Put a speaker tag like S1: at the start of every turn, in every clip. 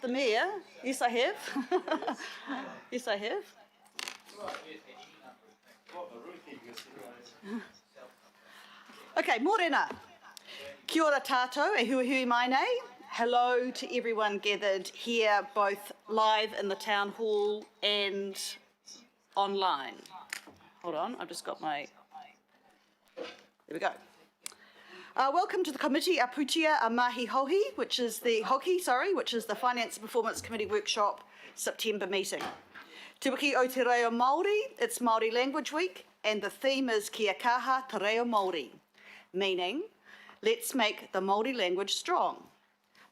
S1: the mayor. Yes, I have. Yes, I have. Okay, morena. Kia ora tātou, e huihui mai nei. Hello to everyone gathered here, both live in the town hall and online. Hold on, I've just got my... There we go. Welcome to the committee Aputia a Mahi Hohi, which is the Finance and Performance Committee Workshop September meeting. Te wiki o te reo Māori, it's Māori Language Week, and the theme is Kia kaha te reo Māori, meaning let's make the Māori language strong.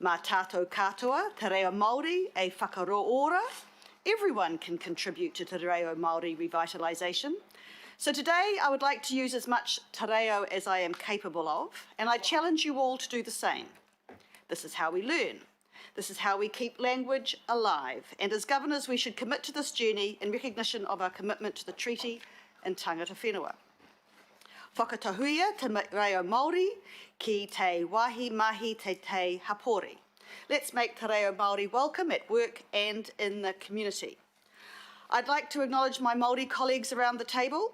S1: Mā tātou katoa, te reo Māori e whakaro ora. Everyone can contribute to te reo Māori revitalisation. So today I would like to use as much te reo as I am capable of, and I challenge you all to do the same. This is how we learn. This is how we keep language alive. And as governors, we should commit to this journey in recognition of our commitment to the treaty and tangata whenua. Whakatahuia te reo Māori ki te wahi mahi te hapori. Let's make te reo Māori welcome at work and in the community. I'd like to acknowledge my Māori colleagues around the table.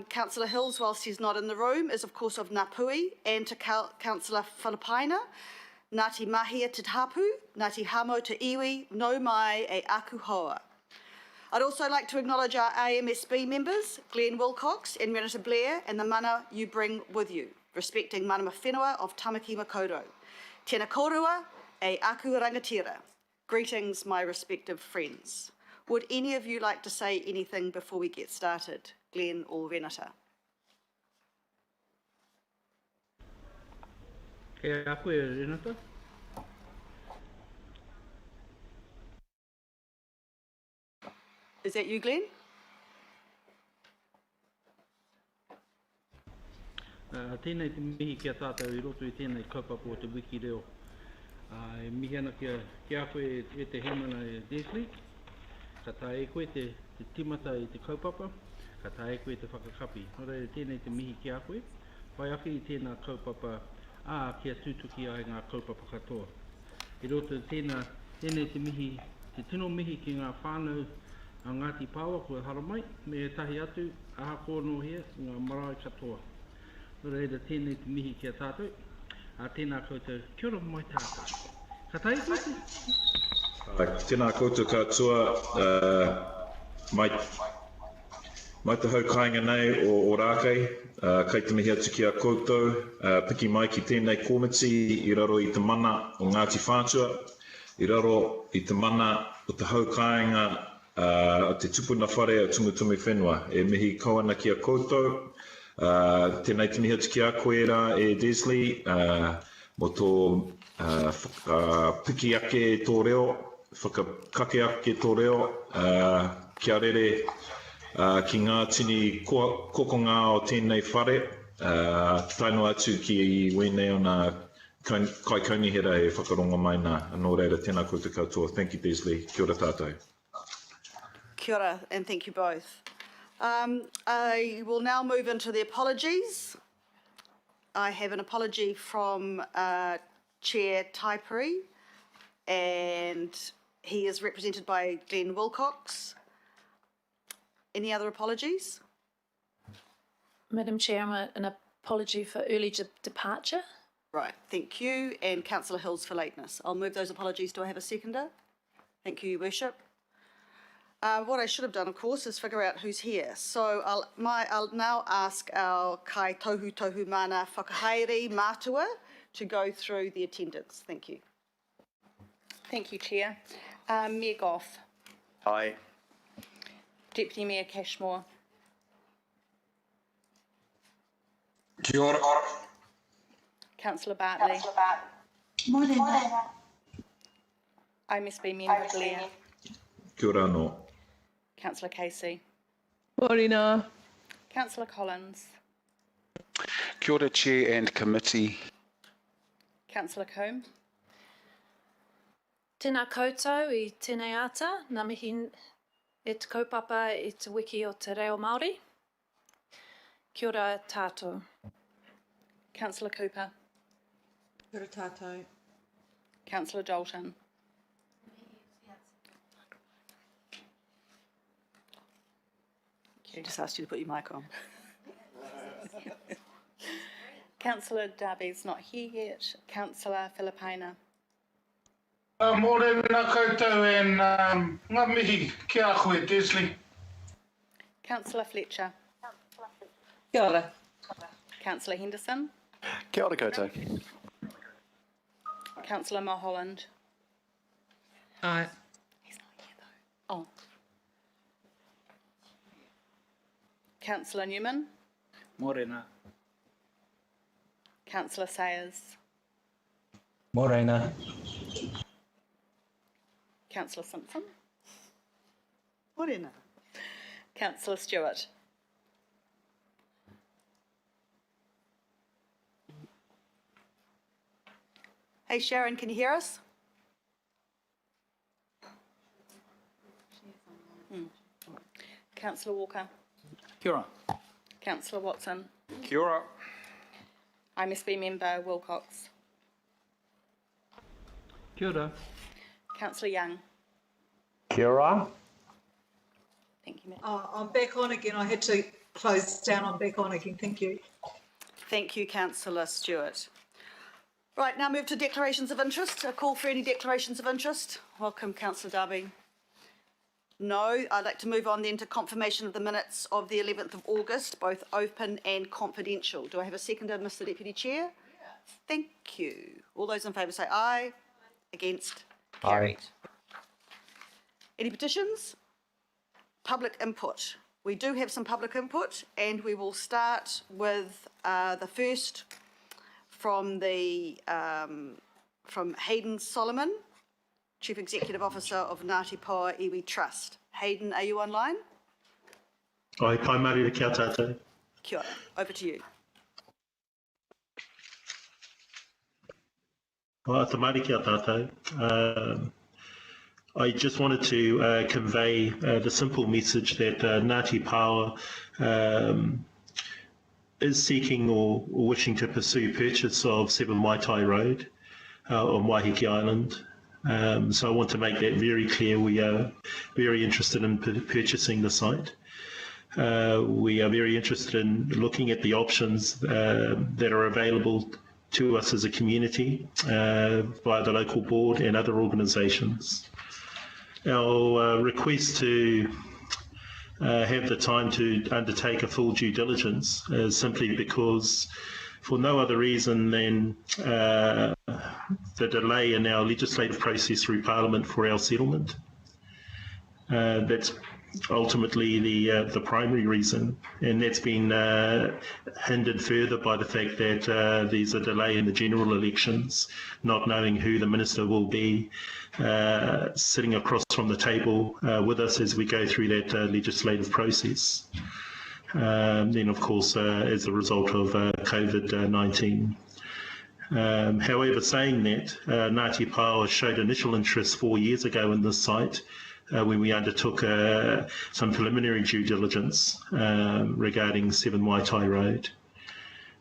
S1: Councillor Hills, whilst he's not in the room, is of course of Ngāpuhi, and to Councillor Whalapaina, Ngāti Mahia te Tapu, Ngāti Hamo te Iwi, no mai e aku hoa. I'd also like to acknowledge our AMSB members, Glenn Wilcox and Renata Blair, and the mana you bring with you, respecting manama whenua of Tamaki Makaurau. Tēnā korua e aku rangatira. Greetings, my respective friends. Would any of you like to say anything before we get started? Glenn or Renata?
S2: Kia koe, Renata.
S1: Is that you, Glenn?
S2: Tēnei te mihi kia tātou I roto I tēnei kaupapa o te wiki reo. E mihi ana kia koe e te hemana e Desley. Ka tae koe te timata I te kaupapa. Ka tae koe te whakakapi. Nō reira tēnei te mihi kia koe. Whai aki I tēnā kaupapa kia tūtuki ai ngā kaupapa katoa. I roto tēnei te mihi, te tino mihi ki ngā whānau a Ngāti Pāua koe haramai, me e tahi atu aha kōno hea ngā marae katoa. Nō reira tēnei te mihi kia tātou. Tēnā koutou, kia ora mai tātou. Ka tae koe te?
S3: Tēnā koutou katoa, mai te hau kāinga nei o Rākei, kei te mihi atu ki a koutou, piki mai ki tēnei komiti I raro I te mana o Ngāti Whātua, I raro I te mana o te hau kāinga o te tupuna whare o tumutumu whenua. E mihi kauana ki a koutou, tēnei te mihi atu ki a koe rā e Desley, mo tō piki ake tō reo, whakakake ake tō reo, kia rere ki ngā tini kokonga o tēnei whare, taino atu ki wēnei o nā kai kaunihera e whakaronga mai nā, anō reira tēnā koutou katoa. Thank you, Desley. Kia ora tātou.
S1: Kia ora, and thank you both. I will now move into the apologies. I have an apology from Chair Taipuri, and he is represented by Glenn Wilcox. Any other apologies?
S4: Madam Chair, an apology for early departure.
S1: Right, thank you, and Councillor Hills for lateness. I'll move those apologies. Do I have a seconder? Thank you, Your Worship. What I should have done, of course, is figure out who's here. So I'll now ask our Kai Tohu Mana Whakahaere Mātua to go through the attendance. Thank you.
S5: Thank you, Chair. Mayor Goff.
S6: Aye.
S5: Deputy Mayor Cashmore.
S6: Kia ora.
S5: Councillor Bartley.
S7: Morning.
S5: IMSB Member Blair.
S3: Kia ora anō.
S5: Councillor Casey.
S8: Morena.
S5: Councillor Collins.
S6: Kia ora, Chair and Committee.
S5: Councillor Combe.
S4: Tēnā koutou I tēnei ata, ngā mihi e te kaupapa I te wiki o te reo Māori. Kia ora tātou.
S5: Councillor Cooper.
S7: Kia ora tātou.
S5: Councillor Dalton.
S1: She just asked you to put your mic on.
S5: Councillor Darby's not here yet. Councillor Filipina.
S7: Morena koutou ngā mihi ki a koe, Desley.
S5: Councillor Fletcher.
S1: Kia ora.
S5: Councillor Henderson.
S6: Kia ora koutou.
S5: Councillor Mulholland.
S2: Aye.
S5: He's not here though. Oh. Councillor Newman.
S2: Morena.
S5: Councillor Sayers.
S8: Morena.
S5: Councillor Simpson.
S1: Morena.
S5: Councillor Stewart.
S1: Hey Sharon, can you hear us?
S5: Councillor Walker.
S8: Kia ora.
S5: Councillor Watson.
S6: Kia ora.
S5: IMSB member Wilcox.
S2: Kia ora.
S5: Councillor Young.
S8: Kia ora.
S5: Thank you, Matt.
S9: I'm back on again. I had to close down. I'm back on again. Thank you.
S1: Thank you, Councillor Stewart. Right, now move to declarations of interest. A call for any declarations of interest. Welcome, Councillor Darby. No, I'd like to move on then to confirmation of the minutes of the 11th of August, both open and confidential. Do I have a seconder, Mr Deputy Chair? Yeah. Thank you. All those in favour say aye. Against? Carried. Any petitions? Public input. We do have some public input, and we will start with the first from Hayden Solomon, Chief Executive Officer of Ngāti Poa Iwi Trust. Hayden, are you online?
S10: Oi, pai marira kia tātou.
S1: Kia ora. Over to you.
S10: Te mari kia tātou. I just wanted to convey the simple message that Ngāti Poa is seeking or wishing to pursue purchase of 7 Waitai Road on Waiheke Island. So I want to make that very clear. We are very interested in purchasing the site. We are very interested in looking at the options that are available to us as a community via the local board and other organisations. Our request to have the time to undertake a full due diligence is simply because, for no other reason than the delay in our legislative process through Parliament for our settlement. That's ultimately the primary reason, and that's been hindered further by the fact that there's a delay in the general elections, not knowing who the minister will be sitting across from the table with us as we go through that legislative process. Then, of course, as a result of COVID-19. However, saying that, Ngāti Poa showed initial interest 4 years ago in this site when we undertook some preliminary due diligence regarding 7 Waitai Road.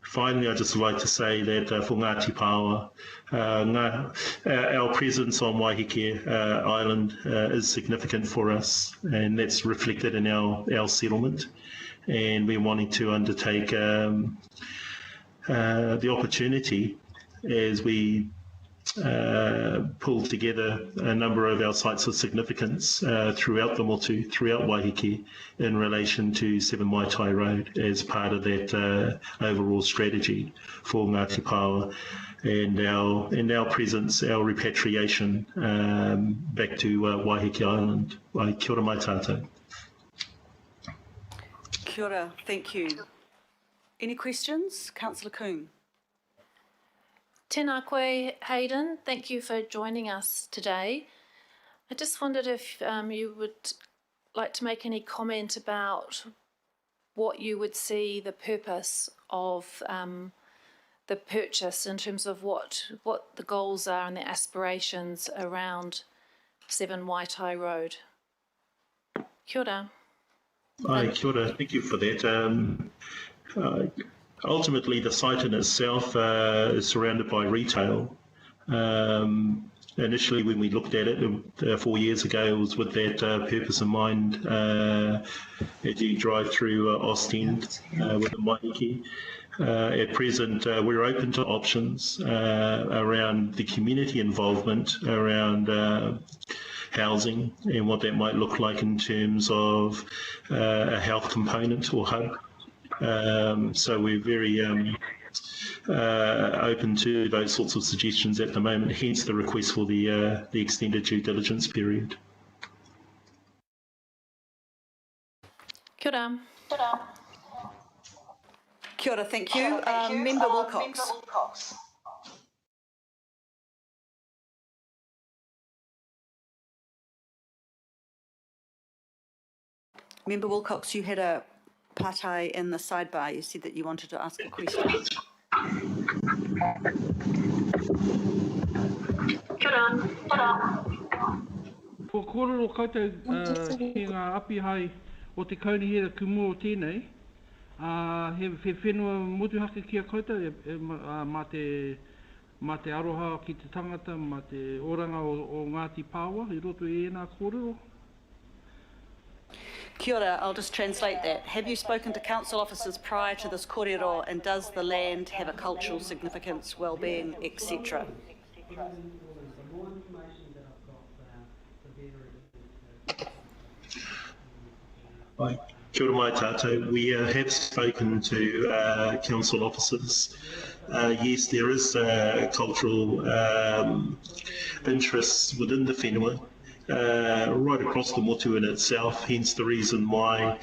S10: Finally, I'd just like to say that for Ngāti Poa, our presence on Waiheke Island is significant for us, and that's reflected in our settlement. And we're wanting to undertake the opportunity as we pull together a number of our sites of significance throughout the Motu, throughout Waiheke, in relation to 7 Waitai Road as part of that overall strategy for Ngāti Poa and our presence, our repatriation back to Waiheke Island. Kia ora mai tātou.
S1: Kia ora, thank you. Any questions? Councillor Coombe.
S4: Tēnā koe, Hayden. Thank you for joining us today. I just wondered if you would like to make any comment about what you would see the purpose of the purchase in terms of what the goals are and the aspirations around 7 Waitai Road. Kia ora.
S10: Hi, kia ora. Thank you for that. Ultimately, the site in itself is surrounded by retail. initially when we looked at it 4 years ago, it was with that purpose in mind as you drive through Ostend with the Maihiki. At present, we're open to options around the community involvement, around housing and what that might look like in terms of a health component or hub. So we're very open to those sorts of suggestions at the moment, hence the request for the extended due diligence period.
S4: Kia ora.
S1: Kia ora, thank you. Member Wilcox. Member Wilcox, you had a partai in the sidebar. You said that you wanted to ask a question.
S2: Ko kororo koutou ki ngā api hai o te kaunihera kumu o tēnei. He whenua motuhake kia koutou mā te aroha ki te tangata, mā te oranga o Ngāti Pāwa, I roto I ēnā kōrero.
S1: Kia ora, I'll just translate that. Have you spoken to council officers prior to this kōrero, and does the land have a cultural significance, well-being, etc.?
S10: Hi. Kia ora mai tātou. We have spoken to council officers. Yes, there is cultural interests within the whenua. Right across the motu in itself, hence the reason why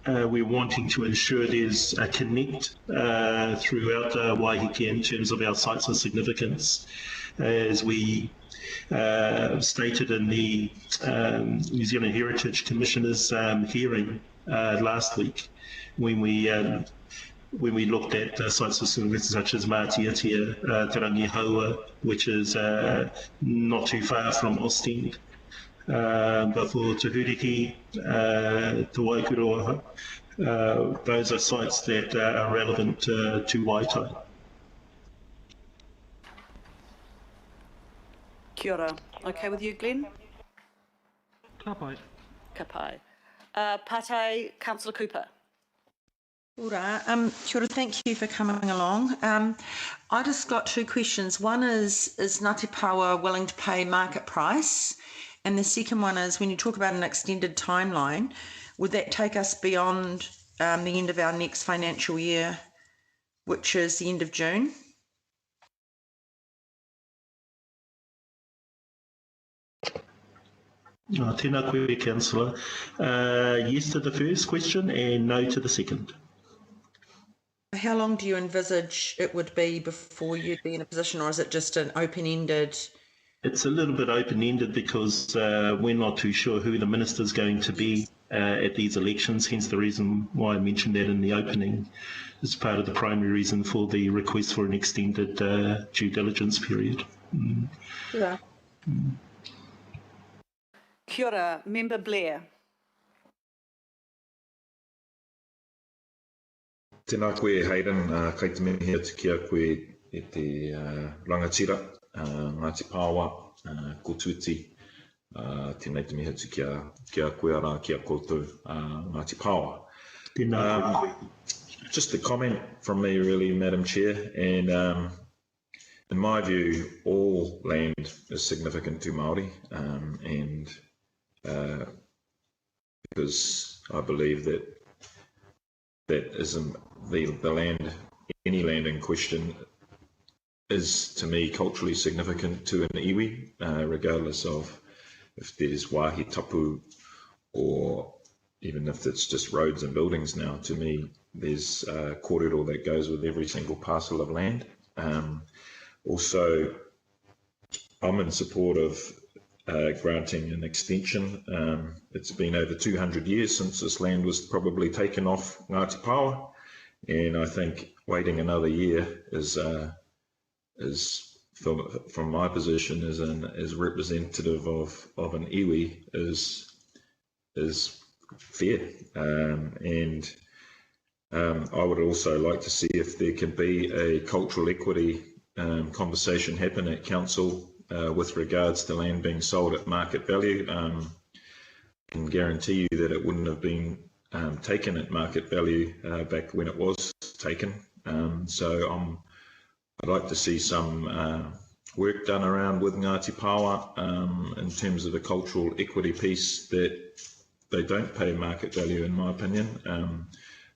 S10: we're wanting to ensure there's a connect throughout Waiheke in terms of our sites of significance. As we stated in the New Zealand Heritage Commissioner's hearing last week, when we looked at sites of significance such as Mātiatia, Te Rangi Haua, which is not too far from Ostend. But for Te Huriki, Te Waikuroa, those are sites that are relevant to Waitai.
S1: Kia ora. Okay with you, Glenn?
S2: Ka pai.
S1: Ka pai. Partai, Councillor Cooper.
S11: Ora, kia ora, thank you for coming along. I just got two questions. One is Ngāti Pāwa willing to pay market price? And the second one is, when you talk about an extended timeline, would that take us beyond the end of our next financial year, which is the end of June?
S10: Tēnā koe, Councillor. Yes to the first question and no to the second.
S11: How long do you envisage it would be before you'd be in a position, or is it just an open-ended?
S10: It's a little bit open-ended because we're not too sure who the minister's going to be at these elections, hence the reason why I mentioned that in the opening. It's part of the primary reason for the request for an extended due diligence period.
S11: Yeah.
S1: Kia ora, Member Blair.
S3: Tēnā koe, Hayden, kai te mehia te kia koe e te rangatira, Ngāti Pāwa, Kotuiti, tēnei te mehia te kia koe ara, kia koutou, Ngāti Pāwa. Just a comment from me really, Madam Chair, and in my view, all land is significant to Māori, and because I believe that isn't the land, any land in question is to me culturally significant to an iwi, regardless of if there's wāhi tapu or even if it's just roads and buildings now. To me, there's kōrero that goes with every single parcel of land. Also, I'm in support of granting an extension. It's been over 200 years since this land was probably taken off Ngāti Pāwa, and I think waiting another year is from my position as representative of an iwi is fair, and I would also like to see if there can be a cultural equity conversation happen at council with regards to land being sold at market value. I can guarantee you that it wouldn't have been taken at market value back when it was taken. So I'd like to see some work done around with Ngāti Pawa in terms of the cultural equity piece, that they don't pay market value, in my opinion.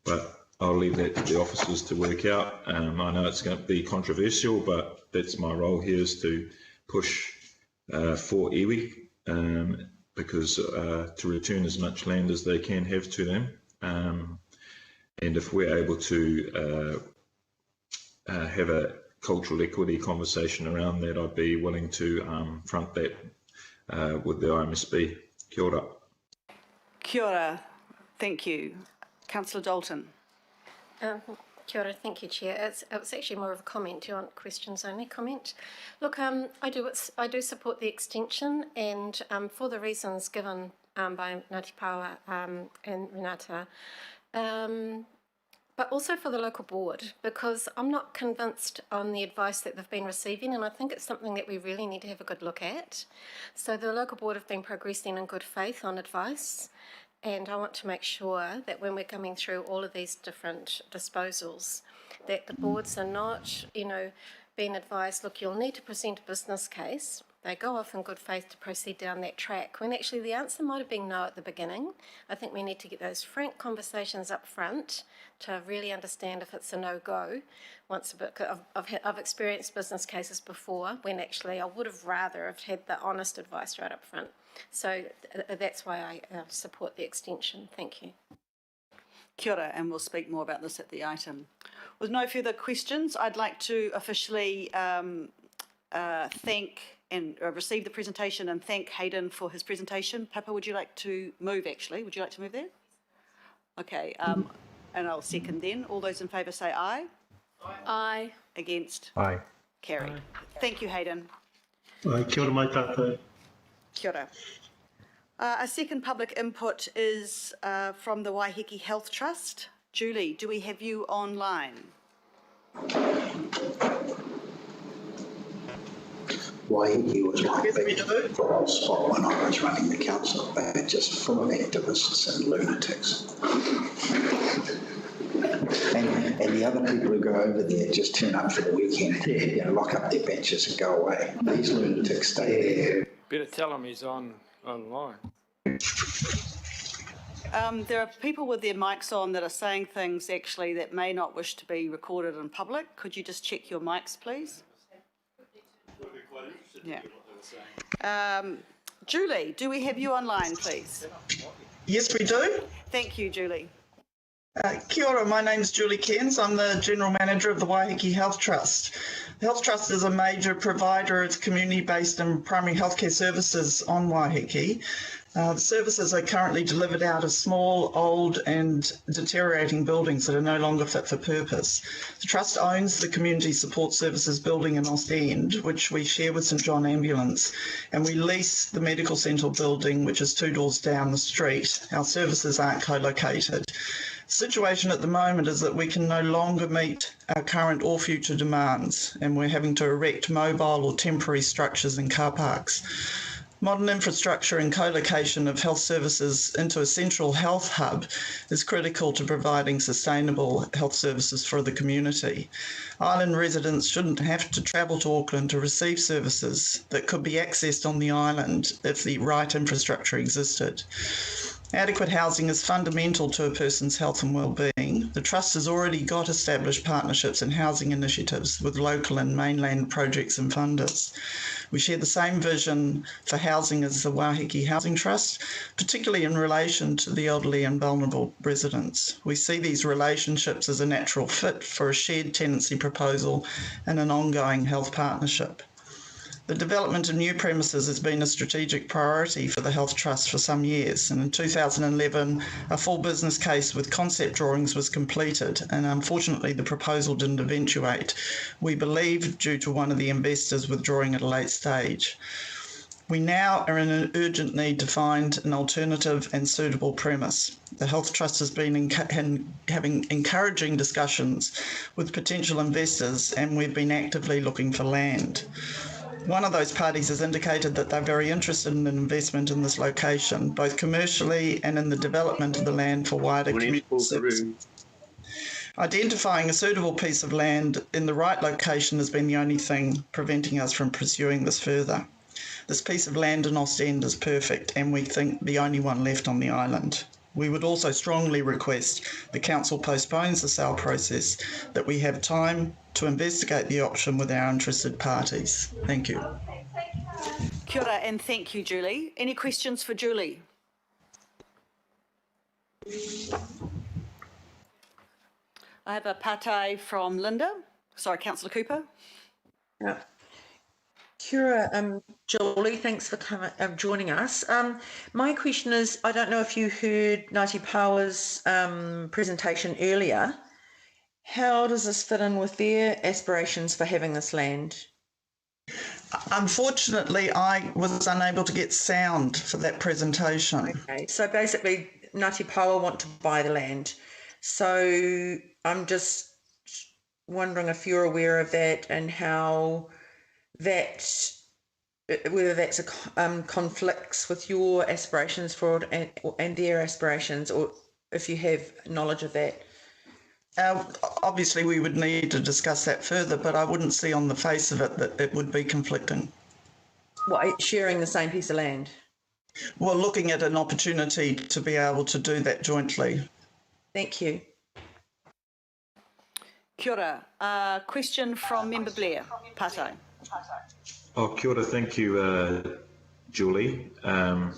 S3: But I'll leave that to the officers to work out. I know it's going to be controversial, but that's my role here, is to push for iwi, because to return as much land as they can have to them. And if we're able to have a cultural equity conversation around that, I'd be willing to front that with the IMSB. Kia ora.
S1: Kia ora. Thank you. Councillor Dalton.
S12: Kia ora, thank you, Chair. It was actually more of a comment. Do you want questions only? Comment. Look, I do support the extension, and for the reasons given by Ngāti Pawa and Renata, but also for the local board, because I'm not convinced on the advice that they've been receiving, and I think it's something that we really need to have a good look at. So the local board have been progressing in good faith on advice, and I want to make sure that when we're coming through all of these different disposals, that the boards are not, being advised, look, you'll need to present a business case. They go off in good faith to proceed down that track, when actually the answer might have been no at the beginning. I think we need to get those frank conversations up front to really understand if it's a no-go. I've experienced business cases before when actually I would have rather have had the honest advice right up front. So that's why I support the extension. Thank you.
S1: Kia ora, and we'll speak more about this at the item. With no further questions, I'd like to officially thank and receive the presentation and thank Hayden for his presentation. Papa, would you like to move, actually? Would you like to move there? Okay, and I'll second then. All those in favour say aye.
S4: Aye.
S1: Against?
S8: Aye.
S1: Carried. Aye. Thank you, Hayden.
S10: Kia ora mai tātou.
S1: Kia ora. A second public input is from the Waiheke Health Trust. Julie, do we have you online?
S13: Waiheke was my big bright spot when I was running the council. They were just full of activists and lunatics. And the other people who go over there just turn up for the weekend, lock up their benches and go away. These lunatics stay there.
S14: Better tell him he's online.
S1: There are people with their mics on that are saying things actually that may not wish to be recorded in public. Could you just check your mics, please? Yeah. Julie, do we have you online, please?
S15: Yes, we do.
S1: Thank you, Julie.
S15: Kia ora, my name's Julie Cairns. I'm the General Manager of the Waiheke Health Trust. The Health Trust is a major provider of community-based and primary healthcare services on Waiheke. The services are currently delivered out of small, old and deteriorating buildings that are no longer fit for purpose. The Trust owns the Community Support Services building in Ostend, which we share with St John Ambulance, and we lease the Medical Centre building, which is 2 doors down the street. Our services aren't co-located. The situation at the moment is that we can no longer meet our current or future demands, and we're having to erect mobile or temporary structures in car parks. Modern infrastructure and co-location of health services into a central health hub is critical to providing sustainable health services for the community. Island residents shouldn't have to travel to Auckland to receive services that could be accessed on the island if the right infrastructure existed. Adequate housing is fundamental to a person's health and well-being. The Trust has already got established partnerships and housing initiatives with local and mainland projects and funders. We share the same vision for housing as the Waiheke Housing Trust, particularly in relation to the elderly and vulnerable residents. We see these relationships as a natural fit for a shared tenancy proposal and an ongoing health partnership. The development of new premises has been a strategic priority for the Health Trust for some years, and in 2011 a full business case with concept drawings was completed, and unfortunately the proposal didn't eventuate, we believe due to one of the investors withdrawing at a late stage. We now are in an urgent need to find an alternative and suitable premise. The Health Trust has been having encouraging discussions with potential investors, and we've been actively looking for land. One of those parties has indicated that they're very interested in an investment in this location, both commercially and in the development of the land for wider community services. Identifying a suitable piece of land in the right location has been the only thing preventing us from pursuing this further. This piece of land in Ostend is perfect, and we think the only one left on the island. We would also strongly request the council postpones the sale process, that we have time to investigate the option with our interested parties. Thank you.
S1: Kia ora and thank you, Julie. Any questions for Julie? I have a pate from Linda. Sorry, Councillor Cooper.
S11: Yeah. Kia ora, Julie, thanks for joining us. My question is, I don't know if you heard Ngāti Paoa's presentation earlier. How does this fit in with their aspirations for having this land?
S15: Unfortunately, I was unable to get sound for that presentation.
S11: Okay, so basically Ngāti Paoa want to buy the land. So I'm just wondering if you're aware of that and how that, whether that's conflicts with your aspirations for it and their aspirations, or if you have knowledge of that.
S15: Obviously, we would need to discuss that further, but I wouldn't see on the face of it that it would be conflicting.
S11: What, sharing the same piece of land?
S15: Well, looking at an opportunity to be able to do that jointly.
S11: Thank you.
S1: Kia ora. Question from Member Blair. Pate.
S3: Oh, kia ora, thank you, Julie. I'm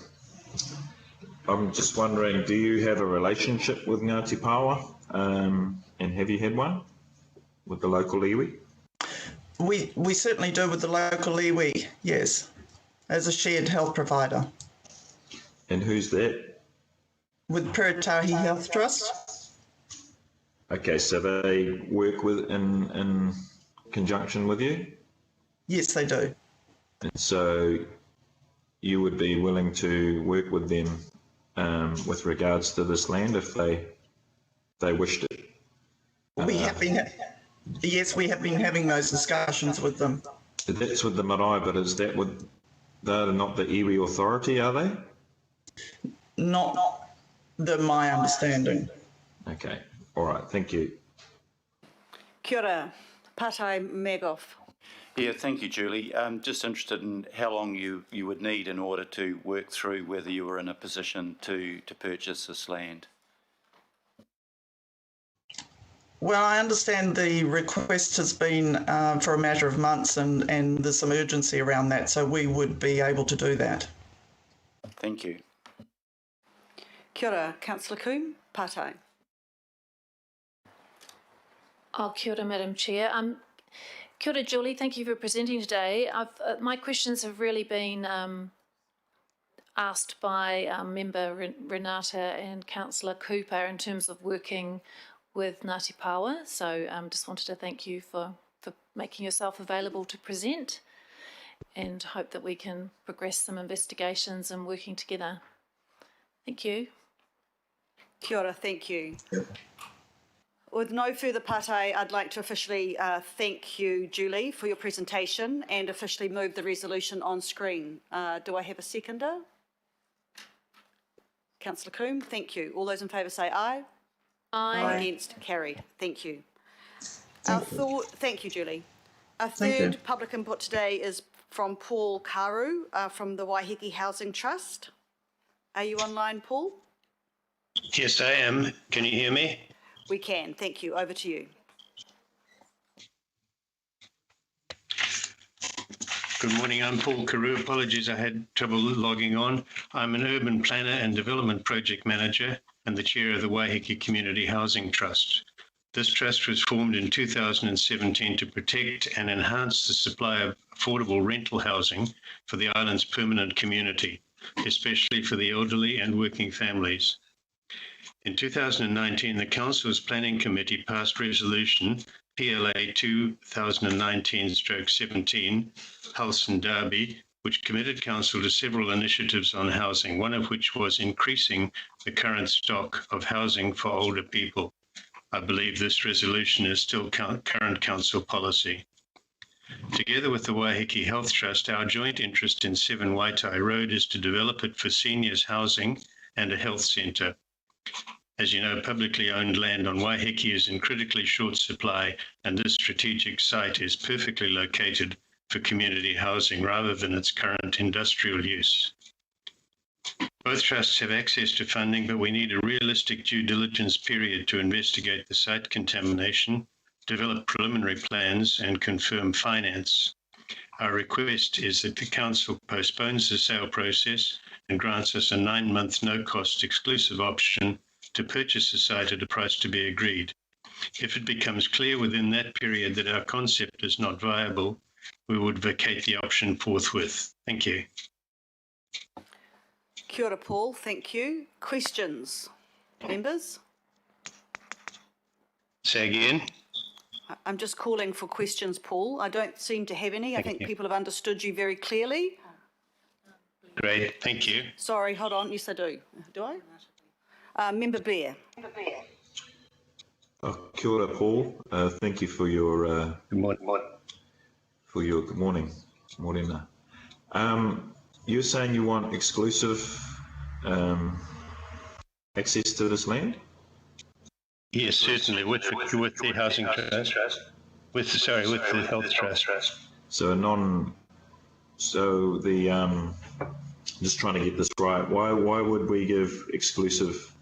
S3: just wondering, do you have a relationship with Ngāti Paoa, and have you had one with the local iwi?
S15: We certainly do with the local iwi, yes, as a shared health provider.
S3: And who's that?
S15: With Peritahi Health Trust.
S3: Okay, so they work with in conjunction with you?
S15: Yes, they do.
S3: And so you would be willing to work with them with regards to this land if they wished it?
S15: We have been, yes, we have been having those discussions with them.
S3: That's with the marae, but is that with, they're not the iwi authority, are they?
S15: Not my understanding.
S3: Okay, all right, thank you.
S1: Kia ora. Pate Megoff.
S16: Yeah, thank you, Julie. I'm just interested in how long you would need in order to work through whether you were in a position to purchase this land.
S15: Well, I understand the request has been for a matter of months, and there's some urgency around that, so we would be able to do that.
S16: Thank you.
S1: Kia ora. Councillor Coombe. Pate.
S4: Oh, kia ora, Madam Chair. Kia ora, Julie. Thank you for presenting today. My questions have really been asked by Member Renata and Councillor Cooper in terms of working with Ngāti Paoa. So just wanted to thank you for making yourself available to present, and hope that we can progress some investigations and working together. Thank you.
S1: Kia ora. Thank you. With no further pate, I'd like to officially thank you, Julie, for your presentation and officially move the resolution on screen. Do I have a seconder? Councillor Coombe, thank you. All those in favour say aye.
S4: Aye.
S1: Against, carried. Thank you. Thank you, Julie. Our
S15: Thank you.
S1: third public input today is from Paul Karu from the Waiheke Housing Trust. Are you online, Paul?
S17: Yes, I am. Can you hear me?
S1: We can. Thank you. Over to you.
S17: Good morning. I'm Paul Carew. Apologies, I had trouble logging on. I'm an urban planner and development project manager and the chair of the Waiheke Community Housing Trust. This trust was formed in 2017 to protect and enhance the supply of affordable rental housing for the island's permanent community, especially for the elderly and working families. In 2019, the Council's Planning Committee passed Resolution PLA 2019-17, Hulson Derby, which committed Council to several initiatives on housing, one of which was increasing the current stock of housing for older people. I believe this resolution is still current Council policy. Together with the Waiheke Health Trust, our joint interest in 7 Waitai Road is to develop it for seniors housing and a health centre. As you know, publicly owned land on Waiheke is in critically short supply, and this strategic site is perfectly located for community housing rather than its current industrial use. Both trusts have access to funding, but we need a realistic due diligence period to investigate the site contamination, develop preliminary plans, and confirm finance. Our request is that the Council postpones the sale process and grants us a 9-month no-cost exclusive option to purchase the site at a price to be agreed. If it becomes clear within that period that our concept is not viable, we would vacate the option forthwith. Thank you.
S1: Kia ora, Paul. Thank you. Questions? Members?
S17: Say again.
S1: I'm just calling for questions, Paul. I don't seem to have any. I think people have understood you very clearly.
S17: Great. Thank you.
S1: Sorry, hold on. Yes, I do. Do I? Member Bear.
S3: Kia ora, Paul. Thank you for your
S17: good morning.
S3: Good morning. Morena. You're saying you want exclusive access to this land?
S17: Yes, certainly, with the housing trust, with the health trust.
S3: Just trying to get this right. Why would we give exclusive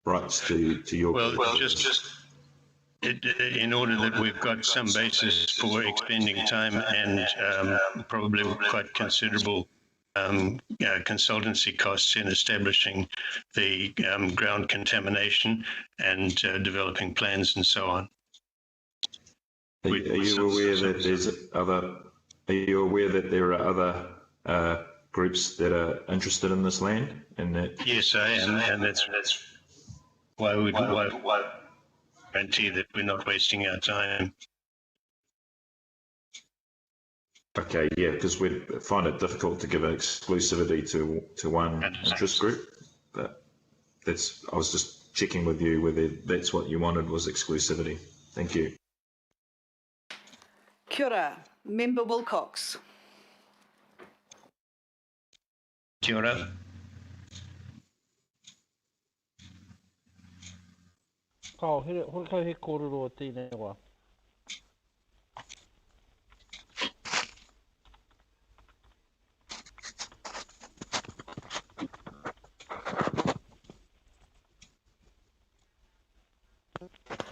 S3: rights to your?
S17: Well, just in order that we've got some basis for expending time and probably quite considerable consultancy costs in establishing the ground contamination and developing plans and so on.
S3: Are you aware that there are other groups that are interested in this land? And that
S17: yes, I am, and that's why we guarantee that we're not wasting our time.
S3: Okay, yeah, because we find it difficult to give an exclusivity to one interest group. But I was just checking with you whether that's what you wanted was exclusivity. Thank you.
S1: Kia ora. Member Wilcox.
S17: Kia ora.
S2: Hoi he kororo tēnei wā.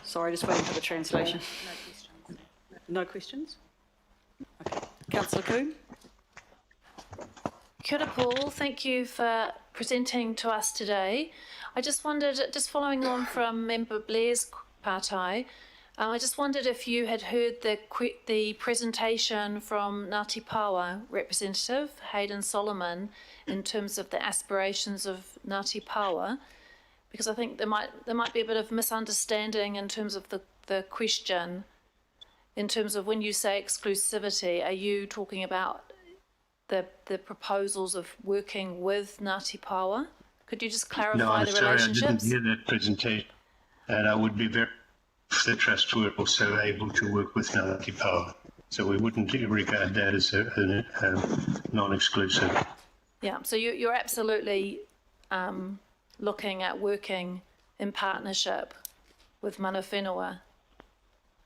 S1: Sorry, just waiting for the translation. No questions? Okay. Councillor Coombe.
S4: Kia ora, Paul. Thank you for presenting to us today. I just wondered, just following on from Member Blair's partai, I just wondered if you had heard the presentation from Ngāti Pawa representative, Hayden Solomon, in terms of the aspirations of Ngāti Pawa, because I think there might be a bit of misunderstanding in terms of the question. In terms of when you say exclusivity, are you talking about the proposals of working with Ngāti Pawa? Could you just clarify the relationships?
S17: No, I'm sorry, I didn't hear that presentation. And I would be very if the trust were also able to work with Ngāti Pawa. So we wouldn't regard that as a non-exclusive.
S4: Yeah, so you're absolutely looking at working in partnership with mana whenua.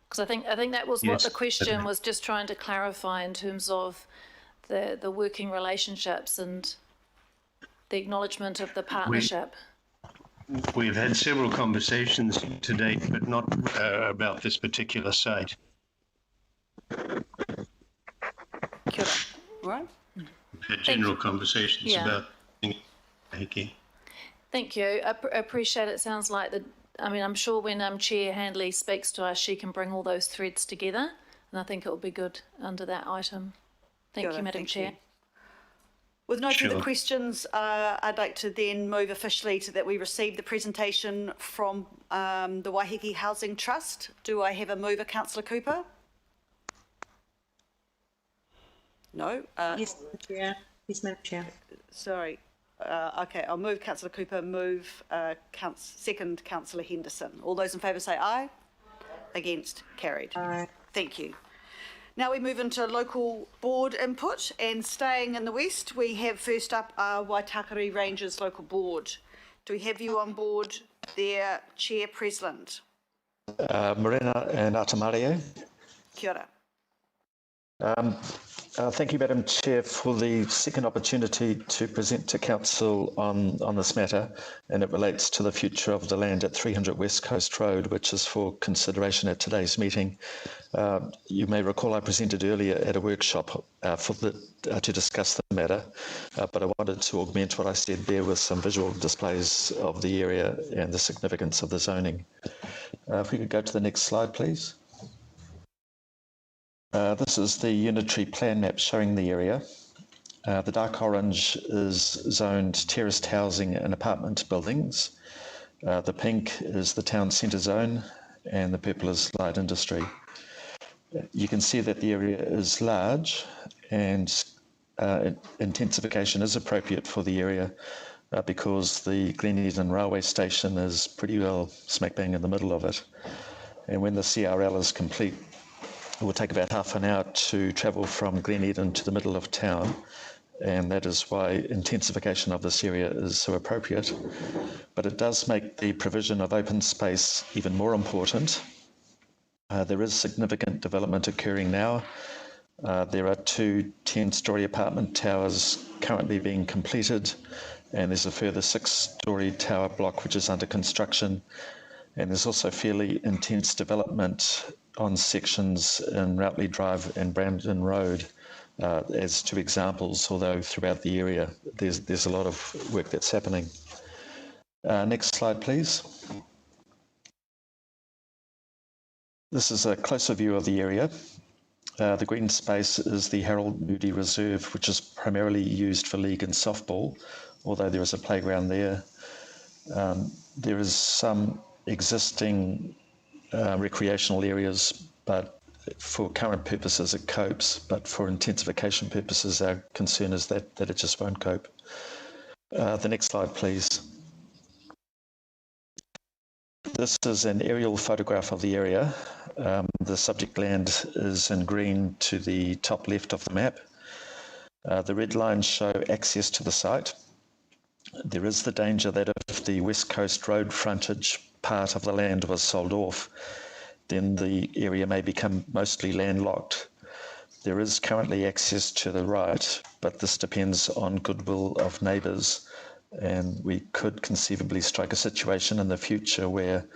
S4: Because I think that was what the question was, just trying to clarify in terms of the working relationships and the acknowledgement of the partnership.
S17: We've had several conversations to date, but not about this particular site.
S1: Kia ora. Right.
S17: We've had general conversations about Waiheke.
S4: Thank you. I appreciate it. Sounds like I'm sure when Chair Handley speaks to us, she can bring all those threads together, and I think it will be good under that item. Thank you, Madam Chair.
S1: With no further questions, I'd like to then move officially to that we received the presentation from the Waiheke Housing Trust. Do I have a mover, Councillor Cooper? No?
S11: Yes, Chair. Yes, Madam Chair.
S1: Sorry. Okay, I'll move Councillor Cooper, second Councillor Henderson. All those in favour say aye. Against? Carried.
S11: Aye.
S1: Thank you. Now we move into local board input, and staying in the west, we have first up our Waitakere Rangers local board. Do we have you on board there, Chair Presland?
S18: Morena and Atamario.
S1: Kia ora.
S18: Thank you, Madam Chair, for the second opportunity to present to Council on this matter, and it relates to the future of the land at 300 West Coast Road, which is for consideration at today's meeting. You may recall I presented earlier at a workshop to discuss the matter, but I wanted to augment what I said there with some visual displays of the area and the significance of the zoning. If we could go to the next slide, please. This is the unitary plan map showing the area. The dark orange is zoned terraced housing and apartment buildings. The pink is the town centre zone, and the purple is light industry. You can see that the area is large, and intensification is appropriate for the area because the Glen Eden railway station is pretty well smack bang in the middle of it. And when the CRL is complete, it will take about half an hour to travel from Glen Eden to the middle of town, and that is why intensification of this area is so appropriate. But it does make the provision of open space even more important. There is significant development occurring now. There are 2 10-storey apartment towers currently being completed, and there's a further 6-storey tower block which is under construction. And there's also fairly intense development on sections in Routley Drive and Brandon Road as 2 examples, although throughout the area there's a lot of work that's happening. Next slide, please. This is a closer view of the area. The green space is the Harold Moody Reserve, which is primarily used for league and softball, although there is a playground there. There is some existing recreational areas, but for current purposes it copes, but for intensification purposes our concern is that it just won't cope. The next slide, please. This is an aerial photograph of the area. The subject land is in green to the top left of the map. The red lines show access to the site. There is the danger that if the West Coast Road frontage part of the land was sold off, then the area may become mostly landlocked. There is currently access to the right, but this depends on goodwill of neighbours, and we could conceivably strike a situation in the future where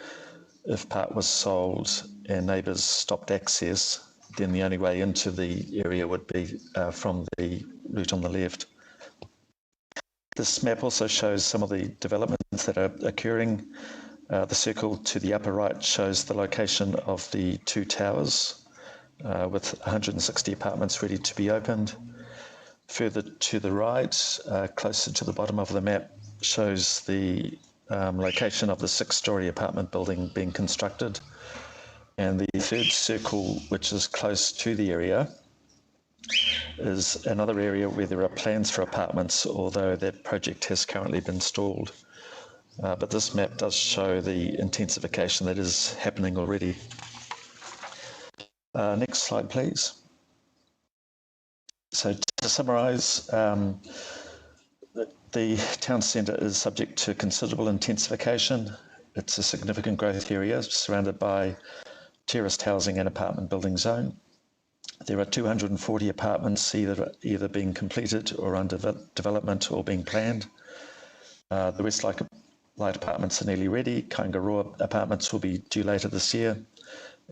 S18: if part was sold and neighbours stopped access, then the only way into the area would be from the route on the left. This map also shows some of the developments that are occurring. The circle to the upper right shows the location of the 2 towers with 160 apartments ready to be opened. Further to the right, closer to the bottom of the map, shows the location of the 6-storey apartment building being constructed. And the third circle, which is close to the area, is another area where there are plans for apartments, although that project has currently been stalled. But this map does show the intensification that is happening already. Next slide, please. So to summarise, the town centre is subject to considerable intensification. It's a significant growth area surrounded by terraced housing and apartment building zone. There are 240 apartments either being completed or under development or being planned. The Westlake Light apartments are nearly ready. Kaingaroa apartments will be due later this year.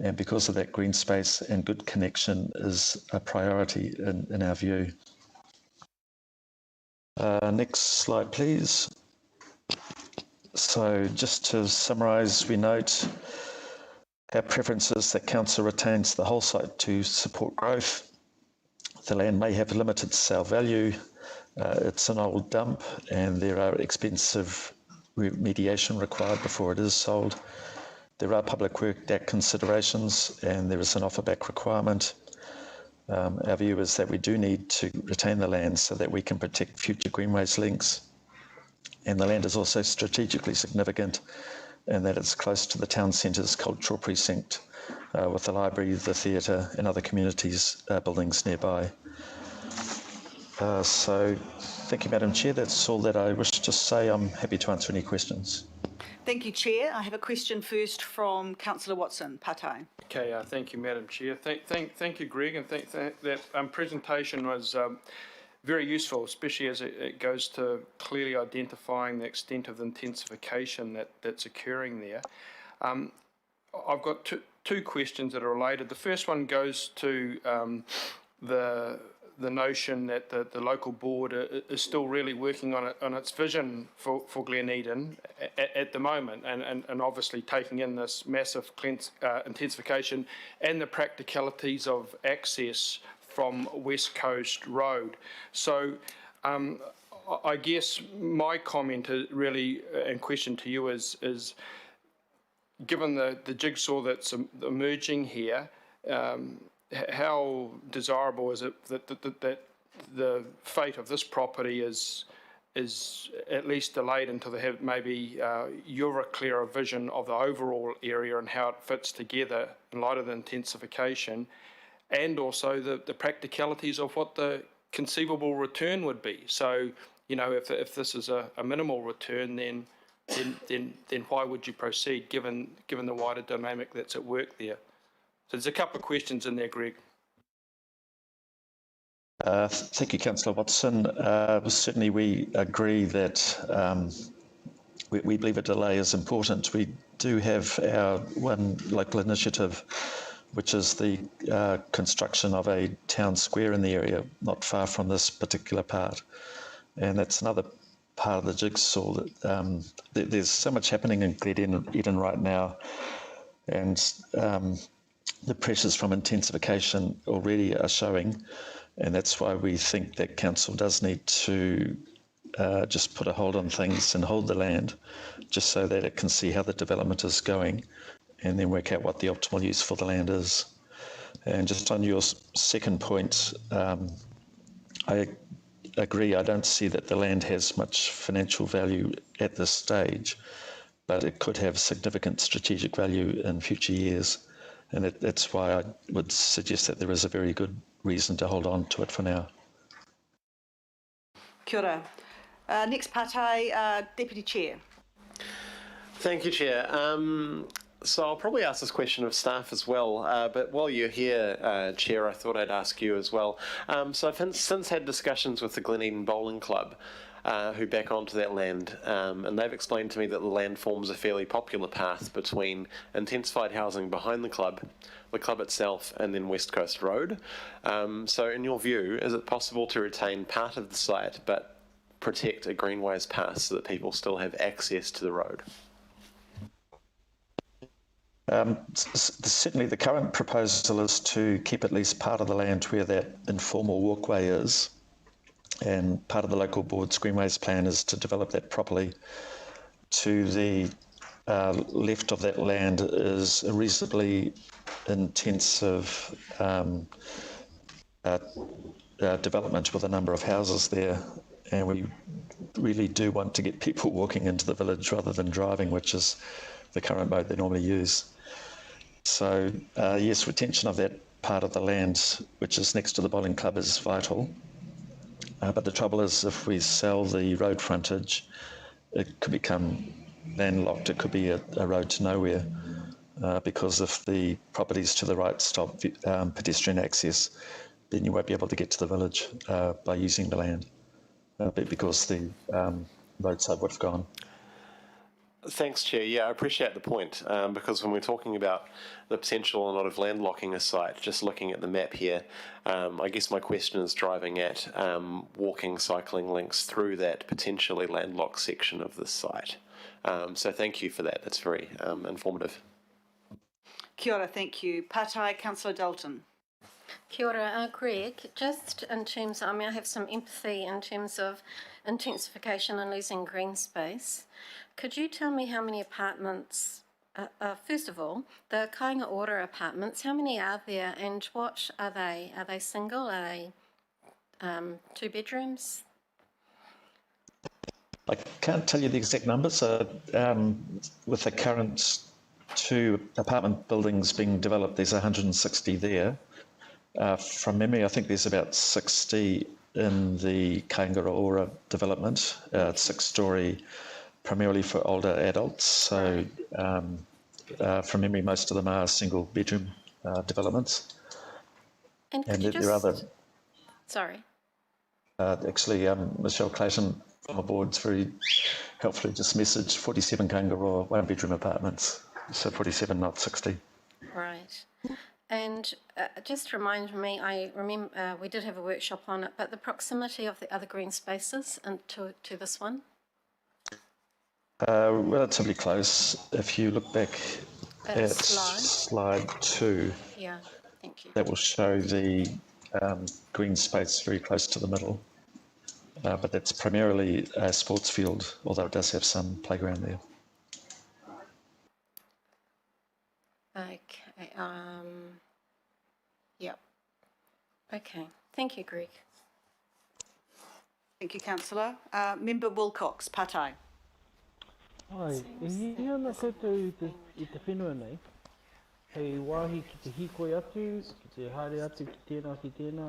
S18: And because of that, green space and good connection is a priority in our view. Next slide, please. So just to summarise, we note our preference is that council retains the whole site to support growth. The land may have limited sale value. It's an old dump and there are expensive remediation required before it is sold. There are Public Works Act considerations and there is an offer back requirement. Our view is that we do need to retain the land so that we can protect future greenways links. And the land is also strategically significant in that it's close to the town centre's cultural precinct, with the library, the theatre and other communities buildings nearby. So thank you, Madam Chair. That's all that I wish to say. I'm happy to answer any questions.
S1: Thank you, Chair. I have a question first from Councillor Watson, Patai.
S14: Okay, thank you, Madam Chair. Thank you, Greg, and that presentation was very useful, especially as it goes to clearly identifying the extent of the intensification that's occurring there. I've got two questions that are related. The first one goes to the notion that the local board is still really working on its vision for Glen Eden at the moment, and obviously taking in this massive intensification and the practicalities of access from West Coast Road. So I guess my comment really and question to you is given the jigsaw that's emerging here, how desirable is it that the fate of this property is at least delayed until they have maybe you're a clearer vision of the overall area and how it fits together in light of the intensification, and also the practicalities of what the conceivable return would be. So, you know, if this is a minimal return, then why would you proceed given the wider dynamic that's at work there? So there's a couple of questions in there, Greg.
S18: Thank you, Councillor Watson. Certainly we agree that we believe a delay is important. We do have our one local initiative, which is the construction of a town square in the area, not far from this particular part. And that's another part of the jigsaw. That, there's so much happening in Glen Eden right now, and the pressures from intensification already are showing, and that's why we think that council does need to just put a hold on things and hold the land, just so that it can see how the development is going, and then work out what the optimal use for the land is. And just on your second point, I agree. I don't see that the land has much financial value at this stage, but it could have significant strategic value in future years. And that's why I would suggest that there is a very good reason to hold on to it for now.
S1: Kia ora. Next, Patai, Deputy Chair.
S19: Thank you, Chair. So I'll probably ask this question of staff as well, but while you're here, Chair, I thought I'd ask you as well. So I've since had discussions with the Glen Eden Bowling Club, who back onto that land, and they've explained to me that the land forms a fairly popular path between intensified housing behind the club itself, and then West Coast Road. So in your view, is it possible to retain part of the site but protect a greenways path so that people still have access to the road?
S18: Certainly the current proposal is to keep at least part of the land where that informal walkway is, and part of the local board's greenways plan is to develop that properly. To the left of that land is a reasonably intensive development with a number of houses there, and we really do want to get people walking into the village rather than driving, which is the current mode they normally use. So yes, retention of that part of the land, which is next to the bowling club, is vital. But the trouble is, if we sell the road frontage, it could become landlocked. It could be a road to nowhere, because if the properties to the right stop pedestrian access, then you won't be able to get to the village by using the land, because the roadside would have gone.
S19: Thanks, Chair. Yeah, I appreciate the point, because when we're talking about the potential and not of landlocking a site, just looking at the map here, I guess my question is driving at walking, cycling links through that potentially landlocked section of this site. So thank you for that. That's very informative.
S1: Kia ora, thank you. Patai, Councillor Dalton.
S12: Kia ora, Greg, just in terms, I have some empathy in terms of intensification and losing green space. Could you tell me how many apartments First of all, the Kāinga Ora apartments, how many are there and what are they? Are they single? Are they 2 bedrooms?
S18: I can't tell you the exact numbers. With the current 2 apartment buildings being developed, there's 160 there. From memory, I think there's about 60 in the Kāinga Ora development, 6-storey, primarily for older adults. So from memory, most of them are single bedroom developments.
S12: And
S18: there are other.
S12: Sorry.
S18: Actually, Michelle Clayton from the board's very helpfully just messaged 47 Kāinga Ora 1-bedroom apartments. So 47, not 60.
S12: Right. And just remind me, I remember we did have a workshop on it, but the proximity of the other green spaces and to this one?
S18: Relatively close. If you look back at slide 2,
S12: yeah, thank you.
S18: That will show the green space very close to the middle. But that's primarily a sports field, although it does have some playground there.
S12: Okay. Yep. Okay. Thank you, Greg.
S1: Thank you, Councillor. Member Wilcox, Patai.
S2: Ai, e ana koutou i te whenua nei, hei wāhi ki te hikoi atu, ki te haere atu ki tēnā,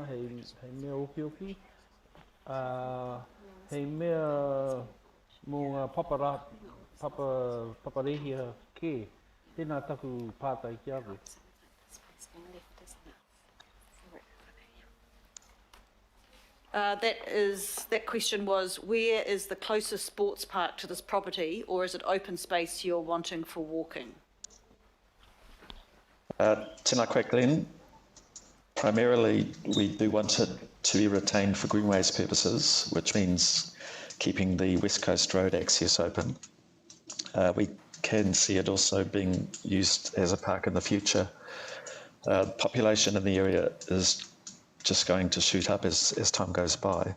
S2: hei mea oki, hei mea mō ngā paparehia kē, tēnā taku pātai ki awe.
S1: That question was, where is the closest sports park to this property, or is it open space you're wanting for walking?
S18: Tēnā koe, Glenn. Primarily, we do want it to be retained for greenways purposes, which means keeping the West Coast Road access open. We can see it also being used as a park in the future. Population in the area is just going to shoot up as time goes by,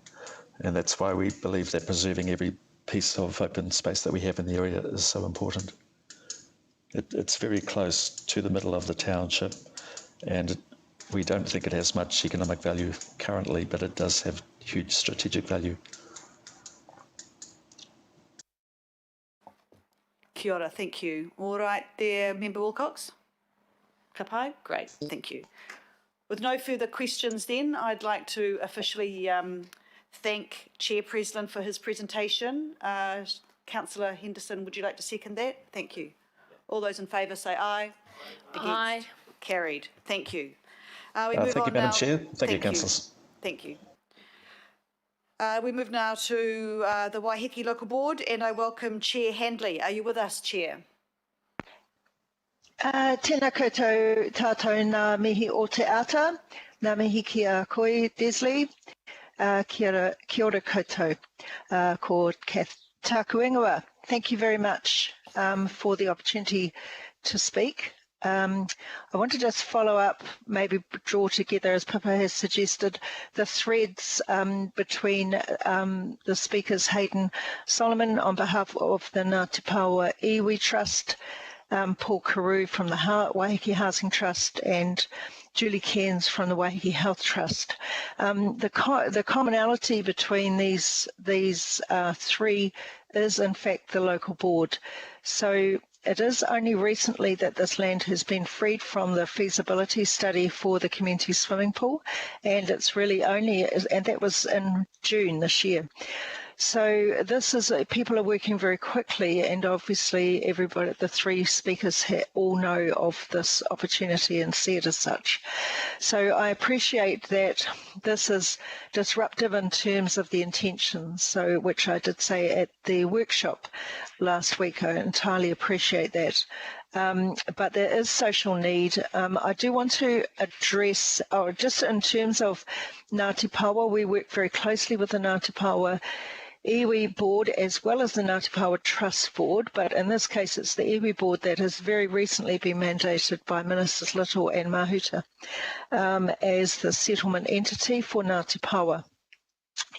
S18: and that's why we believe that preserving every piece of open space that we have in the area is so important. It's very close to the middle of the township, and we don't think it has much economic value currently, but it does have huge strategic value.
S1: Kia ora, thank you. All right there, Member Wilcox? Ka pai? Great, thank you. With no further questions then, I'd like to officially thank Chair Preslin for his presentation. Councillor Henderson, would you like to second that? Thank you. All those in favour say aye. Against?
S4: Aye.
S1: Carried. Thank you.
S18: Thank you, Madam Chair. Thank you, Councillors.
S1: Thank you. We move now to the Waiheke Local Board, and I welcome Chair Handley. Are you with us, Chair?
S20: Tēnā koutou tātou nā mihi o te ata, nā mihi ki a koe, Desley, kia ora koutou, ko Kath Tāku Ingoa. Thank you very much for the opportunity to speak. I want to just follow up, maybe draw together, as Papa has suggested, the threads between the speakers, Hayden Solomon on behalf of the Ngāti Paoa Iwi Trust, Paul Carew from the Waiheke Housing Trust, and Julie Cairns from the Waiheke Health Trust. The commonality between these three is in fact the local board. So it is only recently that this land has been freed from the feasibility study for the community swimming pool, and it's really only, and that was in June this year. So this is, people are working very quickly, and obviously everybody, the three speakers all know of this opportunity and see it as such. So I appreciate that this is disruptive in terms of the intentions, so which I did say at the workshop last week. I entirely appreciate that. But there is social need. I do want to address, just in terms of Ngāti Paoa, we work very closely with the Ngāti Paoa Iwi board as well as the Ngāti Paoa Trust board, but in this case it's the Iwi board that has very recently been mandated by Ministers Little and Mahuta as the settlement entity for Ngāti Paoa.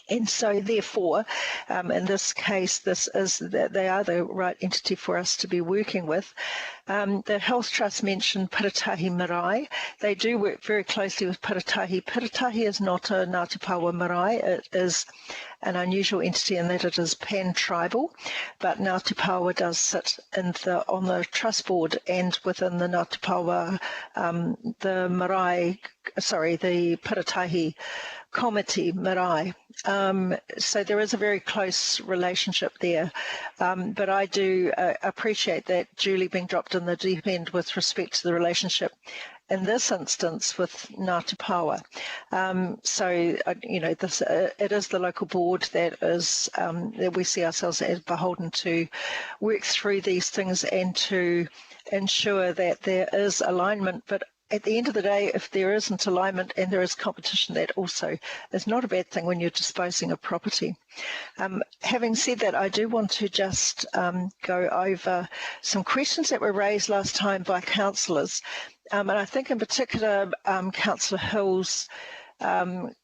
S20: And so therefore, in this case, they are the right entity for us to be working with. The Health Trust mentioned Piratahi Marae. They do work very closely with Piratahi. Piratahi is not a Ngāti Pawa Marae. It is an unusual entity in that it is pan-tribal, but Ngāti Pawa does sit on the trust board and within the Ngāti Pawa, the Piratahi Komiti Marae. So there is a very close relationship there, but I do appreciate that Julie being dropped in the deep end with respect to the relationship in this instance with Ngāti Pawa. It is the local board that is that we see ourselves as beholden to work through these things and to ensure that there is alignment. But at the end of the day, if there isn't alignment and there is competition, that also is not a bad thing when you're disposing of property. Having said that, I do want to just go over some questions that were raised last time by councillors. And I think in particular, Councillor Hills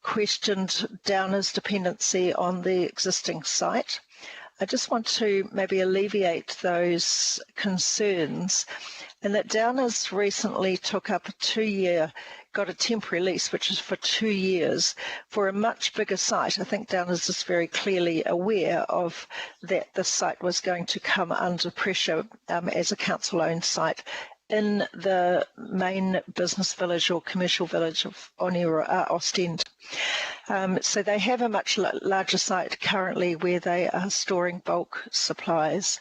S20: questioned Downer's dependency on the existing site. I just want to maybe alleviate those concerns, and that Downers recently took up got a temporary lease, which is for 2 years, for a much bigger site. I think Downers is very clearly aware of that the site was going to come under pressure as a council-owned site in the main business village or commercial village of Ostend. So they have a much larger site currently where they are storing bulk supplies.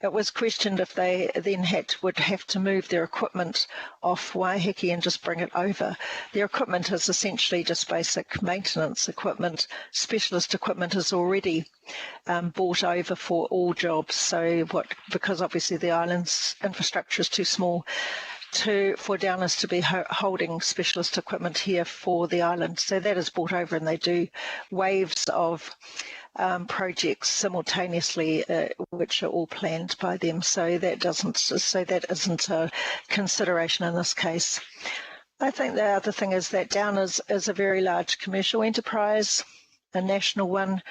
S20: It was questioned if they then would have to move their equipment off Waiheke and just bring it over. Their equipment is essentially just basic maintenance equipment. Specialist equipment is already bought over for all jobs. So because obviously the island's infrastructure is too small for Downers to be holding specialist equipment here for the island. So that is brought over, and they do waves of projects simultaneously, which are all planned by them. So that isn't a consideration in this case. I think the other thing is that Downers is a very large commercial enterprise, a national one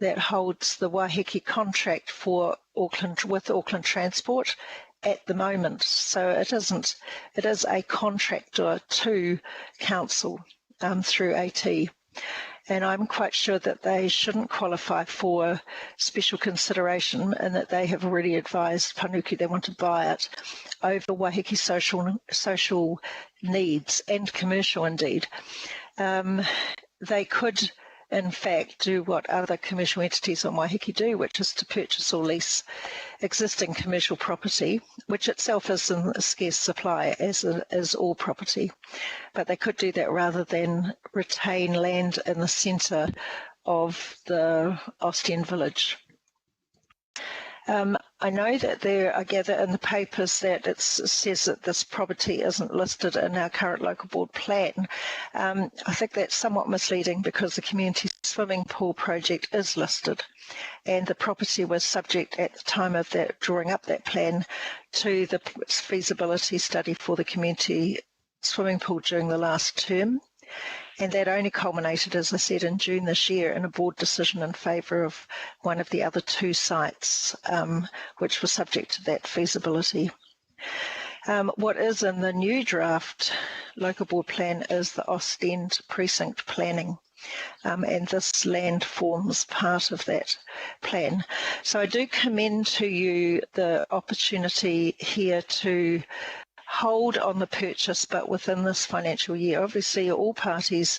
S20: that holds the Waiheke contract for with Auckland Transport at the moment. So it is a contractor to council through AT. And I'm quite sure that they shouldn't qualify for special consideration, and that they have already advised Panuku they want to buy it over Waiheke social needs and commercial indeed. They could, in fact, do what other commercial entities on Waiheke do, which is to purchase or lease existing commercial property, which itself is in a scarce supply, as is all property. But they could do that rather than retain land in the centre of the Ostend village. I know that I gather in the papers that it says that this property isn't listed in our current local board plan. I think that's somewhat misleading, because the community swimming pool project is listed, and the property was subject at the time of that drawing up that plan to the feasibility study for the community swimming pool during the last term. And that only culminated, as I said, in June this year in a board decision in favour of one of the other 2 sites, which was subject to that feasibility. What is in the new draft local board plan is the Ostend precinct planning. And this land forms part of that plan. So I do commend to you the opportunity here to hold on the purchase, but within this financial year. Obviously, all parties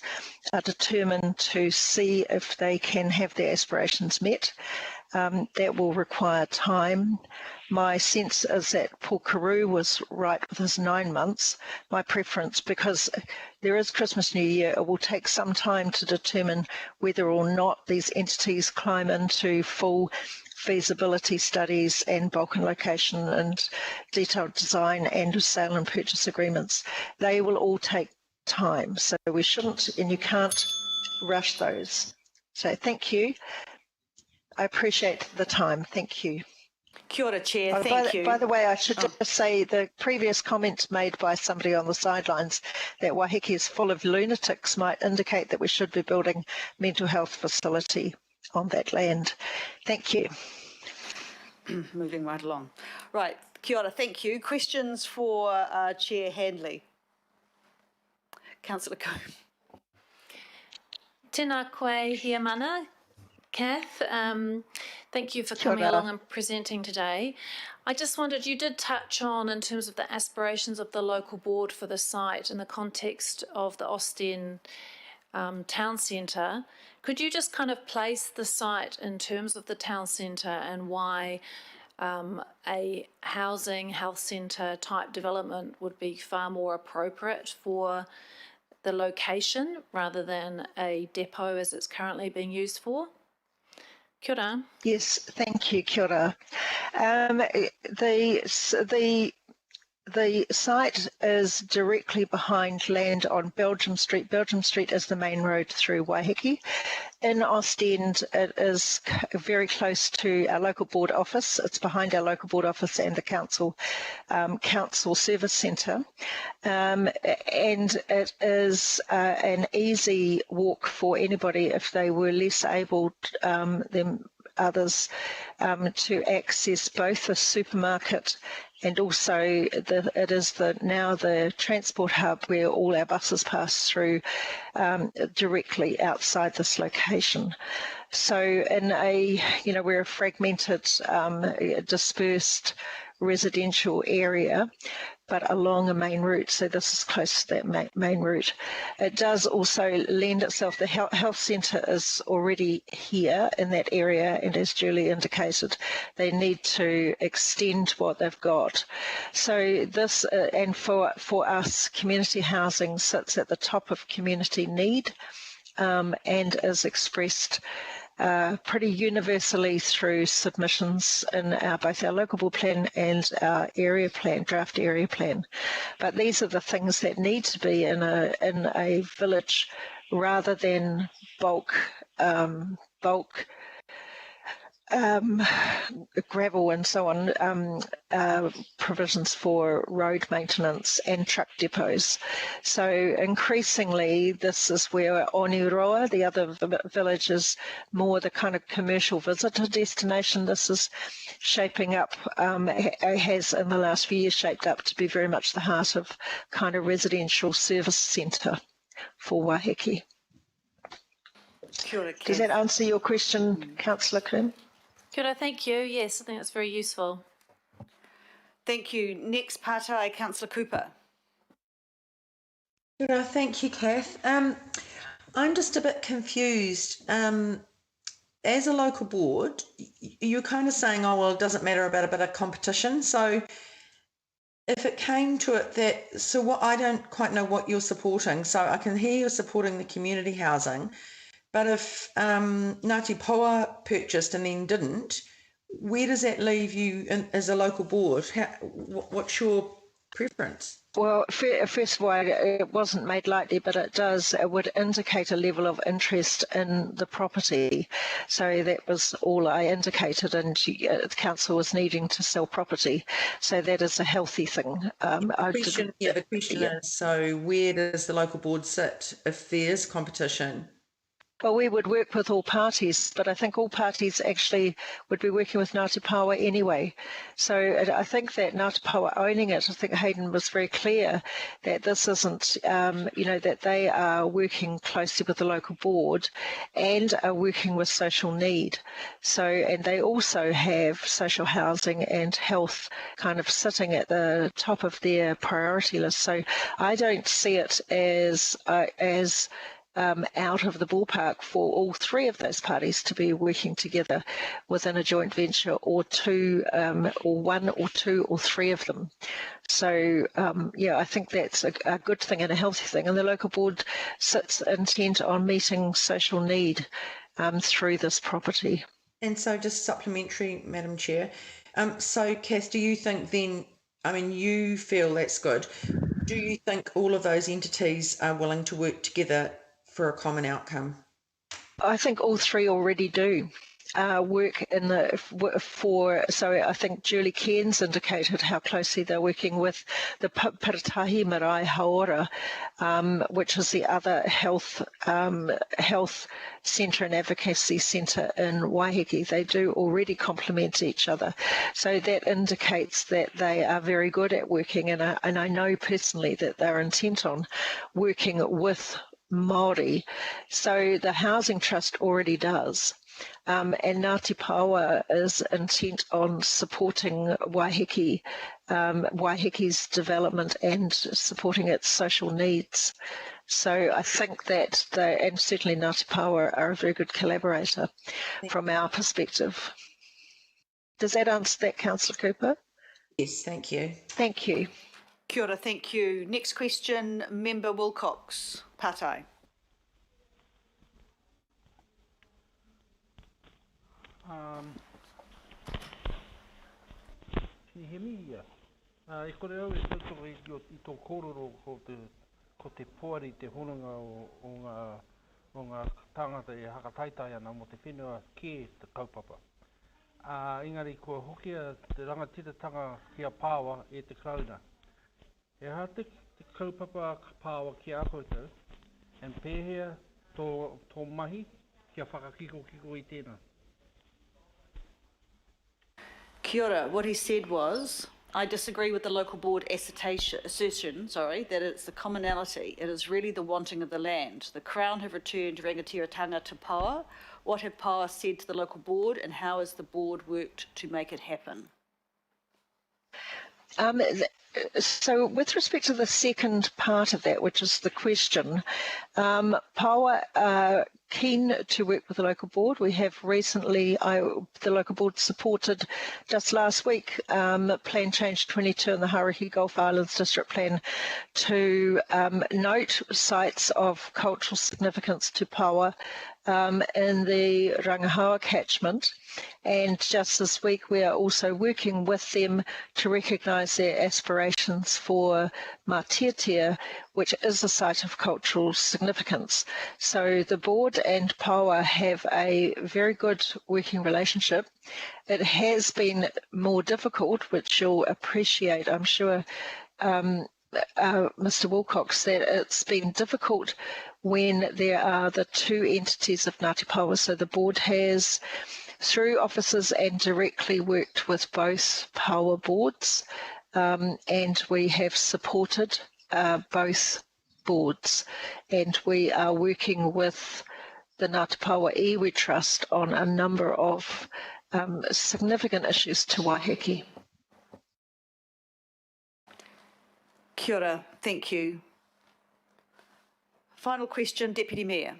S20: are determined to see if they can have their aspirations met. That will require time. My sense is that Paul Carew was right with his 9 months. My preference, because there is Christmas, New Year, it will take some time to determine whether or not these entities climb into full feasibility studies and bulk and location and detailed design and sale and purchase agreements. They will all take time, so we shouldn't, and you can't rush those. So thank you. I appreciate the time. Thank you.
S1: Kia ora, Chair.
S20: Oh,
S1: Thank you.
S20: By the way, I should just say the previous comment made by somebody on the sidelines that Waiheke is full of lunatics might indicate that we should be building mental health facility on that land. Thank you.
S1: Moving right along. Right, kia ora, thank you. Questions for Chair Handley? Councillor Coe.
S4: Tēnā koe hia mana, Kath. Thank you for coming along and presenting today. I just wondered, you did touch on in terms of the aspirations of the local board for the site in the context of the Austin town centre. Could you just kind of place the site in terms of the town centre and why a housing health centre type development would be far more appropriate for the location rather than a depot as it's currently being used for? Kia ora.
S20: Yes, thank you, kia ora. The site is directly behind land on Belgium Street. Belgium Street is the main road through Waiheke. In Ostend, it is very close to our local board office. It's behind our local board office and the council service centre. And it is an easy walk for anybody if they were less able than others to access both the supermarket and also it is now the transport hub where all our buses pass through directly outside this location. So in we're a fragmented, dispersed residential area, but along a main route, so this is close to that main route. It does also lend itself, the health centre is already here in that area, and as Julie indicated, they need to extend what they've got. So this, and for us, community housing sits at the top of community need and is expressed pretty universally through submissions in both our local board plan and our area plan, draft area plan. But these are the things that need to be in a village rather than bulk gravel and so on, provisions for road maintenance and truck depots. So increasingly, this is where Oniroa, the other village, is more the kind of commercial visitor destination. This is shaping up, has in the last few years shaped up to be very much the heart of kind of residential service centre for Waiheke. Does that answer your question, Councillor Krim?
S4: Kia ora, thank you. Yes, I think that's very useful.
S1: Thank you. Next partai, Councillor Cooper.
S11: Kia ora, thank you, Kath. I'm just a bit confused. As a local board, you're kind of saying, oh, well, it doesn't matter about a bit of competition. So if it came to it what I don't quite know what you're supporting. So I can hear you're supporting the community housing. But if Ngāti Poa purchased and then didn't, where does that leave you as a local board? What's your preference?
S20: Well, first of all, it wasn't made lightly, but it would indicate a level of interest in the property. So that was all I indicated, and the council was needing to sell property. So that is a healthy thing.
S11: The question is, so where does the local board sit if there's competition?
S20: Well, we would work with all parties, but I think all parties actually would be working with Ngāti Paoa anyway. So I think that Ngāti Paoa owning it, I think Hayden was very clear that this isn't, that they are working closely with the local board and are working with social need. So, and they also have social housing and health kind of sitting at the top of their priority list. So I don't see it as out of the ballpark for all three of those parties to be working together within a joint venture, or one or two or three of them. So I think that's a good thing and a healthy thing, and the local board sits intent on meeting social need through this property.
S11: And so just supplementary, Madam Chair, so Kath, do you think then, you feel that's good, do you think all of those entities are willing to work together for a common outcome?
S20: I think all three already do. work in the so I think Julie Cairns indicated how closely they're working with the Piratahi Marae Haora, which is the other health centre and advocacy centre in Waiheke. They do already complement each other. So that indicates that they are very good at working, and I know personally that they're intent on working with Māori. So the Housing Trust already does. And Ngāti Paoa is intent on supporting Waiheke's development and supporting its social needs. So I think that and certainly Ngāti Paoa are a very good collaborator from our perspective. Does that answer that, Councillor Cooper?
S11: Yes, thank you.
S20: Thank you.
S1: Kia ora, thank you. Next question, Member Wilcox, Patai.
S2: Can you hear me? E kore au e tautoka i tō kōrero ko te poari te hononga o ngā tangata e hakataitai ana mo te whenua kē te kaupapa. Engari kua hokia te rangatiratanga kia pāwa e te krauna. E ha te kaupapa pāwa ki a koutou, and pēhea tō mahi kia whakakiko i tēnā.
S1: Kia ora. What he said was, I disagree with the local board assertion, that it's the commonality. It is really the wanting of the land. The Crown have returned rangatiratanga to Paoa. What have Paoa said to the local board, and how has the board worked to make it happen?
S20: So with respect to the second part of that, which is the question, Paoa are keen to work with the local board. We have recently, the local board supported just last week Plan Change 22 in the Hauraki Gulf Islands District Plan to note sites of cultural significance to Paoa in the Rangihaua catchment. And just this week, we are also working with them to recognise their aspirations for Matiatia, which is a site of cultural significance. So the board and Paoa have a very good working relationship. It has been more difficult, which you'll appreciate, I'm sure, Mr. Wilcox, that it's been difficult when there are the two entities of Ngāti Paoa. So the board has, through officers and directly, worked with both Paoa boards, and we have supported both boards, and we are working with the Ngāti Paoa Iwi Trust on a number of significant issues to Waiheke.
S1: Kia ora, thank you. Final question, Deputy Mayor.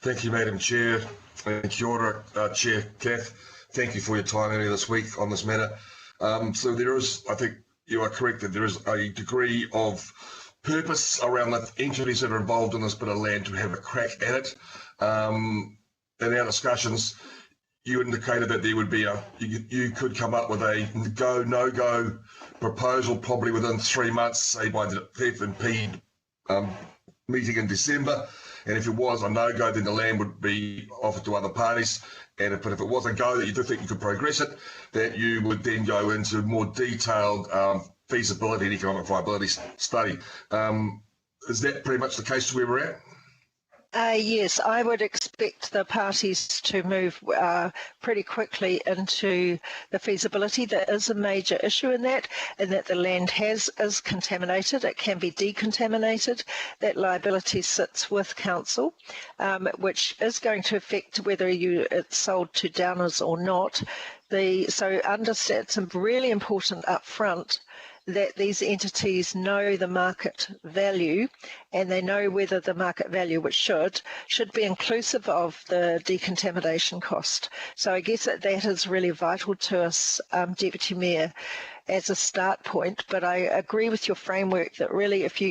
S21: Thank you, Madam Chair. And kia ora, Chair Kath. Thank you for your time earlier this week on this matter. So there is, I think you are correct, that there is a degree of purpose around the entities that are involved in this bit of land to have a crack at it. In our discussions, you indicated that there would be you could come up with a go, no-go proposal probably within 3 months, say by the F&P meeting in December. And if it was a no-go, then the land would be offered to other parties. And if it was a go that you do think you could progress it, that you would then go into more detailed feasibility and economic viability study. Is that pretty much the case where we're at?
S20: Yes, I would expect the parties to move pretty quickly into the feasibility. There is a major issue in that the land is contaminated. It can be decontaminated. That liability sits with council, which is going to affect whether it's sold to downers or not. So understand, it's really important up front that these entities know the market value, and they know whether the market value, which should be inclusive of the decontamination cost. So I guess that is really vital to us, Deputy Mayor, as a start point. But I agree with your framework that really, if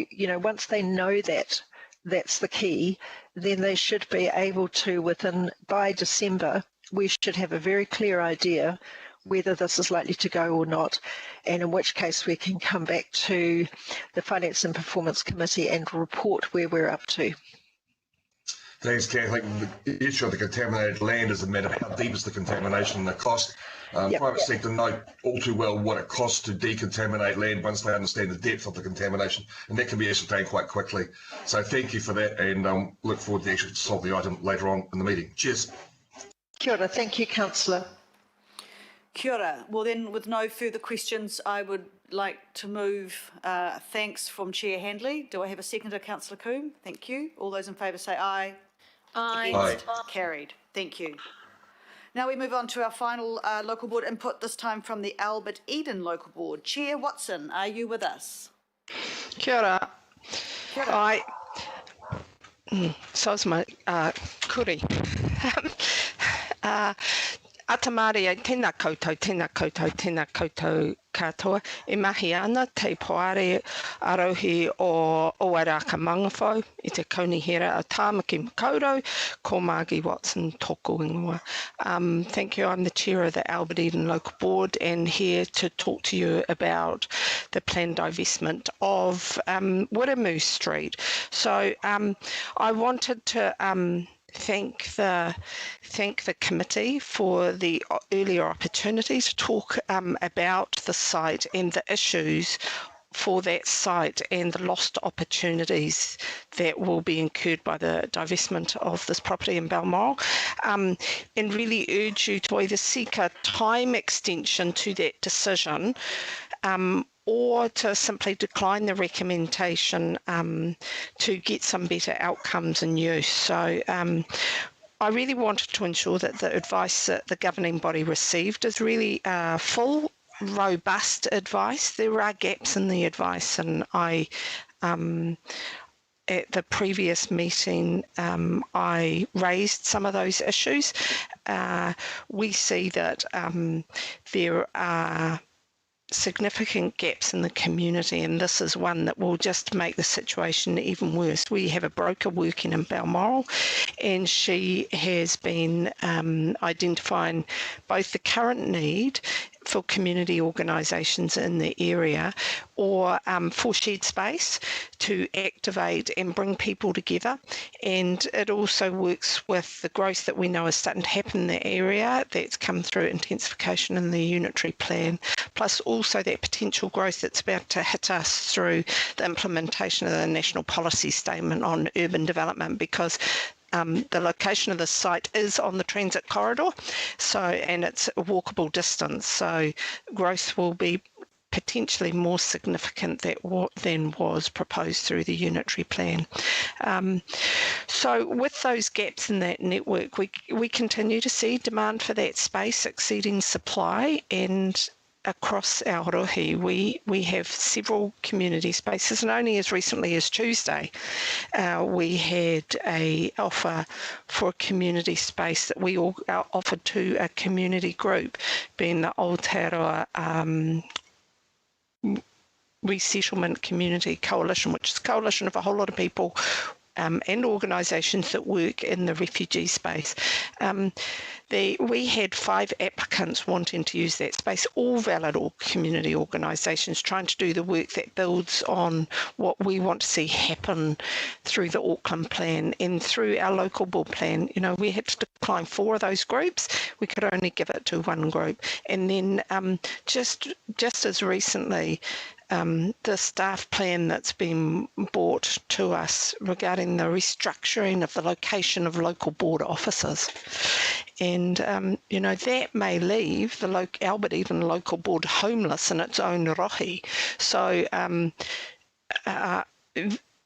S20: once they know that, that's the key, then they should be able to, by December, we should have a very clear idea whether this is likely to go or not, and in which case we can come back to the Finance and Performance Committee and report where we're up to.
S21: Thanks, Kath. I think the issue of the contaminated land is a matter of how deep is the contamination and the cost. Private sector know all too well what it costs to decontaminate land once they understand the depth of the contamination, and that can be ascertained quite quickly. So thank you for that, and look forward to actually solve the item later on in the meeting. Cheers.
S20: Kia ora. Thank you, Councillor.
S1: Kia ora. Well then, with no further questions, I would like to move thanks from Chair Handley. Do I have a seconder, Councillor Coombe? Thank you. All those in favour say aye.
S4: Aye.
S1: Against? Carried. Thank you. Now we move on to our final local board input, this time from the Albert Eden Local Board. Chair Watson, are you with us?
S7: Kia ora.
S1: Kia ora.
S7: So's my kuri. Atamaria, tēnā koutou, tēnā koutou, tēnā koutou katoa. E mahi ana te poare arohi o Oaraka Mangawhau i te kaunihera o Tāmaki Makaurau, ko Margie Watson tōku ingoa. Thank you. I'm the chair of the Albert Eden Local Board and here to talk to you about the planned divestment of Wiremu Street. So I wanted to thank the committee for the earlier opportunity to talk about the site and the issues for that site and the lost opportunities that will be incurred by the divestment of this property in Balmoral, and really urge you to either seek a time extension to that decision or to simply decline the recommendation to get some better outcomes and use. So I really wanted to ensure that the advice that the governing body received is really full, robust advice. There are gaps in the advice, and I at the previous meeting, I raised some of those issues. We see that there are significant gaps in the community, and this is one that will just make the situation even worse. We have a broker working in Balmoral, and she has been identifying both the current need for community organisations in the area or for shared space to activate and bring people together. And it also works with the growth that we know is starting to happen in the area that's come through intensification in the unitary plan, plus also that potential growth that's about to hit us through the implementation of the National Policy Statement on Urban Development, because the location of the site is on the transit corridor, and it's a walkable distance, so growth will be potentially more significant than was proposed through the unitary plan. So with those gaps in that network, we continue to see demand for that space exceeding supply, and across Aotearoa, we have several community spaces, and only as recently as Tuesday, we had a offer for a community space that we all offered to a community group, being the Aotearoa Resettlement Community Coalition, which is a coalition of a whole lot of people and organisations that work in the refugee space. We had 5 applicants wanting to use that space, all valid or community organisations trying to do the work that builds on what we want to see happen through the Auckland plan and through our local board plan. You know, we had to decline 4 of those groups. We could only give it to one group. And then just as recently, the staff plan that's been brought to us regarding the restructuring of the location of local board offices. And, you know, that may leave the Albert Eden Local Board homeless in its own rohi. So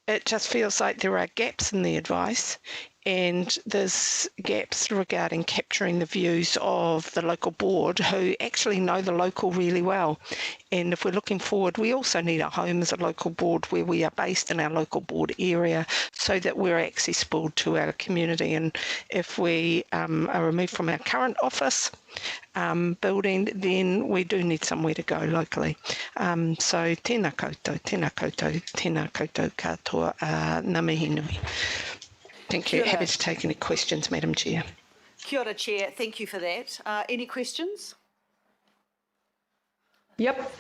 S7: it just feels like there are gaps in the advice, and there's gaps regarding capturing the views of the local board who actually know the local really well. And if we're looking forward, we also need a home as a local board where we are based in our local board area so that we're accessible to our community. And if we are removed from our current office building, then we do need somewhere to go locally. So tēnā koutou, tēnā koutou, tēnā koutou katoa, ngā mihi nui. Thank you. Happy to take any questions, Madam Chair.
S1: Kia ora, Chair. Thank you for that. Any questions?
S7: Yep.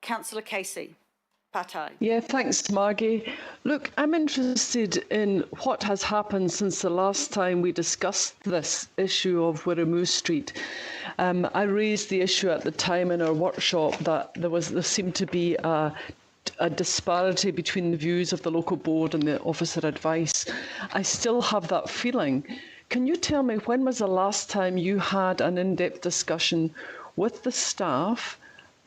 S1: Councillor Casey. Patai.
S6: Yeah, thanks, Margie. Look, I'm interested in what has happened since the last time we discussed this issue of Wirramoo Street. I raised the issue at the time in our workshop that there seemed to be a disparity between the views of the local board and the officer advice. I still have that feeling. Can you tell me when was the last time you had an in-depth discussion with the staff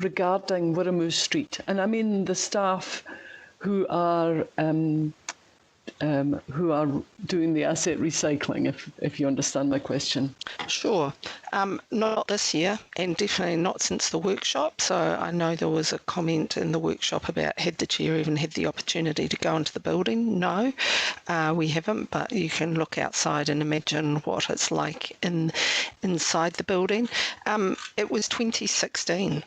S6: regarding Wirramoo Street? And I mean the staff who are doing the asset recycling, if you understand my question.
S7: Sure. Not this year, and definitely not since the workshop. So I know there was a comment in the workshop about had the chair even had the opportunity to go into the building. No, we haven't, but you can look outside and imagine what it's like inside the building. It was 2016.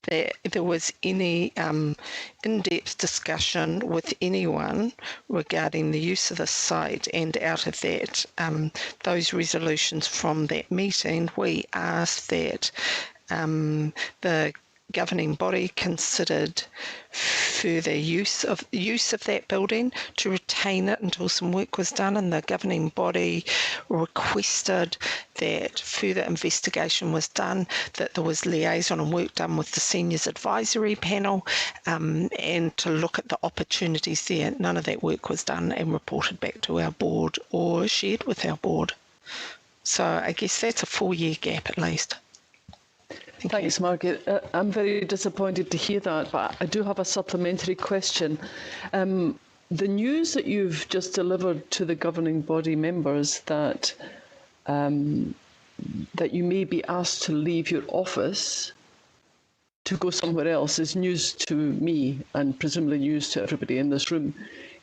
S7: There was any in-depth discussion with anyone regarding the use of the site, and out of that, those resolutions from that meeting, we asked that the governing body considered further use of that building to retain it until some work was done, and the governing body requested that further investigation was done, that there was liaison and work done with the seniors advisory panel, and to look at the opportunities there. None of that work was done and reported back to our board or shared with our board. So I guess that's a 4-year gap at least.
S6: Thanks, Margaret. I'm very disappointed to hear that, but I do have a supplementary question. The news that you've just delivered to the governing body members that that you may be asked to leave your office to go somewhere else is news to me and presumably news to everybody in this room.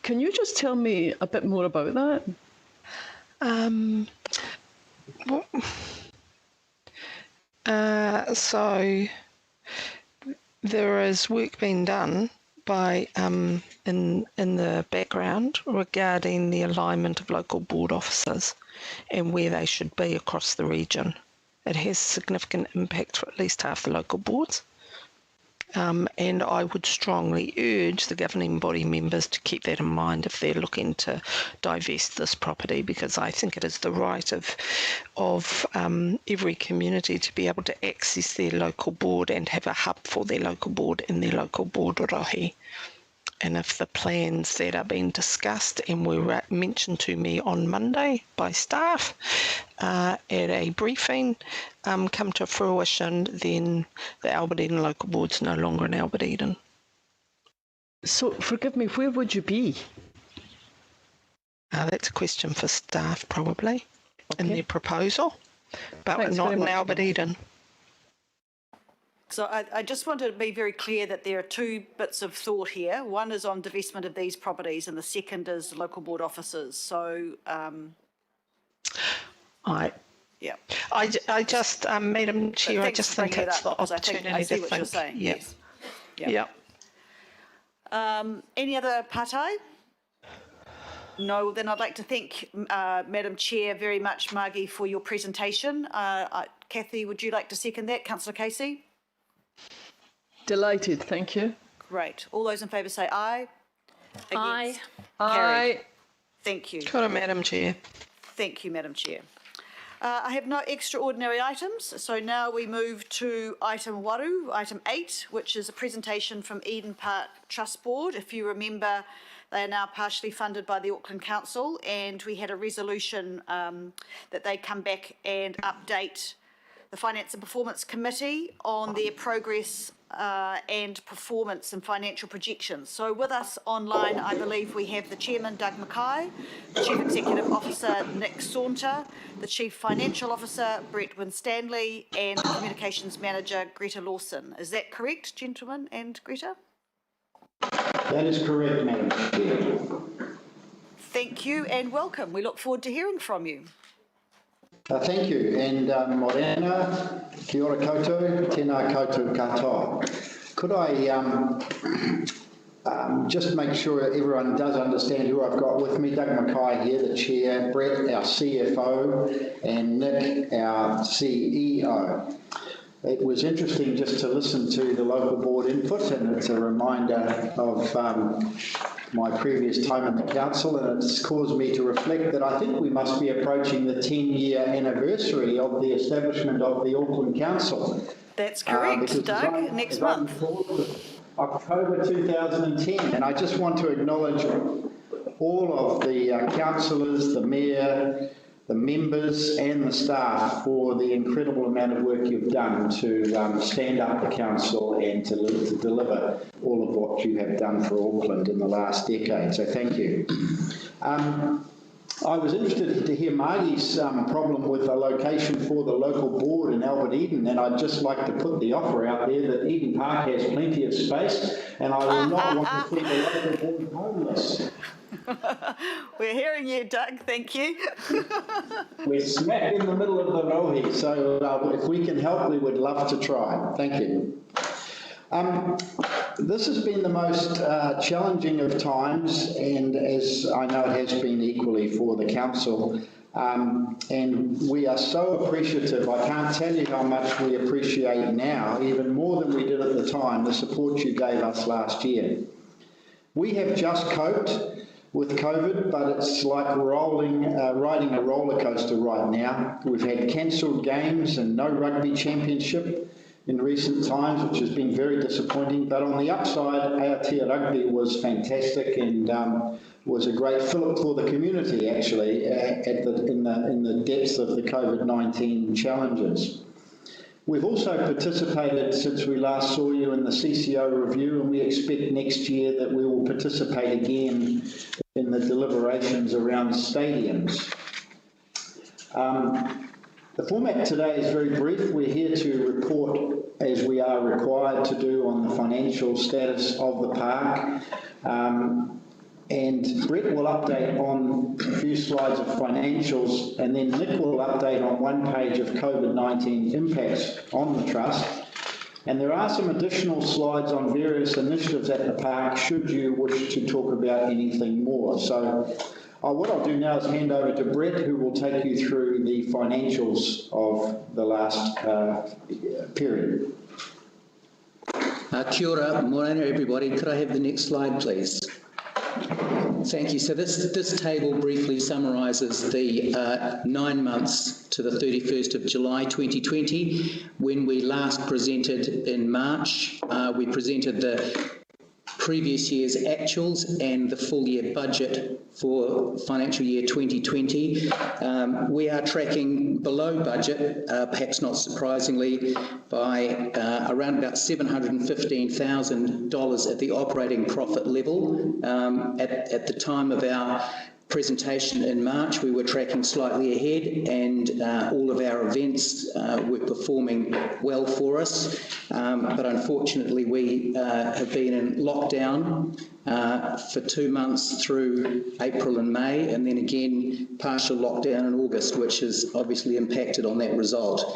S6: Can you just tell me a bit more about that?
S7: So there is work being done by in the background regarding the alignment of local board officers and where they should be across the region. It has significant impact for at least half the local boards. And I would strongly urge the governing body members to keep that in mind if they're looking to divest this property, because I think it is the right of every community to be able to access their local board and have a hub for their local board in their local board rohi. And if the plans that are being discussed and were mentioned to me on Monday by staff at a briefing come to fruition, then the Albert Eden local board's no longer in Albert Eden.
S6: So, forgive me, where would you be?
S7: That's a question for staff, probably, in their proposal, but
S6: Thanks
S7: not
S6: very
S7: in
S6: much.
S7: Albert Eden.
S1: So I just want to be very clear that there are two bits of thought here. One is on divestment of these properties and the second is local board officers. So, yeah.
S7: I just, Madam Chair, I just think it's the
S1: I
S7: opportunity
S1: see
S7: to
S1: what
S7: think.
S1: you're saying.
S7: Yeah.
S1: Yes.
S7: Yeah.
S1: Any other patai? No, then I'd like to thank Madam Chair very much, Margie, for your presentation. Kathy, would you like to second that? Councillor Casey?
S6: Delighted, thank you.
S1: Great. All those in favour say aye.
S4: Aye.
S1: Carried. Thank you.
S7: Got it, Madam Chair.
S1: Thank you, Madam Chair. I have no extraordinary items, so now we move to item 8, which is a presentation from Eden Park Trust Board. If you remember, they are now partially funded by the Auckland Council, and we had a resolution that they come back and update the Finance and Performance Committee on their progress and performance and financial projections. So with us online, I believe we have the Chairman, Doug Mackay, the Chief Executive Officer, Nick Saunter, the Chief Financial Officer, Brett Winstanley, and the Communications Manager, Greta Lawson. Is that correct, gentlemen and Greta?
S13: That is correct, Madam Chair.
S1: Thank you and welcome. We look forward to hearing from you.
S13: Thank you, and morena, kia ora koutou, tēnā koutou katoa. Could I just make sure everyone does understand who I've got with me? Doug Mackay here, the Chair, Brett, our CFO, and Nick, our CEO. It was interesting just to listen to the local board input, and it's a reminder of my previous time in the council, and it's caused me to reflect that I think we must be approaching the 10-year anniversary of the establishment of the Auckland Council.
S1: That's correct, Doug, next month.
S13: October 2010, and I just want to acknowledge all of the councillors, the mayor, the members and the staff for the incredible amount of work you've done to stand up the council and to deliver all of what you have done for Auckland in the last decade. So thank you. I was interested to hear Margie's problem with a location for the local board in Albert Eden, and I'd just like to put the offer out there that Eden Park has plenty of space, and I will not want to see the local board homeless.
S1: We're hearing you, Doug. Thank you.
S13: We're smack in the middle of the rohe, so if we can help, we would love to try. Thank you. This has been the most challenging of times, and as I know it has been equally for the council, and we are so appreciative. I can't tell you how much we appreciate now, even more than we did at the time, the support you gave us last year. We have just coped with COVID, but it's like riding a roller coaster right now. We've had cancelled games and no rugby championship in recent times, which has been very disappointing. But on the upside, Aotea Rugby was fantastic and was a great fillip for the community, actually, in the depths of the COVID-19 challenges. We've also participated since we last saw you in the CCO review, and we expect next year that we will participate again in the deliberations around stadiums. The format today is very brief. We're here to report, as we are required to do, on the financial status of the park. And Brett will update on a few slides of financials, and then Nick will update on one page of COVID-19 impacts on the trust. And there are some additional slides on various initiatives at the park should you wish to talk about anything more. So what I'll do now is hand over to Brett, who will take you through the financials of the last period.
S5: Kia ora, morena everybody. Could I have the next slide, please? Thank you. So this table briefly summarises the 9 months to the 31st of July 2020. When we last presented in March, we presented the previous year's actuals and the full year budget for financial year 2020. We are tracking below budget, perhaps not surprisingly, by around about $715,000 at the operating profit level. At the time of our presentation in March, we were tracking slightly ahead, and all of our events were performing well for us. But unfortunately, we have been in lockdown for 2 months through April and May, and then again partial lockdown in August, which has obviously impacted on that result.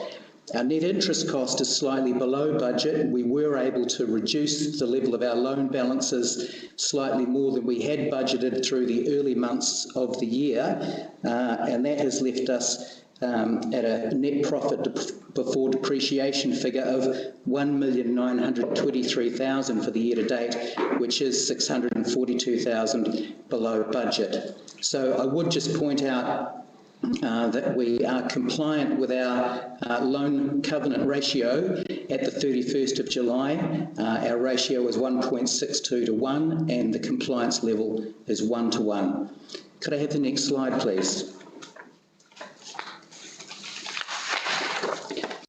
S5: Our net interest cost is slightly below budget. We were able to reduce the level of our loan balances slightly more than we had budgeted through the early months of the year, and that has left us at a net profit before depreciation figure of $1,923,000 for the year to date, which is $642,000 below budget. So I would just point out that we are compliant with our loan covenant ratio at the 31st of July. Our ratio is 1.62 to 1, and the compliance level is 1 to 1. Could I have the next slide, please?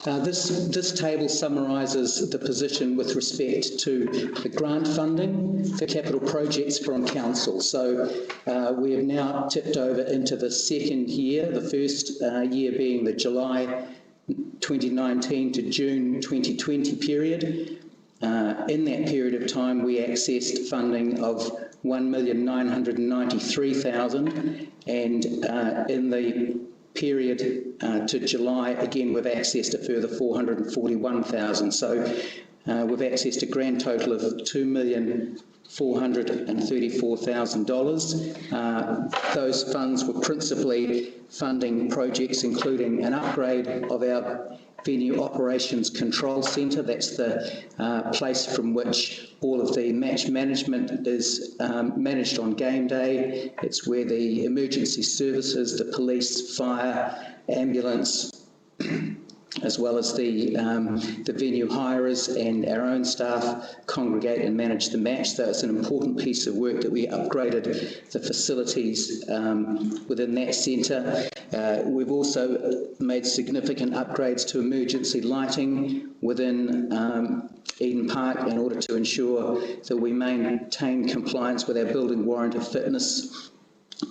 S5: This table summarises the position with respect to the grant funding for capital projects from Council. So we have now tipped over into the second year, the first year being the July 2019 to June 2020 period. In that period of time, we accessed funding of $1,993,000, and in the period to July, again, we've accessed a further $441,000. So we've accessed a grand total of $2,434,000. Those funds were principally funding projects including an upgrade of our Venue Operations Control Centre. That's the place from which all of the match management is managed on game day. It's where the emergency services, the police, fire, ambulance, as well as the venue hirers and our own staff congregate and manage the match. So it's an important piece of work that we upgraded the facilities within that centre. We've also made significant upgrades to emergency lighting within Eden Park in order to ensure that we maintain compliance with our building warrant of fitness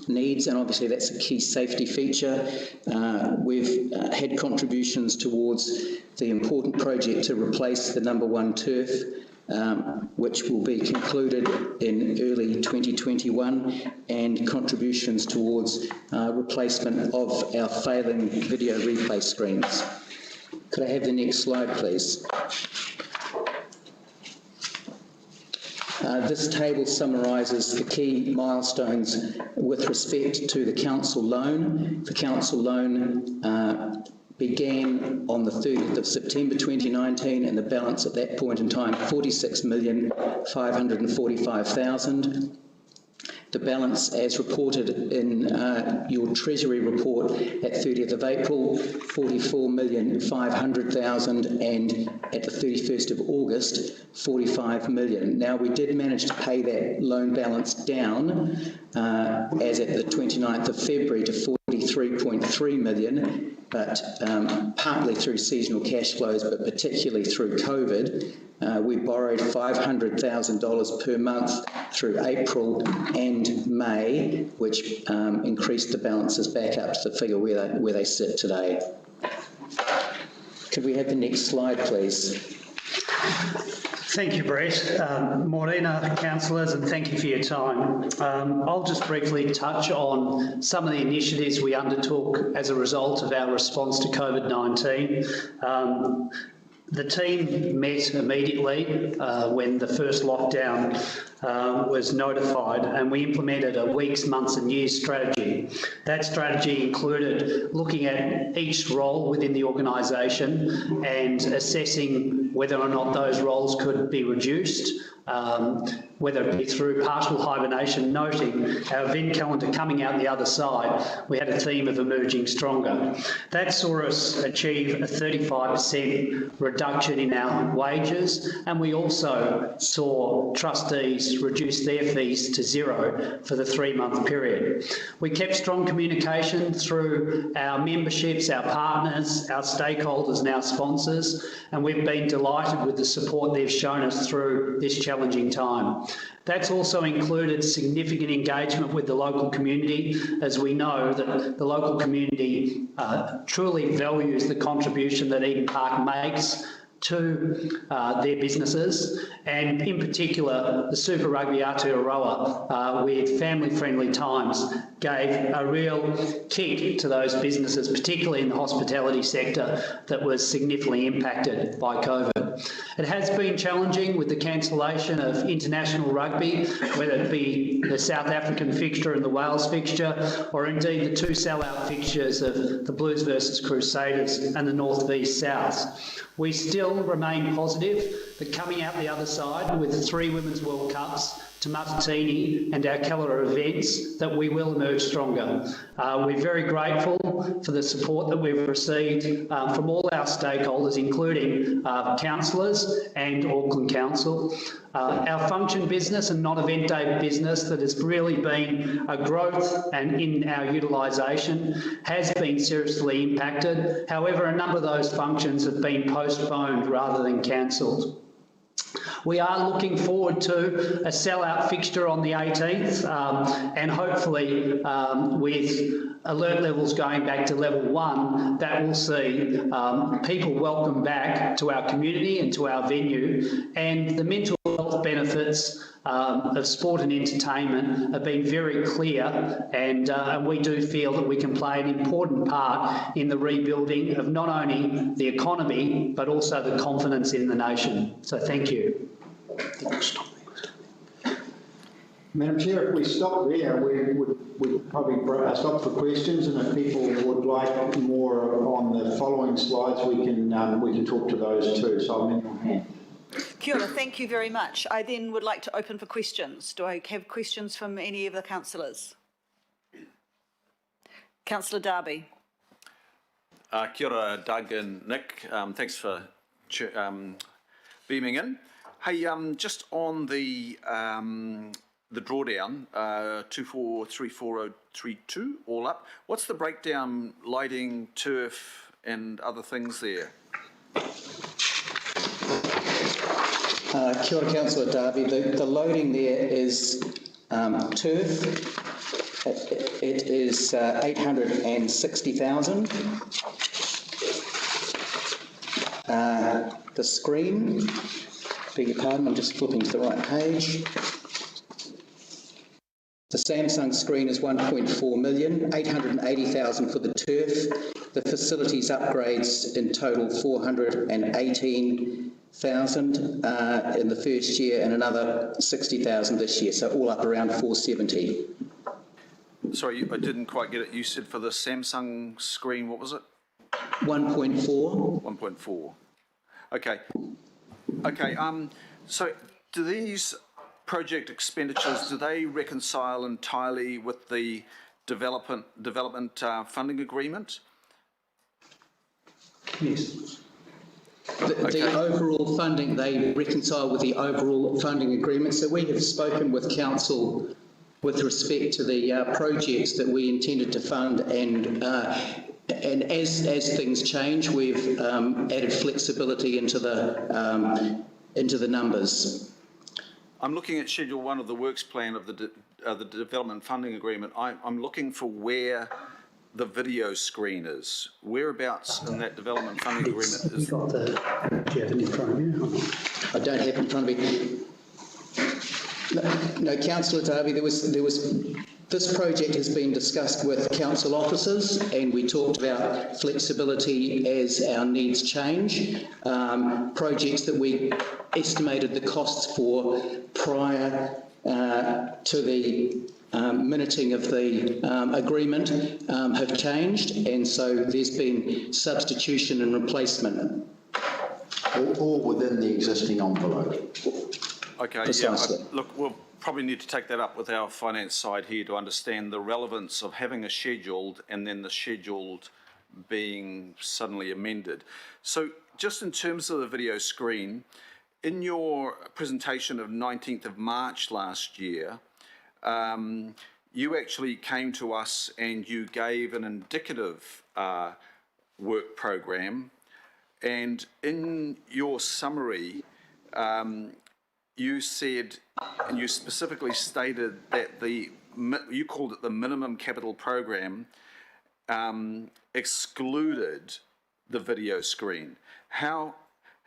S5: needs, and obviously that's a key safety feature. We've had contributions towards the important project to replace the number 1 turf, which will be concluded in early 2021, and contributions towards replacement of our failing video replay screens. Could I have the next slide, please? This table summarises the key milestones with respect to the council loan. The council loan began on the 30th of September 2019, and the balance at that point in time, $46,545,000. The balance, as reported in your Treasury report at 30th of April, $44,500,000, and at the 31st of August, $45 million. Now, we did manage to pay that loan balance down as at the 29th of February to $43.3 million, but partly through seasonal cash flows, but particularly through COVID. We borrowed $500,000 per month through April and May, which increased the balances back up to the figure where they sit today. Could we have the next slide, please?
S9: Thank you, Brett. Morena, councillors, and thank you for your time. I'll just briefly touch on some of the initiatives we undertook as a result of our response to COVID-19. The team met immediately when the first lockdown was notified, and we implemented a weeks, months and years strategy. That strategy included looking at each role within the organisation and assessing whether or not those roles could be reduced, whether it be through partial hibernation, noting our event calendar coming out the other side, we had a theme of emerging stronger. That saw us achieve a 35% reduction in our wages, and we also saw trustees reduce their fees to zero for the 3-month period. We kept strong communication through our memberships, our partners, our stakeholders and our sponsors, and we've been delighted with the support they've shown us through this challenging time. That's also included significant engagement with the local community, as we know that the local community truly values the contribution that Eden Park makes to their businesses, and in particular the Super Rugby Aotearoa with family-friendly times gave a real kick to those businesses, particularly in the hospitality sector that was significantly impacted by COVID. It has been challenging with the cancellation of international rugby, whether it be the South African fixture and the Wales fixture, or indeed the 2 sellout fixtures of the Blues versus Crusaders and the North v South. We still remain positive that coming out the other side with the 3 Women's World Cups, to Matatini and our Keller events, that we will emerge stronger. We're very grateful for the support that we've received from all our stakeholders, including councillors and Auckland Council. Our function business and non-event day business that has really been a growth and in our utilisation has been seriously impacted. However, a number of those functions have been postponed rather than cancelled. We are looking forward to a sellout fixture on the 18th and hopefully with alert levels going back to level 1, that will see people welcome back to our community and to our venue, and the mental health benefits of sport and entertainment have been very clear, and we do feel that we can play an important part in the rebuilding of not only the economy but also the confidence in the nation. So thank you.
S13: Madam Chair, if we stop there, we'd probably stop for questions, and if people would like more on the following slides, we can talk to those too. So I'm in your hand.
S1: Kia ora, thank you very much. I then would like to open for questions. Do I have questions from any of the councillors? Councillor Darby.
S8: Kia ora, Doug and Nick. Thanks for beaming in. Hey, just on the drawdown, 243432, all up. What's the breakdown, lighting, turf, and other things there?
S5: Kia ora, Councillor Darby. The loading there is turf. It is 860,000. The screen, beg your pardon, I'm just flipping to the right page. The Samsung screen is 1.4 million, 880,000 for the turf. The facilities upgrades in total 418,000 in the first year and another 60,000 this year, so all up around 470.
S8: Sorry, I didn't quite get it. You said for the Samsung screen, what was it?
S5: 1.4.
S8: 1.4. Okay. Okay. So do these project expenditures, do they reconcile entirely with the development funding agreement?
S5: Yes. The overall funding, they reconcile with the overall funding agreement. So we have spoken with Council with respect to the projects that we intended to fund, and as things change, we've added flexibility into the numbers.
S8: I'm looking at Schedule 1 of the works plan of the development funding agreement. I'm looking for where the video screen is. Whereabouts in that development funding agreement is?
S5: Do you have it in front of you? I don't have it in front of me. No, Councillor Darby, there was. This project has been discussed with council officers, and we talked about flexibility as our needs change. Projects that we estimated the costs for prior to the minuting of the agreement have changed, and so there's been substitution and replacement.
S13: All within the existing envelope.
S8: Okay,
S5: Precisely.
S8: yeah, look, we'll probably need to take that up with our finance side here to understand the relevance of having a scheduled and then the scheduled being suddenly amended. So just in terms of the video screen, in your presentation of 19th of March last year, you actually came to us and you gave an indicative work program, and in your summary, you said, and you specifically stated that you called it the minimum capital program, excluded the video screen. How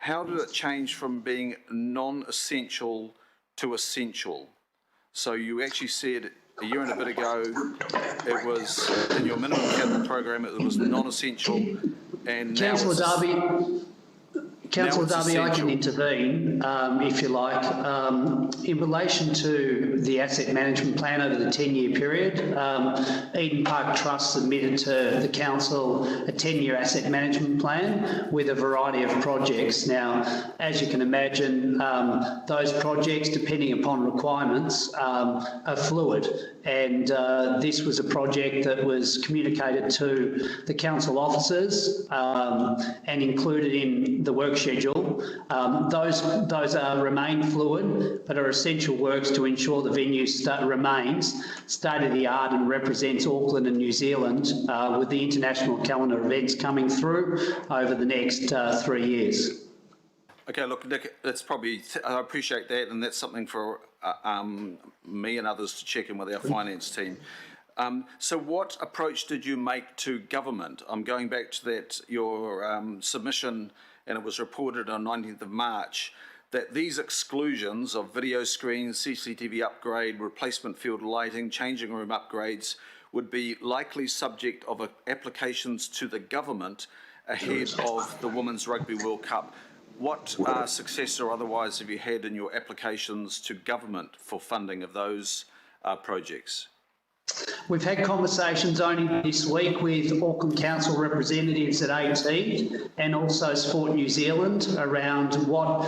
S8: did it change from being non-essential to essential? So you actually said a year and a bit ago, it was in your minimum capital program, it was non-essential, and now
S9: Councillor Darby, I can intervene if you like. In relation to the asset management plan over the 10-year period, Eden Park Trust submitted to the council a 10-year asset management plan with a variety of projects. Now, as you can imagine, those projects, depending upon requirements, are fluid. And this was a project that was communicated to the council officers and included in the work schedule. Those remain fluid, but are essential works to ensure the venue remains state-of-the-art and represents Auckland and New Zealand with the international calendar events coming through over the next 3 years.
S8: Okay, look, Nick, that's probably, I appreciate that, and that's something for me and others to check in with our finance team. So what approach did you make to government? I'm going back to that, your submission, and it was reported on 19th of March, that these exclusions of video screens, CCTV upgrade, replacement field lighting, changing room upgrades would be likely subject of applications to the government ahead of the Women's Rugby World Cup. What success or otherwise have you had in your applications to government for funding of those projects?
S9: We've had conversations only this week with Auckland Council representatives at AT and also Sport New Zealand around what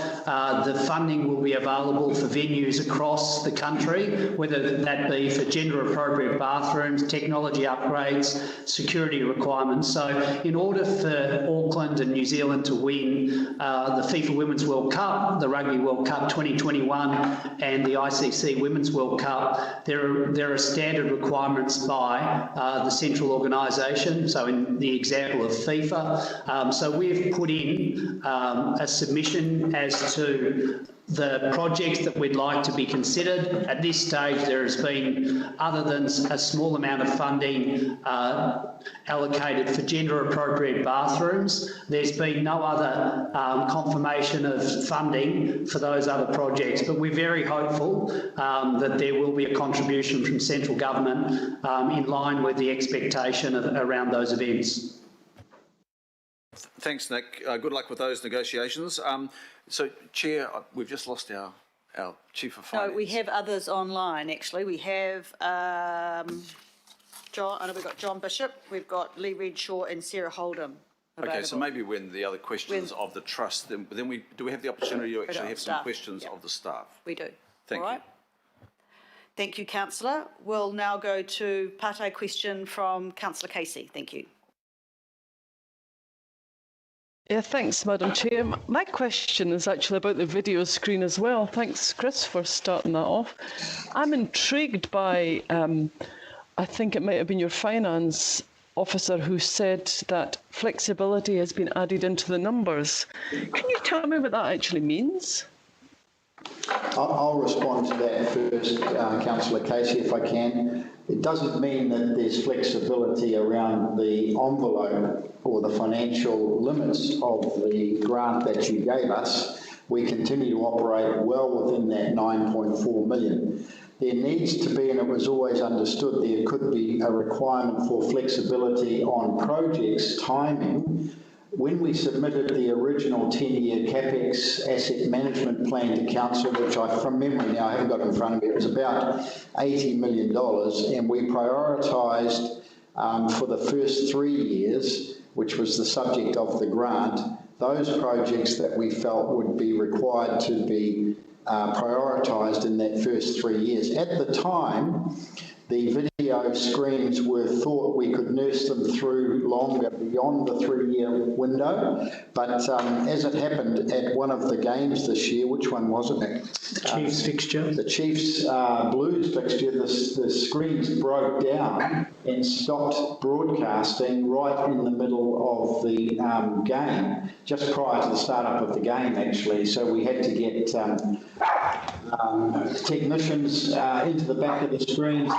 S9: the funding will be available for venues across the country, whether that be for gender-appropriate bathrooms, technology upgrades, security requirements. So in order for Auckland and New Zealand to win the FIFA Women's World Cup, the Rugby World Cup 2021 and the ICC Women's World Cup, there are standard requirements by the central organisation, so in the example of FIFA. So we've put in a submission as to the projects that we'd like to be considered. At this stage, there has been, other than a small amount of funding allocated for gender-appropriate bathrooms, there's been no other confirmation of funding for those other projects. But we're very hopeful that there will be a contribution from central government in line with the expectation around those events.
S8: Thanks, Nick. Good luck with those negotiations. So, Chair, we've just lost our Chief of Finance.
S1: No, we have others online, actually. We have John, I know we've got John Bishop, we've got Lee Redshaw and Sarah Holdham available.
S8: Okay, so maybe when the other questions of the trust, then do we have the opportunity to actually have some questions of the staff?
S1: We do.
S8: Thank
S1: All right. Thank you, Councillor. We'll now go to part A question from Councillor Casey. Thank you.
S6: Yeah, thanks, Madam Chair. My question is actually about the video screen as well. Thanks, Chris, for starting that off. I'm intrigued by, I think it might have been your finance officer who said that flexibility has been added into the numbers. Can you tell me what that actually means?
S13: I'll respond to that first, Councillor Casey, if I can. It doesn't mean that there's flexibility around the envelope or the financial limits of the grant that you gave us. We continue to operate well within that 9.4 million. There needs to be, and it was always understood, there could be a requirement for flexibility on projects timing. When we submitted the original 10-year CapEx asset management plan to Council, which from memory now, I haven't got it in front of me, it was about $80 million, and we prioritised for the first 3 years, which was the subject of the grant, those projects that we felt would be required to be prioritised in that first 3 years. At the time, the video screens were thought we could nurse them through longer beyond the 3-year window, but as it happened at one of the games this year, which one was it?
S9: The Chiefs fixture.
S13: The Chiefs Blues fixture, the screens broke down and stopped broadcasting right in the middle of the game, just prior to the start-up of the game, actually. So we had to get technicians into the back of the screens,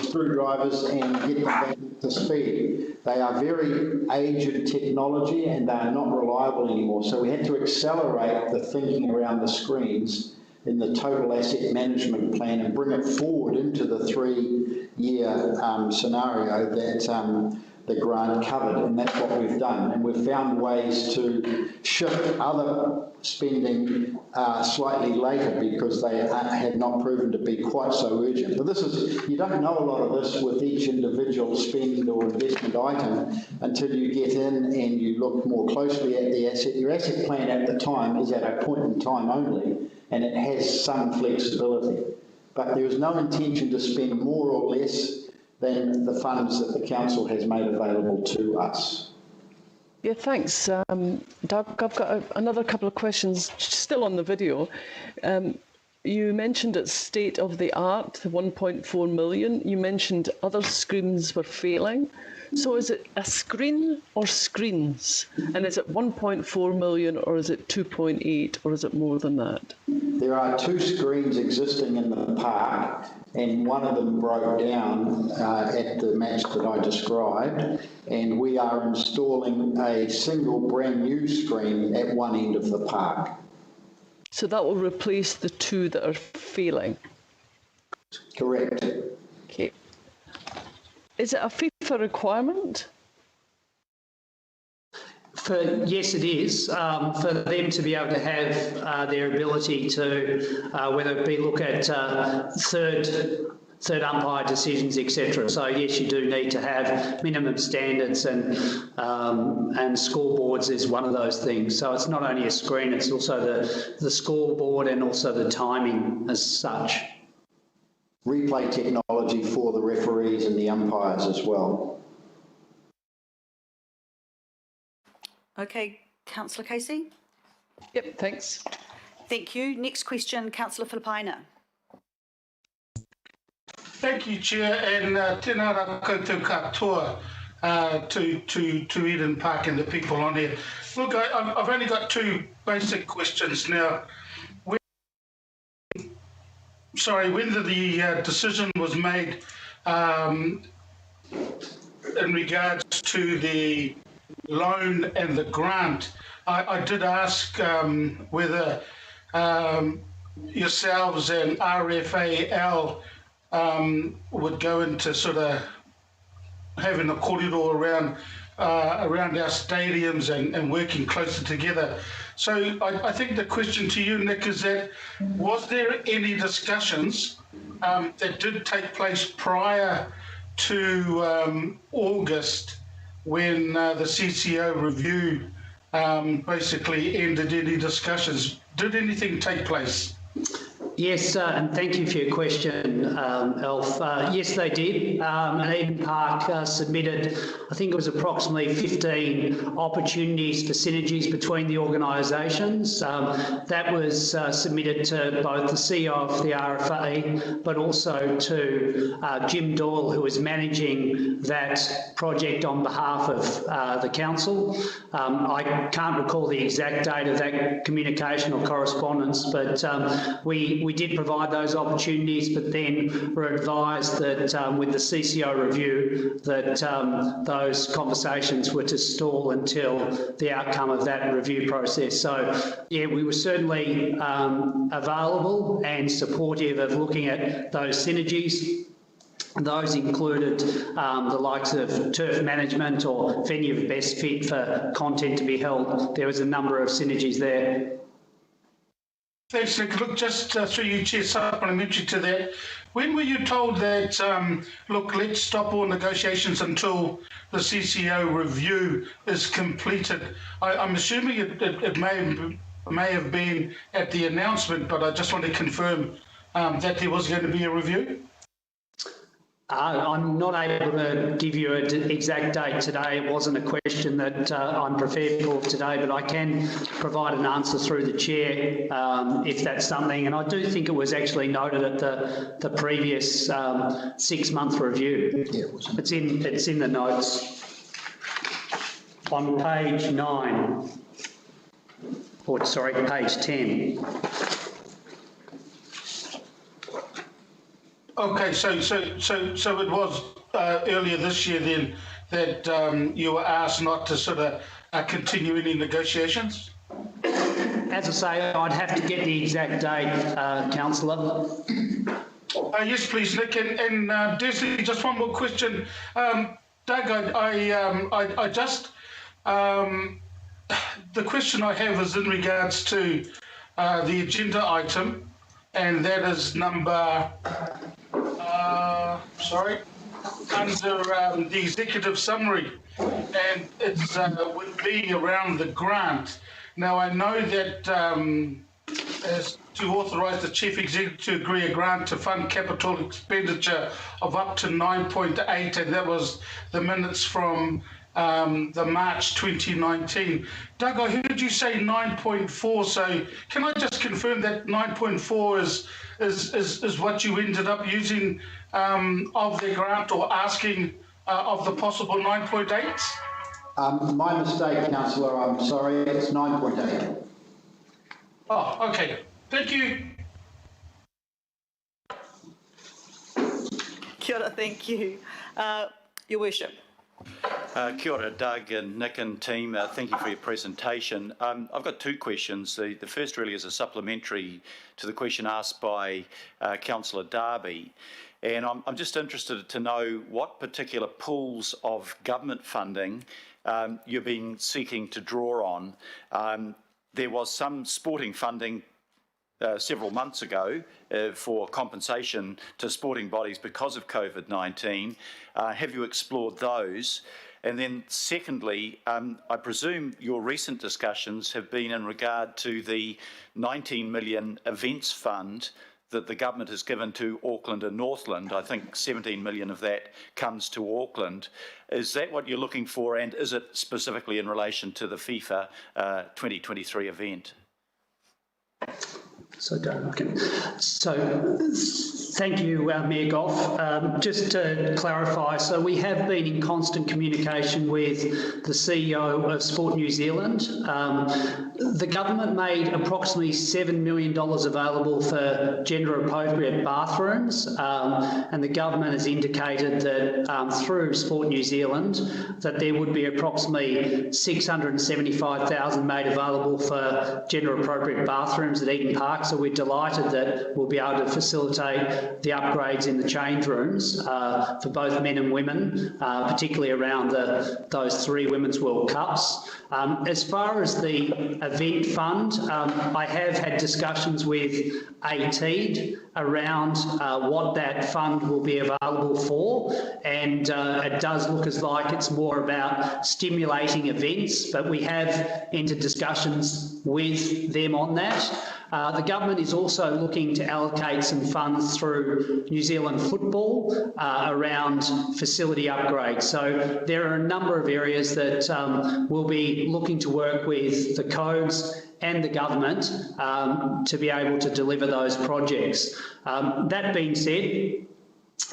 S13: screwdrivers, and get them back to speed. They are very aged technology and they are not reliable anymore. So we had to accelerate the thinking around the screens in the total asset management plan and bring it forward into the 3-year scenario that the grant covered, and that's what we've done. And we've found ways to shift other spending slightly later because they had not proven to be quite so urgent. But this is, you don't know a lot of this with each individual spend or investment item until you get in and you look more closely at the asset. Your asset plan at the time is at a point in time only, and it has some flexibility. But there is no intention to spend more or less than the funds that the Council has made available to us.
S6: Yeah, thanks, Doug. I've got another couple of questions still on the video. You mentioned it's state of the art, 1.4 million. You mentioned other screens were failing. So is it a screen or screens? And is it 1.4 million or is it 2.8 or is it more than that?
S13: There are 2 screens existing in the park, and one of them broke down at the match that I described, and we are installing a single brand new screen at one end of the park.
S6: So that will replace the 2 that are failing?
S13: Correct.
S6: Okay. Is it a FIFA requirement?
S9: Yes, it is, for them to be able to have their ability to, whether it be look at third third umpire decisions, etc. So yes, you do need to have minimum standards, and scoreboards is one of those things. So it's not only a screen, it's also the scoreboard and also the timing as such.
S13: Replay technology for the referees and the umpires as well.
S1: Okay, Councillor Casey.
S6: Yep, thanks.
S1: Thank you. Next question, Councillor Filipaina.
S10: Thank you, Chair, and tēnā rā koutou katoa to Eden Park and the people on here. Look, I've only got two basic questions now. When the decision was made in regards to the loan and the grant, I did ask whether yourselves and RFAL would go into sort of having a corridor around our stadiums and working closer together. So I think the question to you, Nick, is that was there any discussions that did take place prior to August when the CCO review basically ended any discussions? Did anything take place?
S9: Yes, and thank you for your question, Alf. Yes, they did. And Eden Park submitted, I think it was approximately 15 opportunities for synergies between the organisations. That was submitted to both the CEO of the RFA, but also to Jim Doyle, who is managing that project on behalf of the council. I can't recall the exact date of that communication or correspondence, but we did provide those opportunities, but then were advised that with the CCO review that those conversations were to stall until the outcome of that review process. So yeah, we were certainly available and supportive of looking at those synergies. Those included the likes of turf management or venue of best fit for content to be held. There was a number of synergies there.
S10: Thanks, Nick. Look, just through you, Chair, supplementary to that, when were you told that, look, let's stop all negotiations until the CCO review is completed? I'm assuming it may have been at the announcement, but I just want to confirm that there was going to be a review.
S9: I'm not able to give you an exact date today. It wasn't a question that I'm prepared for today, but I can provide an answer through the chair if that's something. And I do think it was actually noted at the previous 6-month review. Yeah, it's in the notes on page 9, or sorry, page 10.
S10: Okay, so it was earlier this year then that you were asked not to sort of continue any negotiations?
S9: As I say, I'd have to get the exact date, Councillor.
S10: Yes, please, Nick. And Desley, just one more question. Doug, I just the question I have is in regards to the agenda item, and that is number. Under the executive summary, and it would be around the grant. Now, I know that as to authorise the chief executive to agree a grant to fund capital expenditure of up to 9.8, and that was the minutes from the March 2019. Doug, I heard you say 9.4, so can I just confirm that 9.4 is what you ended up using of the grant, or asking of the possible 9.8?
S13: My mistake, Councillor, I'm sorry, it's 9.8.
S10: Oh, okay. Thank you.
S1: Kia ora, thank you. Your Worship.
S16: Kia ora, Doug and Nick and team. Thank you for your presentation. I've got two questions. The first really is a supplementary to the question asked by Councillor Darby. And I'm just interested to know what particular pools of government funding you've been seeking to draw on. There was some sporting funding several months ago for compensation to sporting bodies because of COVID-19. Have you explored those? And then secondly, I presume your recent discussions have been in regard to the 19 million events fund that the government has given to Auckland and Northland. I think 17 million of that comes to Auckland. Is that what you're looking for, and is it specifically in relation to the FIFA 2023 event?
S9: So thank you, Mayor Goff. Just to clarify, so we have been in constant communication with the CEO of Sport New Zealand. The government made approximately $7 million available for gender-appropriate bathrooms, and the government has indicated that through Sport New Zealand that there would be approximately $675,000 made available for gender-appropriate bathrooms at Eden Park. So we're delighted that we'll be able to facilitate the upgrades in the change rooms for both men and women, particularly around those 3 Women's World Cups. As far as the event fund, I have had discussions with ATEED around what that fund will be available for, and it does look as like it's more about stimulating events, but we have entered discussions with them on that. The government is also looking to allocate some funds through New Zealand Football around facility upgrades. So there are a number of areas that we'll be looking to work with the codes and the government to be able to deliver those projects. That being said,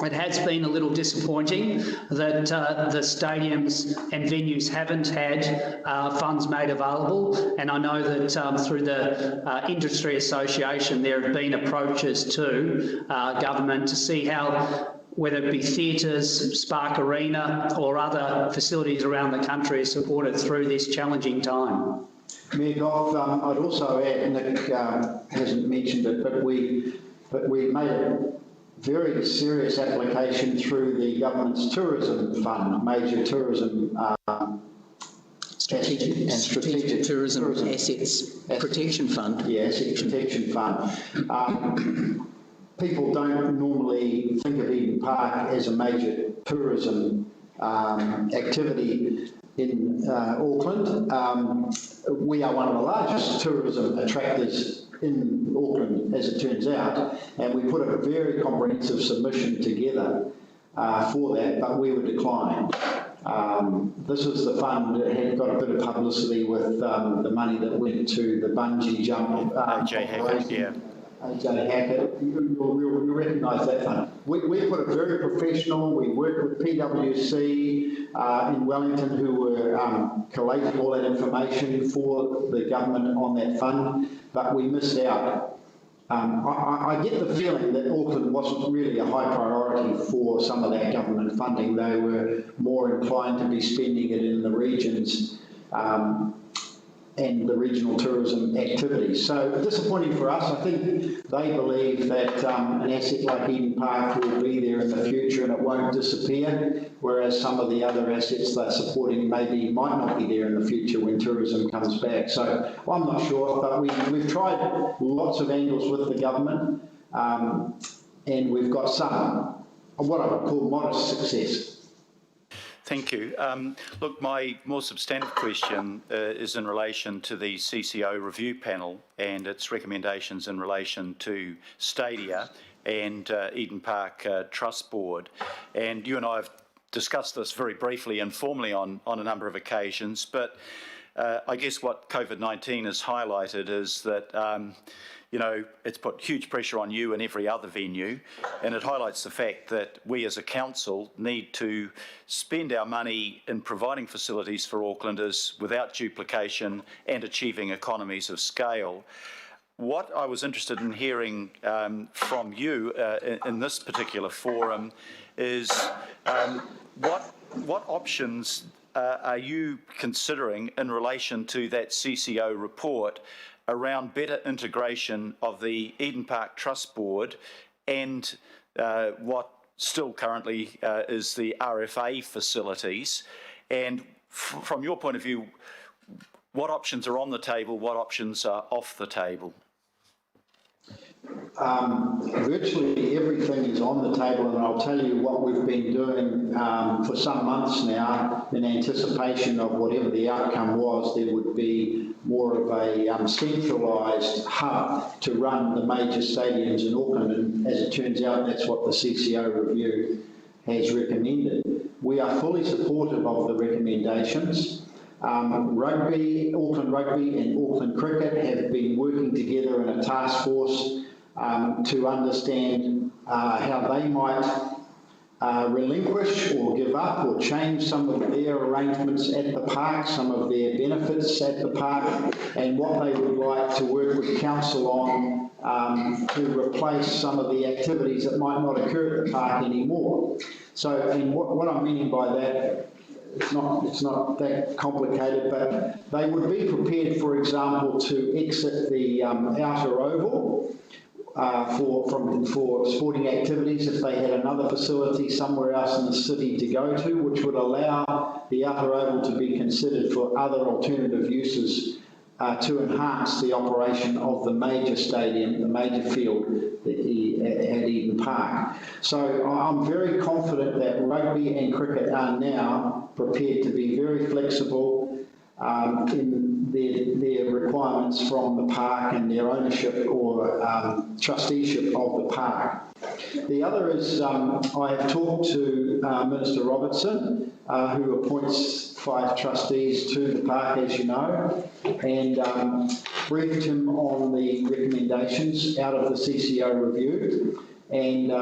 S9: it has been a little disappointing that the stadiums and venues haven't had funds made available, and I know that through the Industry Association there have been approaches to government to see how, whether it be theatres, Spark Arena or other facilities around the country, are supported through this challenging time.
S13: Mayor Goff, I'd also add, Nick hasn't mentioned it, but we made a very serious application through the government's tourism fund, major tourism
S5: strategic tourism assets protection fund.
S13: Yeah, asset protection fund. People don't normally think of Eden Park as a major tourism activity in Auckland. We are one of the largest tourism attractors in Auckland, as it turns out, and we put a very comprehensive submission together for that, but we were declined. This is the fund that had got a bit of publicity with the money that went to the bungee jump.
S16: AJ Hackett, yeah.
S13: AJ Hackett, you recognise that fund. We put a very professional, we worked with PwC in Wellington who were collating all that information for the government on that fund, but we missed out. I get the feeling that Auckland wasn't really a high priority for some of that government funding. They were more inclined to be spending it in the regions and the regional tourism activities. So disappointing for us. I think they believe that an asset like Eden Park will be there in the future and it won't disappear, whereas some of the other assets they're supporting maybe might not be there in the future when tourism comes back. So I'm not sure, but we've tried lots of angles with the government and we've got some, what I would call modest success.
S16: Thank you. Look, my more substantive question is in relation to the CCO review panel and its recommendations in relation to Stadia and Eden Park Trust Board. And you and I have discussed this very briefly and formally on a number of occasions, but I guess what COVID-19 has highlighted is that you know, it's put huge pressure on you and every other venue, and it highlights the fact that we as a council need to spend our money in providing facilities for Aucklanders without duplication and achieving economies of scale. What I was interested in hearing from you in this particular forum is what options are you considering in relation to that CCO report around better integration of the Eden Park Trust Board and what still currently is the RFA facilities? And from your point of view, what options are on the table, what options are off the table?
S13: virtually everything is on the table, and I'll tell you what we've been doing for some months now in anticipation of whatever the outcome was. There would be more of a centralised hub to run the major stadiums in Auckland, and as it turns out, that's what the CCO review has recommended. We are fully supportive of the recommendations. Rugby, Auckland Rugby and Auckland Cricket have been working together in a task force to understand how they might relinquish or give up or change some of their arrangements at the park, some of their benefits at the park, and what they would like to work with council on to replace some of the activities that might not occur at the park anymore. So, and what I'm meaning by that, it's not that complicated, but they would be prepared, for example, to exit the outer oval for sporting activities if they had another facility somewhere else in the city to go to, which would allow the outer oval to be considered for other alternative uses to enhance the operation of the major stadium, the major field at Eden Park. So I'm very confident that rugby and cricket are now prepared to be very flexible in their requirements from the park and their ownership or trusteeship of the park. The other is I have talked to Minister Robertson, who appoints 5 trustees to the park, as you know, and briefed him on the recommendations out of the CCO review. And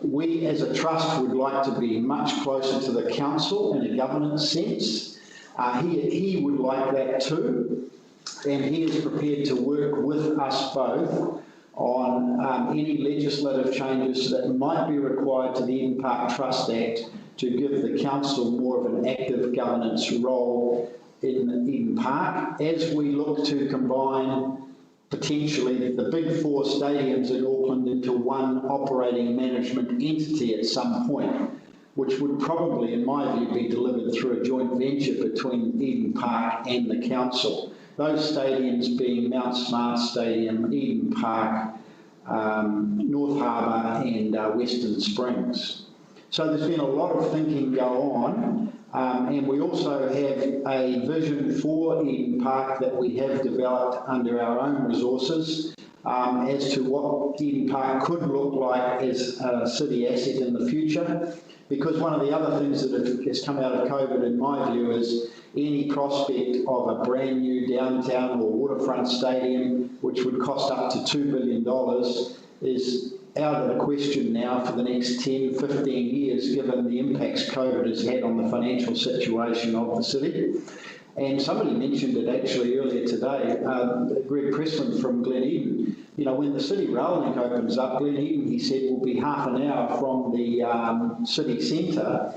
S13: we as a trust would like to be much closer to the council in a governance sense. He would like that too, and he is prepared to work with us both on any legislative changes that might be required to the Eden Park Trust Act to give the council more of an active governance role in Eden Park as we look to combine potentially the big 4 stadiums in Auckland into one operating management entity at some point, which would probably, in my view, be delivered through a joint venture between Eden Park and the council. Those stadiums being Mount Smart Stadium, Eden Park, North Harbour and Western Springs. So there's been a lot of thinking go on, and we also have a vision for Eden Park that we have developed under our own resources as to what Eden Park could look like as a city asset in the future. Because one of the other things that has come out of COVID, in my view, is any prospect of a brand new downtown or waterfront stadium, which would cost up to $2 billion, is out of the question now for the next 10, 15 years, given the impacts COVID has had on the financial situation of the city. And somebody mentioned it actually earlier today, Greg Preston from Glen Eden. You know, when the city rail link opens up, Glen Eden, he said, will be half an hour from the city centre,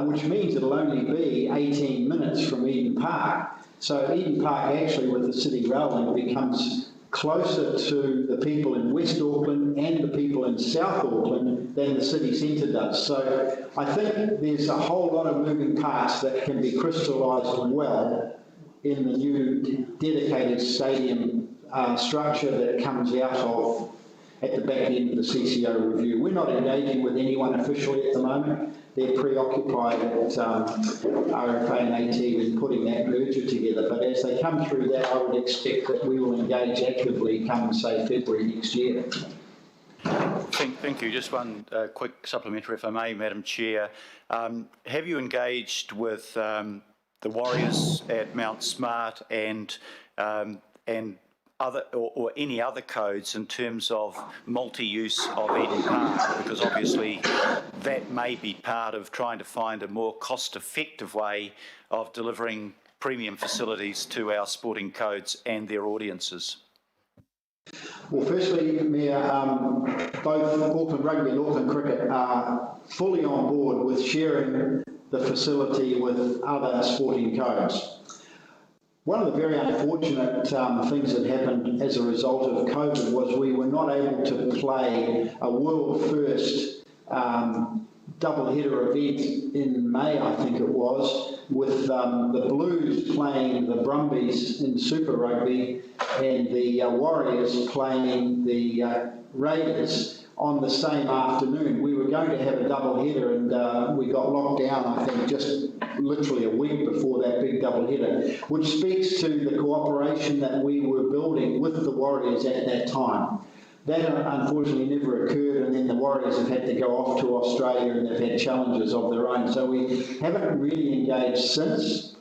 S13: which means it'll only be 18 minutes from Eden Park. So Eden Park actually with the city rail link becomes closer to the people in West Auckland and the people in South Auckland than the city centre does. So I think there's a whole lot of moving parts that can be crystallised well in the new dedicated stadium structure that comes out of at the back end of the CCO review. We're not engaging with anyone officially at the moment. They're preoccupied at RFA and AT with putting that merger together. But as they come through that, I would expect that we will engage actively come, say, February next year.
S16: Thank you. Just one quick supplementary, if I may, Madam Chair. Have you engaged with the Warriors at Mount Smart and other or any other codes in terms of multi-use of Eden Park? Because obviously that may be part of trying to find a more cost-effective way of delivering premium facilities to our sporting codes and their audiences.
S13: Well, firstly, Mayor, both Auckland Rugby and Auckland Cricket are fully on board with sharing the facility with other sporting codes. One of the very unfortunate things that happened as a result of COVID was we were not able to play a world-first double-header event in May, I think it was, with the Blues playing the Brumbies in Super Rugby and the Warriors playing the Raiders on the same afternoon. We were going to have a double header, and we got locked down, I think, just literally a week before that big double header, which speaks to the cooperation that we were building with the Warriors at that time. That unfortunately never occurred, and then the Warriors have had to go off to Australia and they've had challenges of their own. So we haven't really engaged since.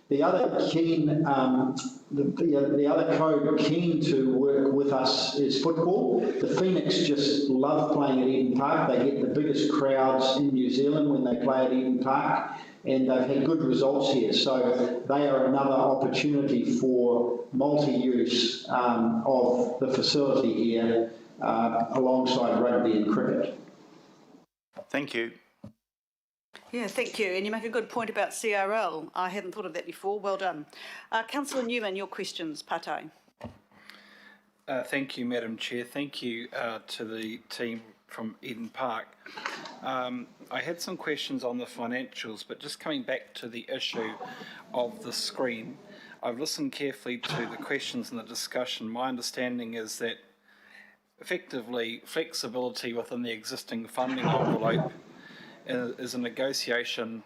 S13: The other keen, the other code keen to work with us is football. The Phoenix just love playing at Eden Park. They get the biggest crowds in New Zealand when they play at Eden Park, and they've had good results here. So they are another opportunity for multi-use of the facility here alongside rugby and cricket.
S16: Thank you.
S1: Yeah, thank you. And you make a good point about CRL. I hadn't thought of that before. Well done. Councillor Newman, your questions, Patai.
S15: Thank you, Madam Chair. Thank you to the team from Eden Park. I had some questions on the financials, but just coming back to the issue of the screen, I've listened carefully to the questions and the discussion. My understanding is that effectively flexibility within the existing funding envelope is a negotiation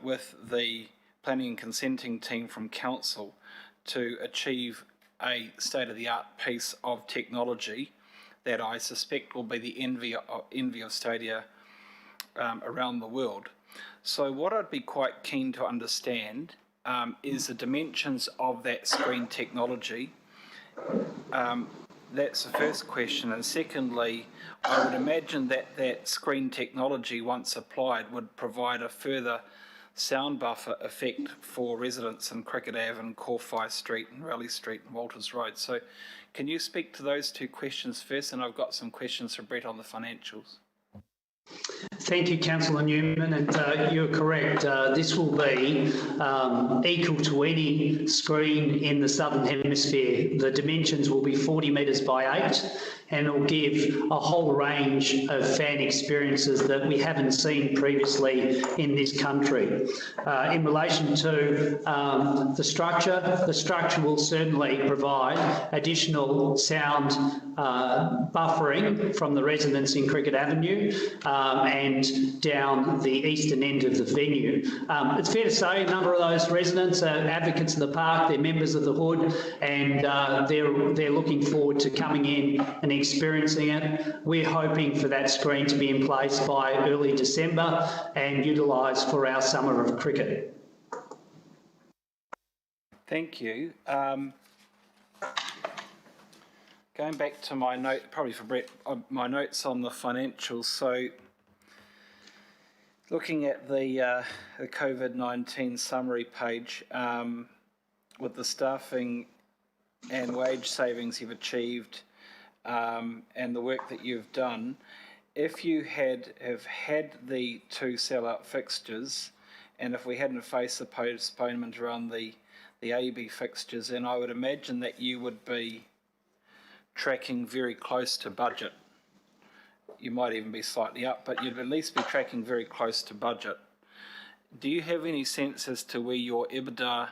S15: with the planning and consenting team from council to achieve a state-of-the-art piece of technology that I suspect will be the envy of Stadia around the world. So what I'd be quite keen to understand is the dimensions of that screen technology. That's the first question. And secondly, I would imagine that that screen technology, once applied, would provide a further sound buffer effect for residents in Cricket Ave and Corfi Street and Raleigh Street and Walters Road. So can you speak to those two questions first? And I've got some questions for Brett on the financials.
S9: Thank you, Councillor Newman, and you're correct. This will be equal to any screen in the Southern Hemisphere. The dimensions will be 40 metres by 8, and it will give a whole range of fan experiences that we haven't seen previously in this country. In relation to the structure will certainly provide additional sound buffering from the residents in Cricket Avenue and down the eastern end of the venue. It's fair to say a number of those residents are advocates of the park, they're members of the Hood, and they're looking forward to coming in and experiencing it. We're hoping for that screen to be in place by early December and utilised for our summer of cricket.
S15: Thank you. Going back to my note, probably for Brett, my notes on the financials. So looking at the COVID-19 summary page, with the staffing and wage savings you've achieved and the work that you've done, if you have had the 2 sellout fixtures, and if we hadn't faced the postponement around the AB fixtures, then I would imagine that you would be tracking very close to budget. You might even be slightly up, but you'd at least be tracking very close to budget. Do you have any sense as to where your EBITDA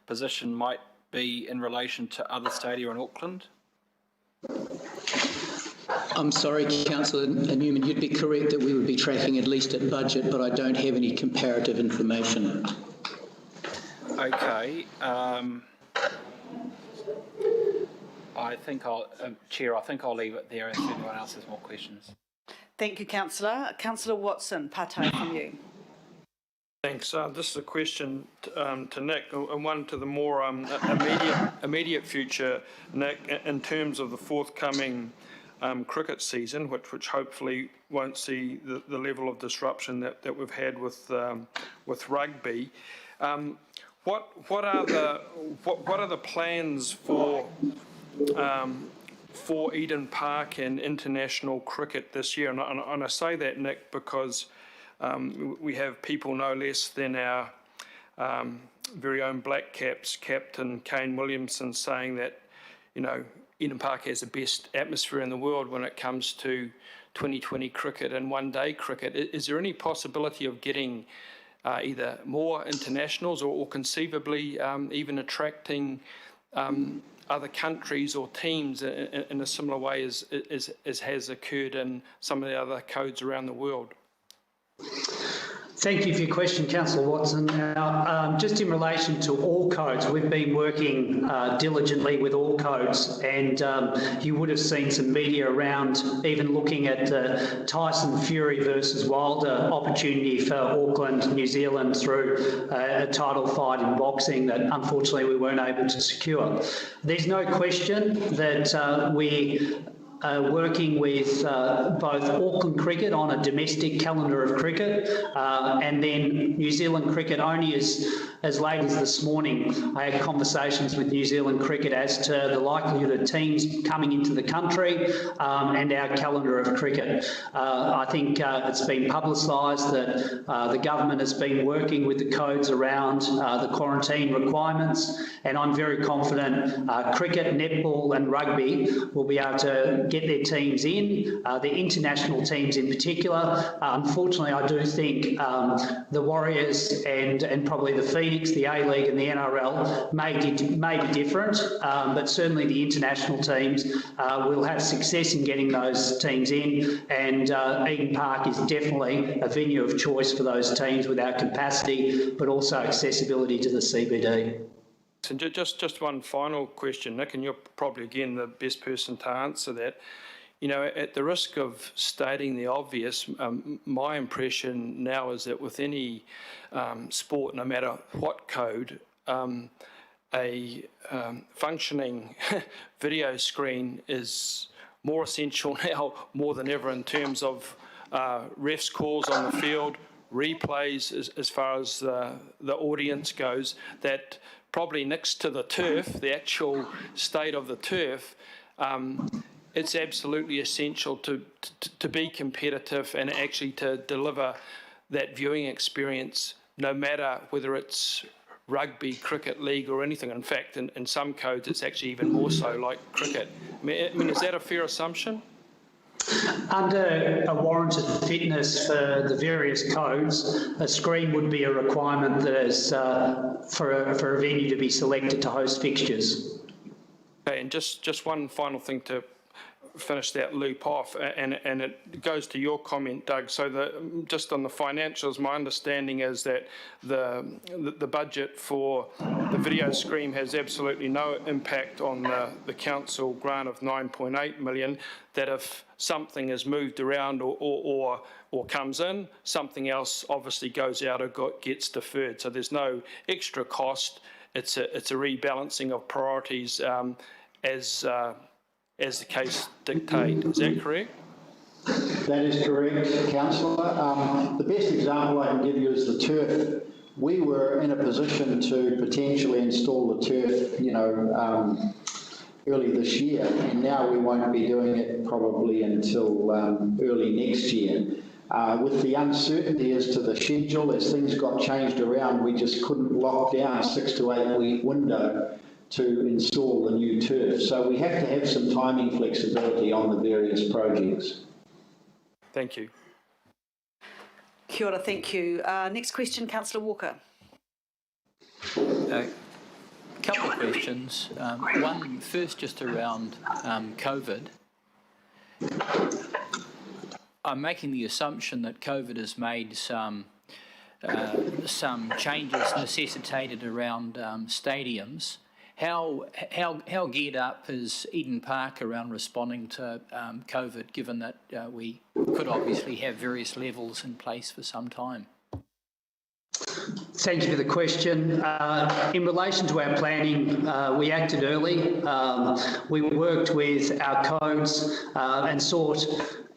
S15: position might be in relation to other stadia in Auckland?
S5: I'm sorry, Councillor Newman, you'd be correct that we would be tracking at least at budget, but I don't have any comparative information.
S15: Okay. I think Chair, I think I'll leave it there if anyone else has more questions.
S1: Thank you, Councillor. Councillor Watson, Patai, from you.
S14: Thanks. This is a question to Nick, and one to the more immediate future, Nick, in terms of the forthcoming cricket season, which hopefully won't see the level of disruption that we've had with rugby. What are the plans for Eden Park and international cricket this year? And I say that, Nick, because we have people no less than our very own Black Caps captain Kane Williamson saying that, you know, Eden Park has the best atmosphere in the world when it comes to 2020 cricket and one-day cricket. Is there any possibility of getting either more internationals or conceivably even attracting other countries or teams in a similar way as has occurred in some of the other codes around the world?
S9: Thank you for your question, Councillor Watson. Now, just in relation to all codes, we've been working diligently with all codes, and you would have seen some media around even looking at the Tyson Fury versus Wilder opportunity for Auckland, New Zealand through a title fight in boxing that unfortunately we weren't able to secure. There's no question that we working with both Auckland Cricket on a domestic calendar of cricket, and then New Zealand Cricket. Only as late as this morning, I had conversations with New Zealand Cricket as to the likelihood of teams coming into the country and our calendar of cricket. I think it's been publicised that the government has been working with the codes around the quarantine requirements, and I'm very confident cricket, netball and rugby will be able to get their teams in, the international teams in particular. Unfortunately, I do think the Warriors and probably the Phoenix, the A-League and the NRL may be different, but certainly the international teams will have success in getting those teams in, and Eden Park is definitely a venue of choice for those teams with our capacity, but also accessibility to the CBD.
S14: And just one final question, Nick, and you're probably, again, the best person to answer that. You know, at the risk of stating the obvious, my impression now is that with any sport, no matter what code, a functioning video screen is more essential now more than ever in terms of refs' calls on the field, replays as far as the audience goes, that probably next to the turf, the actual state of the turf, it's absolutely essential to be competitive and actually to deliver that viewing experience, no matter whether it's rugby, cricket, league or anything. In fact, in some codes, it's actually even more so like cricket. I mean, is that a fair assumption?
S9: Under a warranted fitness for the various codes, a screen would be a requirement that is for a venue to be selected to host fixtures.
S14: Okay, and just one final thing to finish that loop off, and it goes to your comment, Doug. So just on the financials, my understanding is that the budget for the video screen has absolutely no impact on the council grant of 9.8 million, that if something is moved around or comes in, something else obviously goes out or gets deferred. So there's no extra cost. It's a rebalancing of priorities as the case dictate. Is that correct?
S13: That is correct, Councillor. The best example I can give you is the turf. We were in a position to potentially install the turf, early this year, and now we won't be doing it probably until early next year. With the uncertainty as to the schedule, as things got changed around, we just couldn't lock down a 6 to 8 week window to install the new turf. So we have to have some timing flexibility on the various projects.
S14: Thank you.
S1: Kia ora, thank you. Next question, Councillor Walker.
S3: A couple of questions. One first just around COVID. I'm making the assumption that COVID has made some changes necessitated around stadiums. How geared up is Eden Park around responding to COVID, given that we could obviously have various levels in place for some time?
S9: Thank you for the question. In relation to our planning, we acted early. We worked with our codes and sought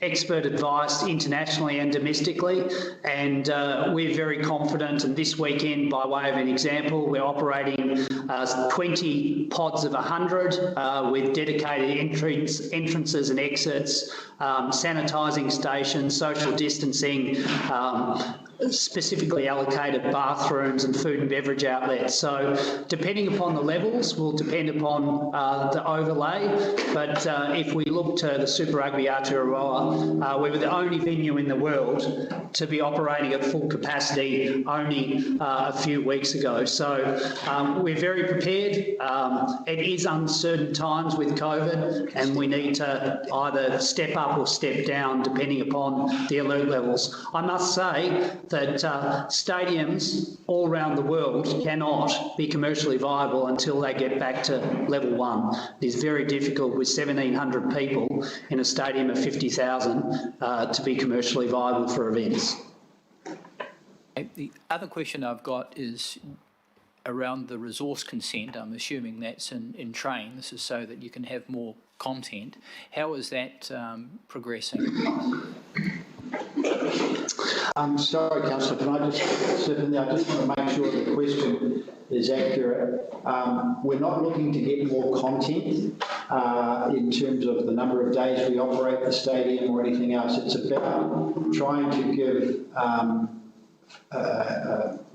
S9: expert advice internationally and domestically, and we're very confident. And this weekend, by way of an example, we're operating 20 pods of 100 with dedicated entrances and exits, sanitising stations, social distancing, specifically allocated bathrooms and food and beverage outlets. So depending upon the levels will depend upon the overlay. But if we look to the Super Rugby Aotearoa, we were the only venue in the world to be operating at full capacity only a few weeks ago. So we're very prepared. It is uncertain times with COVID, and we need to either step up or step down depending upon the alert levels. I must say that stadiums all around the world cannot be commercially viable until they get back to level 1. It is very difficult with 1,700 people in a stadium of 50,000 to be commercially viable for events.
S3: The other question I've got is around the resource consent. I'm assuming that's in train. This is so that you can have more content. How is that progressing?
S13: Sorry, Councillor, can I just step in there? I just want to make sure the question is accurate. We're not looking to get more content in terms of the number of days we operate the stadium or anything else. It's about trying to give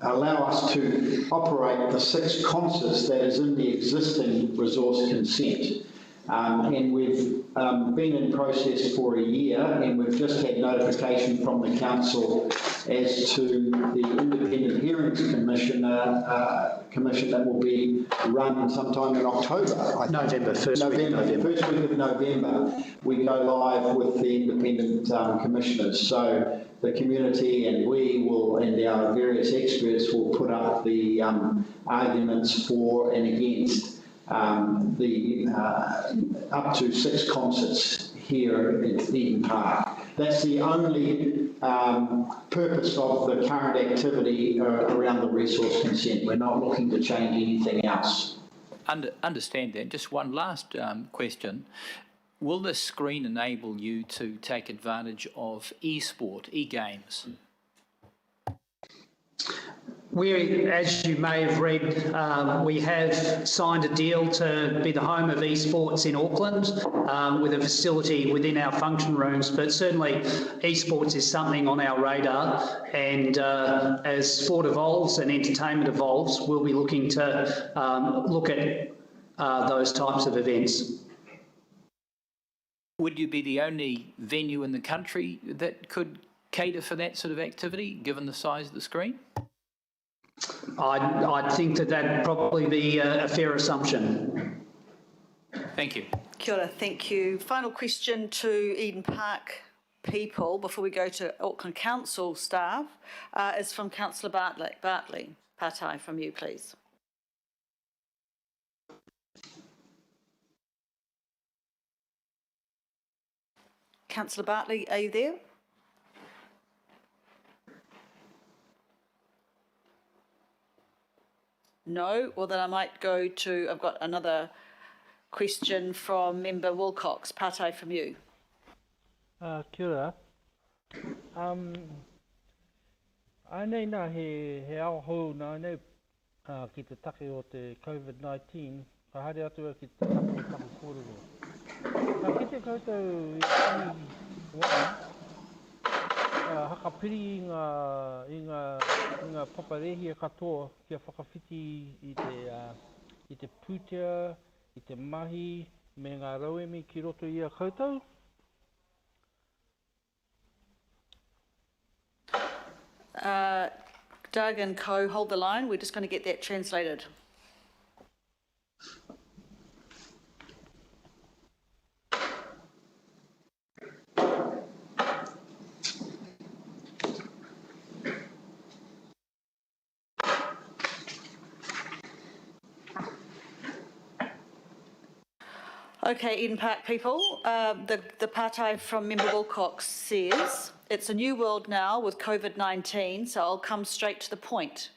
S13: allow us to operate the 6 concerts that is in the existing resource consent. And we've been in process for a year, and we've just had notification from the council as to the Independent Hearings commission that will be run sometime in October.
S9: First week
S13: of November, we go live with the independent commissioners. So the community and we will, and our various experts will put up the arguments for and against up to 6 concerts here at Eden Park. That's the only purpose of the current activity around the resource consent. We're not looking to change anything else.
S3: Understand that. Just one last question. Will this screen enable you to take advantage of e-sport, e-games?
S9: We, as you may have read, we have signed a deal to be the home of esports in Auckland with a facility within our function rooms, but certainly esports is something on our radar, and as sport evolves and entertainment evolves, we'll be looking to look at those types of events.
S3: Would you be the only venue in the country that could cater for that sort of activity, given the size of the screen?
S9: I think that'd probably be a fair assumption.
S3: Thank you.
S1: Kia ora, thank you. Final question to Eden Park people before we go to Auckland Council staff is from Councillor Bartley. Patai, from you, please. Councillor Bartley, are you there? No? Well, then I might go to, I've got another question from Member Wilcox. Patai, from you.
S2: Kia ora. Anei nā he ao hou nā nei ki te take o te COVID-19, ka haere atua ki te take o taku kōrero. Ka ki te koutou I tani wā, hakapiri I ngā paparehia katoa kia whakawhiti I te pūtea, I te mahi, me ngā rauemi ki roto I a koutou.
S1: Doug and Co, hold the line. We're just going to get that translated. Okay, Eden Park people, the Patai from Member Wilcox says, it's a new world now with COVID-19, so I'll come straight to the point.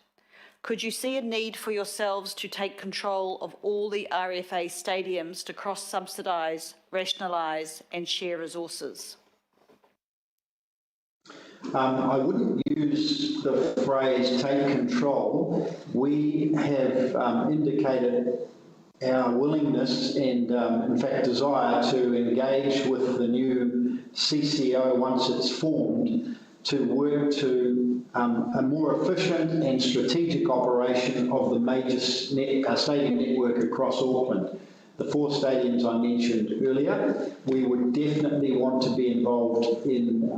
S1: Could you see a need for yourselves to take control of all the RFA stadiums to cross-subsidise, rationalise and share resources?
S13: I wouldn't use the phrase take control. We have indicated our willingness and in fact desire to engage with the new CCO once it's formed to work to a more efficient and strategic operation of the major stadium network across Auckland. The 4 stadiums I mentioned earlier, we would definitely want to be involved in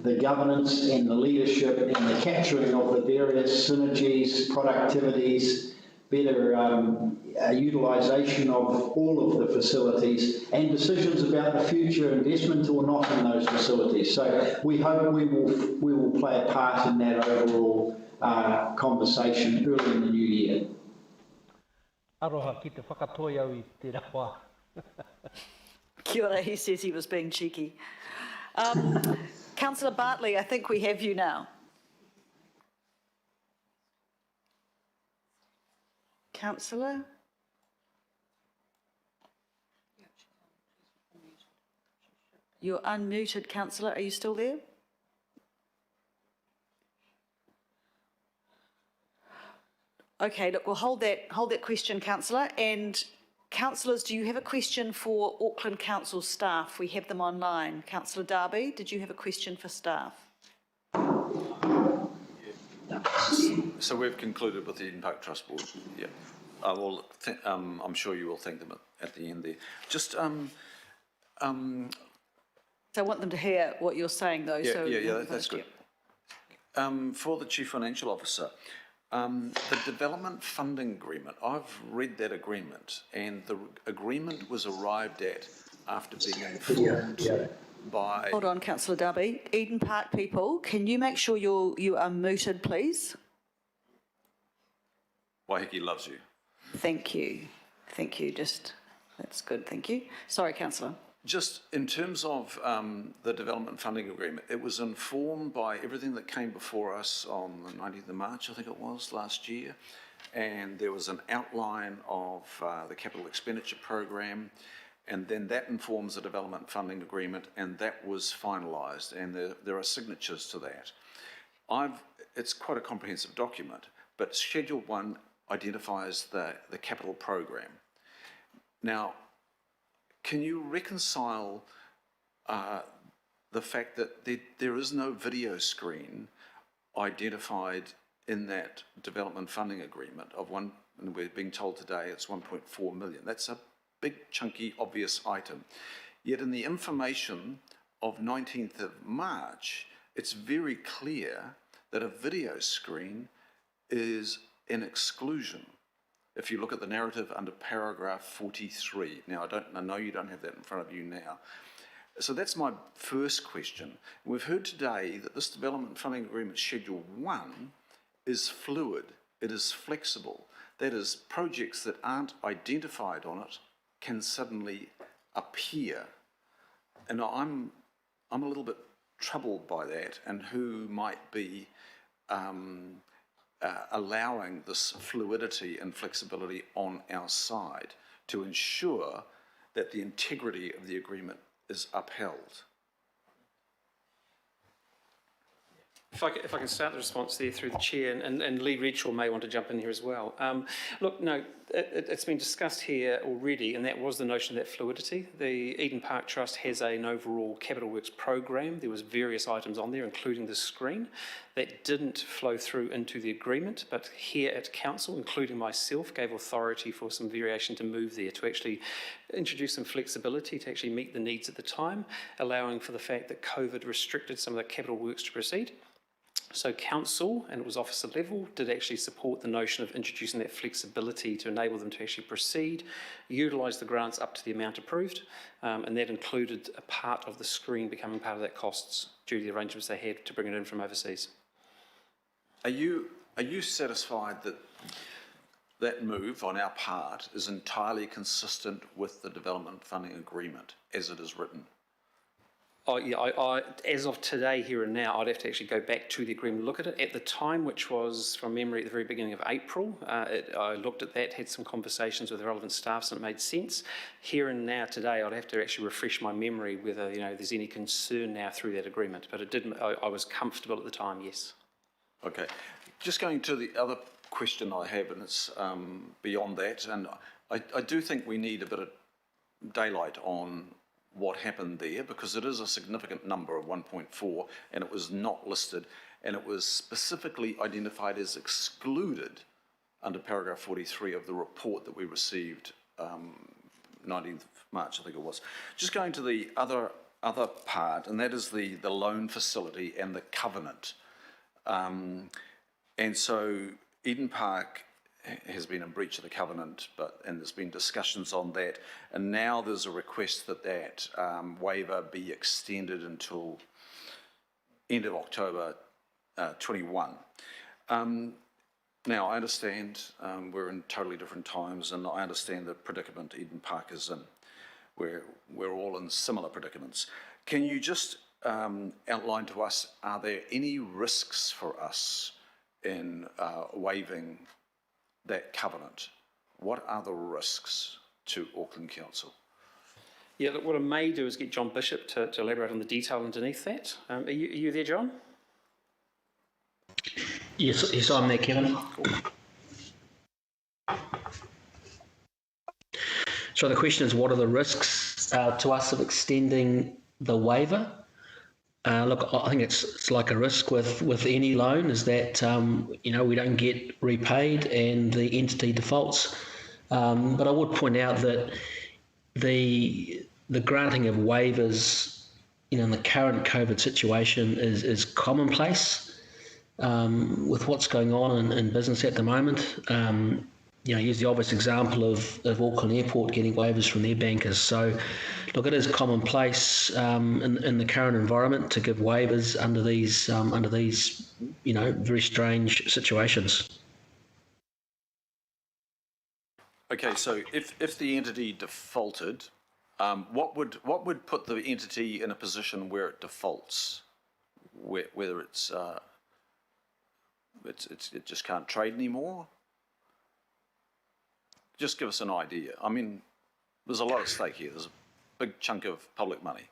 S13: the governance and the leadership and the capturing of the various synergies, productivities, better utilisation of all of the facilities and decisions about the future investment or not in those facilities. So we hope we will play a part in that overall conversation early in the new year.
S2: Aroha ki te whakatoi au I te rawa.
S1: Kia ora, he says he was being cheeky. Councillor Bartley, I think we have you now. Councillor? You're unmuted, Councillor. Are you still there? Okay, look, we'll hold that question, Councillor. And councillors, do you have a question for Auckland Council staff? We have them online. Councillor Darby, did you have a question for staff?
S8: So we've concluded with the Eden Park Trust Board. Yeah, I'm sure you will thank them at the end there. Just
S1: So I want them to hear what you're saying, though.
S8: Yeah, that's good. For the Chief Financial Officer, the Development Funding Agreement, I've read that agreement, and the agreement was arrived at after being informed by...
S1: Hold on, Councillor Darby. Eden Park people, can you make sure you are muted, please?
S8: Waiheke loves you.
S1: Thank you. Thank you. That's good. Thank you. Sorry, Councillor.
S8: Just in terms of the Development Funding Agreement, it was informed by everything that came before us on the 19th of March, I think it was, last year. And there was an outline of the capital expenditure program, and then that informs the Development Funding Agreement, and that was finalised, and there are signatures to that. It's quite a comprehensive document, but Schedule 1 identifies the capital program. Now, can you reconcile the fact that there is no video screen identified in that development funding agreement of one, and we're being told today it's 1.4 million. That's a big, chunky, obvious item. Yet in the information of 19th of March, it's very clear that a video screen is an exclusion. If you look at the narrative under paragraph 43. Now, I know you don't have that in front of you now. So that's my first question. We've heard today that this development funding agreement schedule 1 is fluid, it is flexible. That is, projects that aren't identified on it can suddenly appear. And I'm a little bit troubled by that, and who might be allowing this fluidity and flexibility on our side to ensure that the integrity of the agreement is upheld.
S17: If I can start the response there through the chair, and Lee Redshaw may want to jump in here as well. Look, no, it's been discussed here already, and that was the notion of that fluidity. The Eden Park Trust has an overall capital works program. There was various items on there, including the screen, that didn't flow through into the agreement, but here at council, including myself, gave authority for some variation to move there, to actually introduce some flexibility to actually meet the needs at the time, allowing for the fact that COVID restricted some of the capital works to proceed. So council, and it was officer level, did actually support the notion of introducing that flexibility to enable them to actually proceed, utilise the grants up to the amount approved, and that included a part of the screen becoming part of that costs due to the arrangements they had to bring it in from overseas.
S8: Are you satisfied that that move on our part is entirely consistent with the development funding agreement as it is written?
S17: Oh, yeah, as of today, here and now, I'd have to actually go back to the agreement, look at it. At the time, which was from memory at the very beginning of April, I looked at that, had some conversations with the relevant staffs, and it made sense. Here and now, today, I'd have to actually refresh my memory whether there's any concern now through that agreement. But it didn't. I was comfortable at the time, yes.
S8: Okay. Just going to the other question I have, and it's beyond that, and I do think we need a bit of daylight on what happened there, because it is a significant number of 1.4 and it was not listed, and it was specifically identified as excluded under paragraph 43 of the report that we received 19th of March, I think it was. Just going to the other part, and that is the loan facility and the covenant. And so Eden Park has been in breach of the covenant, and there's been discussions on that, and now there's a request that waiver be extended until end of October 21. Now, I understand we're in totally different times, and I understand the predicament Eden Park is in. We're all in similar predicaments. Can you just outline to us, are there any risks for us in waiving that covenant? What are the risks to Auckland Council?
S17: Yeah, look, what I may do is get John Bishop to elaborate on the detail underneath that. Are you there, John?
S19: Yes, I'm there, Kevin. So the question is, what are the risks to us of extending the waiver? Look, I think it's like a risk with any loan, is that we don't get repaid and the entity defaults. But I would point out that the granting of waivers, in the current COVID situation is commonplace. With what's going on in business at the moment, use the obvious example of Auckland Airport getting waivers from their bankers. So, look, it is commonplace in the current environment to give waivers under these very strange situations.
S8: Okay, so if the entity defaulted, what would put the entity in a position where it defaults, whether it just can't trade anymore? Just give us an idea. I mean, there's a lot at stake here. There's a big chunk of public money.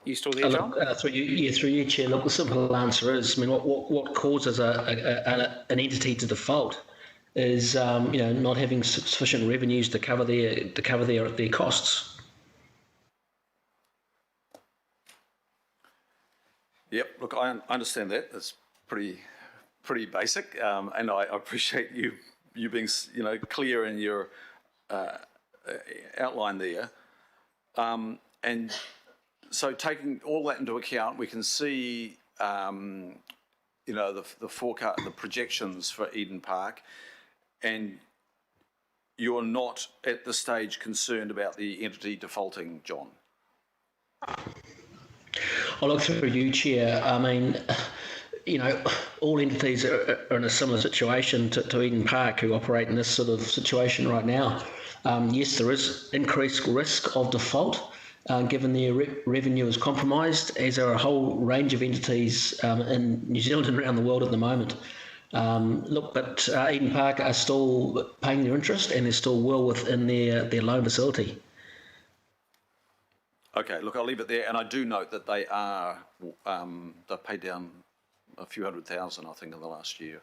S17: You still there, John?
S19: Through you, Chair. Look, the simple answer is, what causes an entity to default is, not having sufficient revenues to cover their costs.
S8: Yep. Look, I understand that. It's pretty basic, and I appreciate you being clear in your outline there. And so, taking all that into account, we can see the forecast, the projections for Eden Park, and you're not at this stage concerned about the entity defaulting, John?
S19: I'll look through you, Chair. I mean, all entities are in a similar situation to Eden Park, who operate in this sort of situation right now. Yes, there is increased risk of default, given their revenue is compromised, as are a whole range of entities in New Zealand and around the world at the moment. But Eden Park are still paying their interest, and they're still well within their loan facility.
S8: Okay, look, I'll leave it there, and I do note that they've paid down a few $100,000, I think, in the last year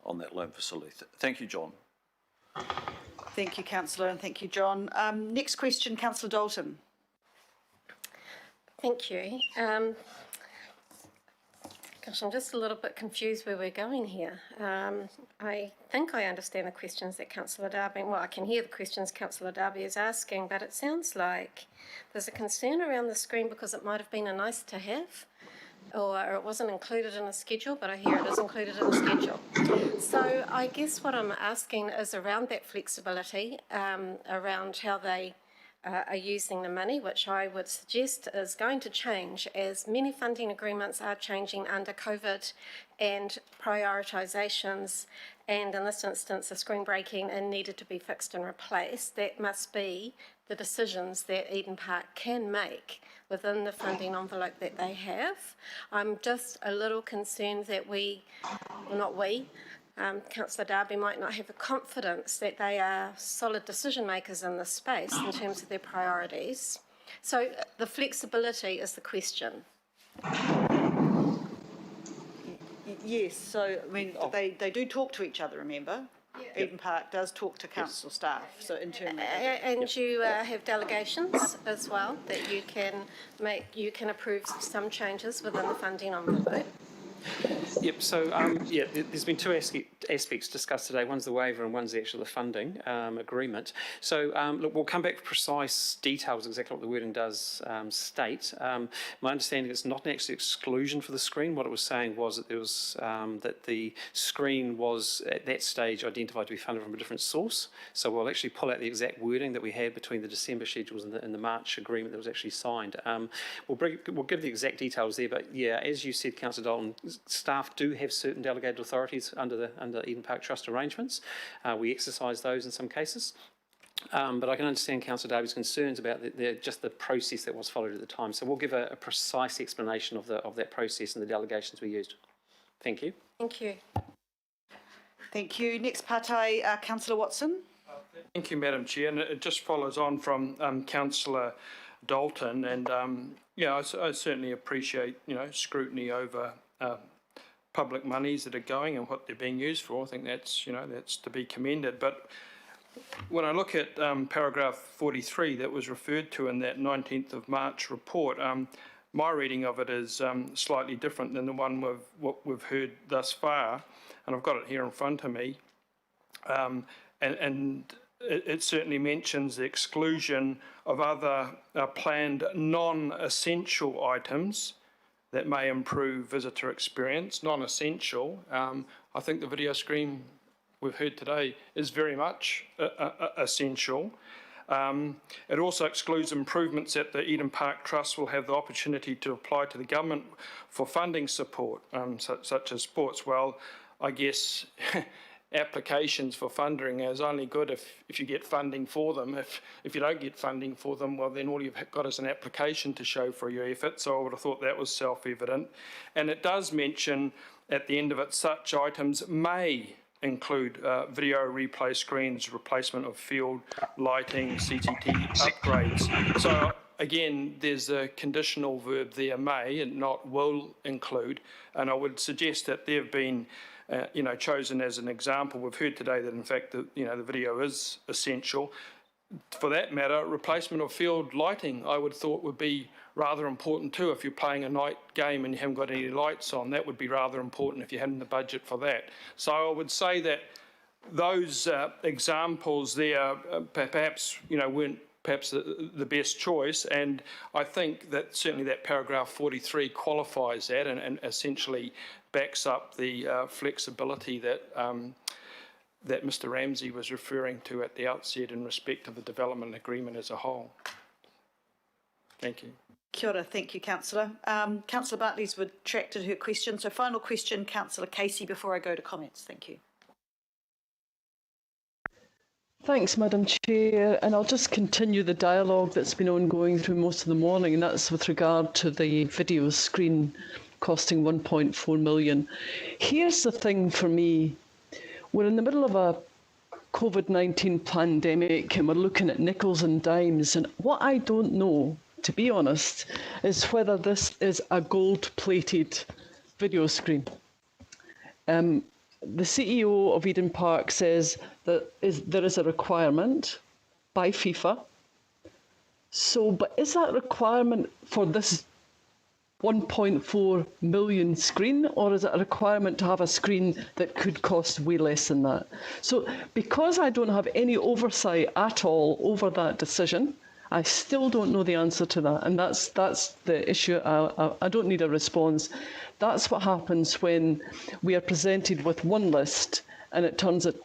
S8: on that loan facility. Thank you, John.
S1: Thank you, Councillor, and thank you, John. Next question, Councillor Dalton.
S12: Thank you. Gosh, I'm just a little bit confused where we're going here. I think I understand the questions that Councillor Darby, I can hear the questions Councillor Darby is asking, but it sounds like there's a concern around the screen because it might have been a nice to have, or it wasn't included in a schedule, but I hear it is included in the schedule. So I guess what I'm asking is around that flexibility, around how they are using the money, which I would suggest is going to change as many funding agreements are changing under COVID and prioritisations, and in this instance a screen breaking and needed to be fixed and replaced. That must be the decisions that Eden Park can make within the funding envelope that they have. I'm just a little concerned that Councillor Darby might not have the confidence that they are solid decision makers in this space in terms of their priorities. So the flexibility is the question.
S1: Yes, so I mean, they do talk to each other, remember? Eden Park does talk to council staff, so internally.
S12: And you have delegations as well that you can approve some changes within the funding envelope.
S17: Yep, so there's been two aspects discussed today. One's the waiver and one's actually the funding agreement. So look, we'll come back with precise details, exactly what the wording does state. My understanding is it's not an actual exclusion for the screen. What it was saying was that there was that the screen was at that stage identified to be funded from a different source. So we'll actually pull out the exact wording that we had between the December schedules and the March agreement that was actually signed. We'll give the exact details there, but yeah, as you said, Councillor Dalton, staff do have certain delegated authorities under Eden Park Trust arrangements. We exercise those in some cases. But I can understand Councillor Darby's concerns about just the process that was followed at the time. So we'll give a precise explanation of that process and the delegations we used. Thank you.
S12: Thank you.
S1: Thank you. Next party, Councillor Watson.
S14: Thank you, Madam Chair. And it just follows on from Councillor Dalton. And yeah, I certainly appreciate, scrutiny over public monies that are going and what they're being used for. I think that's, that's to be commended. But when I look at paragraph 43 that was referred to in that 19th of March report, my reading of it is slightly different than the one what we've heard thus far. And I've got it here in front of me. And it certainly mentions the exclusion of other planned non-essential items that may improve visitor experience, non-essential. I think the video screen we've heard today is very much essential. It also excludes improvements that the Eden Park Trust will have the opportunity to apply to the government for funding support, such as sports. Well, I guess applications for funding is only good if you get funding for them. If you don't get funding for them, well, then all you've got is an application to show for your effort. So I would have thought that was self-evident. And it does mention at the end of it, such items may include video replay screens, replacement of field lighting, CCTV upgrades. So again, there's a conditional verb there, may, and not will include. And I would suggest that they've been chosen as an example. We've heard today that in fact the video is essential. For that matter, replacement of field lighting I would thought would be rather important too. If you're playing a night game and you haven't got any lights on, that would be rather important if you hadn't the budget for that. So I would say that those examples there perhaps weren't perhaps the best choice, and I think that certainly that paragraph 43 qualifies that and essentially backs up the flexibility that that Mr. Ramsey was referring to at the outset in respect of the development agreement as a whole. Thank you.
S1: Kia ora, thank you, Councillor. Councillor Bartley's retracted her question. So final question, Councillor Casey, before I go to comments. Thank you.
S6: Thanks, Madam Chair, and I'll just continue the dialogue that's been ongoing through most of the morning, and that's with regard to the video screen costing 1.4 million. Here's the thing for me. We're in the middle of a COVID-19 pandemic and we're looking at nickels and dimes, and what I don't know, to be honest, is whether this is a gold-plated video screen. The CEO of Eden Park says that there is a requirement by FIFA. So, but is that requirement for this 1.4 million screen, or is it a requirement to have a screen that could cost way less than that? So, because I don't have any oversight at all over that decision, I still don't know the answer to that, and that's the issue. I don't need a response. That's what happens when we are presented with one list, and it turns out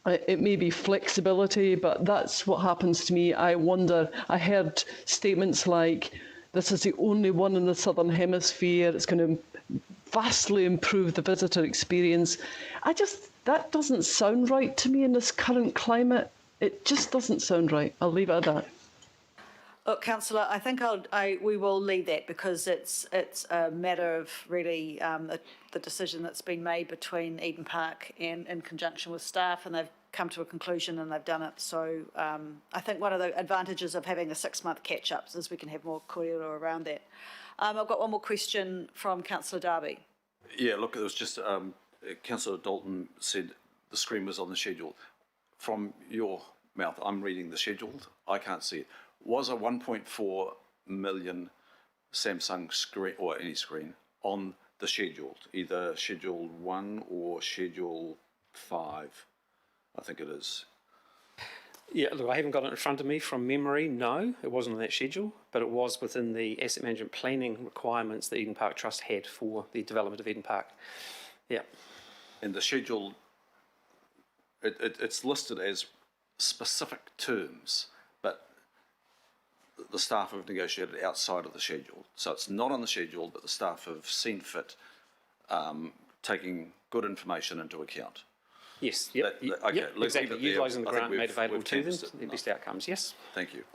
S6: it may be flexibility, but that's what happens to me. I wonder. I heard statements like, "This is the only one in the Southern Hemisphere. It's going to vastly improve the visitor experience." That doesn't sound right to me in this current climate. It just doesn't sound right. I'll leave it at that.
S1: Look, Councillor, I think we will leave that because it's a matter of really the decision that's been made between Eden Park and in conjunction with staff, and they've come to a conclusion and they've done it. So I think one of the advantages of having a 6-month catch-up is we can have more kōrero around that. I've got one more question from Councillor Darby.
S8: Yeah, look, it was just Councillor Dalton said the screen was on the schedule. From your mouth, I'm reading the scheduled. I can't see it. Was a 1.4 million Samsung screen or any screen on the scheduled, either Schedule 1 or Schedule 5, I think it is.
S17: Yeah, look, I haven't got it in front of me from memory. No, it wasn't on that schedule, but it was within the asset management planning requirements that Eden Park Trust had for the development of Eden Park. Yeah.
S8: And the schedule, it's listed as specific terms, but the staff have negotiated outside of the schedule. So it's not on the schedule, but the staff have seen fit taking good information into account.
S17: Yes, yep,
S8: okay,
S17: yep,
S8: let's leave
S17: exactly.
S8: it there.
S17: Utilising the
S8: I think
S17: grant made available
S8: we've
S17: to them,
S8: canvassed it
S17: the best outcomes, yes.
S8: Thank you.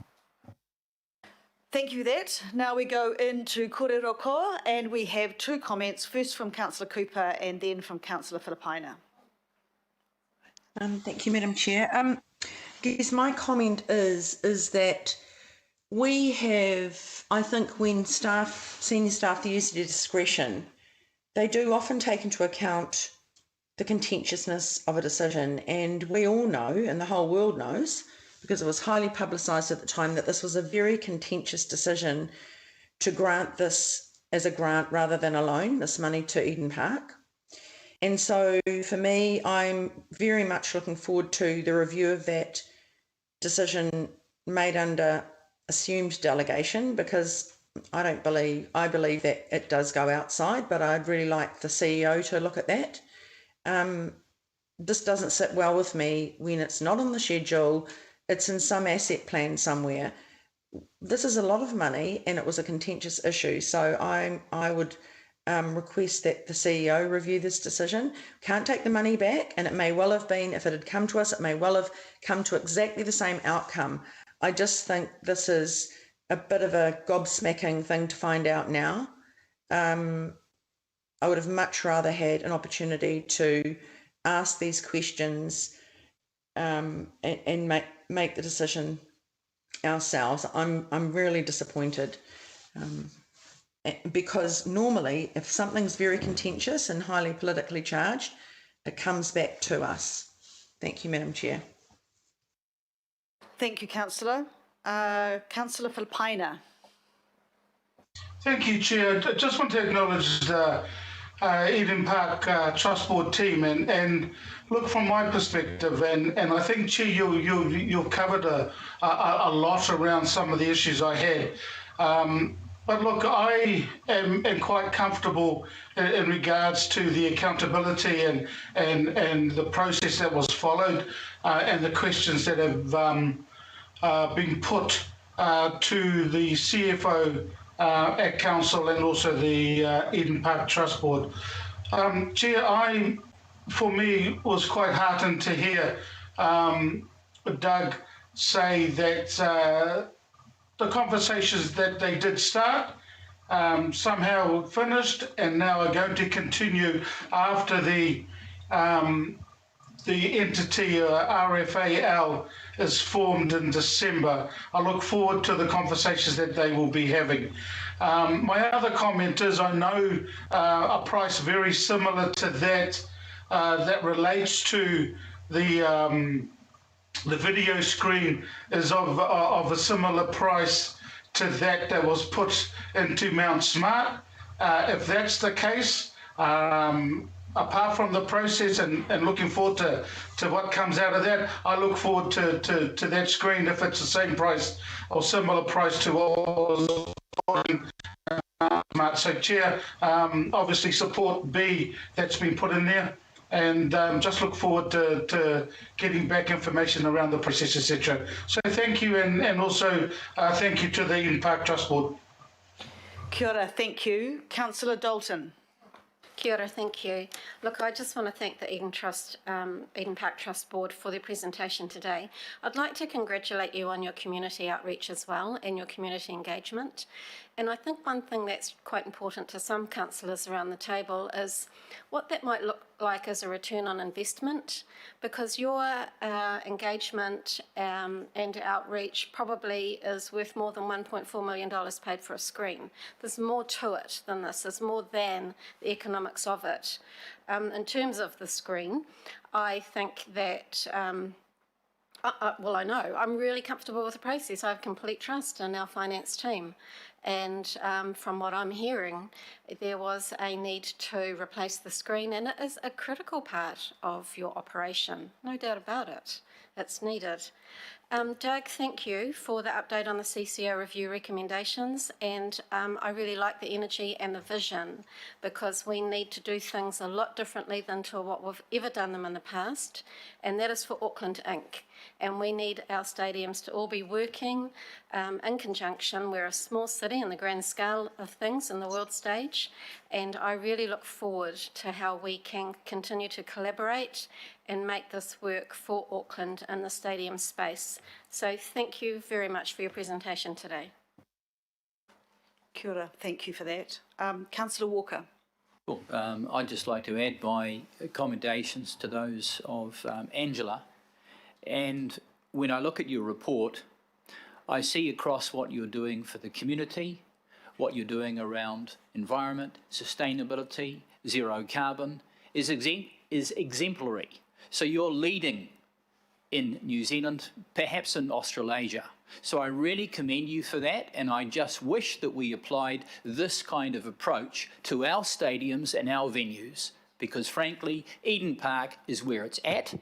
S1: Thank you for that. Now we go into kōrero koa, and we have two comments, first from Councillor Cooper and then from Councillor Filipaina.
S11: Thank you, Madam Chair. I guess my comment is that we have, I think when senior staff use their discretion, they do often take into account the contentiousness of a decision, and we all know, and the whole world knows, because it was highly publicised at the time, that this was a very contentious decision to grant this as a grant rather than a loan, this money to Eden Park. And so for me, I'm very much looking forward to the review of that decision made under assumed delegation, because I believe that it does go outside, but I'd really like the CEO to look at that. This doesn't sit well with me when it's not on the schedule, it's in some asset plan somewhere. This is a lot of money and it was a contentious issue, so I would request that the CEO review this decision. Can't take the money back, and it may well have been, if it had come to us, it may well have come to exactly the same outcome. I just think this is a bit of a gobsmacking thing to find out now. I would have much rather had an opportunity to ask these questions and make the decision ourselves. I'm really disappointed because normally if something's very contentious and highly politically charged, it comes back to us. Thank you, Madam Chair.
S1: Thank you, Councillor. Councillor Filipaina.
S10: Thank you, Chair. I just want to acknowledge the Eden Park Trust Board team and look from my perspective, and I think, Chair, you've covered a lot around some of the issues I had. But look, I am quite comfortable in regards to the accountability and the process that was followed and the questions that have been put to the CFO at Council and also the Eden Park Trust Board. Chair, for me, was quite heartened to hear Doug say that the conversations that they did start somehow finished and now are going to continue after the entity RFAL is formed in December. I look forward to the conversations that they will be having. My other comment is I know a price very similar to that that relates to the video screen is of a similar price to that was put into Mount Smart. If that's the case, apart from the process and looking forward to what comes out of that, I look forward to that screen if it's the same price or similar price to what was so, Chair, obviously support B that's been put in there, and just look forward to getting back information around the process, etc. So thank you, and also thank you to the Eden Park Trust Board.
S1: Kia ora, thank you. Councillor Dalton.
S12: Kia ora, thank you. Look, I just want to thank the Eden Park Trust Board for their presentation today. I'd like to congratulate you on your community outreach as well and your community engagement. And I think one thing that's quite important to some councillors around the table is what that might look like as a return on investment, because your engagement and outreach probably is worth more than $1.4 million paid for a screen. There's more to it than this. There's more than the economic economics of it. In terms of the screen, I think that, well, I know, I'm really comfortable with the process. I have complete trust in our finance team. And from what I'm hearing, there was a need to replace the screen, and it is a critical part of your operation, no doubt about it. It's needed. Doug, thank you for the update on the CCO review recommendations, and I really like the energy and the vision, because we need to do things a lot differently than to what we've ever done them in the past, and that is for Auckland Inc. And we need our stadiums to all be working in conjunction. We're a small city in the grand scale of things in the world stage, and I really look forward to how we can continue to collaborate and make this work for Auckland in the stadium space. So thank you very much for your presentation today.
S1: Kia ora, thank you for that. Councillor Walker.
S3: Cool. I'd just like to add my commendations to those of Angela. And when I look at your report, I see across what you're doing for the community, what you're doing around environment, sustainability, zero carbon, is exemplary. So you're leading in New Zealand, perhaps in Australasia. So I really commend you for that, and I just wish that we applied this kind of approach to our stadiums and our venues, because frankly, Eden Park is where it's at.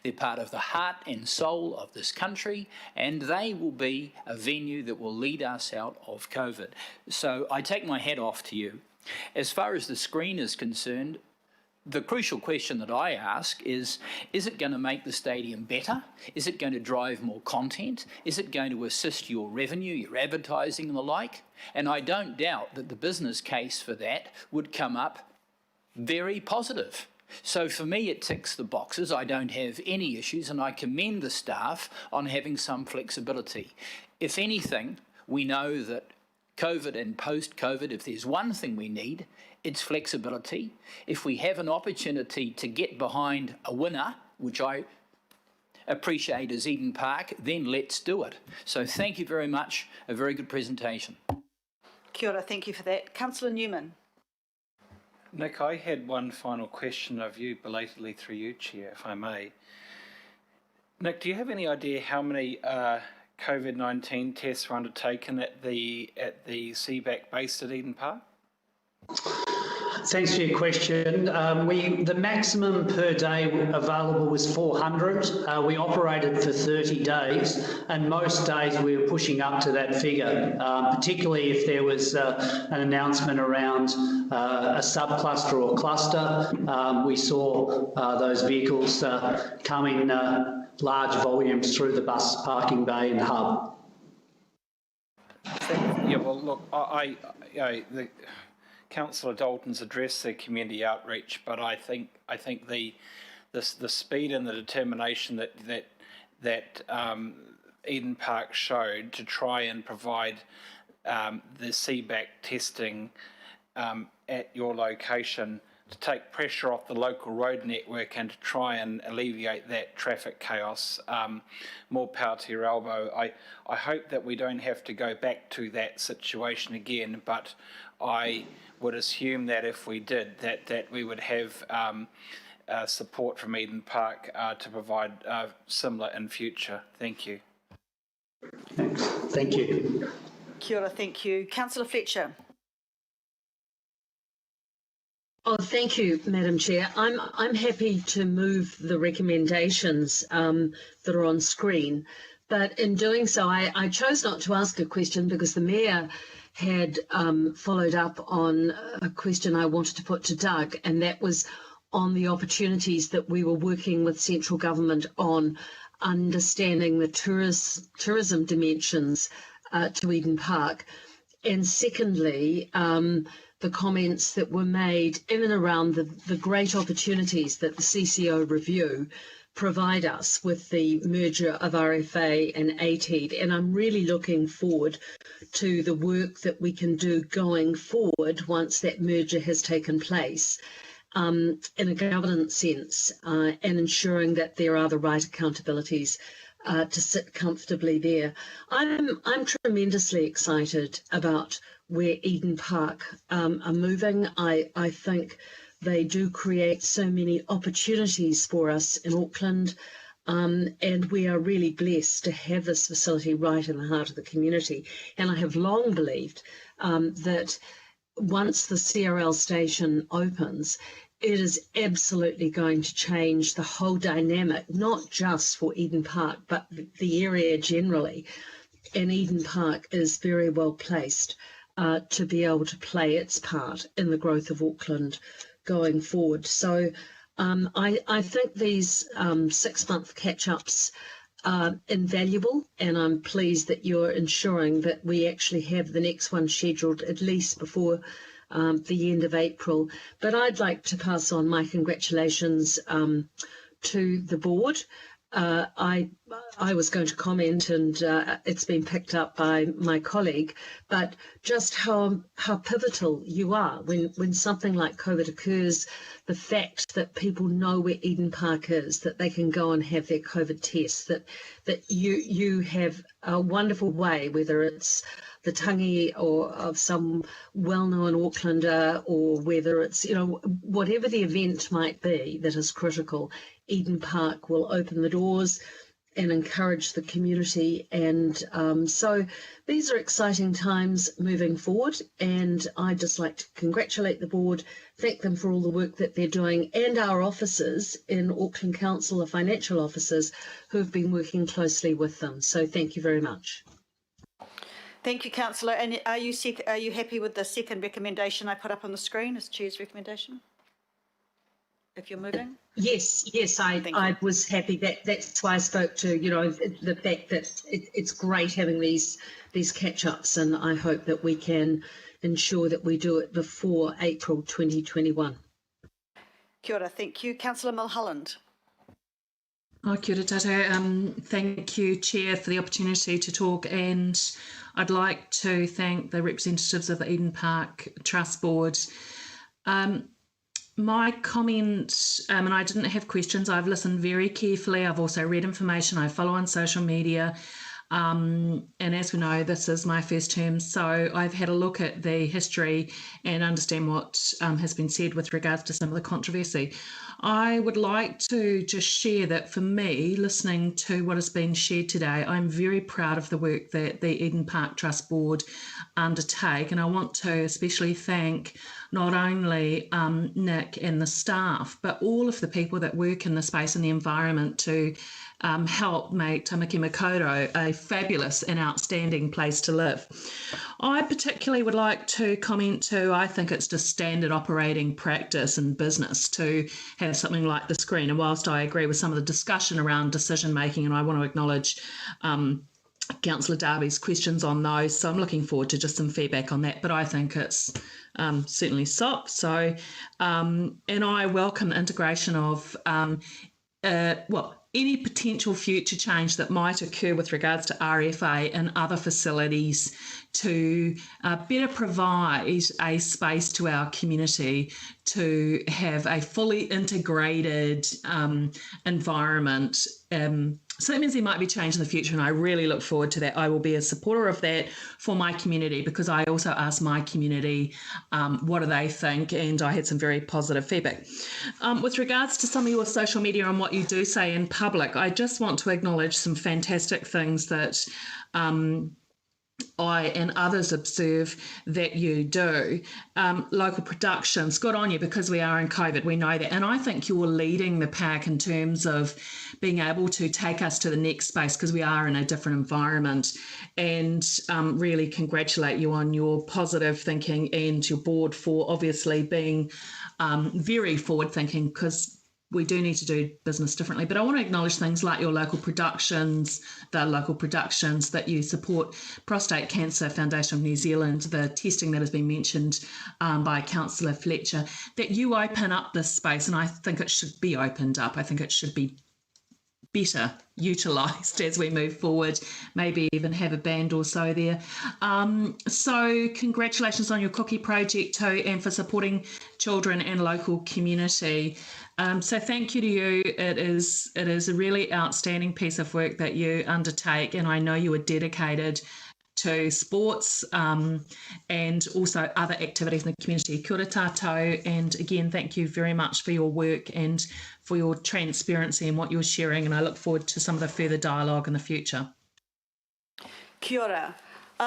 S3: They're part of the heart and soul of this country, and they will be a venue that will lead us out of COVID. So I take my hat off to you. As far as the screen is concerned, the crucial question that I ask is it going to make the stadium better? Is it going to drive more content? Is it going to assist your revenue, your advertising and the like? And I don't doubt that the business case for that would come up very positive. So for me, it ticks the boxes. I don't have any issues, and I commend the staff on having some flexibility. If anything, we know that COVID and post-COVID, if there's one thing we need, it's flexibility. If we have an opportunity to get behind a winner, which I appreciate as Eden Park, then let's do it. So thank you very much. A very good presentation.
S1: Kia ora, thank you for that. Councillor Newman.
S15: Nick, I had one final question of you, belatedly through you, Chair, if I may. Nick, do you have any idea how many COVID-19 tests were undertaken at the CBAC base at Eden Park?
S9: Thanks for your question. The maximum per day available was 400. We operated for 30 days, and most days we were pushing up to that figure, particularly if there was an announcement around a subcluster or cluster. We saw those vehicles come in large volumes through the bus parking bay and hub.
S15: Yeah, well, look, Councillor Dalton's addressed the community outreach, but I think the speed and the determination that Eden Park showed to try and provide the CBAC testing at your location to take pressure off the local road network and to try and alleviate that traffic chaos. More power to your elbow. I hope that we don't have to go back to that situation again, but I would assume that if we did, that we would have support from Eden Park to provide similar in future. Thank you.
S9: Thanks. Thank you.
S1: Kia ora, thank you. Councillor Fletcher.
S18: Oh, thank you, Madam Chair. I'm happy to move the recommendations that are on screen, but in doing so, I chose not to ask a question because the Mayor had followed up on a question I wanted to put to Doug, and that was on the opportunities that we were working with central government on understanding the tourism dimensions to Eden Park. And secondly, the comments that were made in and around the great opportunities that the CCO review provide us with the merger of RFA and ATED. And I'm really looking forward to the work that we can do going forward once that merger has taken place in a governance sense, and ensuring that there are the right accountabilities to sit comfortably there. I'm tremendously excited about where Eden Park are moving. I think They do create so many opportunities for us in Auckland. And we are really blessed to have this facility right in the heart of the community. And I have long believed that once the CRL station opens, it is absolutely going to change the whole dynamic, not just for Eden Park, but the area generally. And Eden Park is very well placed to be able to play its part in the growth of Auckland going forward. So I think these 6-month catch-ups are invaluable, and I'm pleased that you're ensuring that we actually have the next one scheduled at least before the end of April. But I'd like to pass on my congratulations to the board. I was going to comment, and it's been picked up by my colleague, but just how pivotal you are when something like COVID occurs, the fact that people know where Eden Park is, that they can go and have their COVID tests, that you have a wonderful way, whether it's the tangi or of some well-known Aucklander, or whether it's, whatever the event might be that is critical, Eden Park will open the doors and encourage the community. And so these are exciting times moving forward, and I'd just like to congratulate the board, thank them for all the work that they're doing, and our officers in Auckland Council, the financial officers, who have been working closely with them. So thank you very much.
S1: Thank you, Councillor. And are you happy with the second recommendation I put up on the screen as Chair's recommendation? If you're moving?
S18: Yes, I was happy. That's why I spoke to, the fact that it's great having these catch-ups, and I hope that we can ensure that we do it before April 2021.
S1: Kia ora, thank you. Councillor Mulholland.
S21: Kia ora tātou. Thank you, Chair, for the opportunity to talk, and I'd like to thank the representatives of the Eden Park Trust Board. My comment, and I didn't have questions, I've listened very carefully, I've also read information, I follow on social media, and as we know, this is my first term, so I've had a look at the history and understand what has been said with regards to some of the controversy. I would like to just share that for me, listening to what has been shared today, I'm very proud of the work that the Eden Park Trust Board undertake, and I want to especially thank not only Nick and the staff, but all of the people that work in the space and the environment to help make Tamaki Makaurau a fabulous and outstanding place to live. I particularly would like to comment too, I think it's just standard operating practice in business to have something like the screen. And whilst I agree with some of the discussion around decision making, and I want to acknowledge Councillor Darby's questions on those, so I'm looking forward to just some feedback on that, but I think it's certainly soft. So, and I welcome the integration of, any potential future change that might occur with regards to RFA and other facilities to better provide a space to our community to have a fully integrated environment. So that means there might be change in the future, and I really look forward to that. I will be a supporter of that for my community, because I also asked my community what do they think, and I had some very positive feedback. With regards to some of your social media and what you do say in public, I just want to acknowledge some fantastic things that I and others observe that you do. Local productions, good on you, because we are in COVID, we know that. And I think you're leading the pack in terms of being able to take us to the next space, because we are in a different environment, and really congratulate you on your positive thinking, and your board for obviously being very forward thinking, because we do need to do business differently. But I want to acknowledge things like your local productions, the local productions that you support, Prostate Cancer Foundation of New Zealand, the testing that has been mentioned by Councillor Fletcher, that you open up this space, and I think it should be opened up. I think it should be better utilised as we move forward, maybe even have a band or so there. So congratulations on your cookie project too, and for supporting children and local community. So thank you to you. It is a really outstanding piece of work that you undertake, and I know you are dedicated to sports and also other activities in the community. Kia ora tātou, and again, thank you very much for your work and for your transparency and what you're sharing, and I look forward to some of the further dialogue in the future.
S1: Kia ora.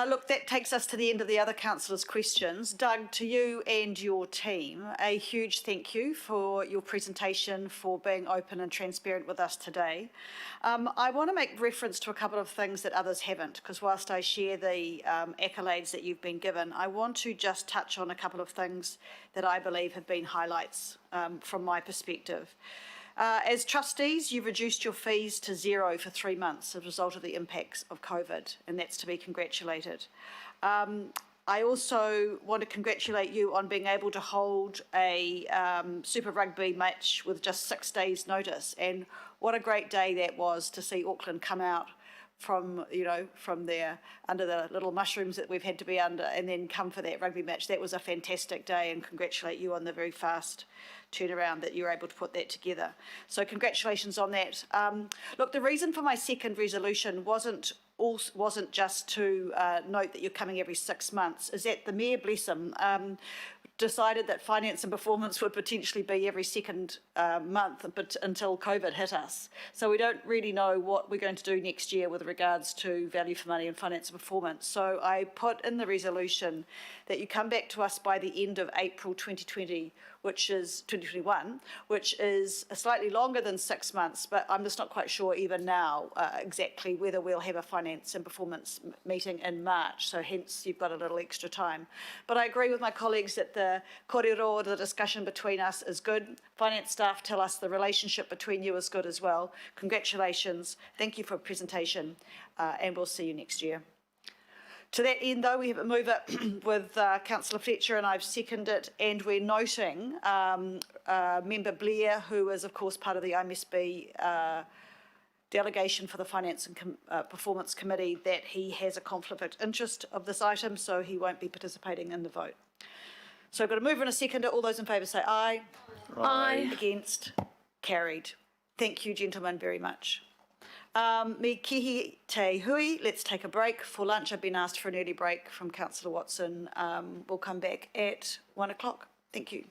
S1: Look, that takes us to the end of the other councillors' questions. Doug, to you and your team, a huge thank you for your presentation, for being open and transparent with us today. I want to make reference to a couple of things that others haven't, because whilst I share the accolades that you've been given, I want to just touch on a couple of things that I believe have been highlights from my perspective. As trustees, you've reduced your fees to zero for 3 months as a result of the impacts of COVID, and that's to be congratulated. I also want to congratulate you on being able to hold a Super Rugby match with just 6 days' notice, and what a great day that was to see Auckland come out from, you know, from there under the little mushrooms that we've had to be under, and then come for that rugby match. That was a fantastic day, and congratulate you on the very fast turnaround that you were able to put that together. So congratulations on that. Look, the reason for my second resolution wasn't just to note that you're coming every 6 months, is that the Mayor, bless him, decided that finance and performance would potentially be every second month, but until COVID hit us. So we don't really know what we're going to do next year with regards to value for money and finance and performance. So I put in the resolution that you come back to us by the end of April 2020, which is 2021, which is slightly longer than 6 months, but I'm just not quite sure even now exactly whether we'll have a finance and performance meeting in March, so hence you've got a little extra time. But I agree with my colleagues that the kōrero, the discussion between us, is good. Finance staff tell us the relationship between you is good as well. Congratulations, thank you for a presentation, and we'll see you next year. To that end, though, we have a mover with Councillor Fletcher, and I've seconded it, and we're noting Member Blair, who is, of course, part of the IMSB delegation for the Finance and Performance Committee, that he has a conflict of interest of this item, so he won't be participating in the vote. So I've got a mover and a seconder. All those in favour say aye.
S4: Aye.
S1: Against? Carried. Thank you, gentlemen, very much. Me kihi te hui. Let's take a break for lunch. I've been asked for an early break from Councillor Watson. We'll come back at 1 o'clock. Thank you.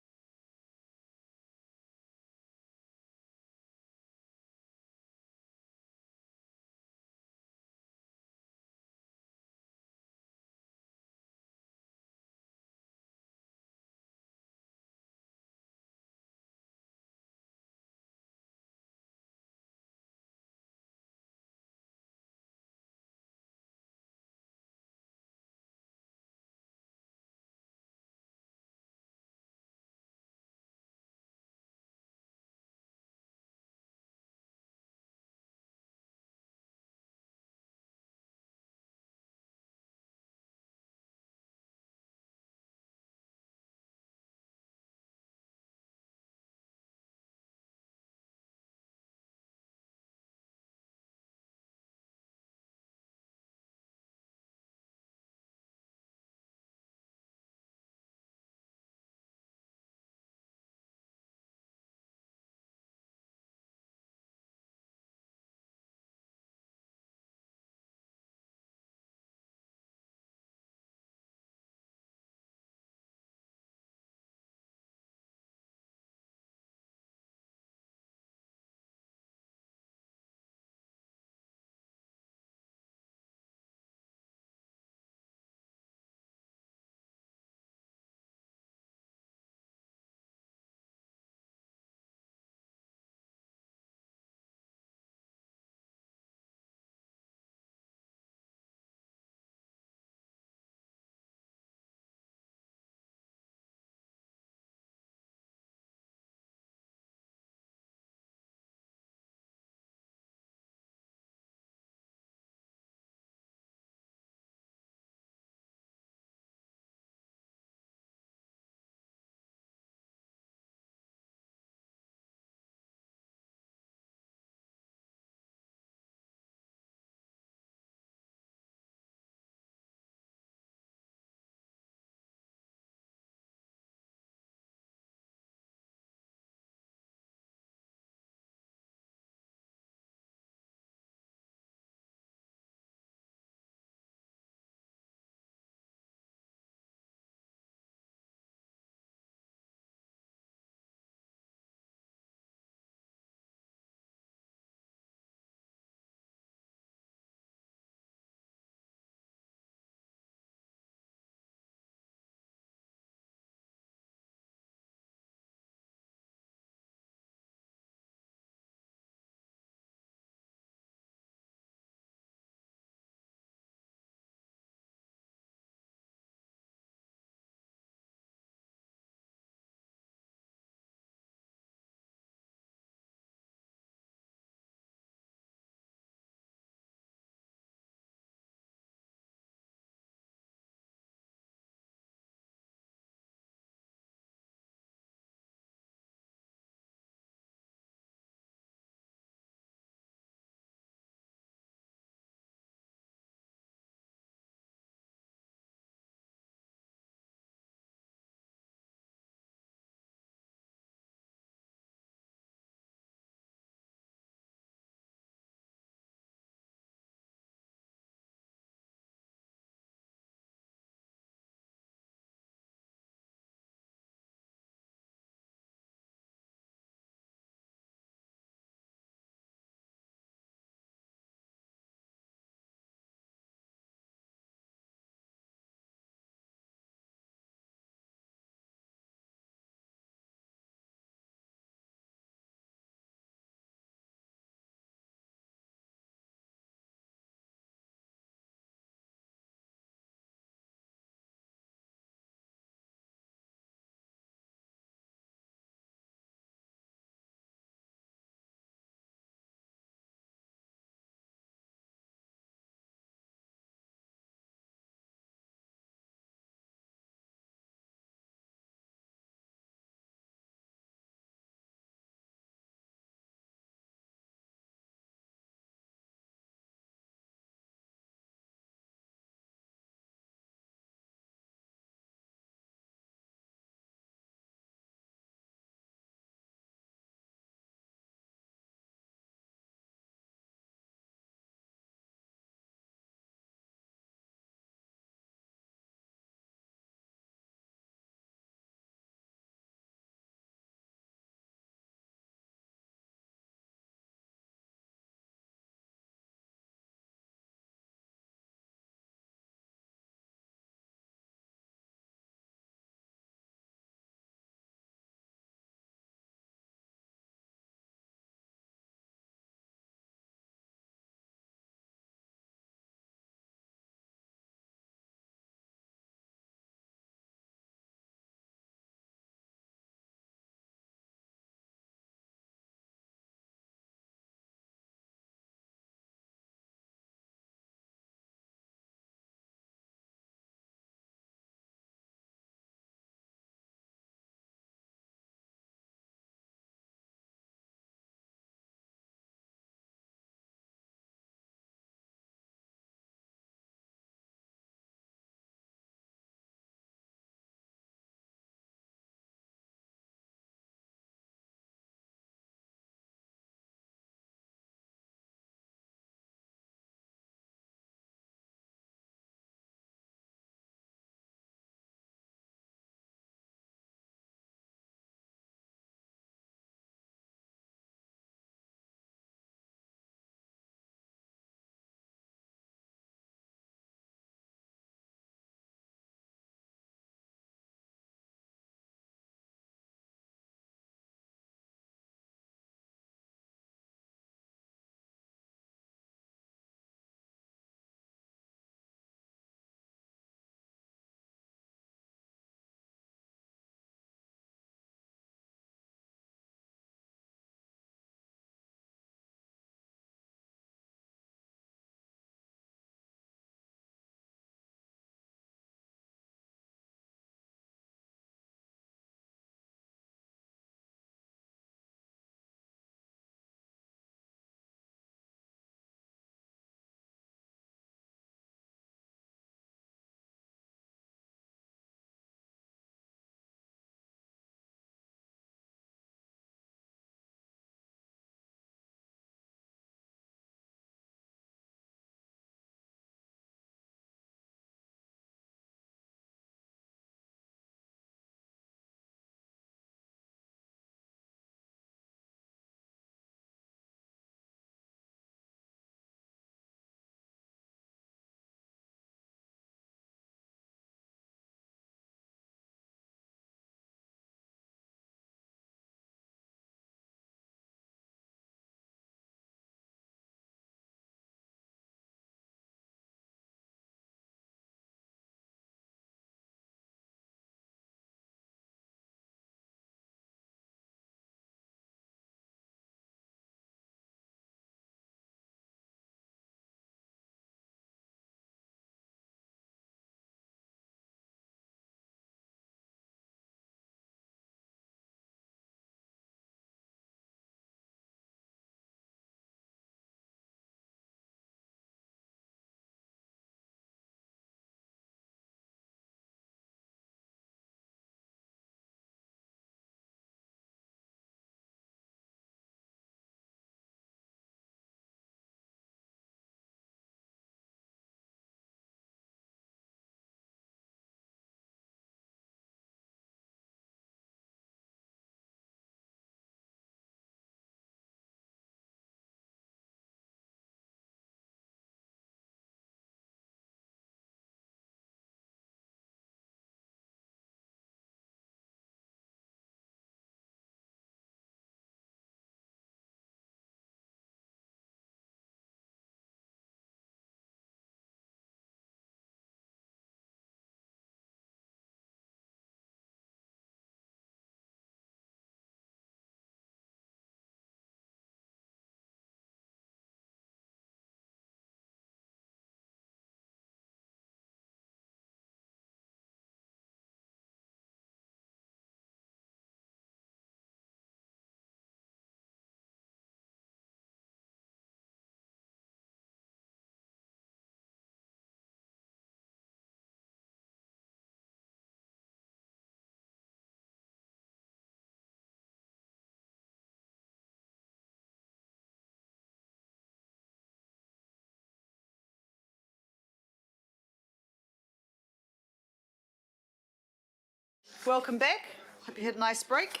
S1: Welcome back. Hope you had a nice break.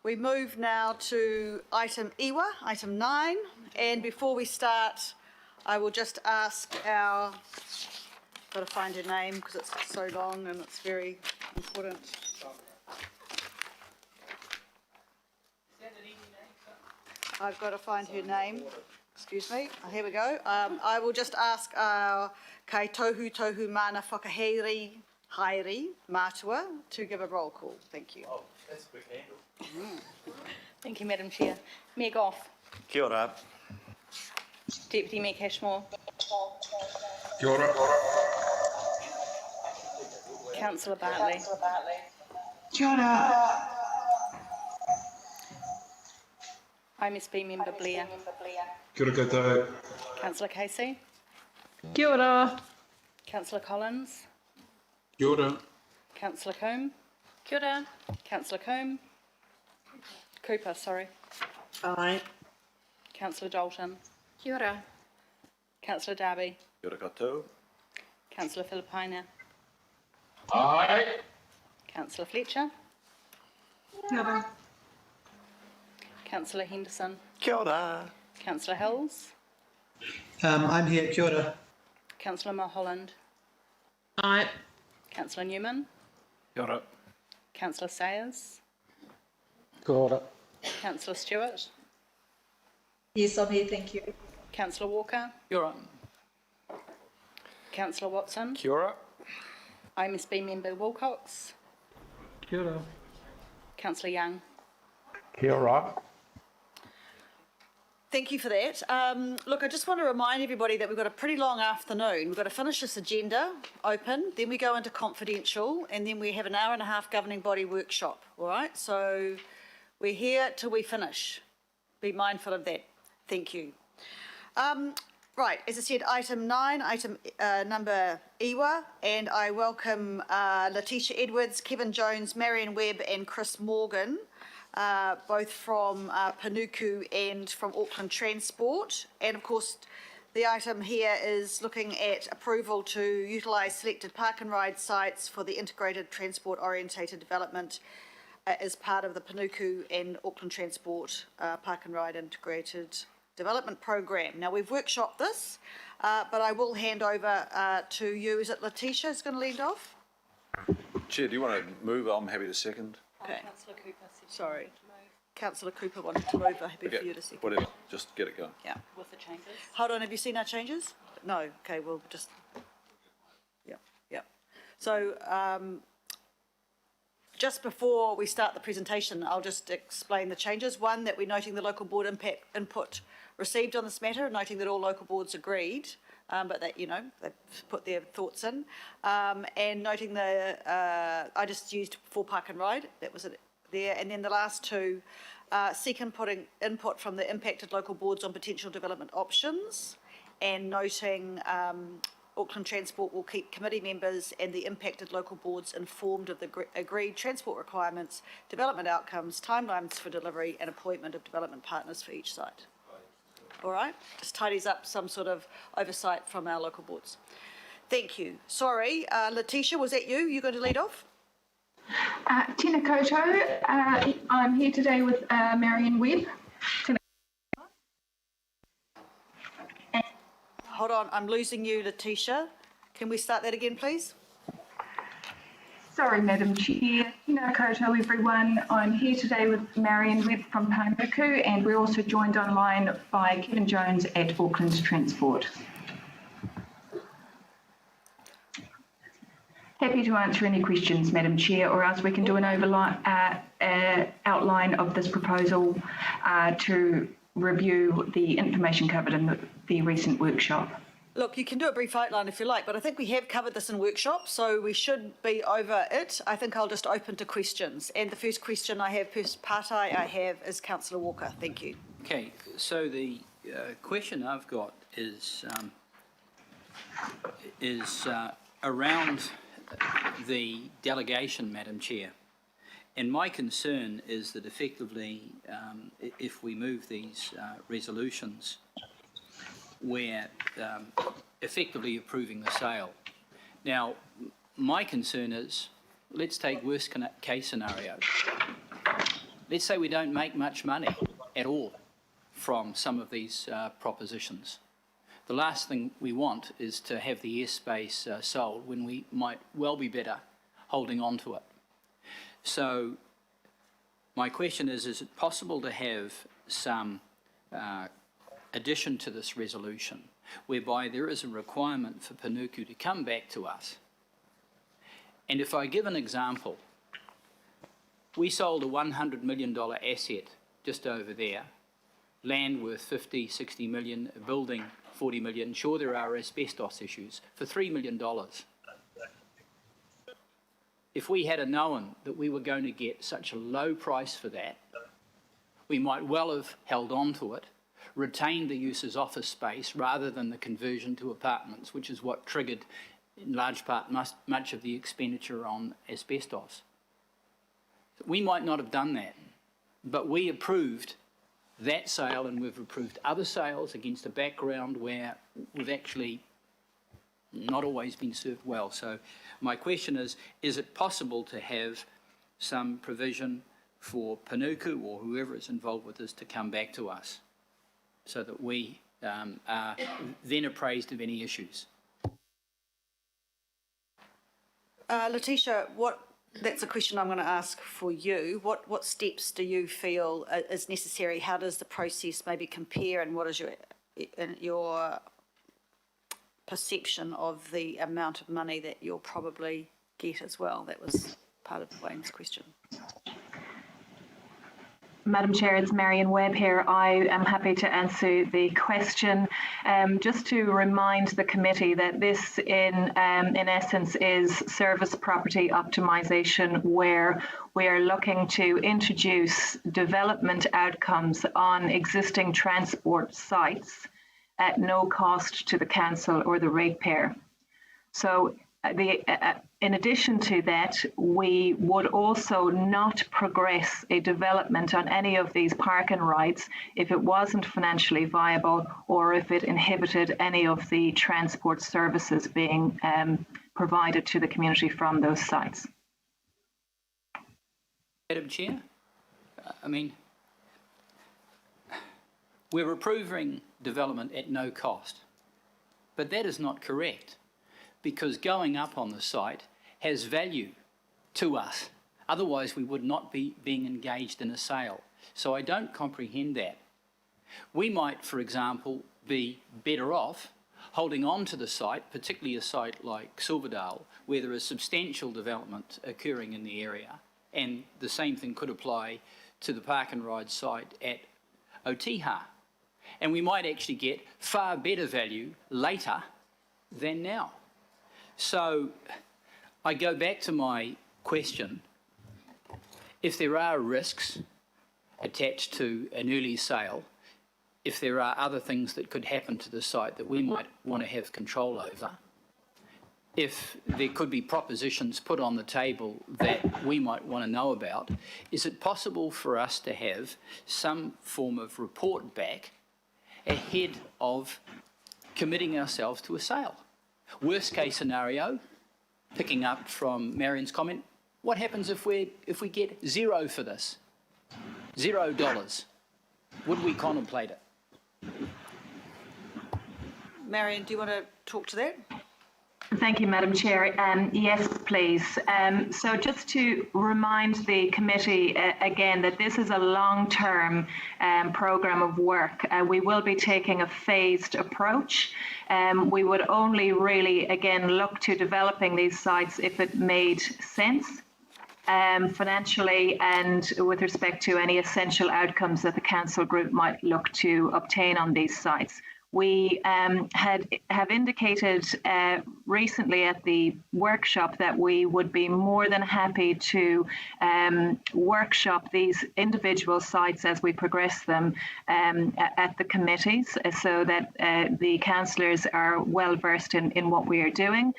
S1: We move now to item Iwa, item 9. And before we start, I will just ask our, got to find her name because it's so long and it's very important. I've got to find her name. Excuse me. Oh, here we go. I will just ask our Kai Tohu Mana Whakahaere Haere Mātua to give a roll call. Thank you.
S16: Oh, that's a quick handle.
S20: Thank you, Madam Chair. Mayor Goff.
S16: Kia ora.
S20: Deputy Mayor Cashmore.
S16: Kia ora.
S20: Councillor Bartley.
S11: Kia ora.
S20: IMSB Member Blair.
S22: Kia ora koutou.
S20: Councillor Casey.
S6: Kia ora.
S20: Councillor Collins.
S22: Kia ora.
S20: Councillor Combe.
S4: Kia ora.
S20: Councillor Combe. Cooper, sorry.
S11: Aye.
S20: Councillor Dalton.
S12: Kia ora.
S20: Councillor Darby.
S8: Kia ora koutou.
S20: Councillor Filipina.
S10: Aye.
S20: Councillor Fletcher.
S11: Kia ora.
S20: Councillor Henderson.
S16: Kia ora.
S20: Councillor Hills.
S9: I'm here. Kia ora.
S20: Councillor Mulholland.
S21: Aye.
S20: Councillor Newman.
S16: Kia ora.
S20: Councillor Sayers.
S19: Kia ora.
S20: Councillor Stewart.
S11: Yes, I'm here, thank you.
S20: Councillor Walker.
S3: Kia ora.
S20: Councillor Watson.
S14: Kia ora.
S20: IMSB Member Wilcox.
S2: Kia ora.
S20: Councillor Young.
S22: Kia ora.
S1: Thank you for that. Look, I just want to remind everybody that we've got a pretty long afternoon. We've got to finish this agenda open, then we go into confidential, and then we have an hour and a half governing body workshop, all right? So we're here till we finish. Be mindful of that. Thank you. Right, as I said, item 9, item number Iwa, and I welcome Letitia Edwards, Kevin Jones, Marion Webb and Chris Morgan, both from Panuku and from Auckland Transport. And of course, the item here is looking at approval to utilise selected park and ride sites for the integrated transport orientated development as part of the Panuku and Auckland Transport Park and Ride Integrated Development Program. Now, we've workshopped this, but I will hand over to you. Is it Letitia who's going to lead off?
S8: Chair, do you want to move? I'm happy to second.
S1: Okay. Councillor Cooper. Sorry. Councillor Cooper wanted to move. I'm happy for you to second.
S8: Whatever, just get it going.
S1: Yeah.
S20: With the changes.
S1: Hold on, have you seen our changes? No. Okay, we'll just... Yeah. So, just before we start the presentation, I'll just explain the changes. One, that we're noting the local board impact input received on this matter, noting that all local boards agreed, but that, you know, they've put their thoughts in. And noting the, I just used for park and ride, that was it there. And then the last two, seek input from the impacted local boards on potential development options, and noting Auckland Transport will keep committee members and the impacted local boards informed of the agreed transport requirements, development outcomes, timelines for delivery and appointment of development partners for each site. All right, just tidies up some sort of oversight from our local boards. Thank you. Sorry, Letitia, was that you? You going to lead off?
S23: Tēnā koutou. I'm here today with Marion Webb.
S1: Hold on, I'm losing you, Letitia. Can we start that again, please?
S23: Sorry, Madam Chair. Tēnā koutou, everyone. I'm here today with Marion Webb from Panuku, and we're also joined online by Kevin Jones at Auckland Transport. Happy to answer any questions, Madam Chair, or else we can do an outline of this proposal to review the information covered in the recent workshop.
S1: Look, you can do a brief outline if you like, but I think we have covered this in workshop, so we should be over it. I think I'll just open to questions. And the first question I have, first part I have, is Councillor Walker. Thank you.
S3: Okay, so the question I've got is around the delegation, Madam Chair. And my concern is that effectively, if we move these resolutions, we're effectively approving the sale. Now, my concern is, let's take worst case scenario. Let's say we don't make much money at all from some of these propositions. The last thing we want is to have the airspace sold when we might well be better holding on to it. So my question is it possible to have some addition to this resolution whereby there is a requirement for Panuku to come back to us? And if I give an example, we sold a $100 million asset just over there, land worth 50, 60 million, a building 40 million. Sure, there are asbestos issues for $3 million. If we had known that we were going to get such a low price for that, we might well have held on to it, retained the use as office space rather than the conversion to apartments, which is what triggered in large part much of the expenditure on asbestos. We might not have done that, but we approved that sale, and we've approved other sales against a background where we've actually not always been served well. So my question is it possible to have some provision for Panuku or whoever is involved with this to come back to us so that we are then appraised of any issues?
S1: Letitia, that's a question I'm going to ask for you. What steps do you feel is necessary? How does the process maybe compare, and what is your perception of the amount of money that you'll probably get as well? That was part of Wayne's question.
S23: Madam Chair, it's Marion Webb here. I am happy to answer the question. Just to remind the committee that this, in essence, is service property optimisation, where we are looking to introduce development outcomes on existing transport sites at no cost to the council or the ratepayer. So in addition to that, we would also not progress a development on any of these park and rides if it wasn't financially viable or if it inhibited any of the transport services being provided to the community from those sites.
S3: Madam Chair, we're approving development at no cost, but that is not correct, because going up on the site has value to us. Otherwise, we would not be being engaged in a sale. So I don't comprehend that. We might, for example, be better off holding on to the site, particularly a site like Silverdale, where there is substantial development occurring in the area, and the same thing could apply to the park and ride site at Otiha. And we might actually get far better value later than now. So I go back to my question. If there are risks attached to an early sale, if there are other things that could happen to the site that we might want to have control over, if there could be propositions put on the table that we might want to know about, is it possible for us to have some form of report back ahead of committing ourselves to a sale? Worst case scenario, picking up from Marion's comment, what happens if we get zero for this? $0. Would we contemplate it?
S1: Marion, do you want to talk to that?
S23: Thank you, Madam Chair. Yes, please. So just to remind the committee again that this is a long-term programme of work. We will be taking a phased approach. We would only really, again, look to developing these sites if it made sense financially and with respect to any essential outcomes that the council group might look to obtain on these sites. We have indicated recently at the workshop that we would be more than happy to workshop these individual sites as we progress them at the committees, so that the councillors are well versed in what we are doing.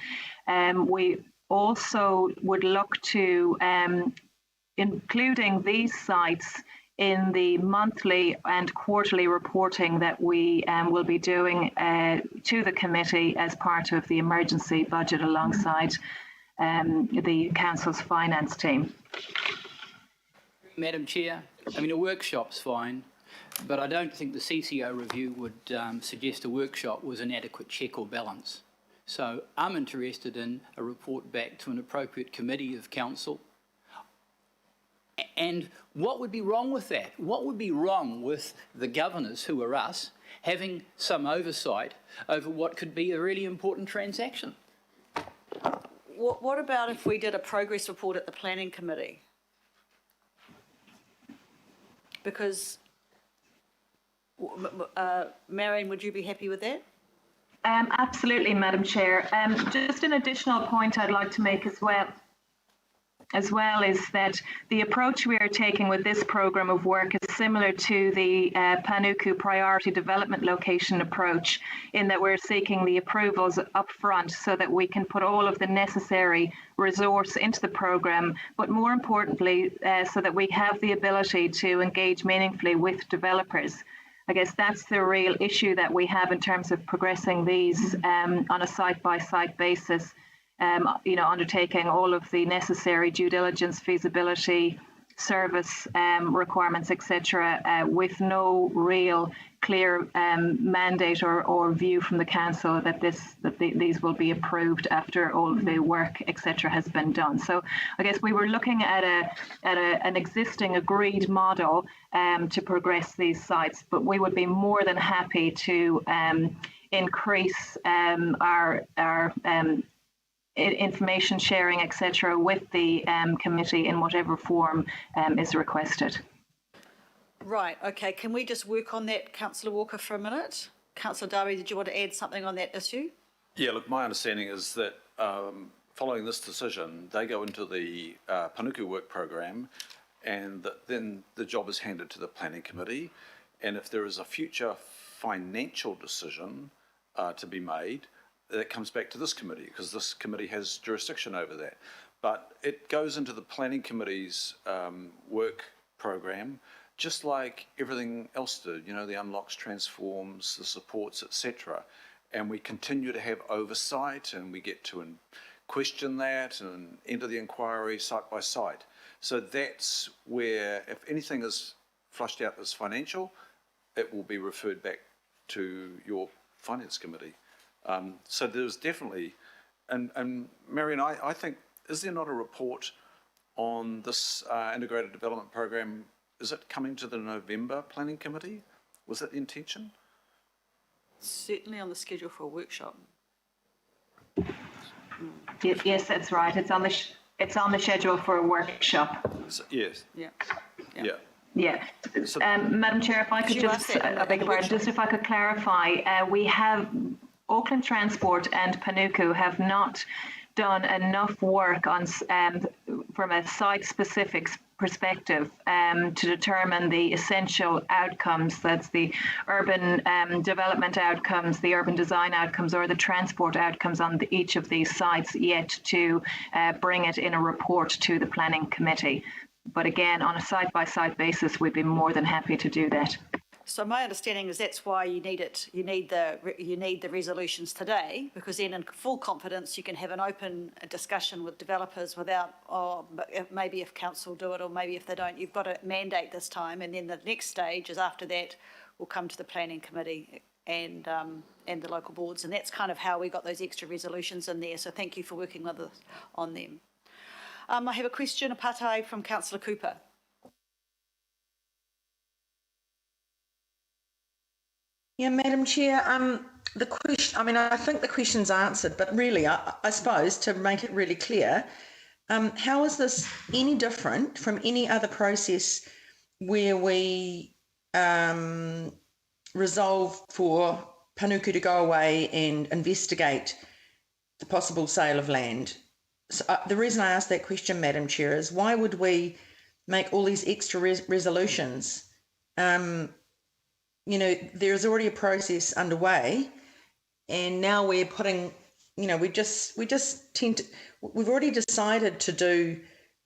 S23: We also would look to including these sites in the monthly and quarterly reporting that we will be doing to the committee as part of the emergency budget alongside the council's finance team.
S3: Madam Chair, I mean, a workshop's fine, but I don't think the CCO review would suggest a workshop was an adequate check or balance. So I'm interested in a report back to an appropriate committee of council. And what would be wrong with that? What would be wrong with the governors, who are us, having some oversight over what could be a really important transaction?
S1: What about if we did a progress report at the planning committee? Because, Marion, would you be happy with that?
S23: Absolutely, Madam Chair. Just an additional point I'd like to make as well is that the approach we are taking with this programme of work is similar to the Panuku priority development location approach, in that we're seeking the approvals up front so that we can put all of the necessary resource into the programme, but more importantly, so that we have the ability to engage meaningfully with developers. I guess that's the real issue that we have in terms of progressing these on a site-by-site basis. Undertaking all of the necessary due diligence, feasibility, service requirements, etc., with no real clear mandate or view from the council that these will be approved after all of the work, etc., has been done. So I guess we were looking at an existing agreed model to progress these sites, but we would be more than happy to increase our information sharing, etc., with the committee in whatever form is requested.
S1: Right, okay. Can we just work on that, Councillor Walker, for a minute? Councillor Darby, did you want to add something on that issue?
S8: Yeah, look, my understanding is that following this decision, they go into the Panuku work program, and then the job is handed to the planning committee. And if there is a future financial decision to be made, that comes back to this committee, because this committee has jurisdiction over that. But it goes into the planning committee's work program, just like everything else did, the unlocks, transforms, the supports, etc. And we continue to have oversight, and we get to question that and enter the inquiry site by site. So that's where, if anything is flushed out as financial, it will be referred back to your finance committee. So there's definitely, and Marion, I think, is there not a report on this integrated development program? Is it coming to the November planning committee? Was that the intention?
S1: Certainly on the schedule for a workshop.
S23: Yes, that's right. It's on the schedule for a workshop.
S8: So, yes.
S1: Yeah.
S23: Yeah. Madam Chair, if I could just, I beg your pardon, just if I could clarify, we have Auckland Transport and Panuku have not done enough work on from a site-specific perspective to determine the essential outcomes. That's the urban development outcomes, the urban design outcomes, or the transport outcomes on each of these sites yet to bring it in a report to the planning committee. But again, on a site-by-site basis, we'd be more than happy to do that.
S1: So my understanding is that's why you need it. You need the resolutions today, because then in full confidence you can have an open discussion with developers without, maybe if council do it or maybe if they don't. You've got a mandate this time, and then the next stage is after that will come to the planning committee and the local boards, and that's kind of how we got those extra resolutions in there. So thank you for working with us on them. I have a question, a patai from Councillor Cooper.
S11: Yeah, Madam Chair, the question, I think the question's answered, but really, I suppose, to make it really clear, how is this any different from any other process where we resolve for Panuku to go away and investigate the possible sale of land? So, the reason I asked that question, Madam Chair, is why would we make all these extra resolutions? There's already a process underway, and now we're putting, we've already decided to do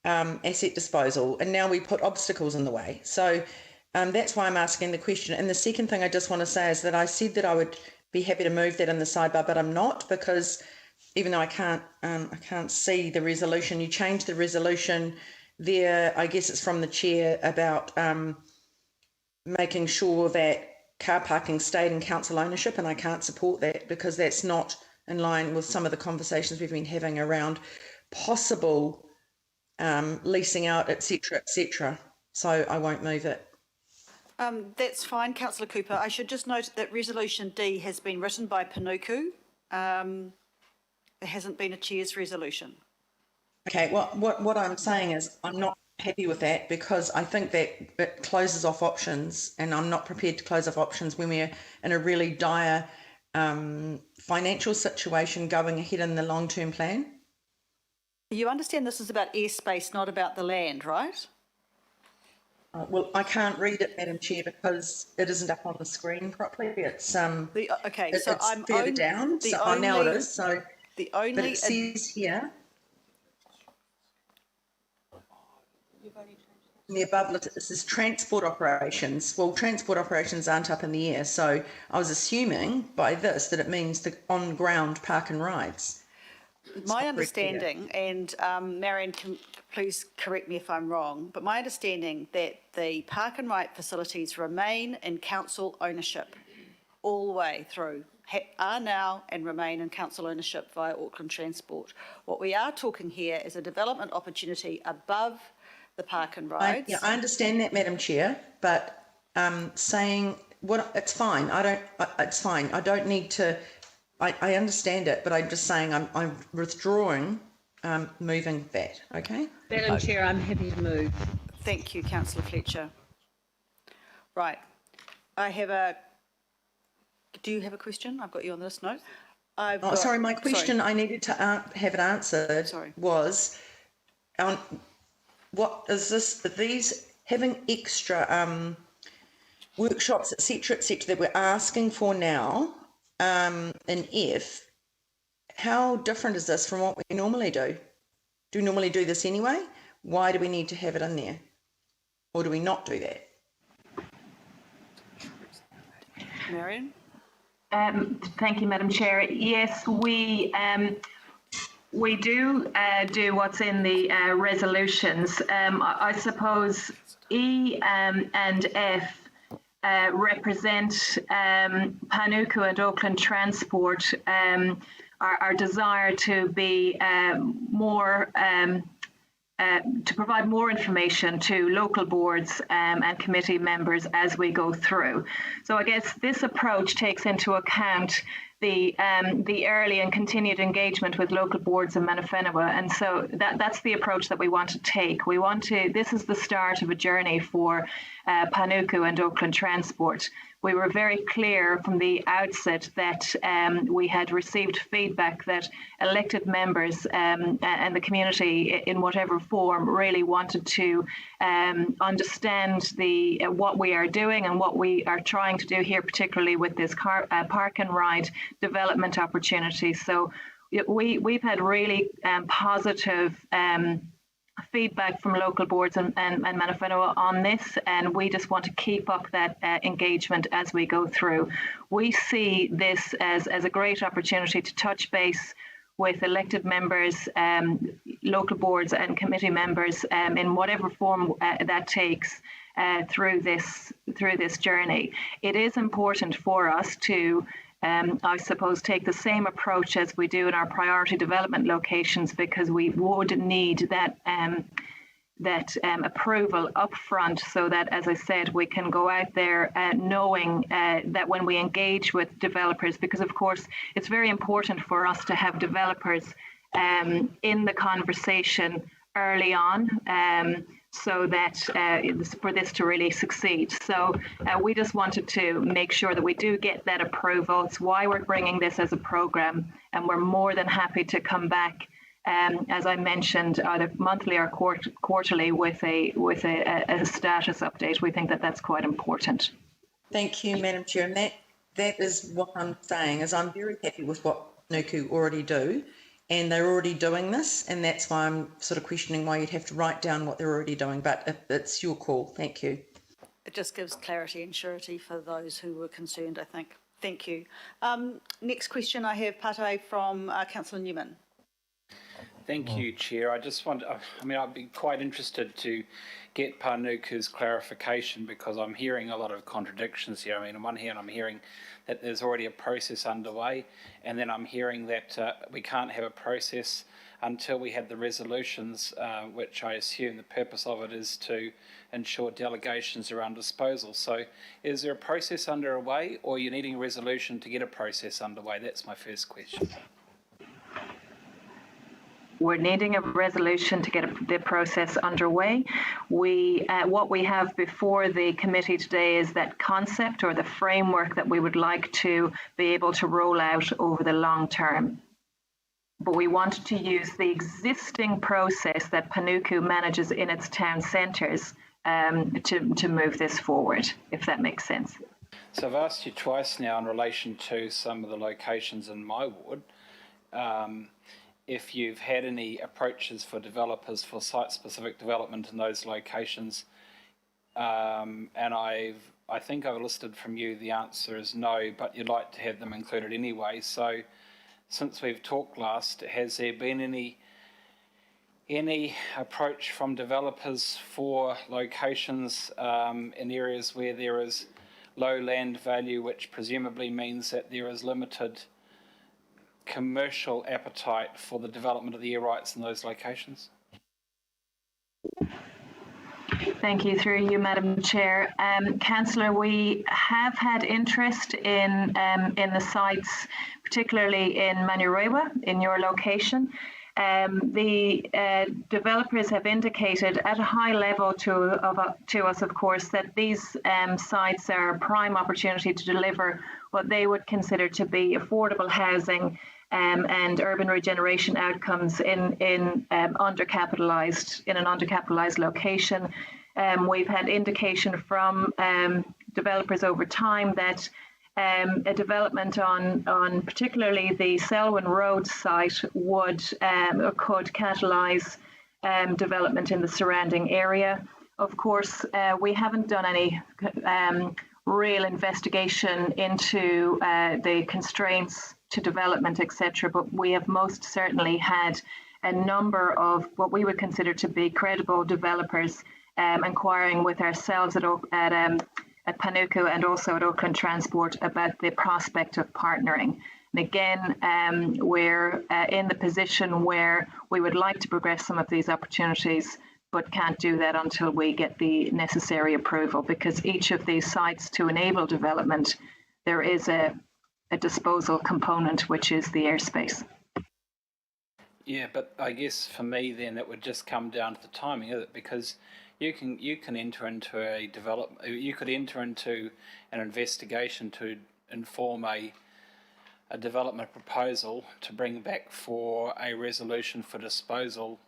S11: asset disposal, and now we put obstacles in the way. So that's why I'm asking the question. And the second thing I just want to say is that I said that I would be happy to move that in the sidebar, but I'm not, because even though I can't see the resolution. You changed the resolution there. I guess it's from the chair about making sure that car parking stayed in council ownership, and I can't support that because that's not in line with some of the conversations we've been having around possible leasing out, etc., etc. So I won't move it.
S1: That's fine, Councillor Cooper. I should just note that Resolution D has been written by Panuku. There hasn't been a chair's resolution.
S11: Okay, well, what I'm saying is I'm not happy with that because I think that it closes off options, and I'm not prepared to close off options when we're in a really dire financial situation going ahead in the long-term plan.
S1: You understand this is about airspace, not about the land, right?
S11: Well, I can't read it, Madam Chair, because it isn't up on the screen properly. It's
S1: okay,
S11: it's
S1: so I'm
S11: further down. Now it is. So
S1: the only
S11: but it says here in the above it says transport operations. Well, transport operations aren't up in the air, so I was assuming by this that it means the on-ground park and rides.
S1: My understanding, and Marion, can please correct me if I'm wrong, but my understanding that the park and ride facilities remain in council ownership all the way through, are now and remain in council ownership via Auckland Transport. What we are talking here is a development opportunity above the park and rides.
S11: I understand that, Madam Chair, but saying it's fine. It's fine. I don't need to. I understand it, but I'm just saying I'm withdrawing, moving that. Okay.
S18: Madam Chair, I'm happy to move.
S1: Thank you, Councillor Fletcher. Right, I have a. Do you have a question? I've got you on this note.
S11: Sorry, my question I needed to have it answered was, what is this? Are these having extra workshops, etc., that we're asking for now in F? How different is this from what we normally do? Do we normally do this anyway? Why do we need to have it in there, or do we not do that?
S1: Marion?
S23: Thank you, Madam Chair. Yes, we do do what's in the resolutions. I suppose E and F represent Panuku and Auckland Transport, our desire to be more to provide more information to local boards and committee members as we go through. So I guess this approach takes into account the early and continued engagement with local boards in Mana Whenua, and so that's the approach that we want to take. We want to. This is the start of a journey for Panuku and Auckland Transport. We were very clear from the outset that we had received feedback that elected members and the community in whatever form really wanted to understand what we are doing and what we are trying to do here, particularly with this park and ride development opportunity. So we've had really positive feedback from local boards and Mana Whenua on this, and we just want to keep up that engagement as we go through. We see this as a great opportunity to touch base with elected members, local boards and committee members in whatever form that takes through this journey. It is important for us to I suppose take the same approach as we do in our priority development locations, because we would need that approval up front, so that, as I said, we can go out there knowing that when we engage with developers, because of course it's very important for us to have developers in the conversation early on, so that for this to really succeed. So we just wanted to make sure that we do get that approval. It's why we're bringing this as a programme, and we're more than happy to come back, as I mentioned, either monthly or quarterly with a status update. We think that that's quite important.
S11: Thank you, Madam Chair. And that is what I'm saying, is I'm very happy with what Nuku already do. And they're already doing this, and that's why I'm sort of questioning why you'd have to write down what they're already doing, but it's your call. Thank you.
S1: It just gives clarity and surety for those who were concerned, I think. Thank you. Next question I have, Patai, from Councillor Newman.
S15: Thank you, Chair. I just want, I'd be quite interested to get Panuku's clarification because I'm hearing a lot of contradictions here. On one hand, I'm hearing that there's already a process underway, and then I'm hearing that we can't have a process until we have the resolutions, which I assume the purpose of it is to ensure delegations around disposal. So is there a process underway, or are you needing a resolution to get a process underway? That's my first question.
S23: We're needing a resolution to get the process underway. What we have before the committee today is that concept or the framework that we would like to be able to roll out over the long term. But we wanted to use the existing process that Panuku manages in its town centres to move this forward, if that makes sense.
S15: So I've asked you twice now in relation to some of the locations in my ward. If you've had any approaches for developers for site-specific development in those locations, and I think I've listed from you the answer is no, but you'd like to have them included anyway. So since we've talked last, has there been any approach from developers for locations in areas where there is low land value, which presumably means that there is limited commercial appetite for the development of the air rights in those locations?
S23: Thank you. Through you, Madam Chair. Councillor, we have had interest in the sites, particularly in Manurewa, in your location. The developers have indicated at a high level to us, of course, that these sites are a prime opportunity to deliver what they would consider to be affordable housing and urban regeneration outcomes in an undercapitalised location. We've had indication from developers over time that a development on particularly the Selwyn Road site could catalyse development in the surrounding area. Of course, we haven't done any real investigation into the constraints to development, etc., but we have most certainly had a number of what we would consider to be credible developers inquiring with ourselves at Panuku and also at Auckland Transport about the prospect of partnering. And again, we're in the position where we would like to progress some of these opportunities, but can't do that until we get the necessary approval, because each of these sites, to enable development, there is a disposal component, which is the airspace.
S15: Yeah, but I guess for me then it would just come down to the timing of it, because you can enter into a development, you could enter into an investigation to inform a development proposal to bring back for a resolution for disposal,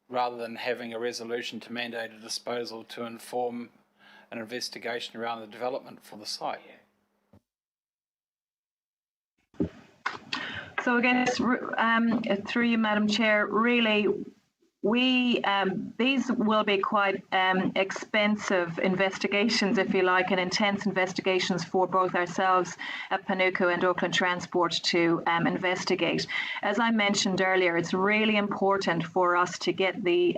S15: rather than having a resolution to mandate a disposal to inform an investigation around the development for the site.
S23: So I guess through you, Madam Chair, really these will be quite expensive investigations, if you like, and intense investigations for both ourselves at Panuku and Auckland Transport to investigate. As I mentioned earlier, it's really important for us to get the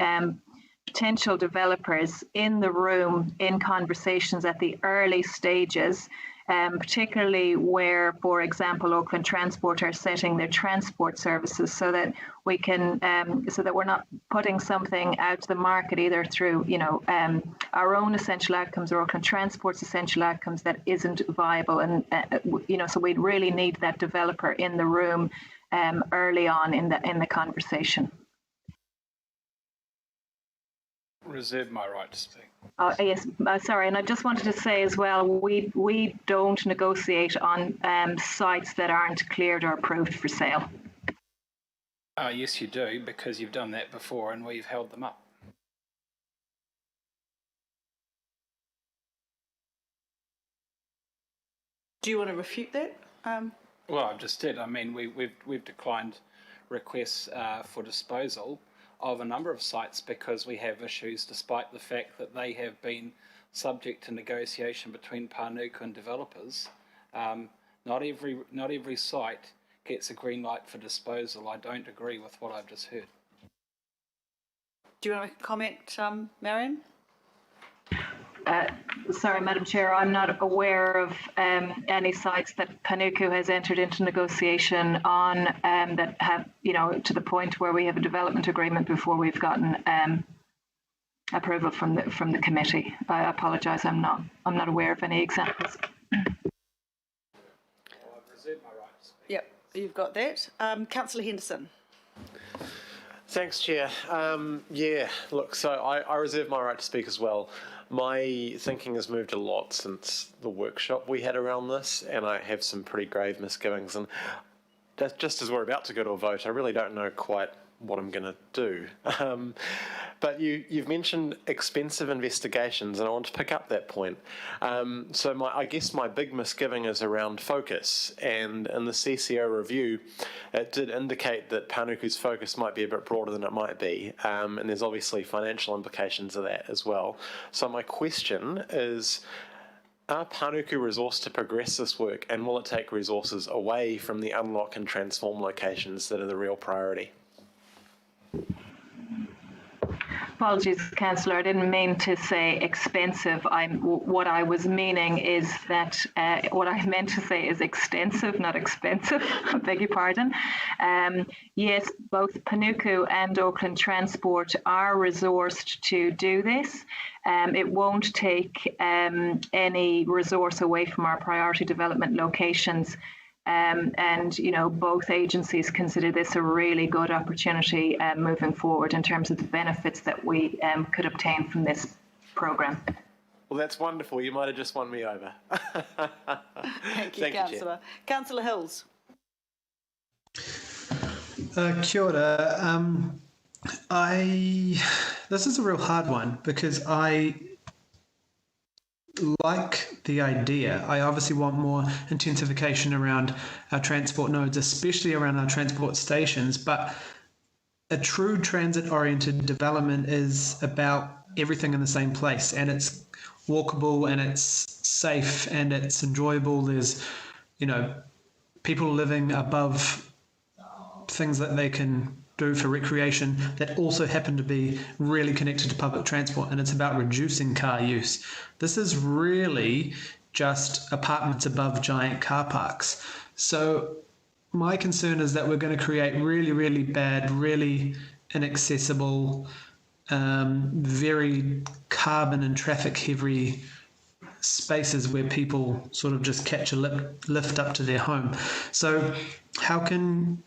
S23: potential developers in the room in conversations at the early stages, particularly where, for example, Auckland Transport are setting their transport services, so that we can, so that we're not putting something out to the market either through, our own essential outcomes or Auckland Transport's essential outcomes that isn't viable, and so we'd really need that developer in the room early on in the conversation.
S15: Reserve my right to speak.
S23: Yes, sorry, and I just wanted to say as well, we don't negotiate on sites that aren't cleared or approved for sale.
S15: Yes, you do, because you've done that before and we've held them up.
S1: Do you want to refute that?
S15: Well, I just did. I mean, we've declined requests for disposal of a number of sites because we have issues, despite the fact that they have been subject to negotiation between Panuku and developers Not every site gets a green light for disposal. I don't agree with what I've just heard.
S1: Do you want to make a comment, Marion?
S23: Sorry, Madam Chair, I'm not aware of any sites that Panuku has entered into negotiation on that have, to the point where we have a development agreement before we've gotten approval from the committee. I apologise, I'm not aware of any examples.
S1: Yep, you've got that. Councillor Henderson.
S5: Thanks, Chair. So I reserve my right to speak as well. My thinking has moved a lot since the workshop we had around this, and I have some pretty grave misgivings. And just as we're about to go to a vote, I really don't know quite what I'm going to do. But you've mentioned expensive investigations, and I want to pick up that point. So I guess my big misgiving is around focus, and in the CCO review, it did indicate that Panuku's focus might be a bit broader than it might be, and there's obviously financial implications of that as well. So my question is, are Panuku resourced to progress this work, and will it take resources away from the unlock and transform locations that are the real priority?
S23: Apologies, Councillor. I didn't mean to say expensive. What I was meaning is that what I meant to say is extensive, not expensive. I beg your pardon. Yes, both Panuku and Auckland Transport are resourced to do this. It won't take any resource away from our priority development locations. And both agencies consider this a really good opportunity moving forward in terms of the benefits that we could obtain from this programme.
S5: Well, that's wonderful. You might have just won me over.
S1: Thank you, Councillor. Councillor Hills.
S7: Kia ora. This is a real hard one because I like the idea. I obviously want more intensification around our transport nodes, especially around our transport stations, but a true transit-oriented development is about everything in the same place, and it's walkable and it's safe and it's enjoyable. There's, people living above things that they can do for recreation that also happen to be really connected to public transport, and it's about reducing car use. This is really just apartments above giant car parks. So my concern is that we're going to create really, really bad, really inaccessible, very carbon and traffic heavy spaces where people sort of just catch a lift up to their home. So how can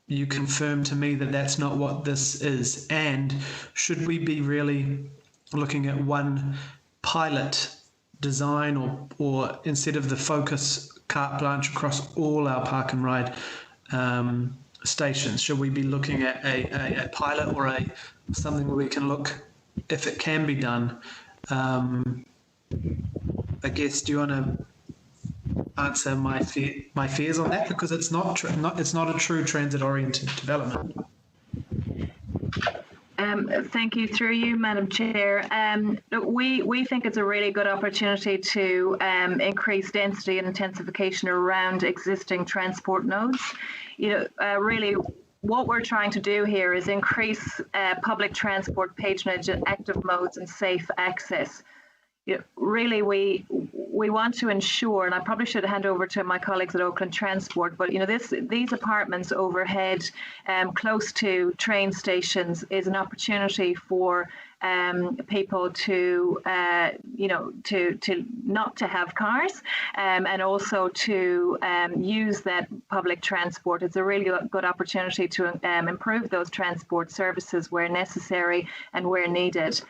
S7: you confirm to me that that's not what this is? And should we be really looking at one pilot design, or instead of the focus carte blanche across all our park and ride stations, should we be looking at a pilot or something where we can look if it can be done? I guess, do you want to answer my fears on that, because it's not a true transit-oriented development?
S23: Thank you. Through you, Madam Chair. We think it's a really good opportunity to increase density and intensification around existing transport nodes. Really, what we're trying to do here is increase public transport patronage and active modes and safe access. Really, we want to ensure, and I probably should hand over to my colleagues at Auckland Transport, but these apartments overhead, close to train stations, is an opportunity for people to not to have cars, and also to use that public transport. It's a really good opportunity to improve those transport services where necessary and where needed.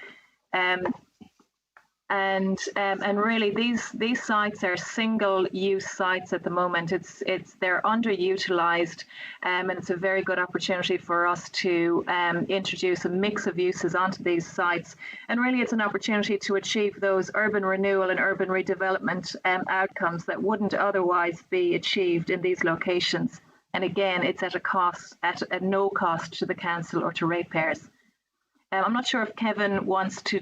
S23: And really, these sites are single-use sites at the moment. They're underutilized, and it's a very good opportunity for us to introduce a mix of uses onto these sites. And really, it's an opportunity to achieve those urban renewal and urban redevelopment outcomes that wouldn't otherwise be achieved in these locations. And again, it's at no cost to the council or to ratepayers. I'm not sure if Kevin wants to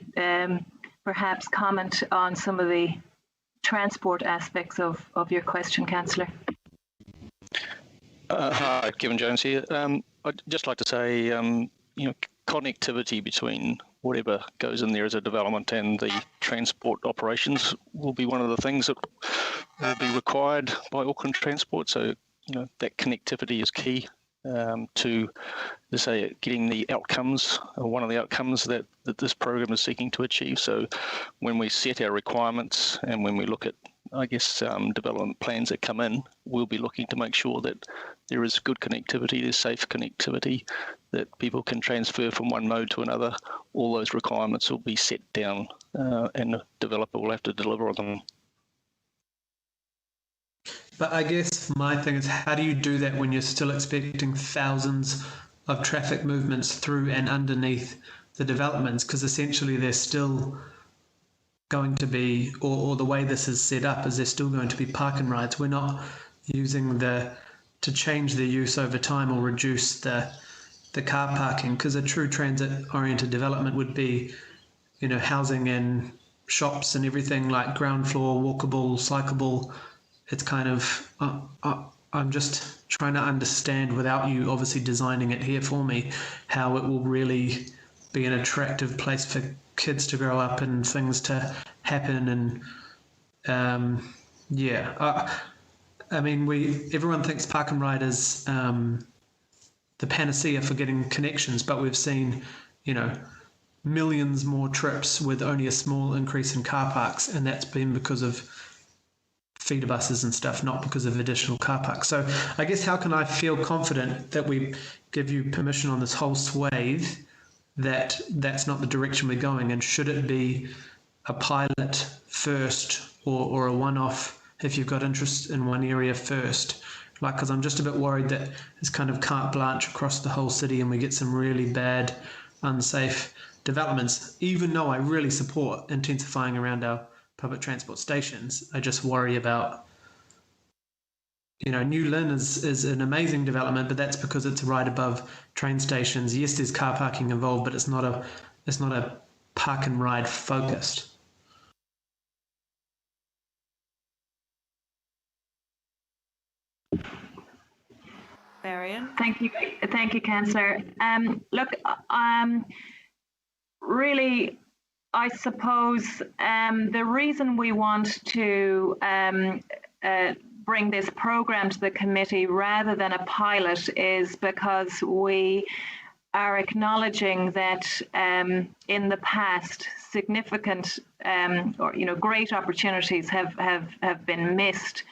S23: perhaps comment on some of the transport aspects of your question, Councillor.
S6: Hi, Kevin Jones here. I'd just like to say, connectivity between whatever goes in there as a development and the transport operations will be one of the things that will be required by Auckland Transport. So, that connectivity is key to say, getting the outcomes, or one of the outcomes that this program is seeking to achieve. So when we set our requirements and when we look at, development plans that come in, we'll be looking to make sure that there is good connectivity, there's safe connectivity, that people can transfer from one mode to another. All those requirements will be set down and the developer will have to deliver on them.
S7: But I guess my thing is, how do you do that when you're still expecting thousands of traffic movements through and underneath the developments? Because essentially they're still going to be, or the way this is set up is they're still going to be park and rides. We're not using to change their use over time or reduce the car parking, because a true transit-oriented development would be, housing and shops and everything, like ground floor, walkable, cyclable. It's kind of, I'm just trying to understand, without you obviously designing it here for me, how it will really be an attractive place for kids to grow up and things to happen. And everyone thinks park and ride is the panacea for getting connections, but we've seen, millions more trips with only a small increase in car parks, and that's been because of feeder buses and stuff, not because of additional car parks. So I guess, how can I feel confident that we give you permission on this whole swathe that that's not the direction we're going? And should it be a pilot first or a one-off if you've got interest in one area first? Because I'm just a bit worried that it's kind of carte blanche across the whole city and we get some really bad, unsafe developments, even though I really support intensifying around our public transport stations. I just worry about, New Lynn is an amazing development, but that's because it's right above train stations. Yes, there's car parking involved, but it's not a park and ride focused.
S1: Marion?
S23: Thank you, Councillor. Really, I suppose the reason we want to bring this programme to the committee rather than a pilot is because we are acknowledging that in the past, significant great opportunities have been missed.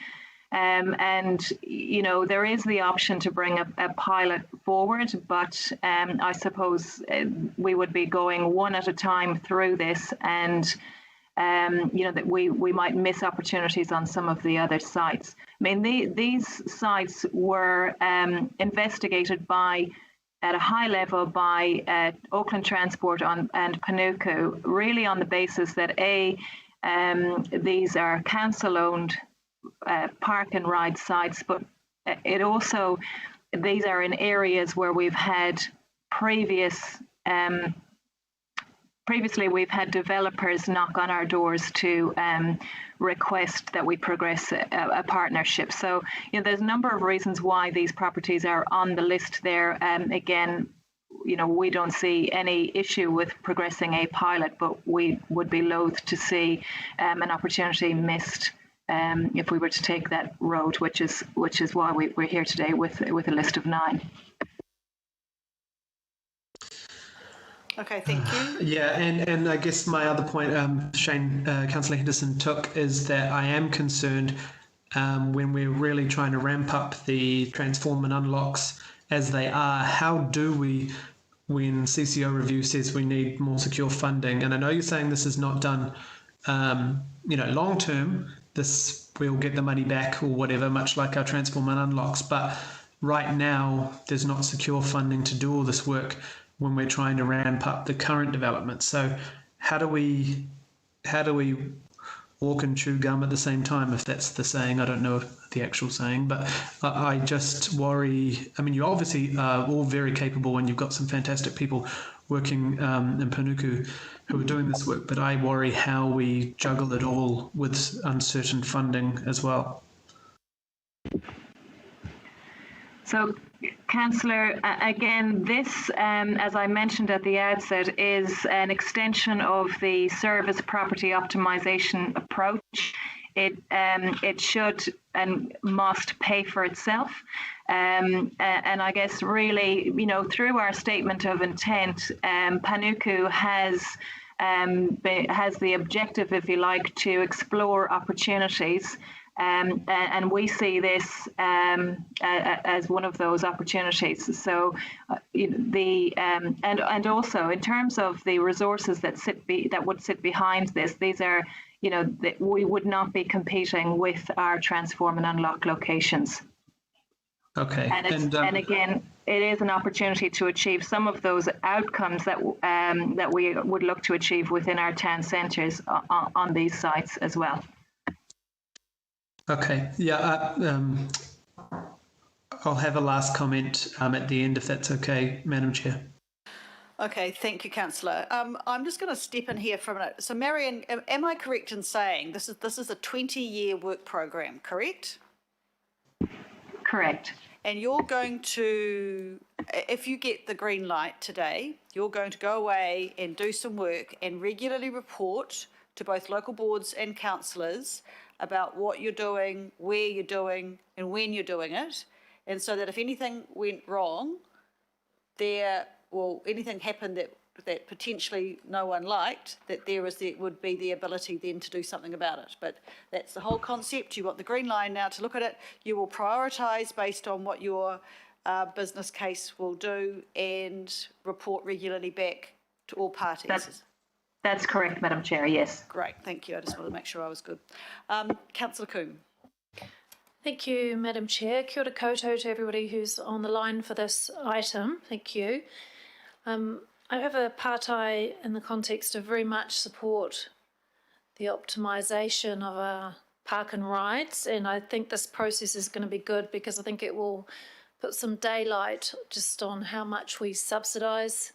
S23: There is the option to bring a pilot forward, but I suppose we would be going one at a time through this, and that we might miss opportunities on some of the other sites. I mean, these sites were investigated at a high level by Auckland Transport and Panuku, really on the basis that these are council-owned park and ride sites, but these are in areas where we've had previously we've had developers knock on our doors to request that we progress a partnership. So there's a number of reasons why these properties are on the list there. Again, we don't see any issue with progressing a pilot, but we would be loath to see an opportunity missed if we were to take that road, which is why we're here today with a list of 9.
S1: Okay, thank you.
S7: Yeah, and I guess my other point, Shane, Councillor Henderson took, is that I am concerned when we're really trying to ramp up the transform and unlocks as they are. How do we, when CCO review says we need more secure funding, and I know you're saying this is not done, long term, this we'll get the money back or whatever, much like our transform and unlocks, but right now there's not secure funding to do all this work when we're trying to ramp up the current development. So how do we walk and chew gum at the same time, if that's the saying? I don't know the actual saying, but I just worry. I mean, you obviously are all very capable and you've got some fantastic people working in Panuku who are doing this work, but I worry how we juggle it all with uncertain funding as well.
S23: So, Councillor, again, this, as I mentioned at the outset, is an extension of the service property optimisation approach. It should and must pay for itself. And I guess really, you know, through our statement of intent, Panuku has the objective, if you like, to explore opportunities. And we see this as one of those opportunities. So, and also in terms of the resources that would sit behind this, these are, you know, we would not be competing with our Transform and Unlock locations.
S7: Okay.
S23: And again, it is an opportunity to achieve some of those outcomes that we would look to achieve within our town centres on these sites as well.
S7: Okay, yeah, I'll have a last comment at the end if that's okay, Madam Chair.
S1: Okay, thank you, Councillor. I'm just going to step in here for a minute. So, Marion, am I correct in saying this is a 20-year work program, correct?
S23: Correct.
S1: And you're going to, if you get the green light today, you're going to go away and do some work and regularly report to both local boards and councillors about what you're doing, where you're doing, and when you're doing it. And so that if anything went wrong, anything happened that potentially no one liked, that there would be the ability then to do something about it. But that's the whole concept. You want the green line now to look at it. You will prioritise based on what your business case will do and report regularly back to all parties.
S23: That's correct, Madam Chair, yes.
S1: Great, thank you. I just wanted to make sure I was good. Councillor Coombe.
S4: Thank you, Madam Chair. Kia ora koutou to everybody who's on the line for this item. Thank you. I have a partai in the context of very much support the optimisation of our park and rides, and I think this process is going to be good because I think it will put some daylight just on how much we subsidise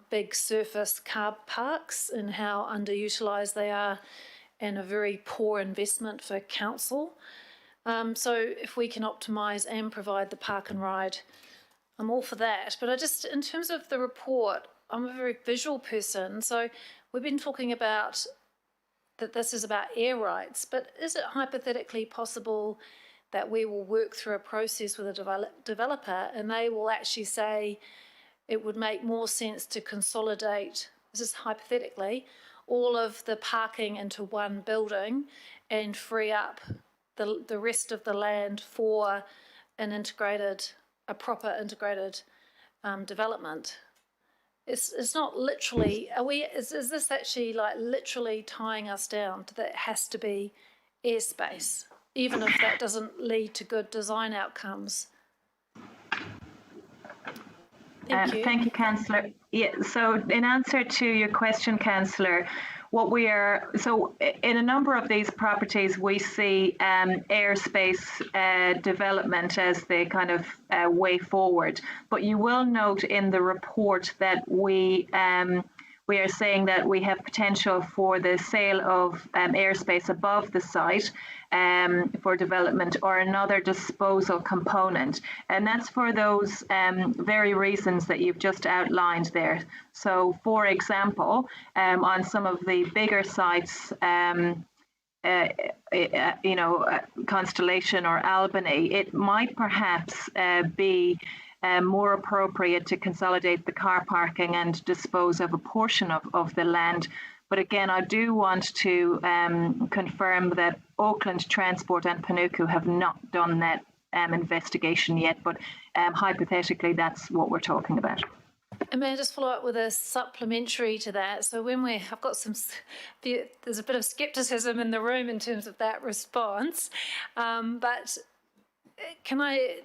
S4: big surface car parks and how underutilised they are and a very poor investment for council. So if we can optimise and provide the park and ride, I'm all for that. But in terms of the report, I'm a very visual person. So we've been talking about that this is about air rights, but is it hypothetically possible that we will work through a process with a developer and they will actually say, it would make more sense to consolidate, this is hypothetically, all of the parking into one building and free up the rest of the land for a proper integrated development. It's not literally, is this actually like literally tying us down to that it has to be airspace, even if that doesn't lead to good design outcomes?
S23: Thank you, Councillor. Yeah, so in answer to your question, Councillor, in a number of these properties, we see airspace development as the kind of way forward. But you will note in the report that we are saying that we have potential for the sale of airspace above the site for development or another disposal component. And that's for those very reasons that you've just outlined there. So, for example, on some of the bigger sites, Constellation or Albany, it might perhaps be more appropriate to consolidate the car parking and dispose of a portion of the land. But again, I do want to confirm that Auckland Transport and Panuku have not done that investigation yet, but hypothetically, that's what we're talking about.
S4: And may I just follow up with a supplementary to that? So I've got there's a bit of scepticism in the room in terms of that response, but can I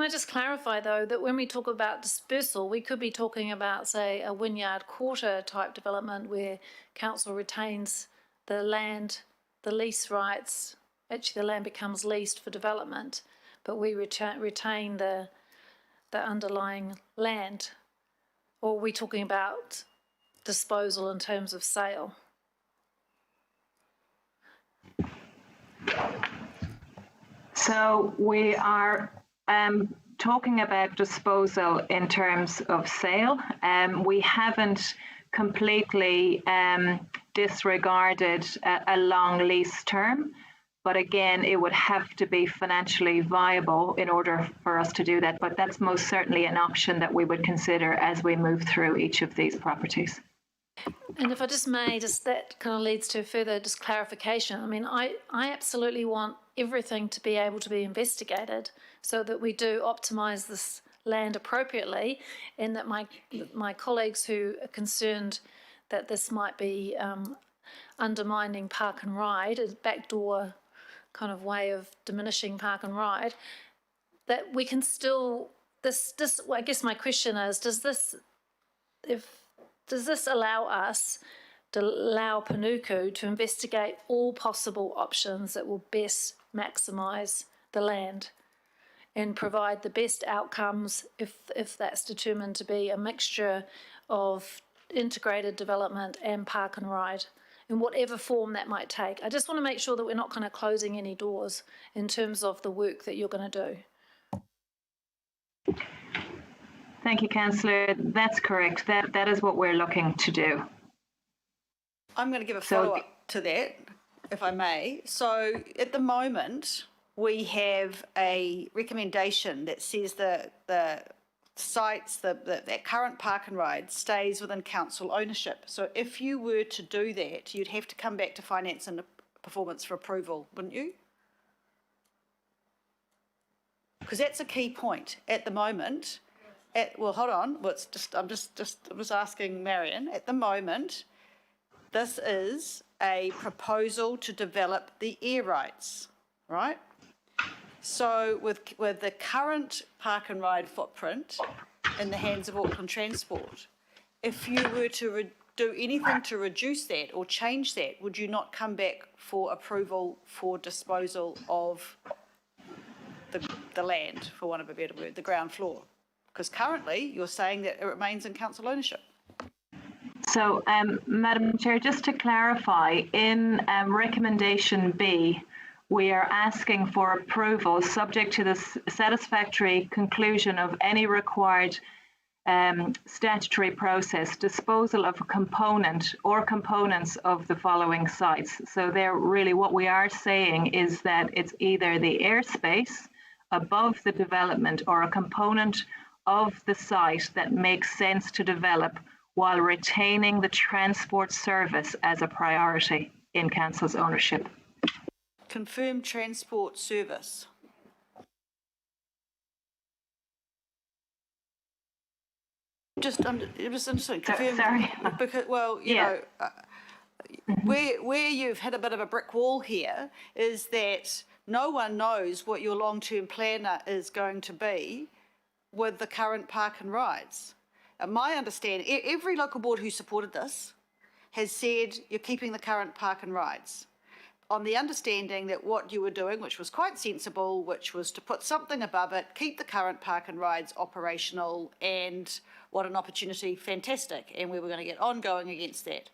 S4: just clarify, though, that when we talk about dispersal, we could be talking about, say, a Wynyard Quarter type development where council retains the land, the lease rights. Actually, the land becomes leased for development, but we retain the underlying land. Or are we talking about disposal in terms of sale?
S23: So we are talking about disposal in terms of sale. We haven't completely disregarded a long lease term, but again, it would have to be financially viable in order for us to do that. But that's most certainly an option that we would consider as we move through each of these properties.
S4: And if I just may, that kind of leads to further clarification. I mean, I absolutely want everything to be able to be investigated so that we do optimise this land appropriately, and that my colleagues who are concerned that this might be undermining park and ride, a backdoor kind of way of diminishing park and ride, that we can still, I guess my question is, does this allow us to allow Panuku to investigate all possible options that will best maximise the land and provide the best outcomes if that's determined to be a mixture of integrated development and park and ride, in whatever form that might take? I just want to make sure that we're not kind of closing any doors in terms of the work that you're going to do.
S23: Thank you, Councillor. That's correct. That is what we're looking to do.
S1: I'm going to give a follow-up to that, if I may. So at the moment, we have a recommendation that says the sites, that current park and ride stays within council ownership. So if you were to do that, you'd have to come back to Finance and Performance for approval, wouldn't you? Because that's a key point. At the moment, well, hold on. Well, I'm just asking Marion. At the moment, this is a proposal to develop the air rights, right? So with the current park and ride footprint in the hands of Auckland Transport, if you were to do anything to reduce that or change that, would you not come back for approval for disposal of the land, for want of a better word, the ground floor? Because currently you're saying that it remains in council ownership.
S23: So, Madam Chair, just to clarify, in recommendation B, we are asking for approval subject to the satisfactory conclusion of any required statutory process, disposal of a component or components of the following sites. So there, really what we are saying is that it's either the airspace above the development or a component of the site that makes sense to develop while retaining the transport service as a priority in council's ownership.
S1: Confirmed transport service. I'm just interested.
S23: Sorry.
S1: Because, well, you know, where you've hit a bit of a brick wall here is that no one knows what your long-term planner is going to be with the current park and rides. My understanding, every local board who supported this has said you're keeping the current park and rides, on the understanding that what you were doing, which was quite sensible, which was to put something above it, keep the current park and rides operational, and what an opportunity, fantastic, and we were going to get ongoing against that.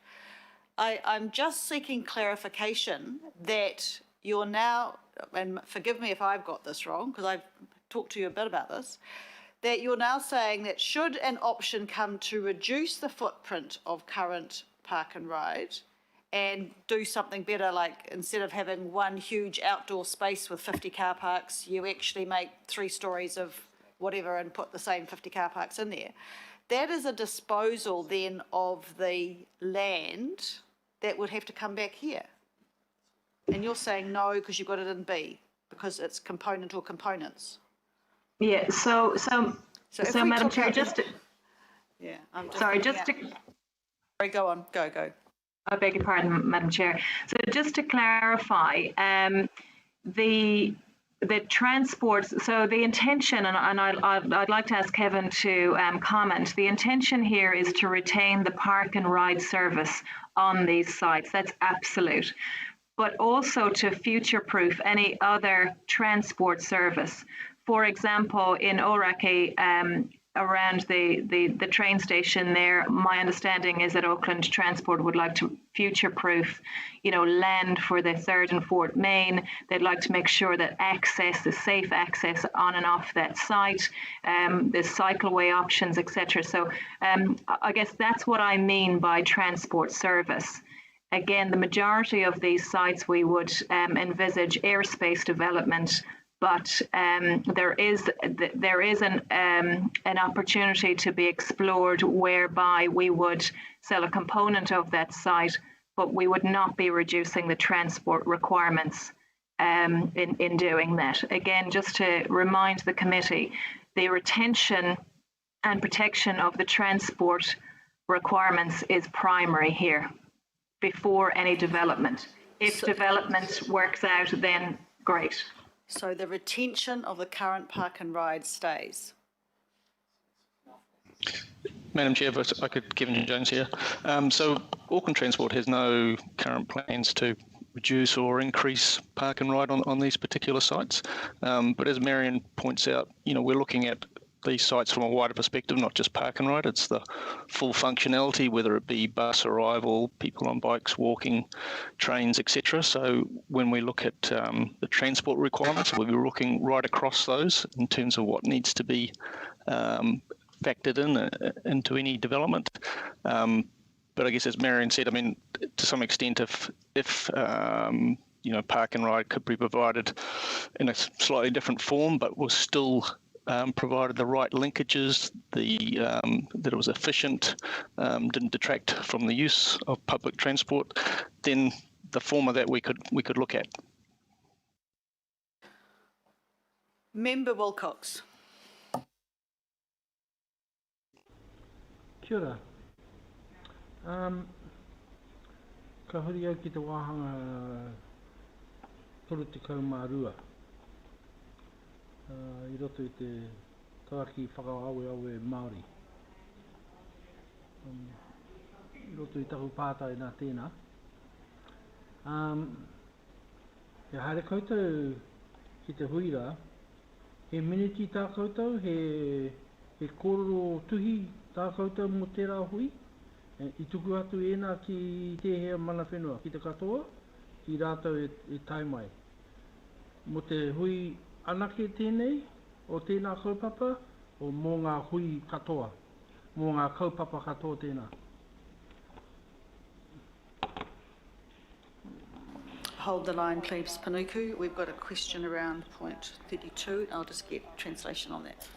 S1: I'm just seeking clarification that you're now, and forgive me if I've got this wrong, because I've talked to you a bit about this, that you're now saying that should an option come to reduce the footprint of current park and ride and do something better, like instead of having one huge outdoor space with 50 car parks, you actually make 3 stories of whatever and put the same 50 car parks in there. That is a disposal then of the land that would have to come back here. And you're saying no because you've got it in B, because it's component or components.
S23: Yeah, so Madam Chair, just to,
S1: yeah, I'm just
S23: sorry, just to,
S1: sorry, go on, go.
S23: I beg your pardon, Madam Chair. So just to clarify, the transport, so the intention, and I'd like to ask Kevin to comment, the intention here is to retain the park and ride service on these sites. That's absolute. But also to future-proof any other transport service. For example, in Ōrākei, around the train station there, my understanding is that Auckland Transport would like to future-proof, land for the 3rd and 4th Main. They'd like to make sure that access is safe access on and off that site. There's cycleway options, etc. So I guess that's what I mean by transport service. Again, the majority of these sites we would envisage airspace development, but there is an opportunity to be explored whereby we would sell a component of that site, but we would not be reducing the transport requirements in doing that. Again, just to remind the committee, the retention and protection of the transport requirements is primary here before any development. If development works out, then great.
S1: So the retention of the current park and ride stays.
S6: Madam Chair, if I could, Kevin Jones here. So Auckland Transport has no current plans to reduce or increase park and ride on these particular sites. But as Marion points out, we're looking at these sites from a wider perspective, not just park and ride. It's the full functionality, whether it be bus arrival, people on bikes, walking, trains, etc. So when we look at the transport requirements, we'll be looking right across those in terms of what needs to be factored into any development. But I guess as Marion said, to some extent, if park and ride could be provided in a slightly different form, but was still provided the right linkages, that it was efficient, didn't detract from the use of public transport, then the form of that we could look at.
S1: Member Wilcox.
S2: Kia ora. Ka huri au ki te wāhanga 32 I roto I te taraki whakaawe Māori. I roto I tahu pātai nā tēnā. He haere koutou ki te huira, he miniti tā koutou, he kororo tuhi tā koutou mo tērā hui. I tuku atu ēnā ki te hea mana whenua, ki te katoa, ki rātou e tai mai. Mo te hui anake tēnei, o tēnā kaupapa, o mō ngā hui katoa, mō ngā kaupapa katoa tēnā.
S1: Hold the line, please, Panuku. We've got a question around point 32. I'll just get translation on that.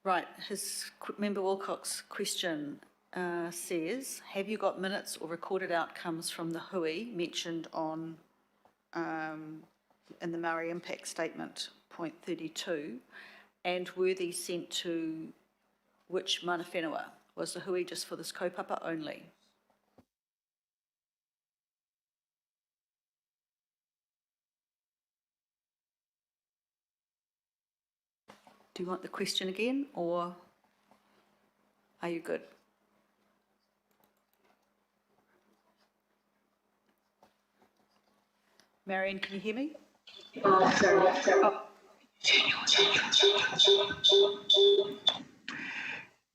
S1: Right, Member Wilcox's question says, have you got minutes or recorded outcomes from the hui mentioned on in the Maori Impact Statement, point 32, and were these sent to which mana whenua? Was the hui just for this kaupapa only? Do you want the question again, or are you good? Marion, can you hear me?
S23: Sorry.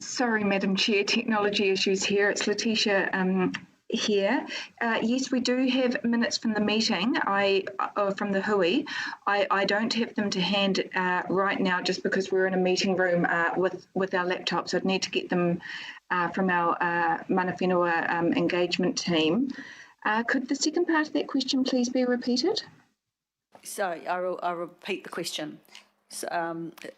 S12: Sorry, Madam Chair, technology issues here. It's Letitia here. Yes, we do have minutes from the meeting, from the hui. I don't have them to hand right now just because we're in a meeting room with our laptops. I'd need to get them from our mana whenua engagement team. Could the second part of that question please be repeated?
S1: So I'll repeat the question. So,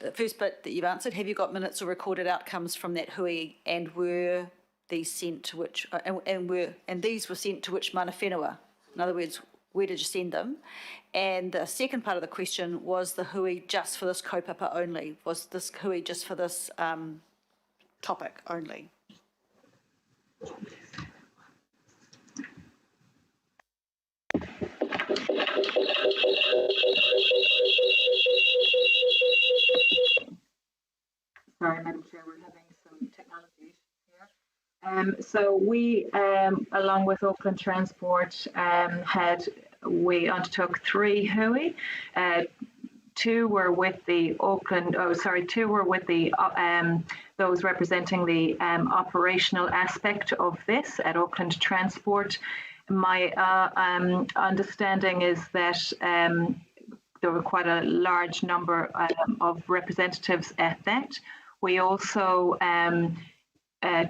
S1: the first bit that you've answered, have you got minutes or recorded outcomes from that hui, and were these sent to which, and these were sent to which mana whenua? In other words, where did you send them? And the second part of the question, was the hui just for this kaupapa only? Was this hui just for this topic only?
S23: Sorry, Madam Chair, we're having some technology issues here. So we, along with Auckland Transport, had we undertook 3 hui. 2 were with the those representing the operational aspect of this at Auckland Transport. My understanding is that there were quite a large number of representatives at that. We also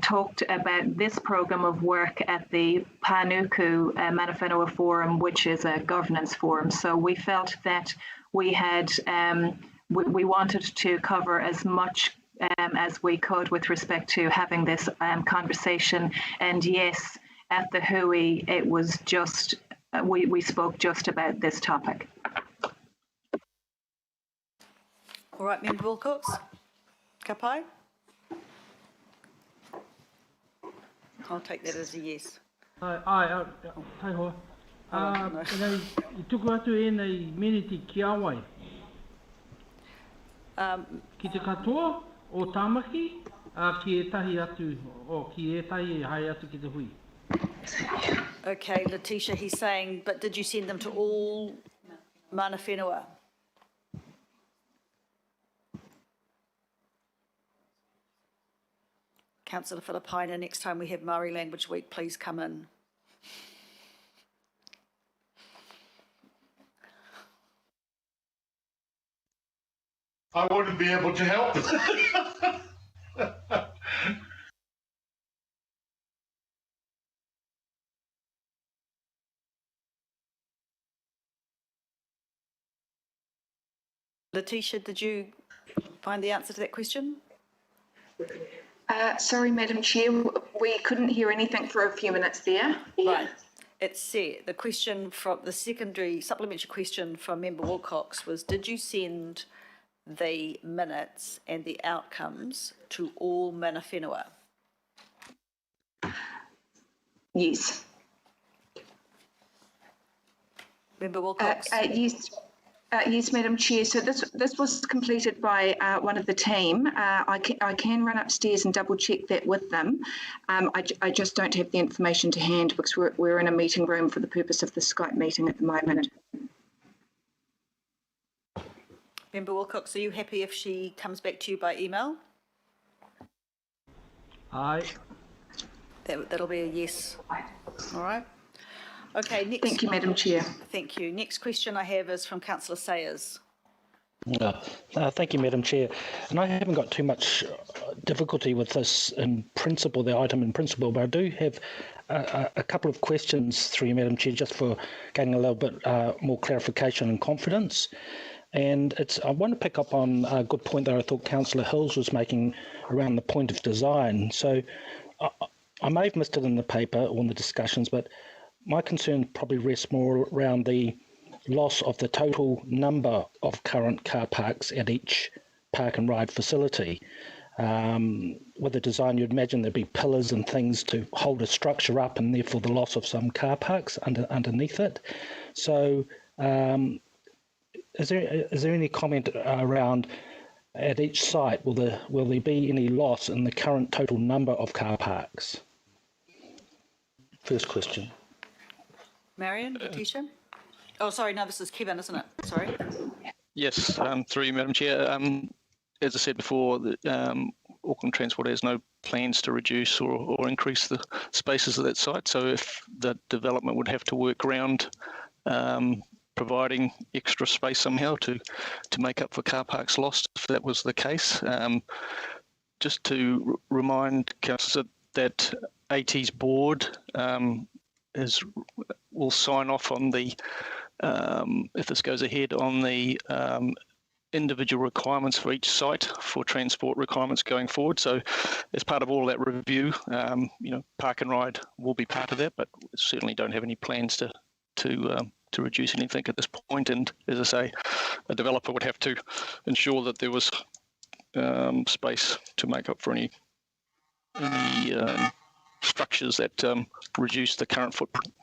S23: talked about this programme of work at the Panuku Mana Whenua Forum, which is a governance forum. So we felt that we had, we wanted to cover as much as we could with respect to having this conversation. And yes, at the hui, it was just, we spoke just about this topic.
S1: All right, Member Wilcox. Kapai? I'll take that as a yes.
S2: Ai, tai hoa. Nei, I tuku atu e nei meneti ki awai. Ki te katoa o Tāmaki, ki e tahi atu, ki e tahi hai atu ki te hui.
S1: Okay, Letitia, he's saying, but did you send them to all mana whenua? Councillor Filipaina, next time we have Māori Language Week, please come in.
S22: I wouldn't be able to help.
S1: Letitia, did you find the answer to that question?
S12: Sorry, Madam Chair, we couldn't hear anything for a few minutes there.
S1: Right. It said, the question from the supplementary question from Member Wilcox was, did you send the minutes and the outcomes to all mana whenua?
S12: Yes.
S1: Member Wilcox?
S12: Yes. Yes, Madam Chair. So this was completed by one of the team. I can run upstairs and double check that with them. I just don't have the information to hand because we're in a meeting room for the purpose of the Skype meeting at the moment.
S1: Member Wilcox, are you happy if she comes back to you by email?
S2: Aye.
S1: That'll be a yes. All right. Okay, next.
S12: Thank you, Madam Chair.
S1: Thank you. Next question I have is from Councillor Sayers.
S19: Thank you, Madam Chair. And I haven't got too much difficulty with this in principle, the item in principle, but I do have a couple of questions through you, Madam Chair, just for getting a little bit more clarification and confidence. And I want to pick up on a good point that I thought Councillor Hills was making around the point of design. So I may have missed it in the paper or in the discussions, but my concern probably rests more around the loss of the total number of current car parks at each park and ride facility. With the design, you'd imagine there'd be pillars and things to hold a structure up, and therefore the loss of some car parks underneath it. So is there any comment around at each site, will there be any loss in the current total number of car parks? First question.
S1: Marion, Letitia? Oh, sorry, no, this is Kevin, isn't it? Sorry.
S6: Yes, through you, Madam Chair. As I said before, Auckland Transport has no plans to reduce or increase the spaces of that site. So if the development would have to work around providing extra space somehow to make up for car parks lost, if that was the case. Just to remind Councillor that AT's board will sign off on the, if this goes ahead, on the individual requirements for each site for transport requirements going forward. So as part of all that review, Park and Ride will be part of that, but certainly don't have any plans to reduce anything at this point. And as I say, a developer would have to ensure that there was space to make up for any structures that reduce the current footprint.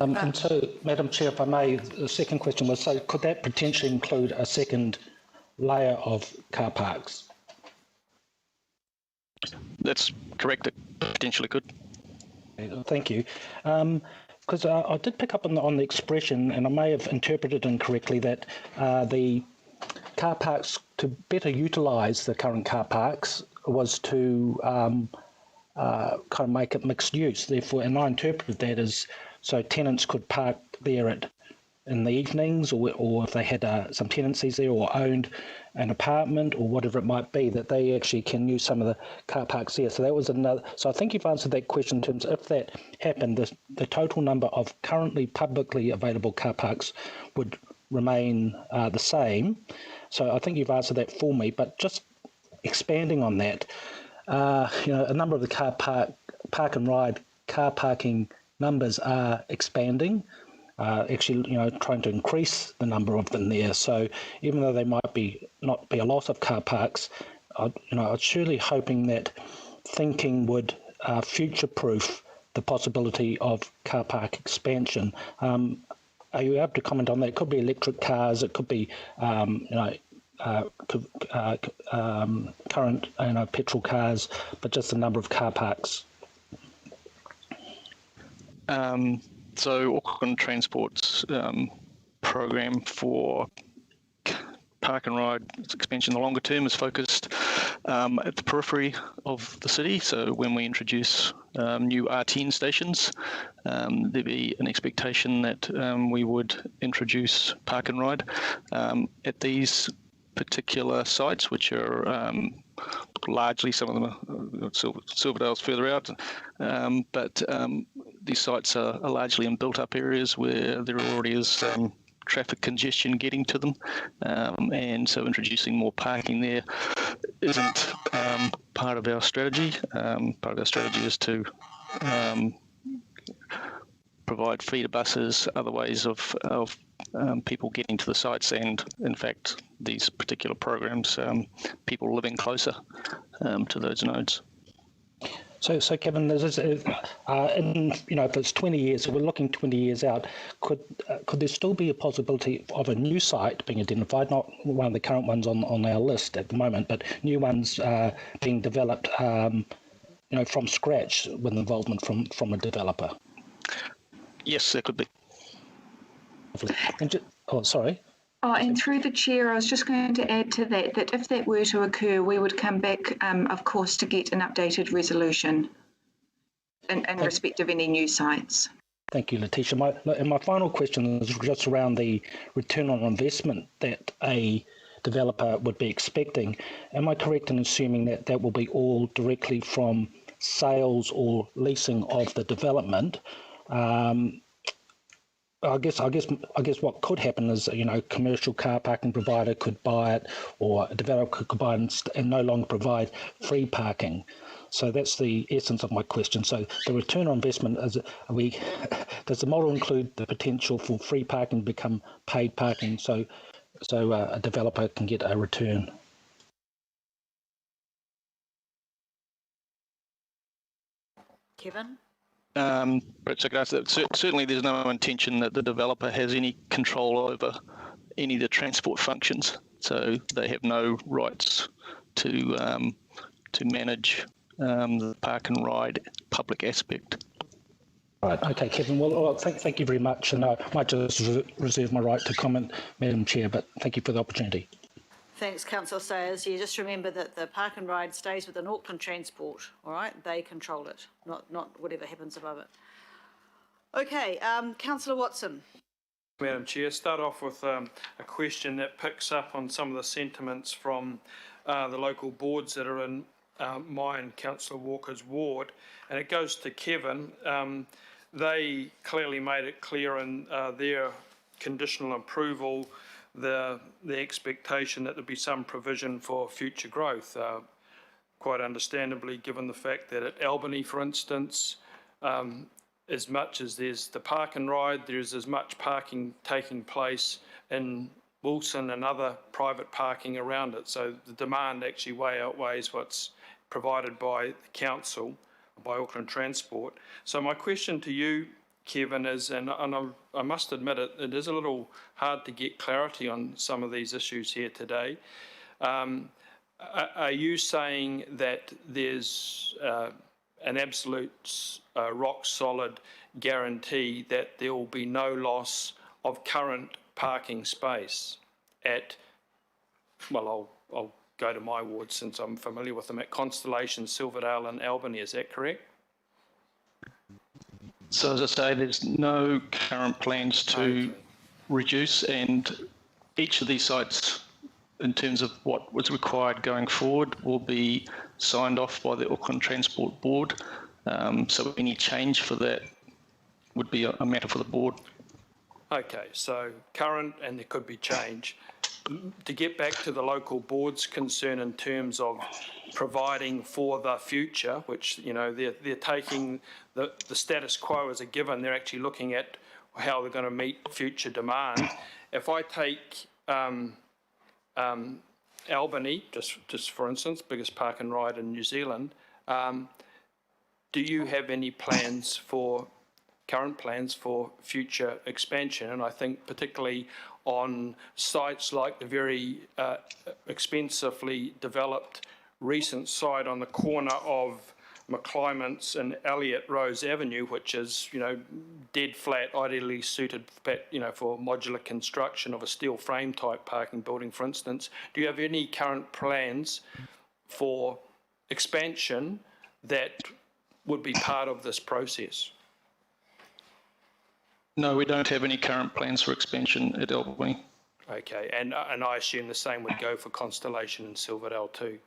S19: And so, Madam Chair, if I may, the second question was, so could that potentially include a second layer of car parks?
S6: That's correct, it potentially could.
S19: Thank you.
S10: because I did pick up on the expression, and I may have interpreted incorrectly, that the car parks, to better utilise the current car parks, was to kind of make it mixed use. Therefore, and I interpreted that as so tenants could park there in the evenings, or if they had some tenancies there or owned an apartment or whatever it might be, that they actually can use some of the car parks there. So that was another. So I think you've answered that question in terms of if that happened, the total number of currently publicly available car parks would remain the same. So I think you've answered that for me. But just expanding on that, a number of the park and ride car parking numbers are expanding. Actually, trying to increase the number of them there. So even though they might not be a lot of car parks, I was surely hoping that thinking would future-proof the possibility of car park expansion. Are you able to comment on that? It could be electric cars. It could be, current, petrol cars, but just the number of car parks.
S6: So Auckland Transport's program for park and ride expansion in the longer term is focused at the periphery of the city. So when we introduce new R10 stations, there'd be an expectation that we would introduce park and ride at these particular sites, which are largely, some of them are Silverdale's further out, but these sites are largely in built-up areas where there already is traffic congestion getting to them, and so introducing more parking there isn't part of our strategy. Part of our strategy is to provide feeder buses, other ways of people getting to the sites, and in fact these particular programs, people living closer to those nodes.
S10: So Kevin, if it's 20 years, so we're looking 20 years out, could there still be a possibility of a new site being identified, not one of the current ones on our list at the moment, but new ones being developed, from scratch with involvement from a developer?
S6: Yes, there could be.
S10: Sorry.
S12: Oh, and through the chair, I was just going to add to that, that if that were to occur, we would come back, of course, to get an updated resolution in respect of any new sites.
S10: Thank you, Letitia. My final question is just around the return on investment that a developer would be expecting. Am I correct in assuming that that will be all directly from sales or leasing of the development? I guess what could happen is, commercial car parking provider could buy it, or a developer could buy it and no longer provide free parking. So that's the essence of my question. So the return on investment, does the model include the potential for free parking to become paid parking, so a developer can get a return?
S1: Kevin?
S6: Certainly there's no intention that the developer has any control over any of the transport functions, so they have no rights to manage the park and ride public aspect.
S10: Right. Okay, Kevin. Well, thank you very much, and I might just reserve my right to comment, Madam Chair, but thank you for the opportunity.
S1: Thanks, Councillor Sayers. You just remember that the park and ride stays within Auckland Transport, all right? They control it, not whatever happens above it. Okay, Councillor Watson.
S14: Madam Chair, start off with a question that picks up on some of the sentiments from the local boards that are in my and Councillor Walker's ward, and it goes to Kevin. They clearly made it clear in their conditional approval the expectation that there'd be some provision for future growth, quite understandably, given the fact that at Albany, for instance, as much as there's the park and ride, there's as much parking taking place in Wilson and other private parking around it. So the demand actually way outweighs what's provided by the council, by Auckland Transport. So my question to you, Kevin, is, and I must admit it is a little hard to get clarity on some of these issues here today. Are you saying that there's an absolute rock solid guarantee that there will be no loss of current parking space at, well, I'll go to my ward since I'm familiar with them, at Constellation, Silverdale and Albany, is that correct?
S6: So as I say, there's no current plans to reduce, and each of these sites, in terms of what was required going forward, will be signed off by the Auckland Transport Board. So any change for that would be a matter for the board.
S14: Okay, so current, and there could be change. To get back to the local board's concern in terms of providing for the future, which, you know, they're taking the status quo as a given, they're actually looking at how they're going to meet future demand. If I take Albany, just for instance, biggest park and ride in New Zealand, do you have any current plans for future expansion? And I think particularly on sites like the very expensively developed recent site on the corner of McClymonds and Elliott Rose Avenue, which is, you know, dead flat, ideally suited, you know, for modular construction of a steel frame type parking building, for instance. Do you have any current plans for expansion that would be part of this process?
S6: No, we don't have any current plans for expansion at Albany.
S14: Okay, and I assume the same would go for Constellation and Silverdale too.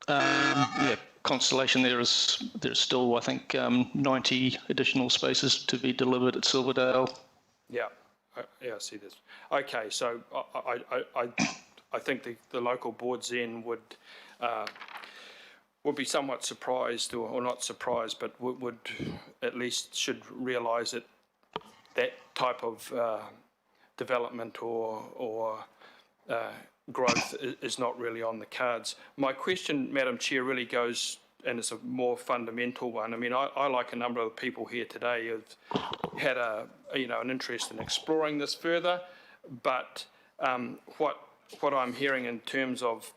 S6: Yeah, Constellation, there's still, I think, 90 additional spaces to be delivered at Silverdale.
S14: Yeah, I see this. Okay, so I think the local boards then would be somewhat surprised, or not surprised, but would at least should realise that type of development or growth is not really on the cards. My question, Madam Chair, really goes, and it's a more fundamental one. I mean, I like a number of the people here today have had an interest in exploring this further, but what I'm hearing in terms of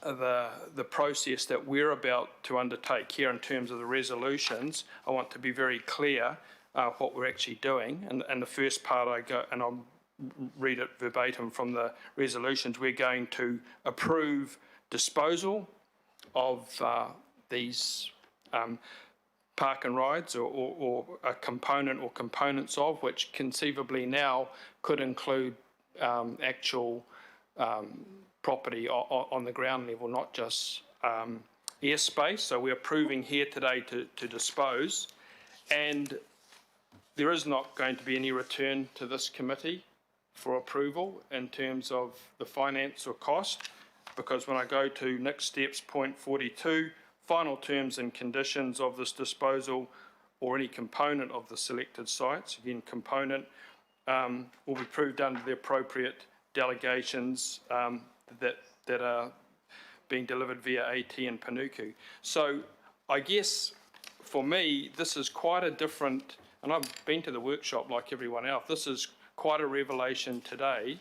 S14: the process that we're about to undertake here in terms of the resolutions, I want to be very clear what we're actually doing. And the first part I go, and I'll read it verbatim from the resolutions, we're going to approve disposal of these park and rides or a component or components of, which conceivably now could include actual property on the ground level, not just airspace. So we're approving here today to dispose, and there is not going to be any return to this committee for approval in terms of the finance or cost, because when I go to next steps, point 42, final terms and conditions of this disposal or any component of the selected sites, again, component, will be approved under the appropriate delegations that are being delivered via AT and Panuku. So I guess for me, this is quite a different, and I've been to the workshop like everyone else, this is quite a revelation today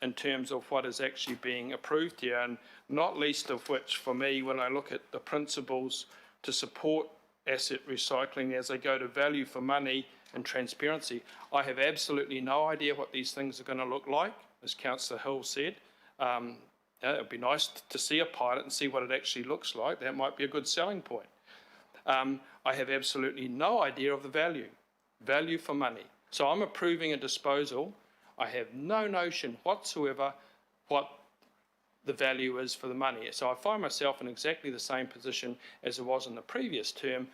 S14: in terms of what is actually being approved here, and not least of which for me, when I look at the principles to support asset recycling as they go to value for money and transparency, I have absolutely no idea what these things are going to look like, as Councillor Hill said. It would be nice to see a pilot and see what it actually looks like. That might be a good selling point. I have absolutely no idea of the value for money. So I'm approving a disposal. I have no notion whatsoever what the value is for the money. So I find myself in exactly the same position as it was in the previous term,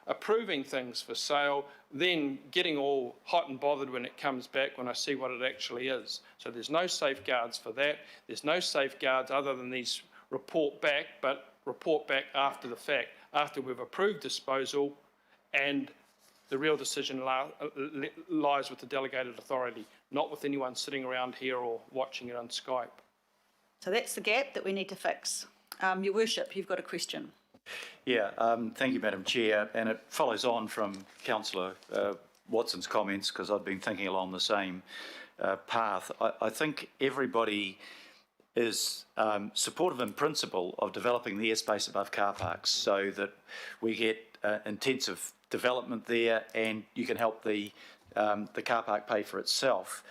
S14: approving things for sale, then getting all hot and bothered when it comes back when I see what it actually is. So there's no safeguards for that. There's no safeguards other than these report back, but report back after the fact, after we've approved disposal, and the real decision lies with the delegated authority, not with anyone sitting around here or watching it on Skype.
S1: So that's the gap that we need to fix. Your Worship, you've got a question.
S16: Yeah, thank you, Madam Chair. And it follows on from Councillor Watson's comments, because I've been thinking along the same path. I think everybody is supportive in principle of developing the airspace above car parks so that we get intensive development there and you can help the car park pay for itself.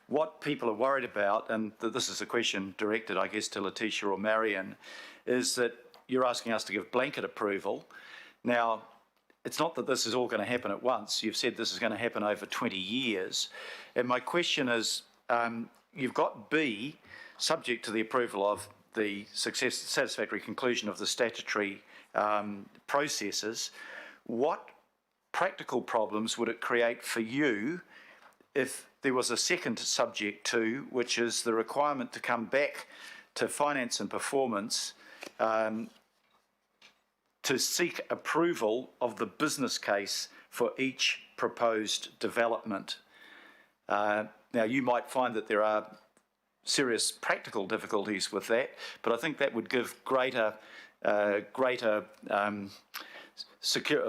S16: What people are worried about, and this is a question directed, I guess, to Letitia or Marion, is that you're asking us to give blanket approval. Now, it's not that this is all going to happen at once. You've said this is going to happen over 20 years. And my question is, you've got B, subject to the approval of the satisfactory conclusion of the statutory processes. What practical problems would it create for you if there was a second subject to, which is the requirement to come back to finance and performance to seek approval of the business case for each proposed development? Now, you might find that there are serious practical difficulties with that, but I think that would give a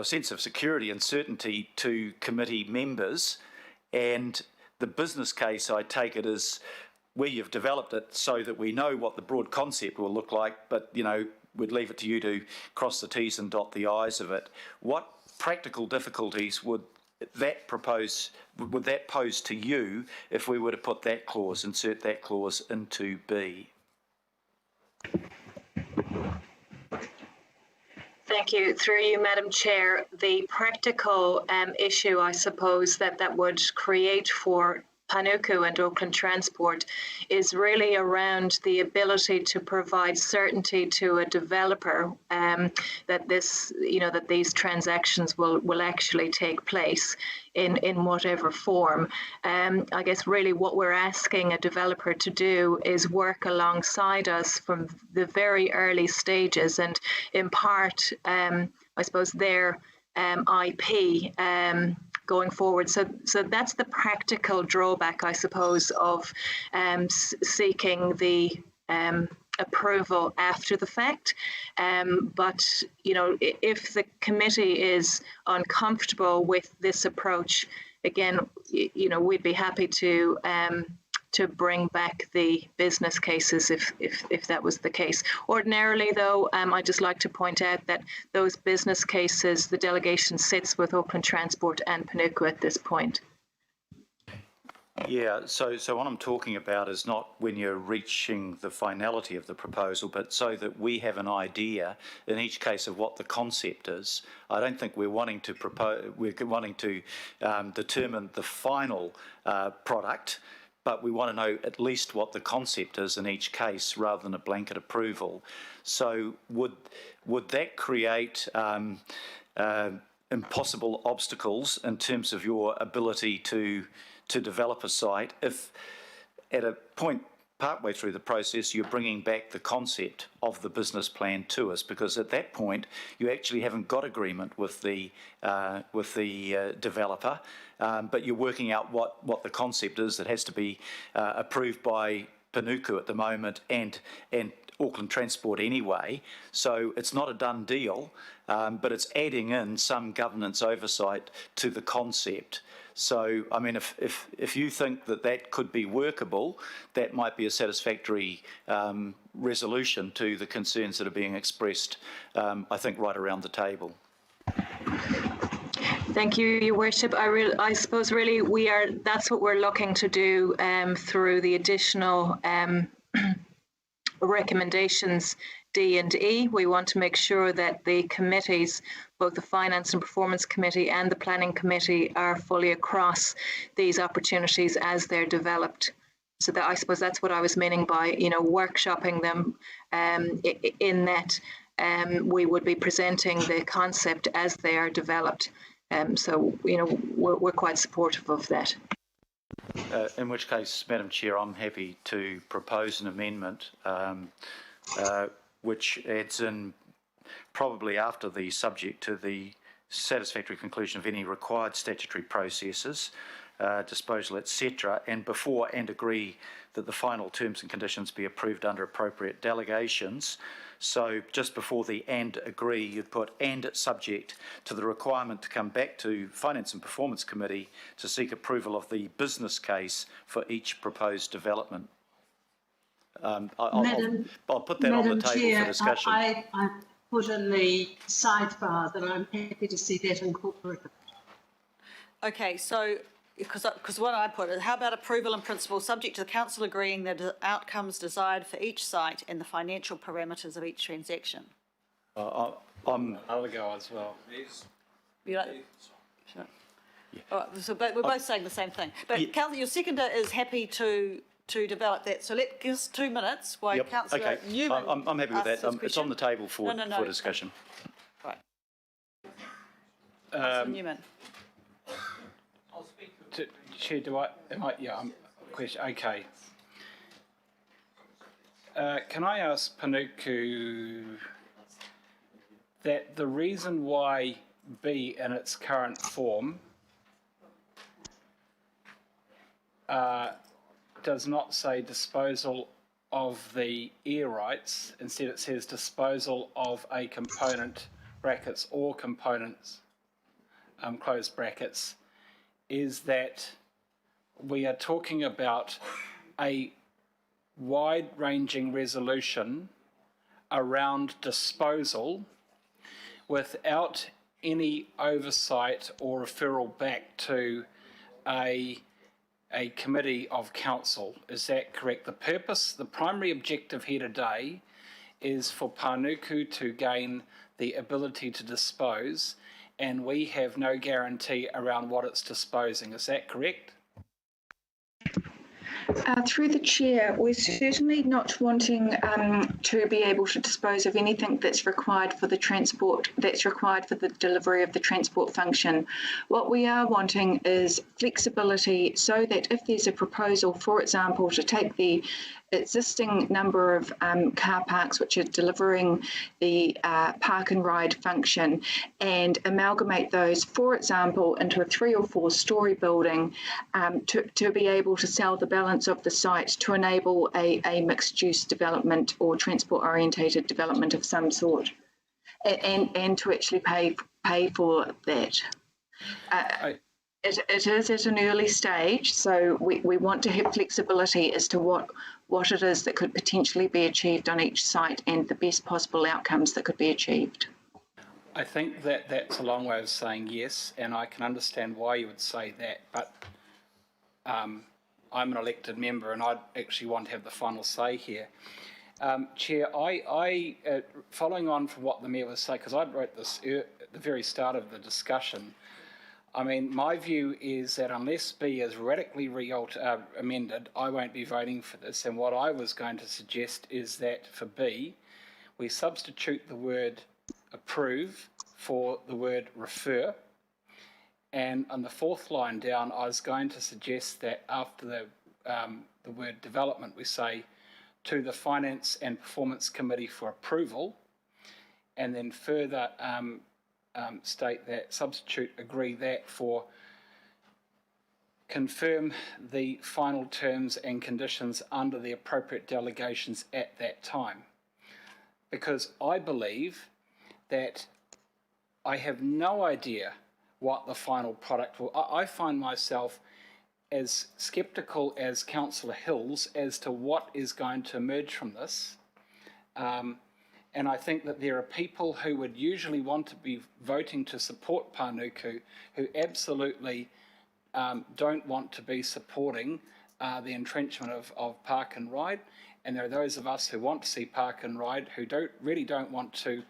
S16: sense of security and certainty to committee members. And the business case, I take it, is where you've developed it so that we know what the broad concept will look like, but, you know, we'd leave it to you to cross the T's and dot the I's of it. What practical difficulties would that pose to you if we were to put that clause, insert that clause into B?
S23: Thank you. Through you, Madam Chair, the practical issue, I suppose, that would create for Panuku and Auckland Transport is really around the ability to provide certainty to a developer that these transactions will actually take place in whatever form. I guess really what we're asking a developer to do is work alongside us from the very early stages and impart, I suppose, their IP going forward. So that's the practical drawback, I suppose, of seeking the approval after the fact. But, you know, if the committee is uncomfortable with this approach, again, you know, we'd be happy to bring back the business cases if that was the case. Ordinarily, though, I'd just like to point out that those business cases, the delegation sits with Auckland Transport and Panuku at this point.
S16: Yeah, so what I'm talking about is not when you're reaching the finality of the proposal, but so that we have an idea in each case of what the concept is. I don't think we're wanting to determine the final product, but we want to know at least what the concept is in each case rather than a blanket approval. So would that create impossible obstacles in terms of your ability to develop a site if at a point partway through the process you're bringing back the concept of the business plan to us? Because at that point you actually haven't got agreement with the developer, but you're working out what the concept is that has to be approved by Panuku at the moment and Auckland Transport anyway. So it's not a done deal, but it's adding in some governance oversight to the concept. So, I mean, if you think that could be workable, that might be a satisfactory resolution to the concerns that are being expressed, I think, right around the table.
S23: Thank you, Your Worship. I suppose really that's what we're looking to do through the additional recommendations D and E. We want to make sure that the committees, both the Finance and Performance Committee and the Planning Committee, are fully across these opportunities as they're developed. So that, I suppose that's what I was meaning by, you know, workshopping them in that we would be presenting the concept as they are developed. So, you know, we're quite supportive of that.
S16: In which case, Madam Chair, I'm happy to propose an amendment which adds in probably after the subject to the satisfactory conclusion of any required statutory processes, disposal, etc., and before and agree that the final terms and conditions be approved under appropriate delegations. So just before the and agree, you'd put and subject to the requirement to come back to Finance and Performance Committee to seek approval of the business case for each proposed development. I'll put that on the table
S18: Chair,
S16: for discussion.
S18: I put in the sidebar that I'm happy to see that incorporated.
S1: Okay, so, because what I put is, how about approval in principle, subject to the council agreeing that the outcomes desired for each site and the financial parameters of each transaction?
S15: I'll go as well.
S1: You like? Sure. All right, so but we're both saying the same thing. But Councillor, your seconder is happy to develop that. So give us 2 minutes while Councillor Newman.
S16: I'm happy with that. It's on the table for
S1: No.
S16: discussion.
S1: Right. Councillor Newman.
S15: Chair, question. Okay. Can I ask Panuku that the reason why B in its current form does not say disposal of the air rights, instead it says disposal of a component, brackets, or components, close brackets, is that we are talking about a wide-ranging resolution around disposal without any oversight or referral back to a committee of council. Is that correct? The primary objective here today is for Panuku to gain the ability to dispose, and we have no guarantee around what it's disposing. Is that correct?
S12: Through the chair, we're certainly not wanting to be able to dispose of anything that's required for the transport, that's required for the delivery of the transport function. What we are wanting is flexibility so that if there's a proposal, for example, to take the existing number of car parks which are delivering the park and ride function and amalgamate those, for example, into a 3 or 4 story building to be able to sell the balance of the site to enable a mixed use development or transport orientated development of some sort, and to actually pay for that. It is at an early stage, so we want to have flexibility as to what it is that could potentially be achieved on each site and the best possible outcomes that could be achieved.
S15: I think that that's a long way of saying yes, and I can understand why you would say that, but I'm an elected member and I'd actually want to have the final say here. Chair, I following on from what the Mayor was saying, because I wrote this at the very start of the discussion, I mean, my view is that unless B is radically amended, I won't be voting for this. And what I was going to suggest is that for B, we substitute the word approve for the word refer. And on the 4th line down, I was going to suggest that after the word development, we say to the Finance and Performance Committee for approval, and then further state that, agree that for confirm the final terms and conditions under the appropriate delegations at that time. Because I believe that I have no idea what the final product will. I find myself as sceptical as Councillor Hills as to what is going to emerge from this. And I think that there are people who would usually want to be voting to support Panuku who absolutely don't want to be supporting the entrenchment of Park and Ride. And there are those of us who want to see Park and Ride who really don't want to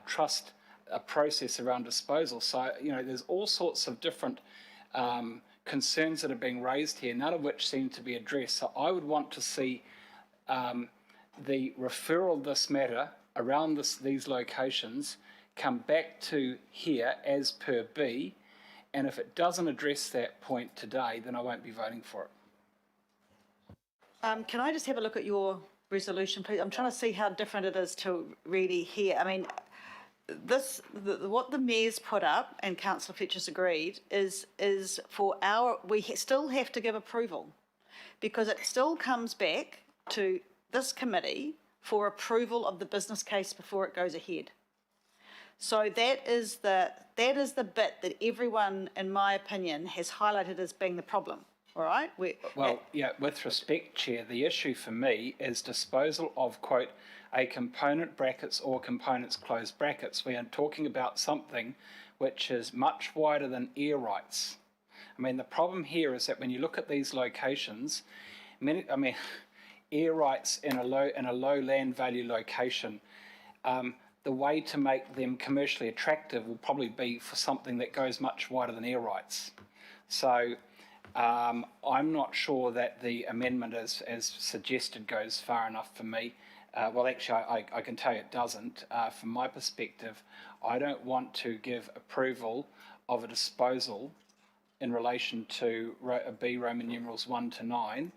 S15: trust a process around disposal. So, you know, there's all sorts of different concerns that are being raised here, none of which seem to be addressed. So I would want to see the referral of this matter around these locations come back to here as per B, and if it doesn't address that point today, then I won't be voting for it.
S1: Can I just have a look at your resolution, please? I'm trying to see how different it is to really here. I mean, what the Mayor's put up, and Councillor Fletcher's agreed, is for we still have to give approval, because it still comes back to this committee for approval of the business case before it goes ahead. So that is the bit that everyone, in my opinion, has highlighted as being the problem, All right?
S15: Well, yeah, with respect, Chair, the issue for me is disposal of, quote, a component brackets or components close brackets. We are talking about something which is much wider than air rights. I mean, the problem here is that when you look at these locations, air rights in a low land value location, the way to make them commercially attractive will probably be for something that goes much wider than air rights. So I'm not sure that the amendment as suggested goes far enough for me. Well, actually, I can tell you it doesn't. From my perspective, I don't want to give approval of a disposal in relation to B Roman numerals 1 to 9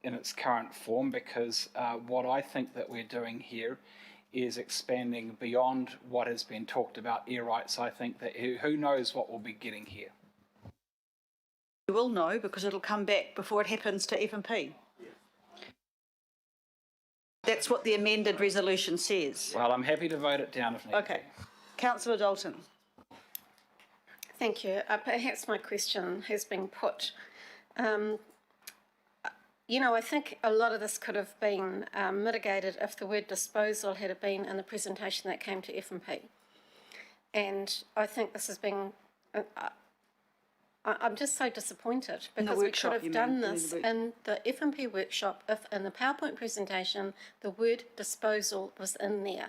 S15: in its current form, because what I think that we're doing here is expanding beyond what has been talked about air rights. I think that who knows what we'll be getting here.
S1: You will know because it'll come back before it happens to F&P. That's what the amended resolution says.
S15: Well, I'm happy to vote it down if needed.
S1: Okay. Councillor Dalton.
S9: Thank you. Perhaps my question has been put. You know, I think a lot of this could have been mitigated if the word disposal had been in the presentation that came to F&P. And I think this has been... I'm just so disappointed because we could have done this in the F&P workshop if in the PowerPoint presentation the word disposal was in there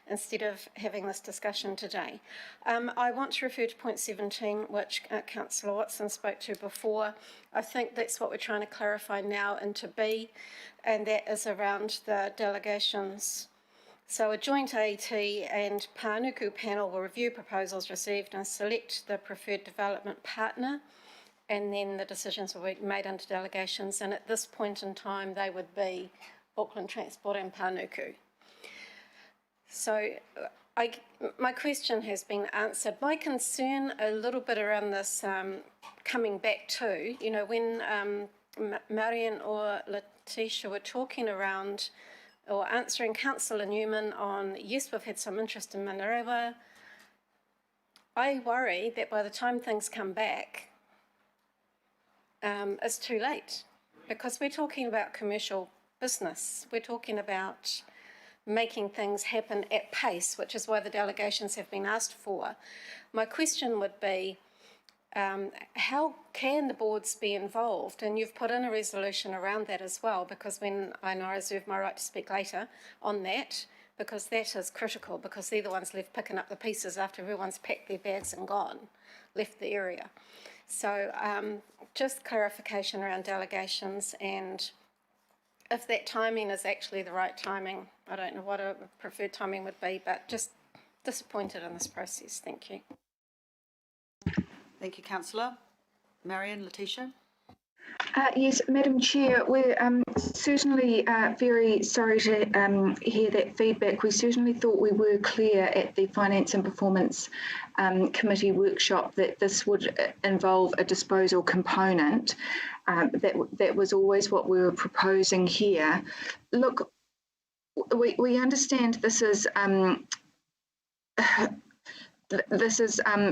S9: instead of having this discussion today. I want to refer to point 17, which Councillor Watson spoke to before. I think that's what we're trying to clarify now into B, and that is around the delegations. So a joint AT and Pānuku panel will review proposals received and select the preferred development partner, and then the decisions will be made under delegations, and at this point in time they would be Auckland Transport and Pānuku. So my question has been answered. My concern a little bit around this coming back to, you know, when Marion or Letitia were talking around or answering Councillor Newman on, yes, we've had some interest in Manarewa, I worry that by the time things come back, it's too late, because we're talking about commercial business. We're talking about making things happen at pace, which is why the delegations have been asked for. My question would be, how can the boards be involved? And you've put in a resolution around that as well, because when I reserve my right to speak later on that, because that is critical, because they're the ones left picking up the pieces after everyone's packed their bags and gone, left the area. So just clarification around delegations, and if that timing is actually the right timing. I don't know what a preferred timing would be, but just disappointed in this process. Thank you.
S1: Thank you, Councillor. Marion, Letitia?
S12: Yes, Madam Chair, we're certainly very sorry to hear that feedback. We certainly thought we were clear at the Finance and Performance Committee workshop that this would involve a disposal component. That was always what we were proposing here. Look, we understand this is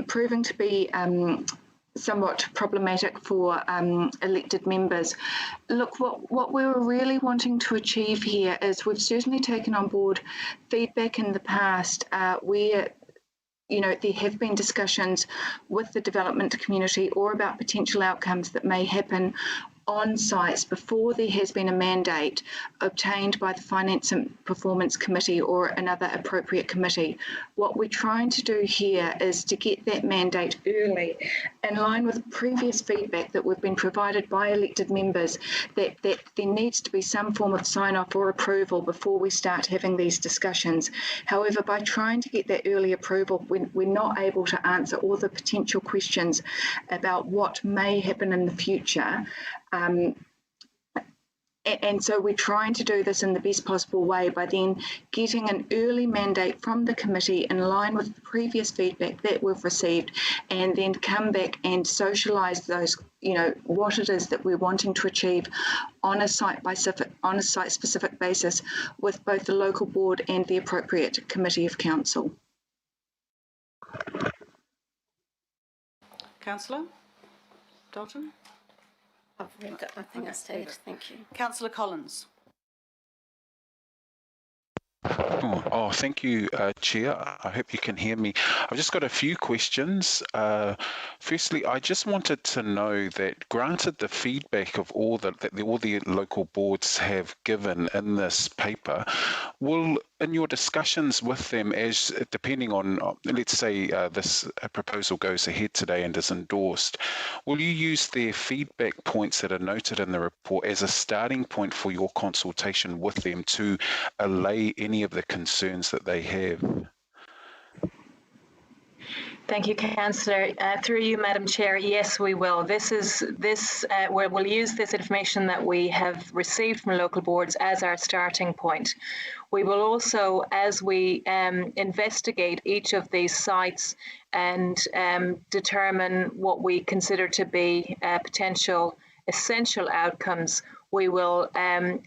S12: proving to be somewhat problematic for elected members. Look, what we were really wanting to achieve here is we've certainly taken on board feedback in the past where, you know, there have been discussions with the development community or about potential outcomes that may happen on sites before there has been a mandate obtained by the Finance and Performance Committee or another appropriate committee. What we're trying to do here is to get that mandate early, in line with previous feedback that we've been provided by elected members, that there needs to be some form of sign-off or approval before we start having these discussions. However, by trying to get that early approval, we're not able to answer all the potential questions about what may happen in the future. And so we're trying to do this in the best possible way by then getting an early mandate from the committee in line with the previous feedback that we've received, and then come back and socialise those, you know, what it is that we're wanting to achieve on a site-specific basis with both the local board and the appropriate committee of council.
S1: Councillor? Dalton?
S9: I've got nothing else to add, thank you.
S1: Councillor Collins.
S13: Thank you, Chair. I hope you can hear me. I've just got a few questions. Firstly, I just wanted to know that, granted the feedback of all the local boards have given in this paper, will, in your discussions with them, as depending on, let's say this proposal goes ahead today and is endorsed, will you use their feedback points that are noted in the report as a starting point for your consultation with them to allay any of the concerns that they have?
S23: Thank you, Councillor. Through you, Madam Chair, yes, we will. We'll use this information that we have received from local boards as our starting point. We will also, as we investigate each of these sites and determine what we consider to be potential essential outcomes, we will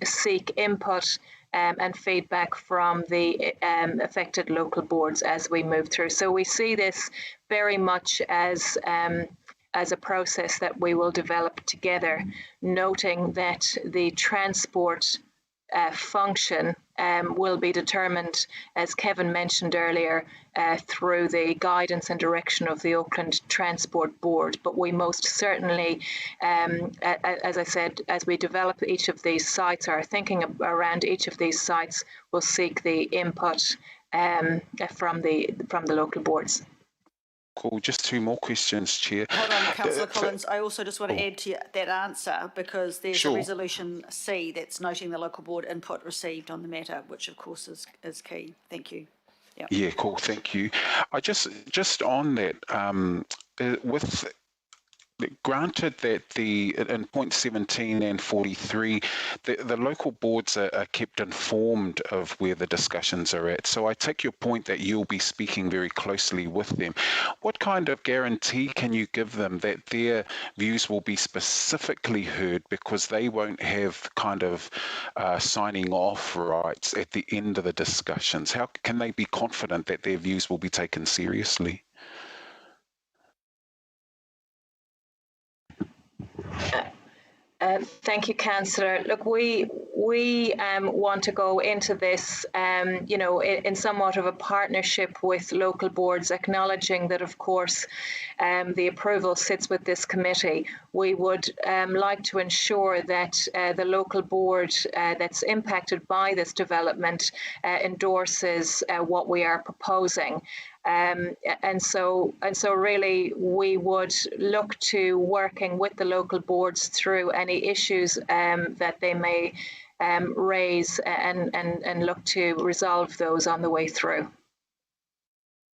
S23: seek input and feedback from the affected local boards as we move through. So we see this very much as a process that we will develop together, noting that the transport function will be determined, as Kevin mentioned earlier, through the guidance and direction of the Auckland Transport Board. But we most certainly, as I said, as we develop each of these sites, our thinking around each of these sites, will seek the input from the local boards.
S13: Cool. Just two more questions, Chair.
S1: Hold on, Councillor Collins. I also just want to add to that answer, because there's
S13: Sure.
S1: a resolution C that's noting the local board input received on the matter, which of course is key. Thank you. Yep.
S13: Yeah, cool. Thank you. I just on that, with granted that in point 17 and 43, the local boards are kept informed of where the discussions are at. So I take your point that you'll be speaking very closely with them. What kind of guarantee can you give them that their views will be specifically heard, because they won't have kind of signing off rights at the end of the discussions? How can they be confident that their views will be taken seriously?
S23: Thank you, Councillor. Look, we want to go into this, in somewhat of a partnership with local boards, acknowledging that, of course, the approval sits with this committee. We would like to ensure that the local board that's impacted by this development endorses what we are proposing. And so really we would look to working with the local boards through any issues that they may raise and look to resolve those on the way through.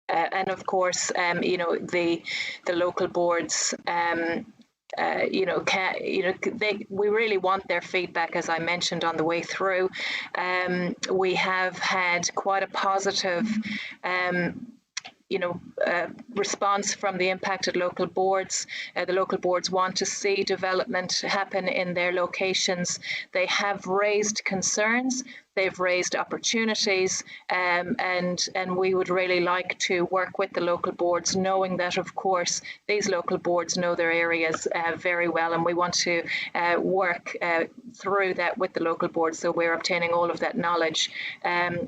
S23: And of course, the local boards, we really want their feedback, as I mentioned, on the way through. We have had quite a positive response from the impacted local boards. The local boards want to see development happen in their locations. They have raised concerns. They've raised opportunities, and we would really like to work with the local boards, knowing that, of course, these local boards know their areas very well, and we want to work through that with the local boards, so we're obtaining all of that knowledge.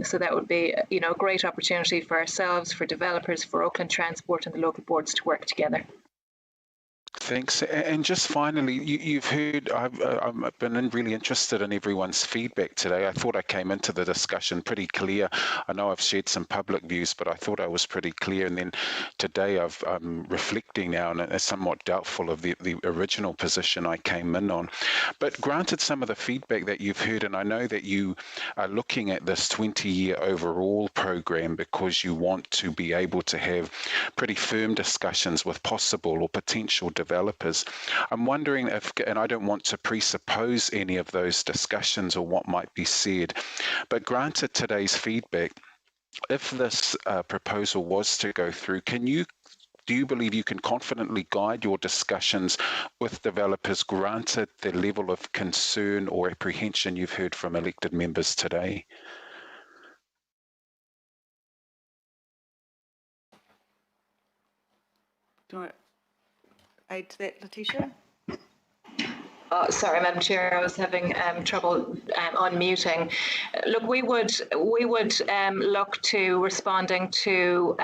S23: So that would be, a great opportunity for ourselves, for developers, for Auckland Transport, and the local boards to work together.
S13: Thanks. And just finally, you've heard, I've been really interested in everyone's feedback today. I thought I came into the discussion pretty clear. I know I've shared some public views, but I thought I was pretty clear. And then today I'm reflecting now and somewhat doubtful of the original position I came in on. But granted some of the feedback that you've heard, and I know that you are looking at this 20-year overall program because you want to be able to have pretty firm discussions with possible or potential developers. I'm wondering if, and I don't want to presuppose any of those discussions or what might be said, but granted today's feedback, if this proposal was to go through, do you believe you can confidently guide your discussions with developers, granted the level of concern or apprehension you've heard from elected members today?
S1: Do you want to add to that, Letitia?
S23: Sorry, Madam Chair, I was having trouble unmuting. Look, we would look to responding to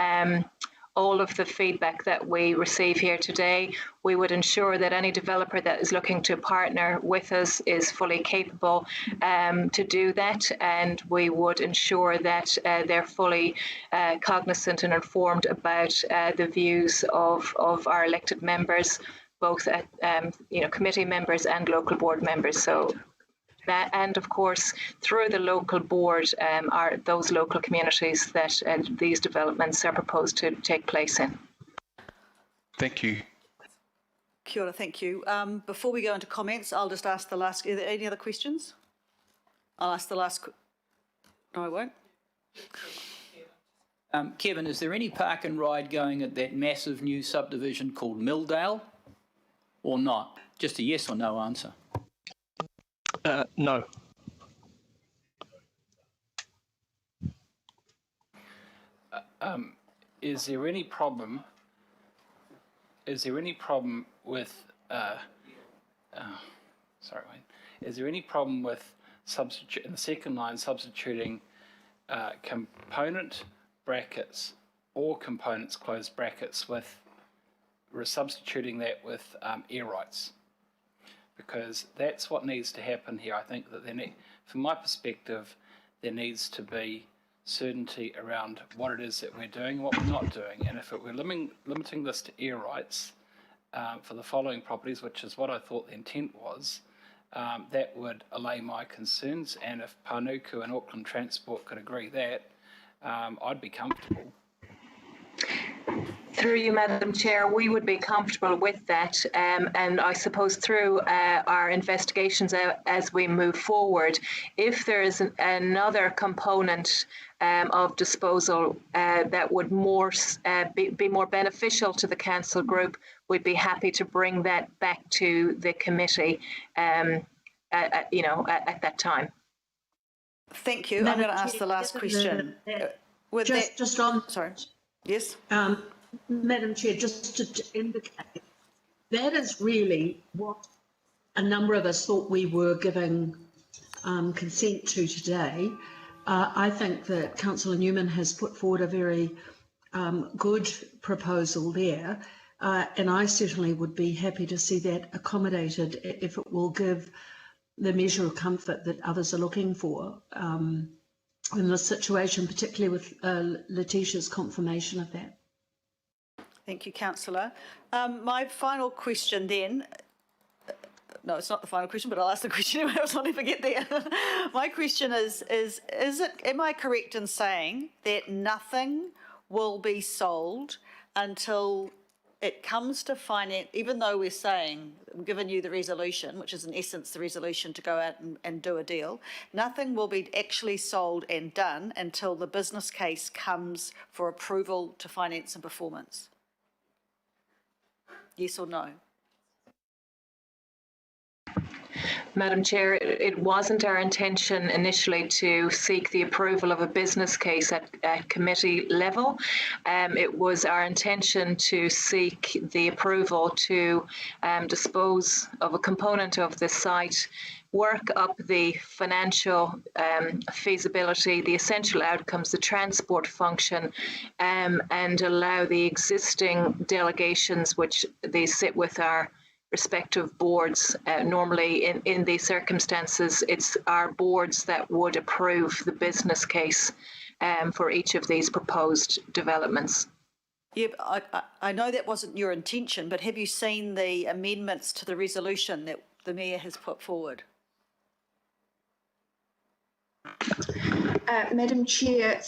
S23: all of the feedback that we receive here today. We would ensure that any developer that is looking to partner with us is fully capable to do that, and we would ensure that they're fully cognizant and informed about the views of our elected members, both at committee members and local board members. So that, and of course, through the local board are those local communities that these developments are proposed to take place in.
S13: Thank you.
S1: Kia ora, thank you. Before we go into comments, I'll just ask the last, are there any other questions? I'll ask the last, no, I won't.
S3: Kevin, is there any park and ride going at that massive new subdivision called Milldale or not? Just a yes or no answer.
S6: No.
S15: Is there any problem? Is there any problem with? Is there any problem with in the second line substituting component brackets or components close brackets with substituting that with air rights? Because that's what needs to happen here. I think that from my perspective, there needs to be certainty around what it is that we're doing and what we're not doing. And if we're limiting this to air rights for the following properties, which is what I thought the intent was, that would allay my concerns. And if Panuku and Auckland Transport could agree that, I'd be comfortable.
S23: Through you, Madam Chair, we would be comfortable with that, and I suppose through our investigations as we move forward, if there is another component of disposal that would be more beneficial to the council group, we'd be happy to bring that back to the committee, at that time.
S1: Thank you. I'm going to ask the last question. Sorry. Yes.
S18: Madam Chair, just to indicate, that is really what a number of us thought we were giving consent to today. I think that Councillor Newman has put forward a very good proposal there, and I certainly would be happy to see that accommodated if it will give the measure of comfort that others are looking for in this situation, particularly with Letitia's confirmation of that.
S1: Thank you, Councillor. My final question then, no, it's not the final question, but I'll ask the question anyway, I'll never get there. My question is am I correct in saying that nothing will be sold until it comes to finance, even though we're saying, we've given you the resolution, which is in essence the resolution to go out and do a deal, nothing will be actually sold and done until the business case comes for approval to finance and performance? Yes or no?
S23: Madam Chair, it wasn't our intention initially to seek the approval of a business case at committee level. It was our intention to seek the approval to dispose of a component of the site, work up the financial feasibility, the essential outcomes, the transport function, and allow the existing delegations, which they sit with our respective boards. Normally in these circumstances, it's our boards that would approve the business case for each of these proposed developments.
S1: Yeah, I know that wasn't your intention, but have you seen the amendments to the resolution that the Mayor has put forward?
S12: Madam Chair,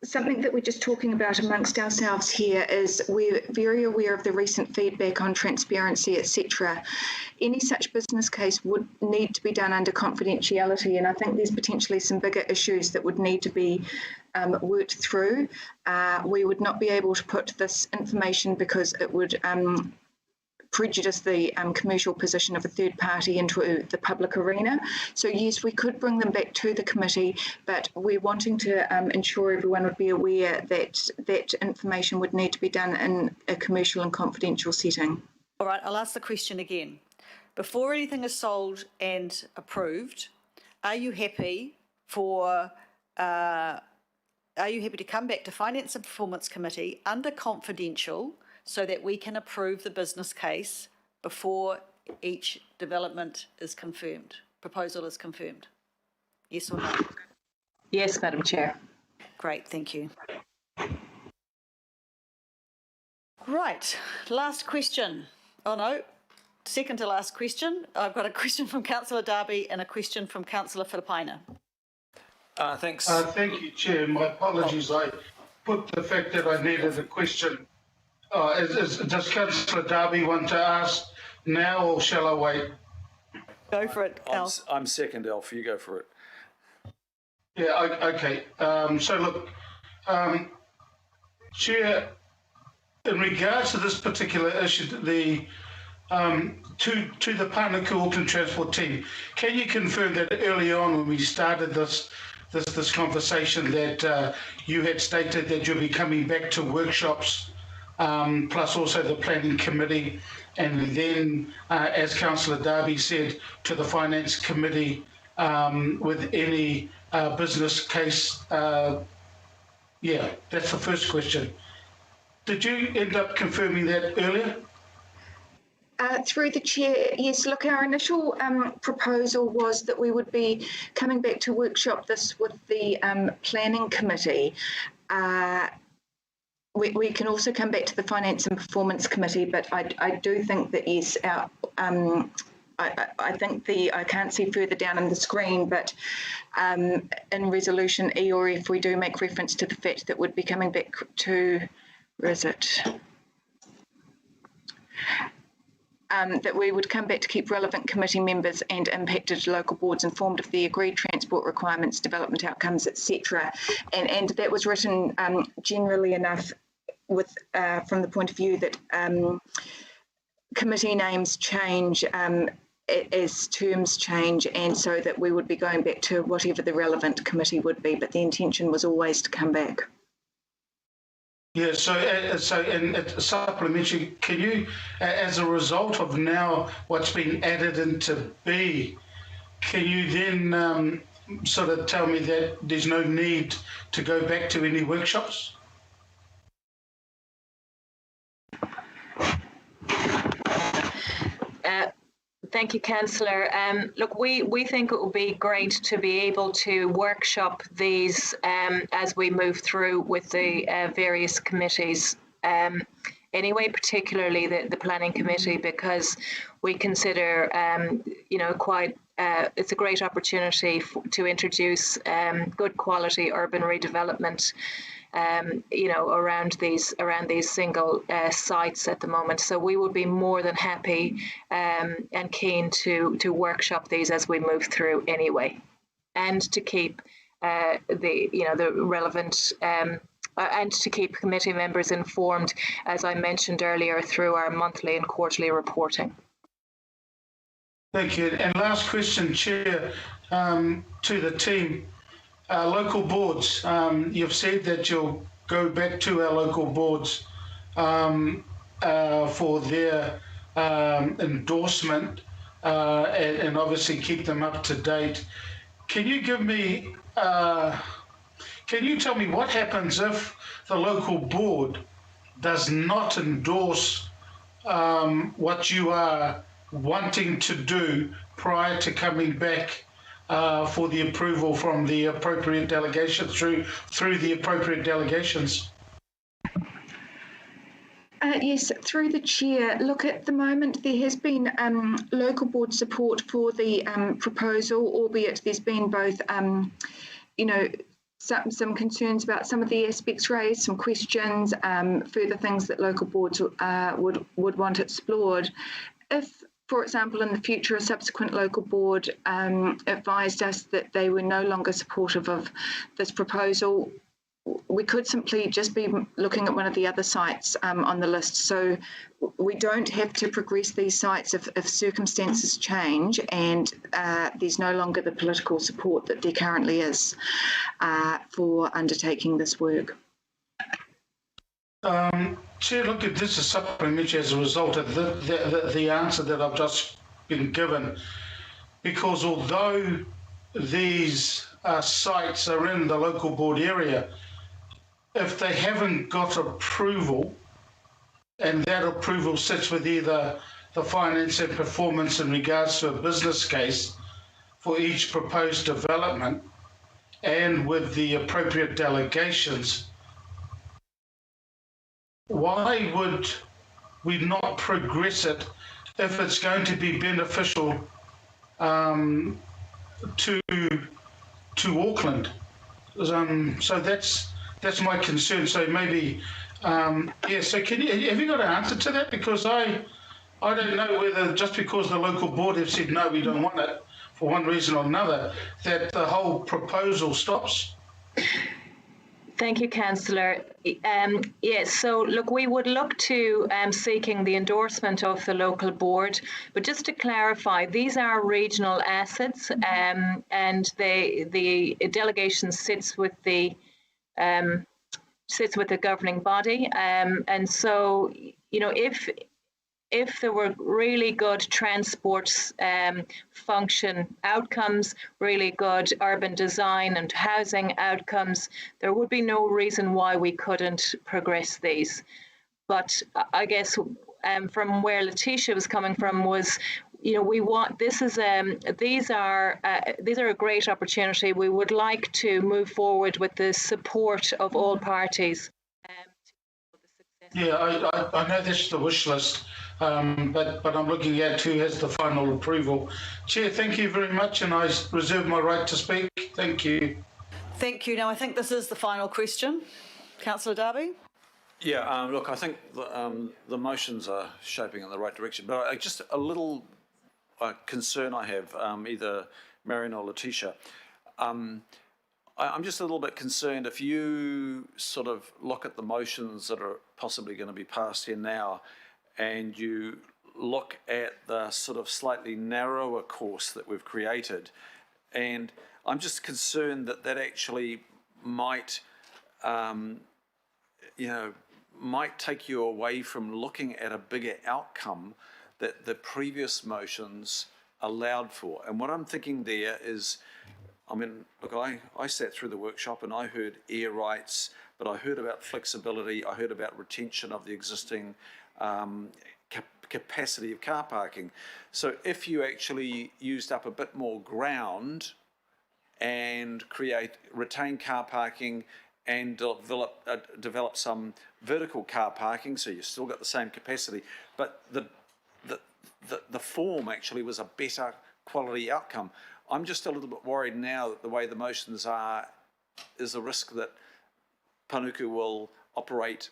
S12: something that we're just talking about amongst ourselves here is we're very aware of the recent feedback on transparency, etc. Any such business case would need to be done under confidentiality, and I think there's potentially some bigger issues that would need to be worked through. We would not be able to put this information because it would prejudice the commercial position of a third party into the public arena. So yes, we could bring them back to the committee, but we're wanting to ensure everyone would be aware that that information would need to be done in a commercial and confidential setting.
S1: All right, I'll ask the question again. before anything is sold and approved, are you happy to come back to Finance and Performance Committee under confidential so that we can approve the business case before each development is confirmed, proposal is confirmed? Yes or no?
S12: Yes, Madam Chair.
S1: Great, thank you. Right, last question. Oh no, second to last question. I've got a question from Councillor Darby and a question from Councillor Filipaina.
S17: Thanks.
S22: Thank you, Chair. My apologies. I put the fact that I needed a question. Does Councillor Darby want to ask now or shall I wait?
S1: Go for it, Alf.
S8: I'm second, Alf. You go for it.
S22: Yeah, okay. So look, Chair, in regards to this particular issue, to the Pānuku Auckland Transport team, can you confirm that early on when we started this conversation that you had stated that you'll be coming back to workshops, plus also the planning committee, and then, as Councillor Darby said, to the finance committee with any business case? Yeah, that's the first question. Did you end up confirming that earlier?
S12: Through the chair, yes. Look, our initial proposal was that we would be coming back to workshop this with the planning committee. We can also come back to the Finance and Performance Committee, but I do think that, yes, our I think I can't see further down on the screen, but in Resolution E or F, we do make reference to the fact that we'd be coming back to, where is it? That we would come back to keep relevant committee members and impacted local boards informed of the agreed transport requirements, development outcomes, etc. And that was written generally enough with from the point of view that committee names change as terms change, and so that we would be going back to whatever the relevant committee would be, but the intention was always to come back.
S22: Yeah, so and supplementary, can you, as a result of now what's been added into B, can you then sort of tell me that there's no need to go back to any workshops?
S23: Thank you, Councillor. Look, we think it would be great to be able to workshop these as we move through with the various committees. Anyway, particularly the Planning Committee, because we consider, quite it's a great opportunity to introduce good quality urban redevelopment. Around these single sites at the moment. So we would be more than happy and keen to workshop these as we move through anyway, and to keep the relevant and to keep committee members informed, as I mentioned earlier, through our monthly and quarterly reporting.
S22: Thank you. And last question, Chair, to the team. Local boards, you've said that you'll go back to our local boards for their endorsement and obviously keep them up to date. Can you give me, can you tell me what happens if the local board does not endorse what you are wanting to do prior to coming back for the approval from the appropriate delegation through the appropriate delegations?
S12: Yes, through the chair. Look, at the moment there has been local board support for the proposal, albeit there's been both, some concerns about some of the aspects raised, some questions, further things that local boards would want explored. If, for example, in the future, a subsequent local board advised us that they were no longer supportive of this proposal, we could simply just be looking at one of the other sites on the list. So we don't have to progress these sites if circumstances change and there's no longer the political support that there currently is for undertaking this work.
S22: Chair, look, this is supplementary as a result of the answer that I've just been given, because although these sites are in the local board area, if they haven't got approval, and that approval sits with either the finance and performance in regards to a business case for each proposed development, and with the appropriate delegations, why would we not progress it if it's going to be beneficial to Auckland? So that's my concern. So maybe, so have you got an answer to that? Because I don't know whether just because the local board have said no, we don't want it for one reason or another, that the whole proposal stops.
S23: Thank you, Councillor. Yes, so look, we would look to seeking the endorsement of the local board, but just to clarify, these are regional assets, and the delegation sits with the governing body, and so if there were really good transport function outcomes, really good urban design and housing outcomes, there would be no reason why we couldn't progress these. But I guess from where Letitia was coming from was, we want these are a great opportunity. We would like to move forward with the support of all parties.
S22: Yeah, I know that's the wish list. But I'm looking at who has the final approval. Chair, thank you very much, and I reserve my right to speak. Thank you.
S1: Thank you. Now, I think this is the final question. Councillor Darby?
S8: Yeah, look, I think the motions are shaping in the right direction, but just a little concern I have, either Marion or Letitia. I'm just a little bit concerned if you sort of look at the motions that are possibly going to be passed here now, and you look at the sort of slightly narrower course that we've created, and I'm just concerned that actually might, might take you away from looking at a bigger outcome that the previous motions allowed for. And what I'm thinking there is, look, I sat through the workshop and I heard air rights, but I heard about flexibility, I heard about retention of the existing capacity of car parking. So if you actually used up a bit more ground and retain car parking and develop some vertical car parking, so you still got the same capacity, but the form actually was a better quality outcome. I'm just a little bit worried now that the way the motions are is a risk that Panuku will operate,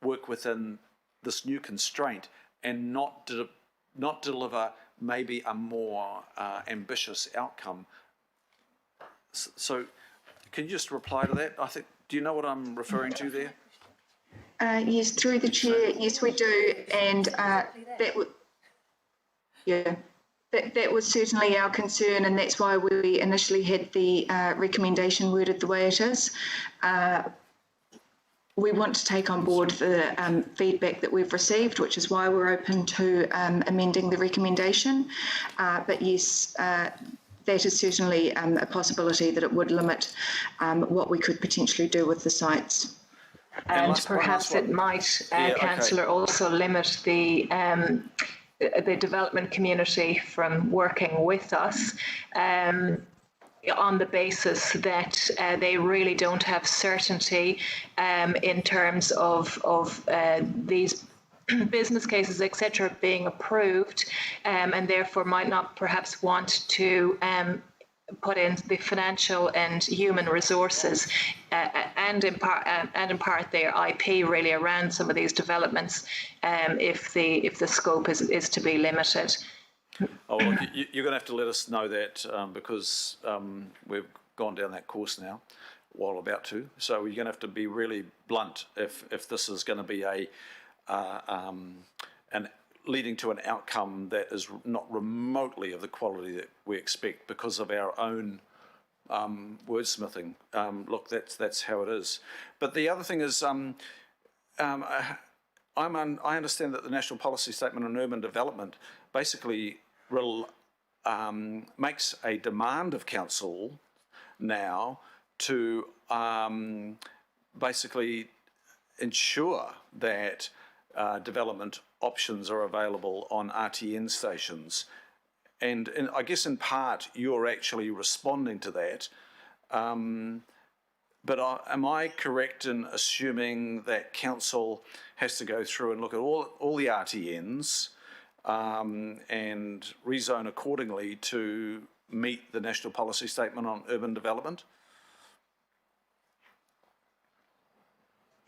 S8: work within this new constraint and not deliver maybe a more ambitious outcome. So can you just reply to that? Do you know what I'm referring to there?
S12: Yes, through the chair, yes we do, and that was certainly our concern, and that's why we initially had the recommendation worded the way it is. We want to take on board the feedback that we've received, which is why we're open to amending the recommendation. But yes, that is certainly a possibility that it would limit what we could potentially do with the sites.
S23: And perhaps it might, Councillor, also limit the development community from working with us on the basis that they really don't have certainty in terms of these business cases, etc., being approved, and therefore might not perhaps want to put in the financial and human resources and in part their IP really around some of these developments if the scope is to be limited.
S8: Oh, well, you're going to have to let us know that because we've gone down that course now, while about to. So you're going to have to be really blunt if this is going to be leading to an outcome that is not remotely of the quality that we expect because of our own wordsmithing. Look, that's how it is. But the other thing is, I understand that the National Policy Statement on Urban Development basically makes a demand of council now to basically ensure that development options are available on RTN stations. And I guess in part you're actually responding to that. But am I correct in assuming that council has to go through and look at all the RTNs and rezone accordingly to meet the National Policy Statement on Urban Development?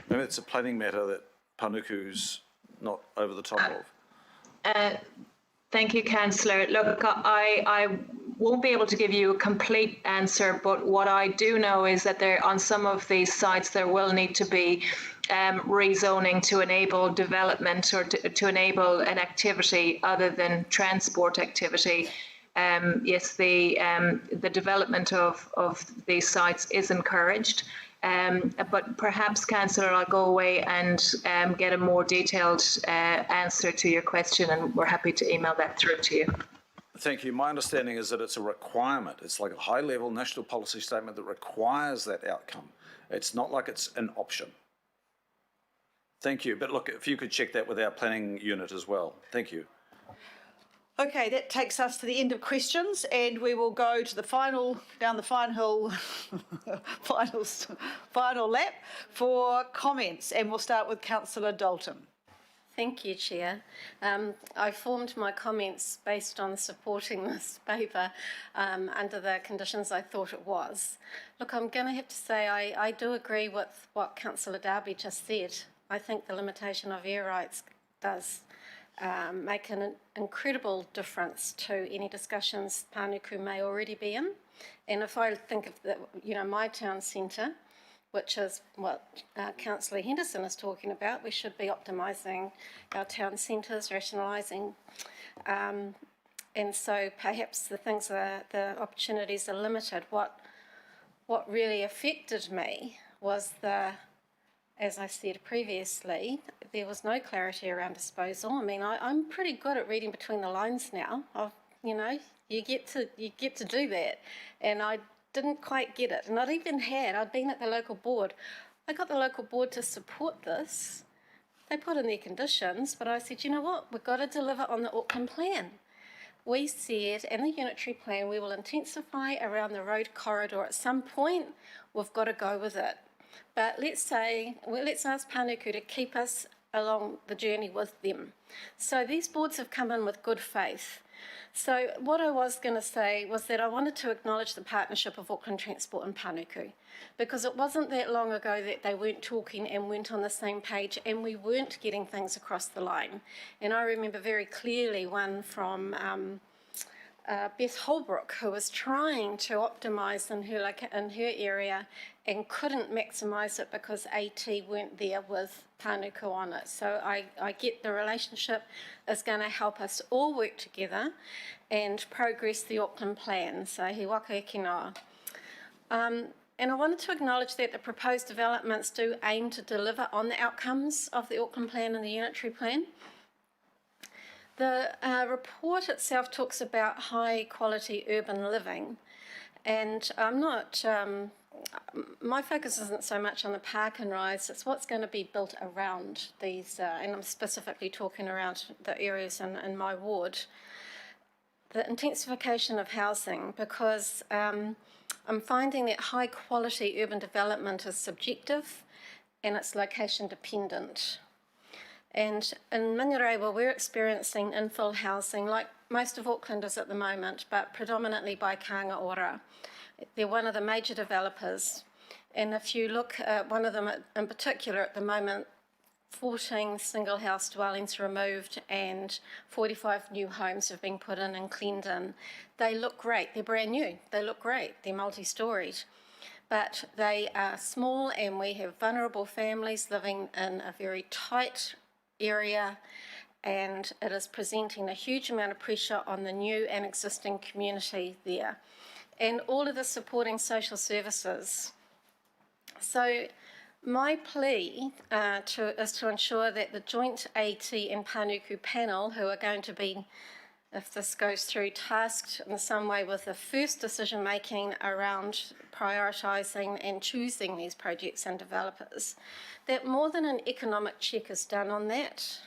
S8: Maybe it's a planning matter that Panuku's not over the top of.
S23: Thank you, Councillor. Look, I won't be able to give you a complete answer, but what I do know is that there, on some of these sites, there will need to be rezoning to enable development or to enable an activity other than transport activity. Yes, the development of these sites is encouraged. But perhaps, Councillor, I'll go away and get a more detailed answer to your question, and we're happy to email that through to you.
S8: Thank you. My understanding is that it's a requirement. It's like a high-level national policy statement that requires that outcome. It's not like it's an option. Thank you. But look, if you could check that with our planning unit as well. Thank you.
S1: Okay, that takes us to the end of questions, and we will go to the final lap for comments, and we'll start with Councillor Dalton.
S9: Thank you, Chair. I formed my comments based on supporting this paper under the conditions I thought it was. Look, I'm going to have to say I do agree with what Councillor Darby just said. I think the limitation of air rights does make an incredible difference to any discussions Panuku may already be in. And if I think of my town centre, which is what Councillor Henderson is talking about, we should be optimising our town centres, rationalising, and so perhaps the opportunities are limited. What really affected me was as I said previously, there was no clarity around disposal. I mean, I'm pretty good at reading between the lines now. You get to do that, and I didn't quite get it. And I'd been at the local board. I got the local board to support this. They put in their conditions, but I said, you know what? We've got to deliver on the Auckland plan. We said in the unitary plan we will intensify around the road corridor at some point. We've got to go with it. But let's ask Panuku to keep us along the journey with them. So these boards have come in with good faith. So what I was going to say was that I wanted to acknowledge the partnership of Auckland Transport and Panuku, because it wasn't that long ago that they weren't talking and weren't on the same page, and we weren't getting things across the line. And I remember very clearly one from Beth Holbrook, who was trying to optimise in her area and couldn't maximise it because AT weren't there with Panuku on it. So I get the relationship is going to help us all work together and progress the Auckland plan. So he waka e kinoa. And I wanted to acknowledge that the proposed developments do aim to deliver on the outcomes of the Auckland plan and the unitary plan. The report itself talks about high quality urban living, and I'm not, my focus isn't so much on the park and rides, it's what's going to be built around these, and I'm specifically talking around the areas in my ward. The intensification of housing, because I'm finding that high quality urban development is subjective and it's location dependent. And in Mingarewa, we're experiencing infill housing like most of Auckland is at the moment, but predominantly by Kāinga Ora. They're one of the major developers. And if you look at one of them in particular at the moment, 14 single house dwellings removed and 45 new homes have been put in Clendon. They look great. They're brand new. They look great. They're multi-storied. But they are small, and we have vulnerable families living in a very tight area, and it is presenting a huge amount of pressure on the new and existing community there, and all of the supporting social services. So my plea is to ensure that the joint AT and Panuku panel, who are going to be if this goes through, tasked in some way with the first decision making around prioritising and choosing these projects and developers, that more than an economic check is done on that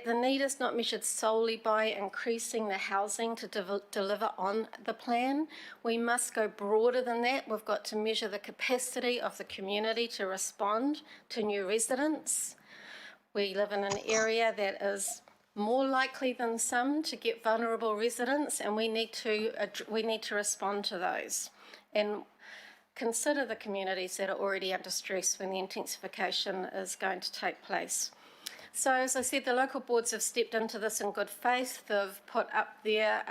S9: the need is not measured solely by increasing the housing to deliver on the plan. We must go broader than that. We've got to measure the capacity of the community to respond to new residents. We live in an area that is more likely than some to get vulnerable residents, and we need to respond to those and consider the communities that are already under stress when the intensification is going to take place. So, as I said, the local boards have stepped into this in good faith. They've put up their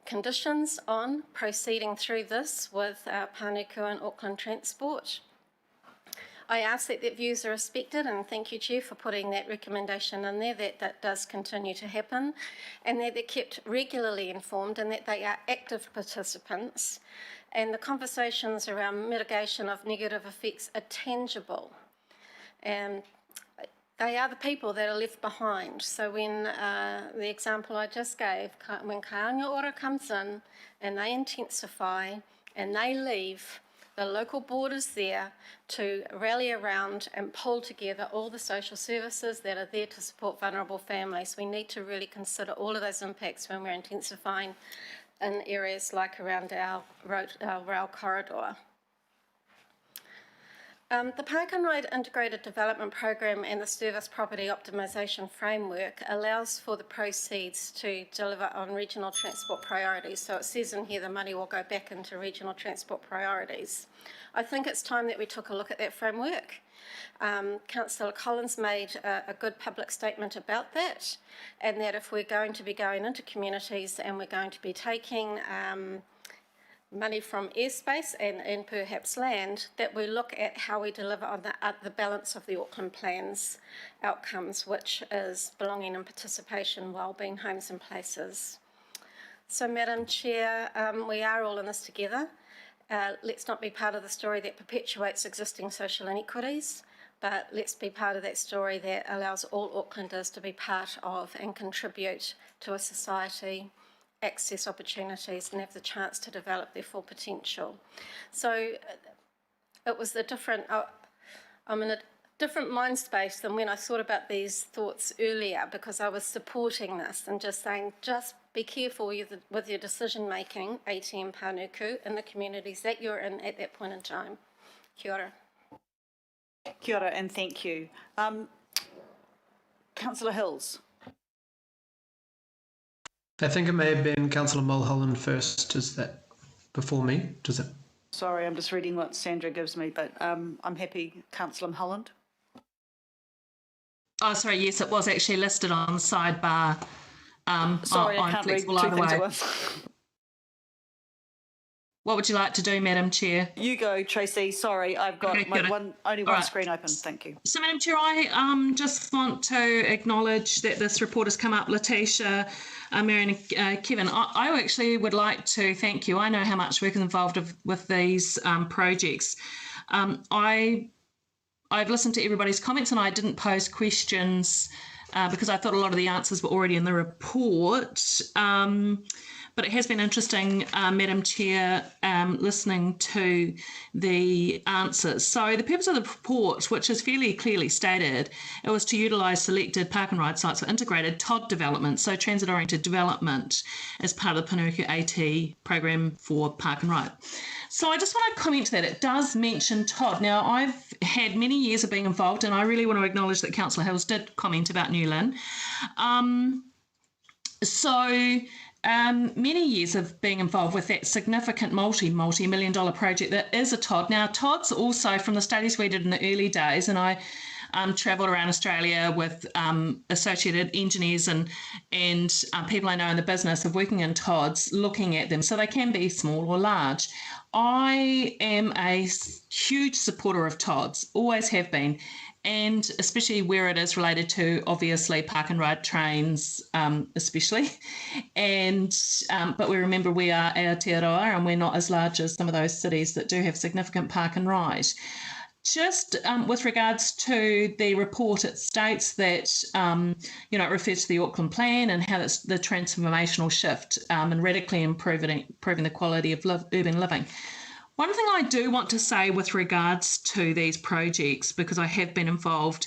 S9: conditions on proceeding through this with Panuku and Auckland Transport. I ask that their views are respected, and thank you, Chair, for putting that recommendation in there, that does continue to happen, and that they're kept regularly informed and that they are active participants, and the conversations around mitigation of negative effects are tangible. And they are the people that are left behind. So when the example I just gave, when Kāinga Ora comes in and they intensify and they leave, the local board is there to rally around and pull together all the social services that are there to support vulnerable families. We need to really consider all of those impacts when we're intensifying in areas like around our rail corridor. The Park and Ride Integrated Development Program and the Service Property Optimisation Framework allows for the proceeds to deliver on regional transport priorities. So it says in here the money will go back into regional transport priorities. I think it's time that we took a look at that framework. Councillor Collins made a good public statement about that, and that if we're going to be going into communities and we're going to be taking money from airspace and perhaps land, that we look at how we deliver on the balance of the Auckland Plan's outcomes, which is belonging and participation, wellbeing, homes and places. So, Madam Chair, we are all in this together. Let's not be part of the story that perpetuates existing social inequities, but let's be part of that story that allows all Aucklanders to be part of and contribute to a society, access opportunities and have the chance to develop their full potential. So it was I'm in a different mind space than when I thought about these thoughts earlier, because I was supporting this and just saying, just be careful with your decision making, ATM Panuku, in the communities that you're in at that point in time. Kia ora.
S1: Kia ora and thank you. Councillor Hills.
S7: I think it may have been Councillor Mulholland first. Is that before me? Does it?
S1: Sorry, I'm just reading what Sandra gives me, but I'm happy, Councillor Mulholland.
S11: Oh, sorry, yes, it was actually listed on the sidebar.
S1: Sorry, I can't read two things at once.
S11: What would you like to do, Madam Chair?
S1: You go, Tracy. Sorry, I've got only one screen open. Thank you.
S11: So, Madam Chair, I just want to acknowledge that this report has come up. Letitia, Marion and Kevin, I actually would like to thank you. I know how much work is involved with these projects. I've listened to everybody's comments and I didn't pose questions because I thought a lot of the answers were already in the report. But it has been interesting, Madam Chair, listening to the answers. So the purpose of the report, which is fairly clearly stated, it was to utilise selected park and ride sites for integrated TOD development, so transit-oriented development, as part of the Panuku AT program for park and ride. So I just want to comment to that. It does mention TOD. Now, I've had many years of being involved, and I really want to acknowledge that Councillor Hills did comment about Newlyn. Many years of being involved with that significant multi-million dollar project that is a TOD. Now, TOD's also from the studies we did in the early days, and I travelled around Australia with associated engineers and people I know in the business of working in TODs, looking at them. So they can be small or large. I am a huge supporter of TODs, always have been. And especially where it is related to, obviously, park and ride trains, especially. But we remember we are Aotearoa and we're not as large as some of those cities that do have significant park and ride. Just with regards to the report, it states that, it refers to the Auckland Plan and how it's the transformational shift and radically improving the quality of urban living. One thing I do want to say with regards to these projects, because I have been involved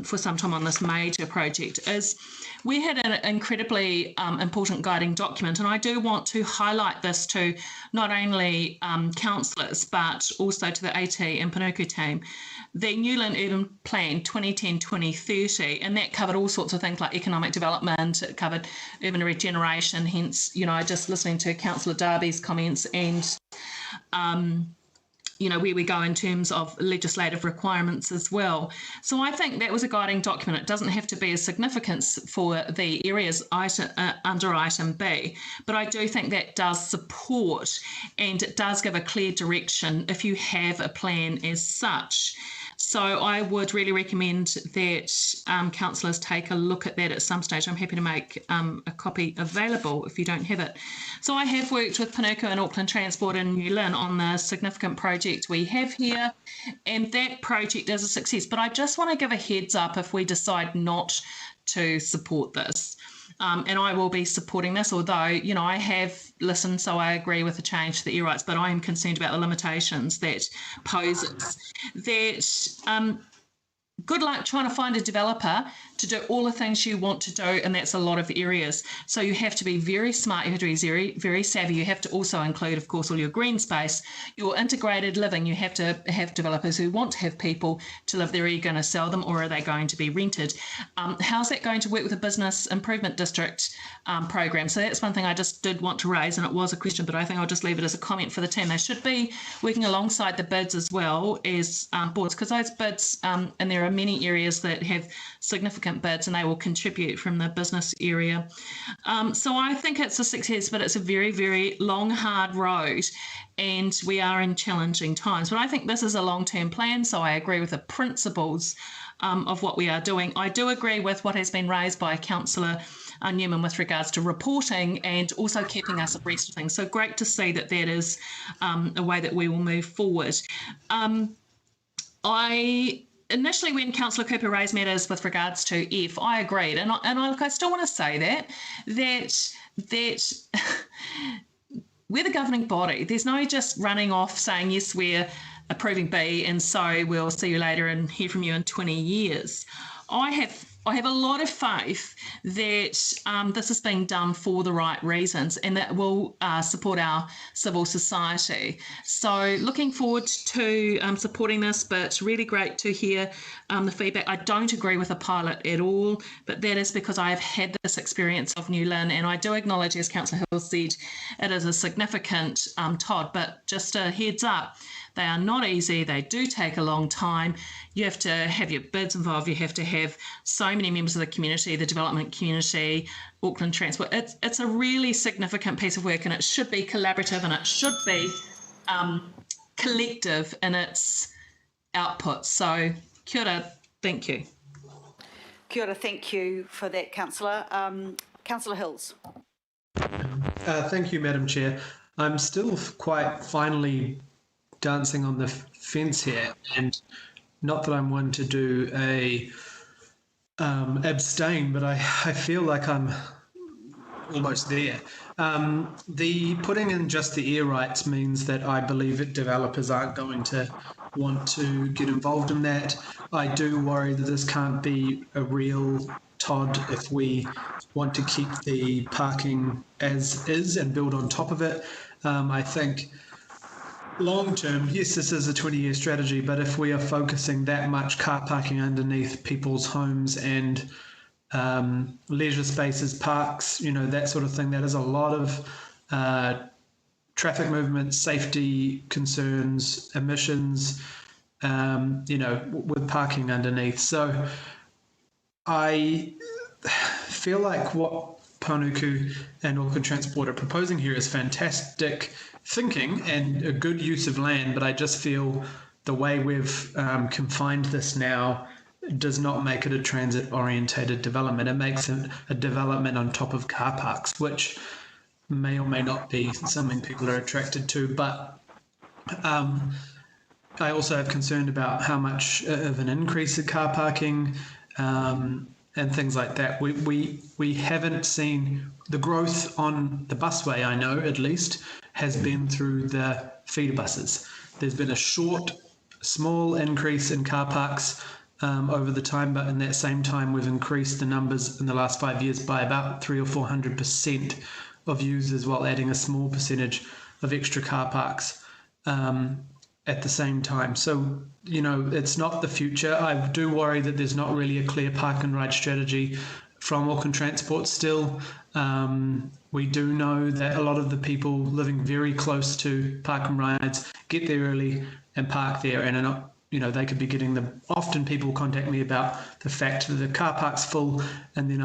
S11: for some time on this major project, is we had an incredibly important guiding document, and I do want to highlight this to not only councillors but also to the AT and Panuku team. The Newland Urban Plan 2010-2030, and that covered all sorts of things like economic development, it covered urban regeneration, hence, just listening to Councillor Darby's comments and where we go in terms of legislative requirements as well. So I think that was a guiding document. It doesn't have to be a significance for the areas under item B, but I do think that does support and it does give a clear direction if you have a plan as such. So I would really recommend that councillors take a look at that at some stage. I'm happy to make a copy available if you don't have it. So I have worked with Panuku and Auckland Transport in New Lynn on the significant project we have here, and that project is a success. But I just want to give a heads up if we decide not to support this. And I will be supporting this, although, I have listened, so I agree with the change to the air rights, but I am concerned about the limitations that poses. Good luck trying to find a developer to do all the things you want to do, and that's a lot of areas. So you have to be very smart, you have to be very, very savvy. You have to also include, of course, all your green space, your integrated living. You have to have developers who want to have people to live there. Are you going to sell them or are they going to be rented? How's that going to work with a business improvement district program? So that's one thing I just did want to raise, and it was a question, but I think I'll just leave it as a comment for the team. They should be working alongside the bids as well as boards, because those bids, and there are many areas that have significant bids and they will contribute from the business area. So I think it's a success, but it's a very, very long, hard road and we are in challenging times. But I think this is a long-term plan, so I agree with the principles of what we are doing. I do agree with what has been raised by Councillor Newman with regards to reporting and also keeping us abreast of things. So great to see that that is a way that we will move forward. Initially, when Councillor Cooper raised matters with regards to F, I agreed, and I still want to say that we're the governing body. There's no just running off saying, yes, we're approving B, and so we'll see you later and hear from you in 20 years. I have a lot of faith that this is being done for the right reasons and that will support our civil society. So looking forward to supporting this, but really great to hear the feedback. I don't agree with a pilot at all, but that is because I have had this experience of New Lynn, and I do acknowledge, as Councillor Hill said, it is a significant TOD, but just a heads up, they are not easy. They do take a long time. You have to have your bids involved. You have to have so many members of the community, the development community, Auckland Transport. It's a really significant piece of work, and it should be collaborative and it should be collective in its output. So kia ora, thank you.
S1: Kia ora, thank you for that, Councillor. Councillor Hills.
S7: Thank you, Madam Chair. I'm still quite finally dancing on the fence here, and not that I'm one to do a abstain, but I feel like I'm almost there. The putting in just the air rights means that I believe that developers aren't going to want to get involved in that. I do worry that this can't be a real TOD if we want to keep the parking as is and build on top of it. I think long term, yes, this is a 20-year strategy, but if we are focusing that much car parking underneath people's homes and leisure spaces, parks, that sort of thing, that is a lot of traffic movement, safety concerns, emissions, with parking underneath. So I feel like what Panuku and Auckland Transport are proposing here is fantastic thinking and a good use of land, but I just feel the way we've confined this now does not make it a transit-orientated development. It makes it a development on top of car parks, which may or may not be something people are attracted to. But I also have concern about how much of an increase in car parking and things like that. We haven't seen the growth on the busway, I know at least, has been through the feeder buses. There's been a small increase in car parks over the time, but in that same time, we've increased the numbers in the last 5 years by about 300 or 400% of users, while adding a small percentage of extra car parks at the same time. So, you know, it's not the future. I do worry that there's not really a clear park and ride strategy from Auckland Transport still. We do know that a lot of the people living very close to park and rides get there early and park there, and are not, you know, they could be getting often people contact me about the fact that the car park's full, and then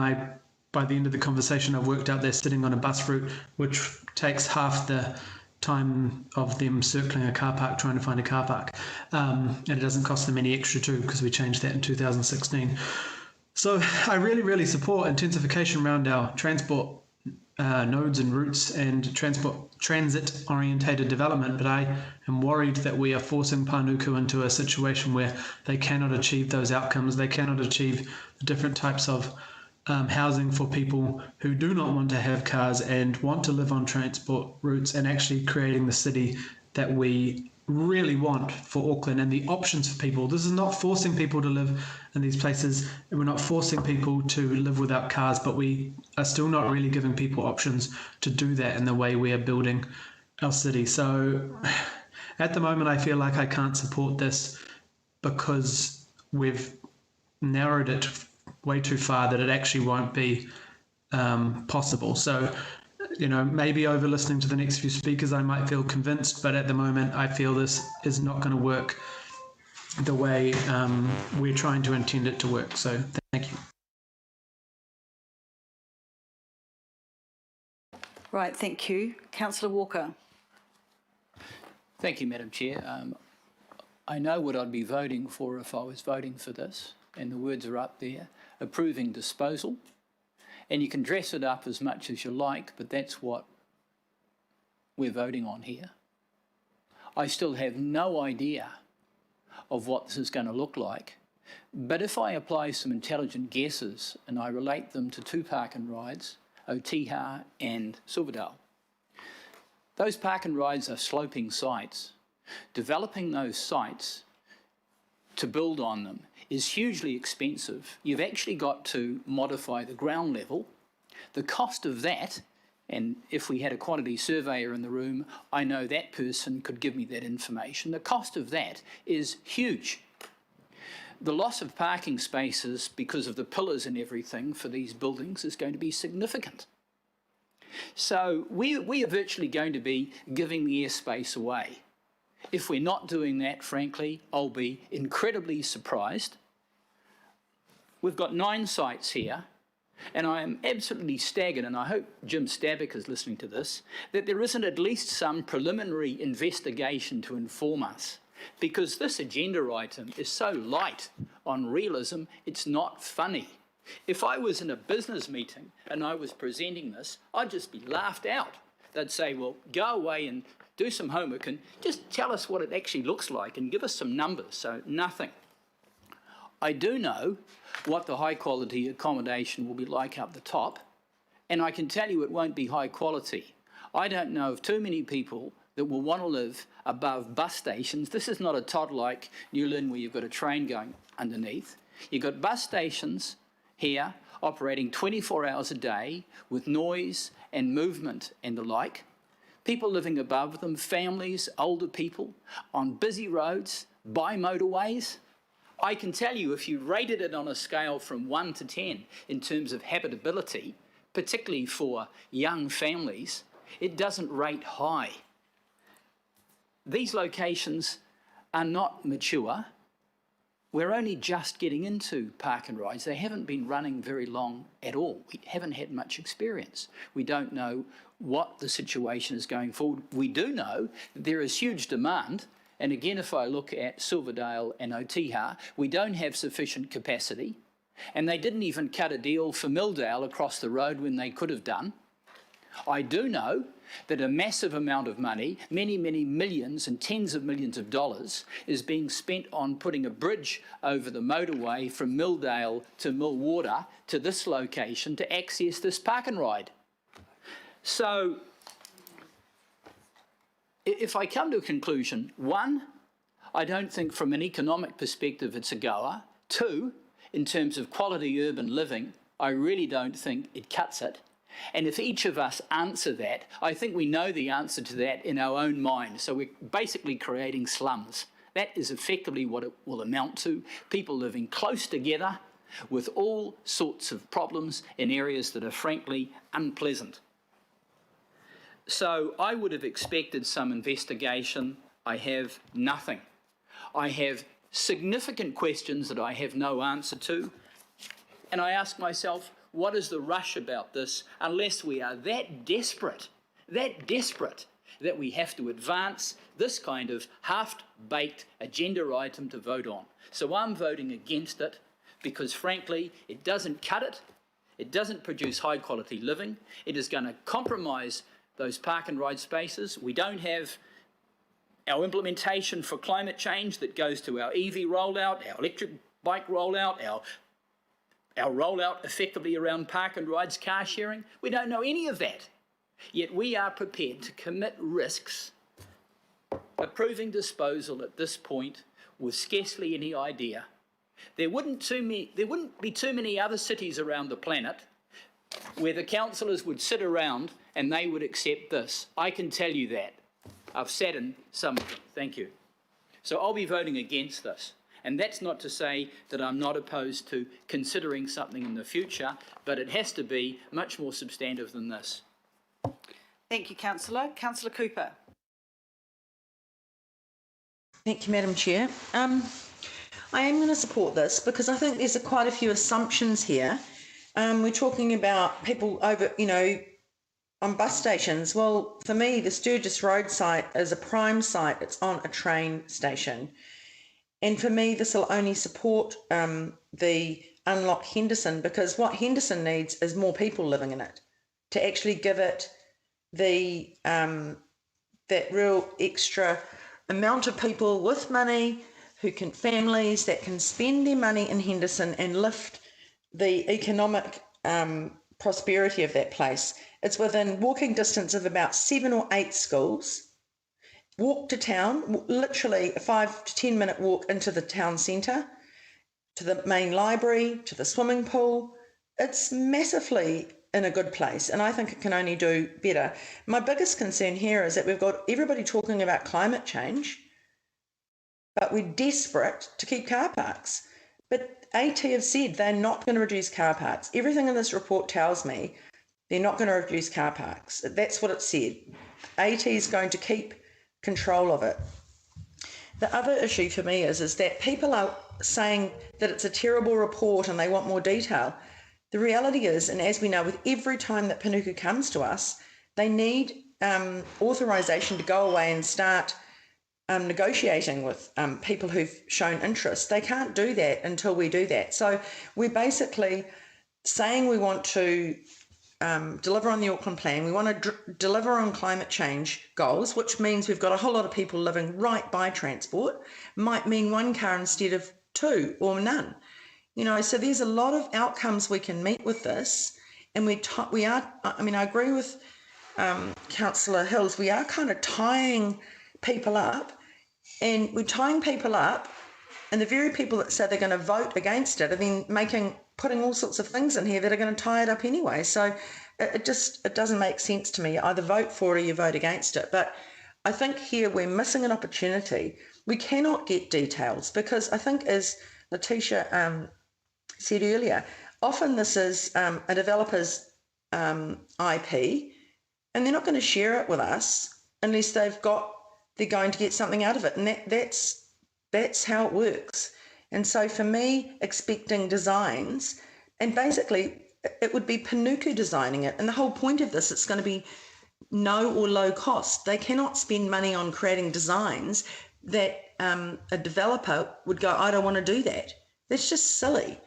S7: by the end of the conversation, I've worked out they're sitting on a bus route, which takes half the time of them circling a car park trying to find a car park. And it doesn't cost them any extra too, because we changed that in 2016. So I really, really support intensification around our transport nodes and routes and transit-orientated development, but I am worried that we are forcing Panuku into a situation where they cannot achieve those outcomes. They cannot achieve the different types of housing for people who do not want to have cars and want to live on transport routes, and actually creating the city that we really want for Auckland and the options for people. This is not forcing people to live in these places, and we're not forcing people to live without cars, but we are still not really giving people options to do that in the way we are building our city. So at the moment, I feel like I can't support this because we've narrowed it way too far that it actually won't be possible. So, you know, maybe over listening to the next few speakers, I might feel convinced, but at the moment, I feel this is not going to work the way we're trying to intend it to work. So thank you.
S1: Right, thank you. Councillor Walker.
S3: Thank you, Madam Chair. I know what I'd be voting for if I was voting for this, and the words are up there: approving disposal. And you can dress it up as much as you like, but that's what we're voting on here. I still have no idea of what this is going to look like, but if I apply some intelligent guesses and I relate them to two park and rides, Otiha and Silverdale, those park and rides are sloping sites. Developing those sites to build on them is hugely expensive. You've actually got to modify the ground level. The cost of that, and if we had a quantity surveyor in the room, I know that person could give me that information. The cost of that is huge. The loss of parking spaces because of the pillars and everything for these buildings is going to be significant. So we are virtually going to be giving the airspace away. If we're not doing that, frankly, I'll be incredibly surprised. We've got 9 sites here, and I am absolutely staggered, and I hope Jim Stabbock is listening to this, that there isn't at least some preliminary investigation to inform us, because this agenda item is so light on realism, it's not funny. If I was in a business meeting and I was presenting this, I'd just be laughed out. They'd say, well, go away and do some homework and just tell us what it actually looks like and give us some numbers. So nothing. I do know what the high quality accommodation will be like up the top, and I can tell you it won't be high quality. I don't know of too many people that will want to live above bus stations. This is not a tot like New Lynn where you've got a train going underneath. You've got bus stations here operating 24 hours a day with noise and movement and the like. People living above them, families, older people, on busy roads, by motorways. I can tell you, if you rated it on a scale from 1 to 10 in terms of habitability, particularly for young families, it doesn't rate high. These locations are not mature. We're only just getting into park and rides. They haven't been running very long at all. We haven't had much experience. We don't know what the situation is going forward. We do know that there is huge demand. And again, if I look at Silverdale and Otiha, we don't have sufficient capacity. And they didn't even cut a deal for Milldale across the road when they could have done. I do know that a massive amount of money, many, many millions and tens of millions of dollars, is being spent on putting a bridge over the motorway from Milldale to Millwater to this location to access this park and ride. So, if I come to a conclusion, one, I don't think from an economic perspective it's a goer. Two, in terms of quality urban living, I really don't think it cuts it. And if each of us answer that, I think we know the answer to that in our own mind. So we're basically creating slums. That is effectively what it will amount to. People living close together with all sorts of problems in areas that are frankly unpleasant. So I would have expected some investigation. I have nothing. I have significant questions that I have no answer to. And I ask myself, what is the rush about this unless we are that desperate that we have to advance this kind of half-baked agenda item to vote on? So I'm voting against it because, frankly, it doesn't cut it. It doesn't produce high-quality living. It is going to compromise those park and ride spaces. We don't have our implementation for climate change that goes to our EV rollout, our electric bike rollout, our rollout effectively around park and rides, car sharing. We don't know any of that. Yet we are prepared to commit risks, approving disposal at this point with scarcely any idea. There wouldn't be too many other cities around the planet where the councillors would sit around and they would accept this. I can tell you that. I've sat in some of them. Thank you. So I'll be voting against this. And that's not to say that I'm not opposed to considering something in the future, but it has to be much more substantive than this.
S1: Thank you, Councillor. Councillor Cooper.
S5: Thank you, Madam Chair. I am going to support this because I think there's quite a few assumptions here. We're talking about people over, on bus stations. Well, for me, the Sturgis Road site is a prime site. It's on a train station. And for me, this will only support the Unlock Henderson, because what Henderson needs is more people living in it to actually give it the that real extra amount of people with money families that can spend their money in Henderson and lift the economic prosperity of that place. It's within walking distance of about 7 or 8 schools. Walk to town, literally a 5 to 10 minute walk into the town centre, to the main library, to the swimming pool. It's massively in a good place, and I think it can only do better. My biggest concern here is that we've got everybody talking about climate change, but we're desperate to keep car parks. But AT have said they're not going to reduce car parks. Everything in this report tells me they're not going to reduce car parks. That's what it said. AT is going to keep control of it. The other issue for me is that people are saying that it's a terrible report and they want more detail. The reality is, and as we know, with every time that Panuku comes to us, they need authorisation to go away and start negotiating with people who've shown interest. They can't do that until we do that. So we're basically saying we want to deliver on the Auckland Plan. We want to deliver on climate change goals, which means we've got a whole lot of people living right by transport. Might mean 1 car instead of 2 or none. So there's a lot of outcomes we can meet with this, and I agree with Councillor Hills. We are kind of tying people up, and we're tying people up, and the very people that say they're going to vote against it are then putting all sorts of things in here that are going to tie it up anyway. So it doesn't make sense to me. You either vote for it or you vote against it. But I think here we're missing an opportunity. We cannot get details because I think, as Letitia said earlier, often this is a developer's IP, and they're not going to share it with us unless they're going to get something out of it, and that's how it works. And so for me, expecting designs, and basically it would be Panuku designing it, and the whole point of this, it's going to be no or low cost. They cannot spend money on creating designs that a developer would go, I don't want to do that. That's just silly.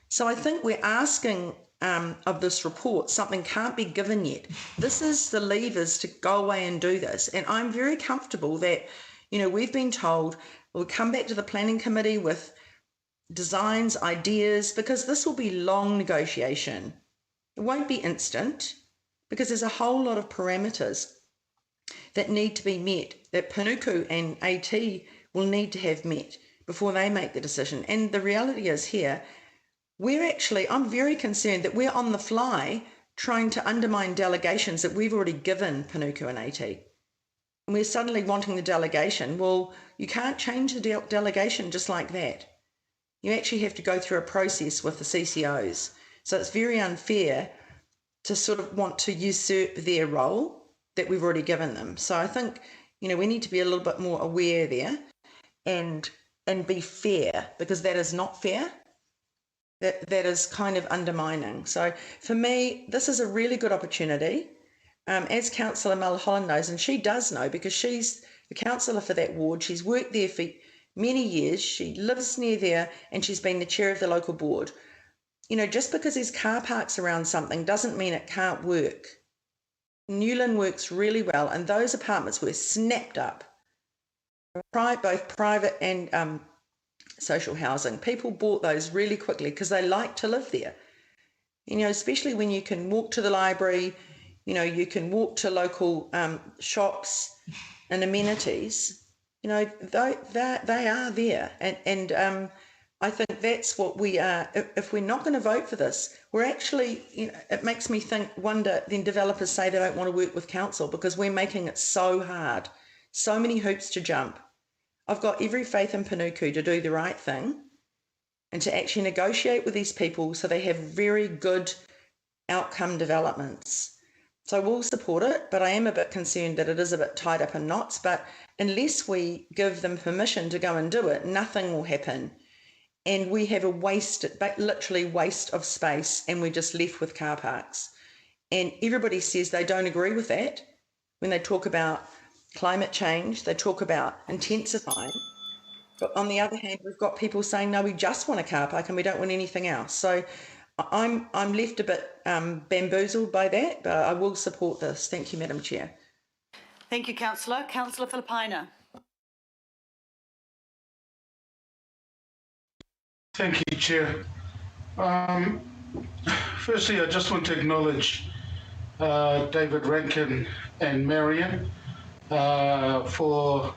S5: So I think we're asking of this report, something can't be given yet. This is the levers to go away and do this. And I'm very comfortable that, you know, we've been told we'll come back to the planning committee with designs, ideas, because this will be long negotiation. It won't be instant because there's a whole lot of parameters that need to be met, that Panuku and AT will need to have met before they make the decision. And the reality is here, I'm very concerned that we're on the fly trying to undermine delegations that we've already given Panuku and AT. And we're suddenly wanting the delegation. Well, you can't change the delegation just like that. You actually have to go through a process with the CCOs. So it's very unfair to sort of want to usurp their role that we've already given them. So I think, you know, we need to be a little bit more aware there and be fair, because that is not fair. That is kind of undermining. So for me, this is a really good opportunity. As Councillor Mulholland knows, and she does know because she's the councillor for that ward, she's worked there for many years, she lives near there, and she's been the chair of the local board. You know, just because there's car parks around something doesn't mean it can't work. Newland works really well, and those apartments were snapped up, both private and social housing. People bought those really quickly because they like to live there. You know, especially when you can walk to the library, you know, you can walk to local shops and amenities. You know, they are there. And I think that's what we are. If we're not going to vote for this, we're actually, you know, it makes me wonder, then developers say they don't want to work with council because we're making it so hard, so many hoops to jump. I've got every faith in Panuku to do the right thing and to actually negotiate with these people so they have very good outcome developments. So we'll support it, but I am a bit concerned that it is a bit tied up in knots. But unless we give them permission to go and do it, nothing will happen. And we have literally waste of space, and we're just left with car parks. And everybody says they don't agree with that when they talk about climate change, they talk about intensifying. But on the other hand, we've got people saying, no, we just want a car park and we don't want anything else. So I'm left a bit bamboozled by that, but I will support this. Thank you, Madam Chair.
S1: Thank you, Councillor. Councillor Filipaina.
S22: Thank you, Chair. Firstly, I just want to acknowledge David Rankin and Marion for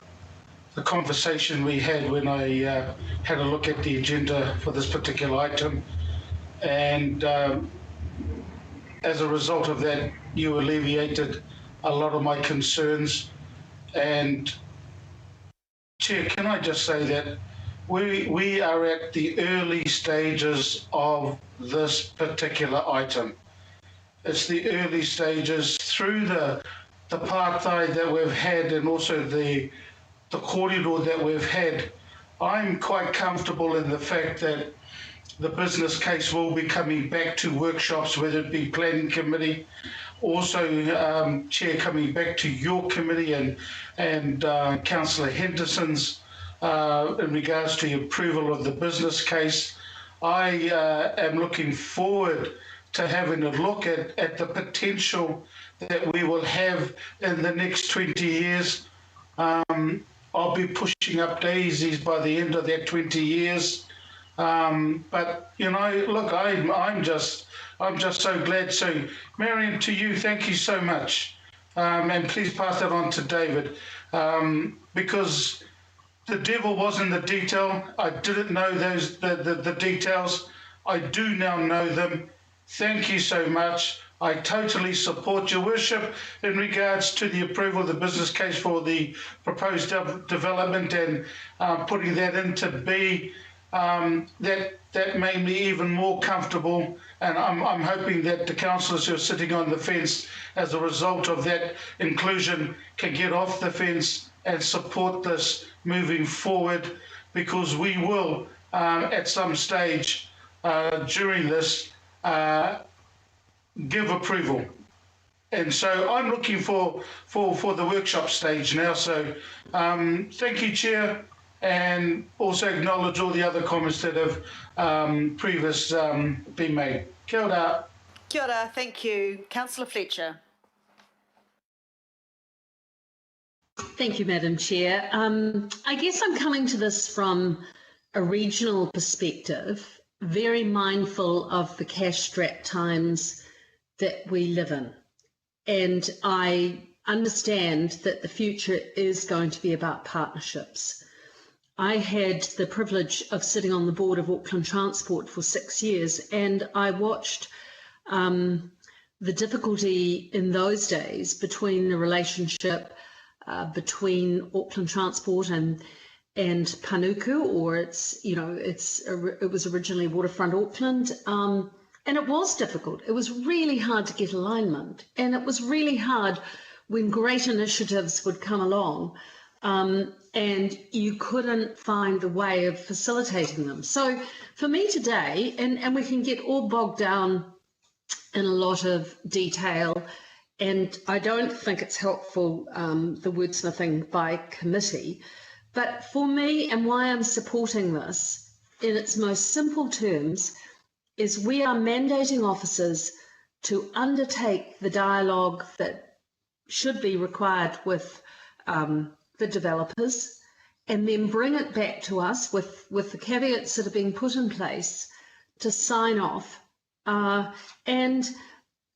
S22: the conversation we had when I had a look at the agenda for this particular item. And as a result of that, you alleviated a lot of my concerns. And Chair, can I just say that we are at the early stages of this particular item. It's the early stages through the apartheid that we've had and also the corridor that we've had. I'm quite comfortable in the fact that the business case will be coming back to workshops, whether it be planning committee, also Chair, coming back to your committee and Councillor Henderson's in regards to the approval of the business case. I am looking forward to having a look at the potential that we will have in the next 20 years. I'll be pushing up daisies by the end of that 20 years. But you know, look, I'm just so glad. So, Marion, to you, thank you so much, and please pass that on to David, because the devil was in the detail. I didn't know the details. I do now know them. Thank you so much. I totally support your worship in regards to the approval of the business case for the proposed development and putting that into B. That made me even more comfortable, and I'm hoping that the councillors who are sitting on the fence as a result of that inclusion can get off the fence and support this moving forward, because we will at some stage during this give approval. And so I'm looking for the workshop stage now. So thank you, Chair. and also acknowledge all the other comments that have previously been made. Kia ora.
S1: Kia ora, thank you. Councillor Fletcher.
S18: Thank you, Madam Chair. I guess I'm coming to this from a regional perspective, very mindful of the cash-strapped times that we live in. And I understand that the future is going to be about partnerships. I had the privilege of sitting on the board of Auckland Transport for 6 years, and I watched the difficulty in those days between the relationship between Auckland Transport and Panuku, or it was originally Waterfront Auckland, and it was difficult. It was really hard to get alignment, and it was really hard when great initiatives would come along and you couldn't find the way of facilitating them. So for me today, and we can get all bogged down in a lot of detail, and I don't think it's helpful, the wordsmithing by committee, but for me, and why I'm supporting this in its most simple terms, is we are mandating officers to undertake the dialogue that should be required with the developers, and then bring it back to us with the caveats that are being put in place to sign off. And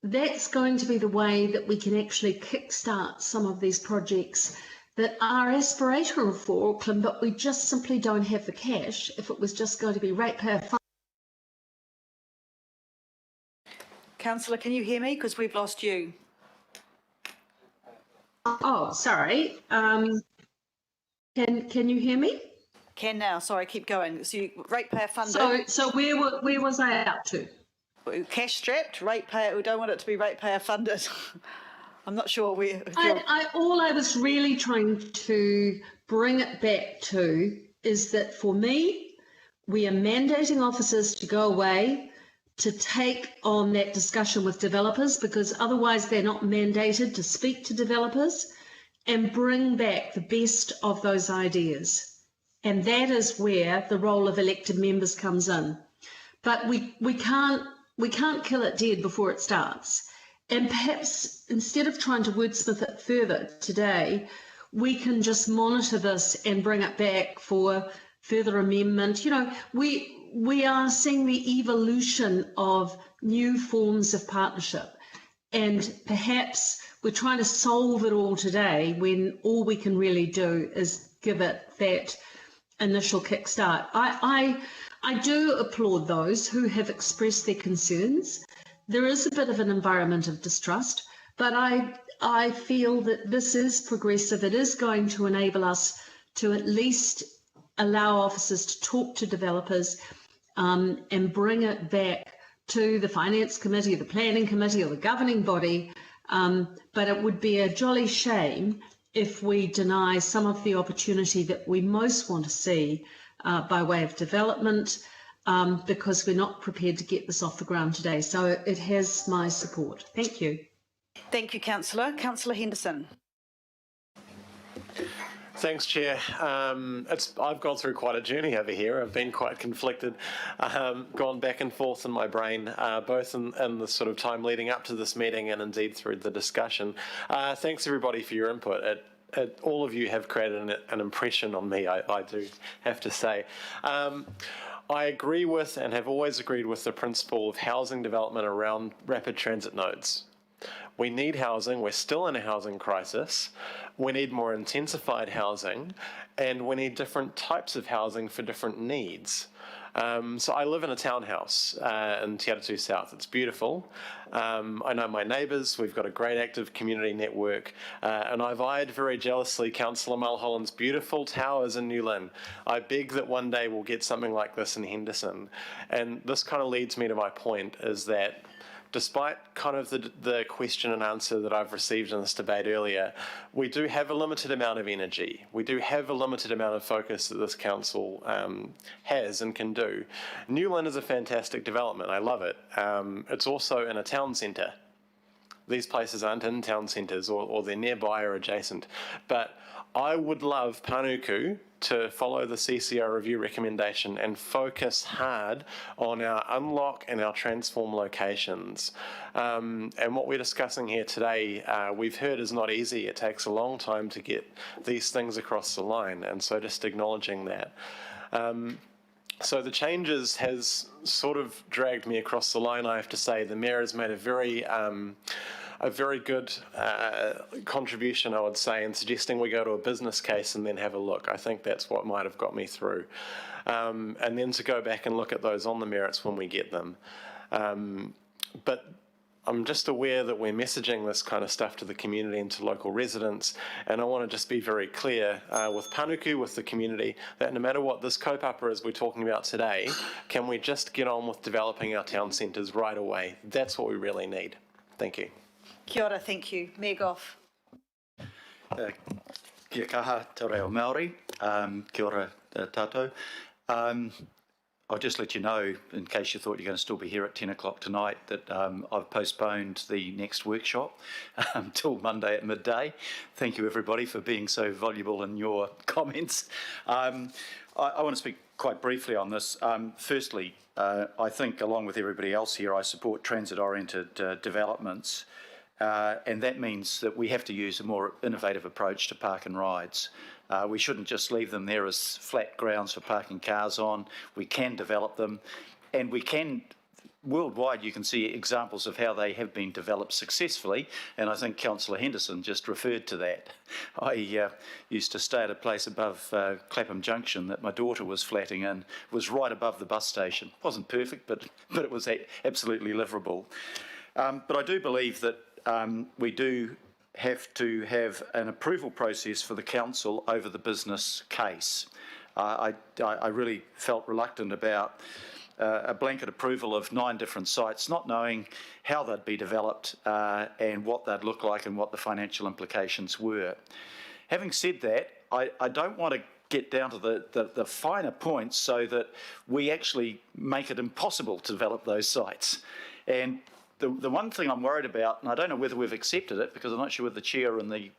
S18: that's going to be the way that we can actually kickstart some of these projects that are aspirational for Auckland, but we just simply don't have the cash if it was just going to be ratepayer funded.
S1: Councillor, can you hear me? Because we've lost you.
S18: Oh, sorry. Can you hear me?
S1: Can now. Sorry, keep going. So ratepayer funded.
S18: So where was I up to?
S1: Cash strapped, ratepayer. We don't want it to be ratepayer funded. I'm not sure where.
S18: All I was really trying to bring it back to is that for me, we are mandating officers to go away to take on that discussion with developers, because otherwise they're not mandated to speak to developers and bring back the best of those ideas. And that is where the role of elected members comes in. But we can't kill it dead before it starts. And perhaps instead of trying to wordsmith it further today, we can just monitor this and bring it back for further amendment. You know, we are seeing the evolution of new forms of partnership, and perhaps we're trying to solve it all today when all we can really do is give it that initial kickstart. I do applaud those who have expressed their concerns. There is a bit of an environment of distrust, but I feel that this is progressive. It is going to enable us to at least allow officers to talk to developers and bring it back to the Finance Committee, the Planning Committee, or the governing body. But it would be a jolly shame if we deny some of the opportunity that we most want to see by way of development, because we're not prepared to get this off the ground today. So it has my support. Thank you.
S1: Thank you, Councillor. Councillor Henderson.
S4: Thanks, Chair. I've gone through quite a journey over here. I've been quite conflicted, gone back and forth in my brain, both in the sort of time leading up to this meeting and indeed through the discussion. Thanks, everybody, for your input. All of you have created an impression on me, I do have to say. I agree with and have always agreed with the principle of housing development around rapid transit nodes. We need housing. We're still in a housing crisis. We need more intensified housing, and we need different types of housing for different needs. So I live in a townhouse in Te Atatū South. It's beautiful. I know my neighbours. We've got a great active community network. And I've eyed very jealously Councillor Mulholland's beautiful towers in New Lynn. I beg that one day we'll get something like this in Henderson. And this kind of leads me to my point, is that despite kind of the question and answer that I've received in this debate earlier, we do have a limited amount of energy. We do have a limited amount of focus that this council has and can do. New Lynn is a fantastic development. I love it. It's also in a town centre. These places aren't in town centres, or they're nearby or adjacent. But I would love Panuku to follow the CCO review recommendation and focus hard on our unlock and our transform locations. And what we're discussing here today, we've heard is not easy. It takes a long time to get these things across the line, and so just acknowledging that. So the changes has sort of dragged me across the line, I have to say. The Mayor has made a very good contribution, I would say, in suggesting we go to a business case and then have a look. I think that's what might have got me through. And then to go back and look at those on the merits when we get them. But I'm just aware that we're messaging this kind of stuff to the community and to local residents, and I want to just be very clear with Panuku, with the community, that no matter what this kaupapa is we're talking about today, can we just get on with developing our town centres right away? That's what we really need. Thank you.
S1: Kia ora, thank you. Mayor Goff.
S16: Kia kaha te reo Māori. Kia ora tātou. I'll just let you know, in case you thought you're going to still be here at 10 o'clock tonight, that I've postponed the next workshop till Monday at midday. Thank you, everybody, for being so voluble in your comments. I want to speak quite briefly on this. Firstly, I think, along with everybody else here, I support transit-oriented developments, and that means that we have to use a more innovative approach to park and rides. We shouldn't just leave them there as flat grounds for parking cars on. We can develop them, and we can, worldwide you can see examples of how they have been developed successfully, and I think Councillor Henderson just referred to that. I used to stay at a place above Clapham Junction that my daughter was flatting in. It was right above the bus station. It wasn't perfect, but it was absolutely livable. But I do believe that we do have to have an approval process for the council over the business case. I really felt reluctant about a blanket approval of 9 different sites, not knowing how they'd be developed and what they'd look like and what the financial implications were. Having said that, I don't want to get down to the finer points so that we actually make it impossible to develop those sites. And the one thing I'm worried about, and I don't know whether we've accepted it because I'm not sure whether the chair and the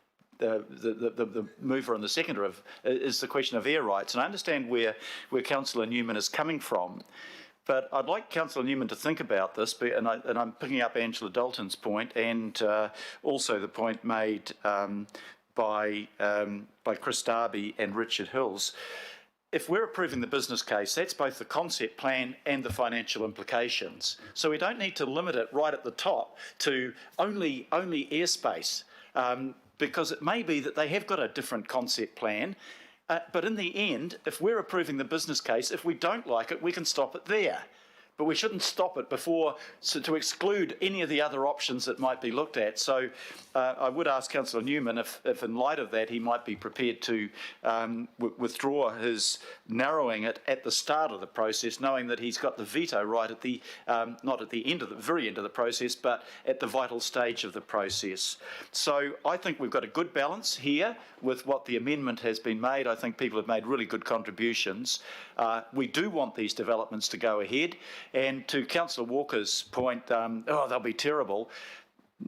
S16: mover and the seconder is the question of air rights. And I understand where Councillor Newman is coming from, but I'd like Councillor Newman to think about this, and I'm picking up Angela Dalton's point and also the point made by Chris Darby and Richard Hills. If we're approving the business case, that's both the concept plan and the financial implications. So we don't need to limit it right at the top to only airspace, because it may be that they have got a different concept plan. But in the end, if we're approving the business case, if we don't like it, we can stop it there. But we shouldn't stop it before, to exclude any of the other options that might be looked at. So I would ask Councillor Newman if in light of that he might be prepared to withdraw his narrowing it at the start of the process, knowing that he's got the veto right at the, not at the end of the very end of the process, but at the vital stage of the process. So I think we've got a good balance here with what the amendment has been made. I think people have made really good contributions. We do want these developments to go ahead. And to Councillor Walker's point, oh, they'll be terrible.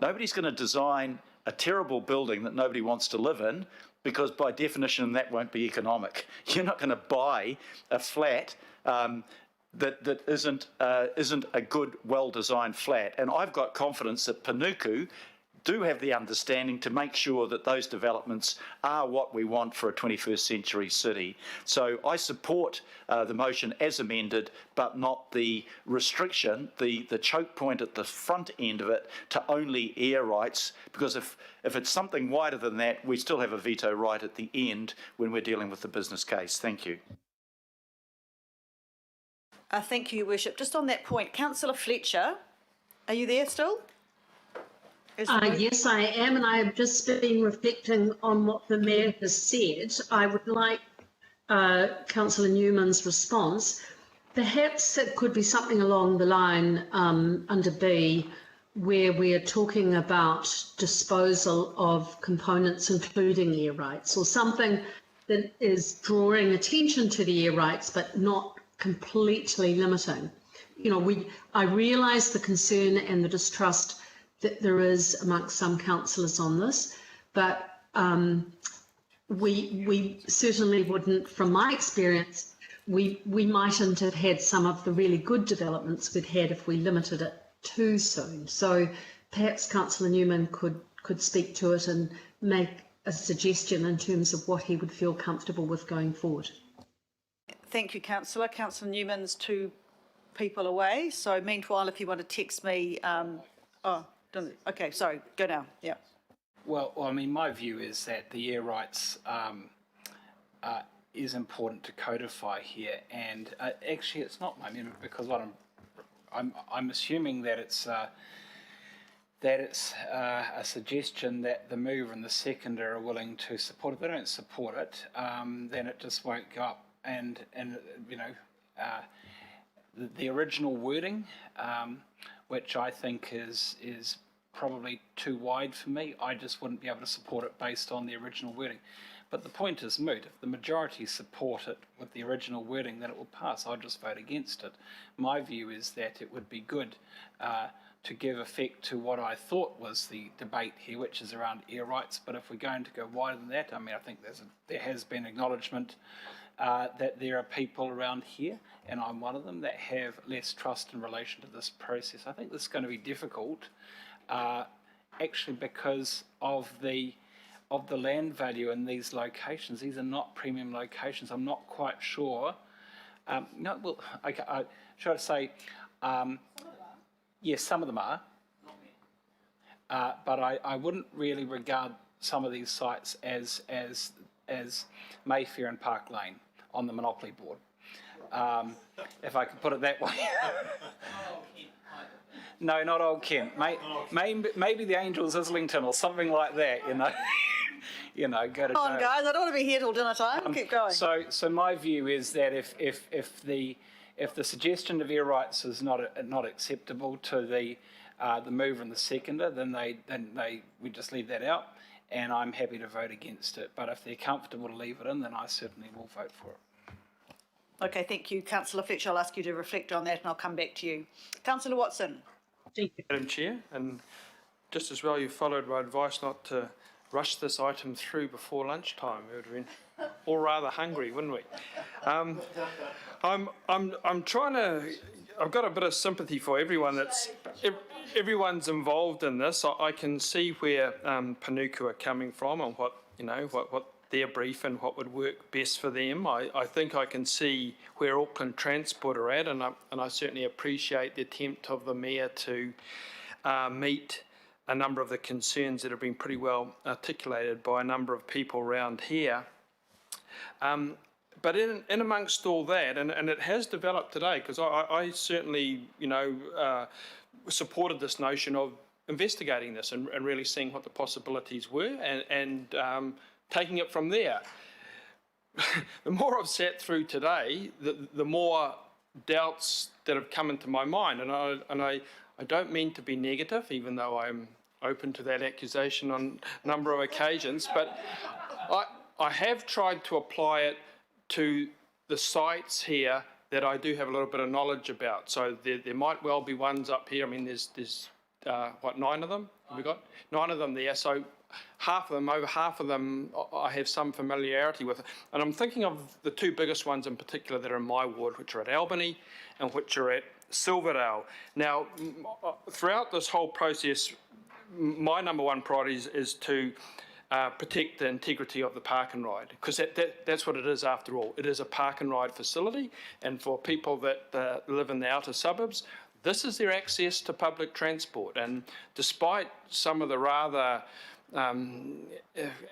S16: Nobody's going to design a terrible building that nobody wants to live in, because by definition that won't be economic. You're not going to buy a flat that isn't a good, well-designed flat. And I've got confidence that Panuku do have the understanding to make sure that those developments are what we want for a 21st century city. So I support the motion as amended, but not the restriction, the choke point at the front end of it to only air rights, because if it's something wider than that, we still have a veto right at the end when we're dealing with the business case. Thank you.
S1: Thank you, Your Worship. Just on that point, Councillor Fletcher, are you there still?
S18: Yes, I am, and I have just been reflecting on what the Mayor has said. I would like Councillor Newman's response. Perhaps it could be something along the line under B, where we are talking about disposal of components, including air rights, or something that is drawing attention to the air rights, but not completely limiting. You know, I realise the concern and the distrust that there is amongst some councillors on this, but we certainly wouldn't, from my experience, we mightn't have had some of the really good developments we'd had if we limited it too soon. So perhaps Councillor Newman could speak to it and make a suggestion in terms of what he would feel comfortable with going forward.
S1: Thank you, Councillor. Councillor Newman's 2 people away. So meanwhile, if you want to text me, okay, sorry, go now. Yeah.
S15: Well, I mean, my view is that the air rights is important to codify here, and actually, it's not my amendment because what I'm assuming that it's a suggestion that the mover and the seconder are willing to support it. If they don't support it, then it just won't go up. And you know, the original wording, which I think is probably too wide for me, I just wouldn't be able to support it based on the original wording. But the point is moot. If the majority support it with the original wording, then it will pass. I'll just vote against it. My view is that it would be good to give effect to what I thought was the debate here, which is around air rights. But if we're going to go wider than that, I mean, I think there has been acknowledgement that there are people around here, and I'm one of them, that have less trust in relation to this process. I think this is going to be difficult, actually, because of the land value in these locations. These are not premium locations. I'm not quite sure. No, well, okay, should I say, yes, some of them are, but I wouldn't really regard some of these sites as Mayfair and Park Lane on the Monopoly board, if I could put it that way. No, not Old Kent. Maybe the Angels Islington or something like that, you know. You know, go to. Come on,
S1: guys! I don't want to be here till dinner time. Keep going.
S15: So my view is that if the suggestion of air rights is not acceptable to the mover and the seconder, then we just leave that out, and I'm happy to vote against it. But if they're comfortable to leave it in, then I certainly will vote for it.
S1: Okay, thank you, Councillor Fletcher. I'll ask you to reflect on that, and I'll come back to you, Councillor Watson.
S14: Thank you, Madam Chair, and just as well you followed my advice not to rush this item through before lunchtime. We would have been all rather hungry, wouldn't we? I'm trying to. I've got a bit of sympathy for everyone everyone's involved in this. I can see where Panuku are coming from and what their brief and what would work best for them. I think I can see where Auckland Transport are at, and I certainly appreciate the attempt of the Mayor to meet a number of the concerns that have been pretty well articulated by a number of people around here. But in amongst all that, and it has developed today, because I certainly, supported this notion of investigating this and really seeing what the possibilities were and taking it from there. The more I've sat through today, the more doubts that have come into my mind, and I don't mean to be negative, even though I'm open to that accusation on a number of occasions, but I have tried to apply it to the sites here that I do have a little bit of knowledge about. So there might well be ones up here. I mean, there's 9 of them? Have we got 9 of them there? So over half of them, I have some familiarity with. And I'm thinking of the 2 biggest ones in particular that are in my ward, which are at Albany and which are at Silverdale. Now, throughout this whole process, my number 1 priority is to protect the integrity of the park and ride, because that's what it is after all. It is a park and ride facility, and for people that live in the outer suburbs, this is their access to public transport. And despite some of the rather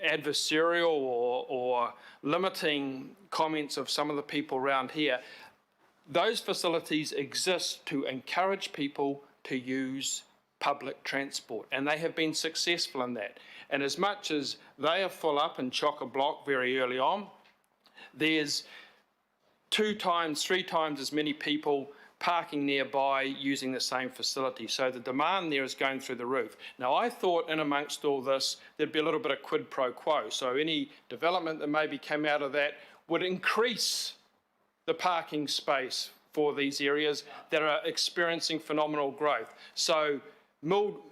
S14: adversarial or limiting comments of some of the people around here, those facilities exist to encourage people to use public transport, and they have been successful in that. And as much as they are full up and chock-a-block very early on, there's 2 times, 3 times as many people parking nearby using the same facility. So the demand there is going through the roof. Now, I thought in amongst all this, there'd be a little bit of quid pro quo. So any development that maybe came out of that would increase the parking space for these areas that are experiencing phenomenal growth. So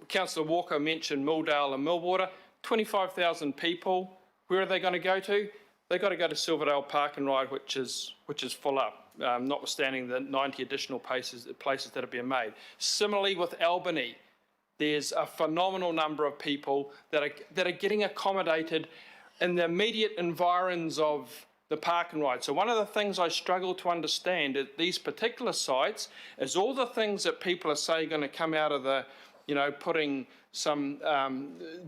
S14: Councillor Walker mentioned Milldale and Millwater, 25,000 people. where are they going to go to? They've got to go to Silverdale Park and Ride, which is full up, notwithstanding the 90 additional places that have been made. Similarly with Albany, there's a phenomenal number of people that are getting accommodated in the immediate environs of the park and ride. So one of the things I struggle to understand at these particular sites is all the things that people are saying going to come out of the, putting some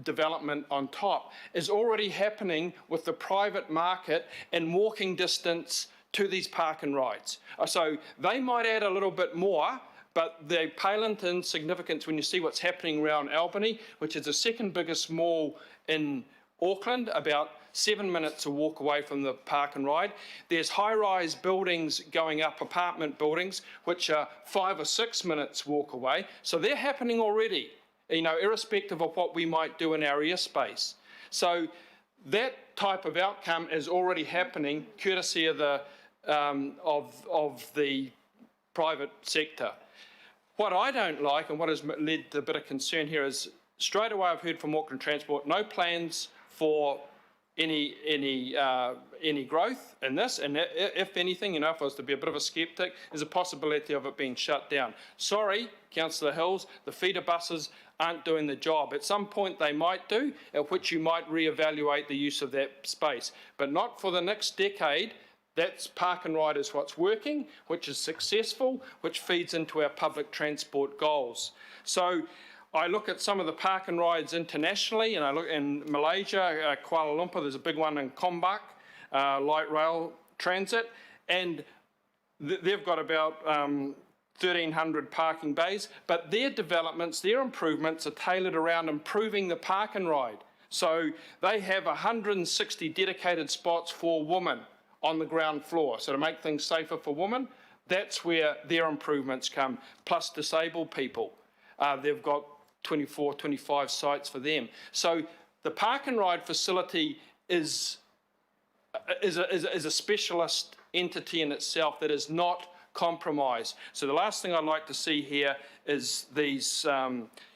S14: development on top is already happening with the private market in walking distance to these park and rides. So they might add a little bit more, but they pale into significance when you see what's happening around Albany, which is the second biggest mall in Auckland, about 7 minutes to walk away from the park and ride. There's high-rise buildings going up, apartment buildings, which are 5 or 6 minutes walk away. So they're happening already, irrespective of what we might do in our airspace. So that type of outcome is already happening, courtesy of the private sector. What I don't like, and what has led to a bit of concern here, is straight away I've heard from Auckland Transport, no plans for any growth in this, and if anything, if I was to be a bit of a sceptic, there's a possibility of it being shut down. Sorry, Councillor Hills, the feeder buses aren't doing the job. At some point they might do, at which you might re-evaluate the use of that space, but not for the next decade. That's park and ride is what's working, which is successful, which feeds into our public transport goals. So I look at some of the park and rides internationally, and I look in Malaysia, Kuala Lumpur, there's a big one in Kombak, light rail transit, and they've got about 1,300 parking bays, but their developments, their improvements are tailored around improving the park and ride. So they have 160 dedicated spots for women on the ground floor. So to make things safer for women, that's where their improvements come, plus disabled people. They've got 24, 25 sites for them. So the park and ride facility is a specialist entity in itself that is not compromised. So the last thing I'd like to see here is these,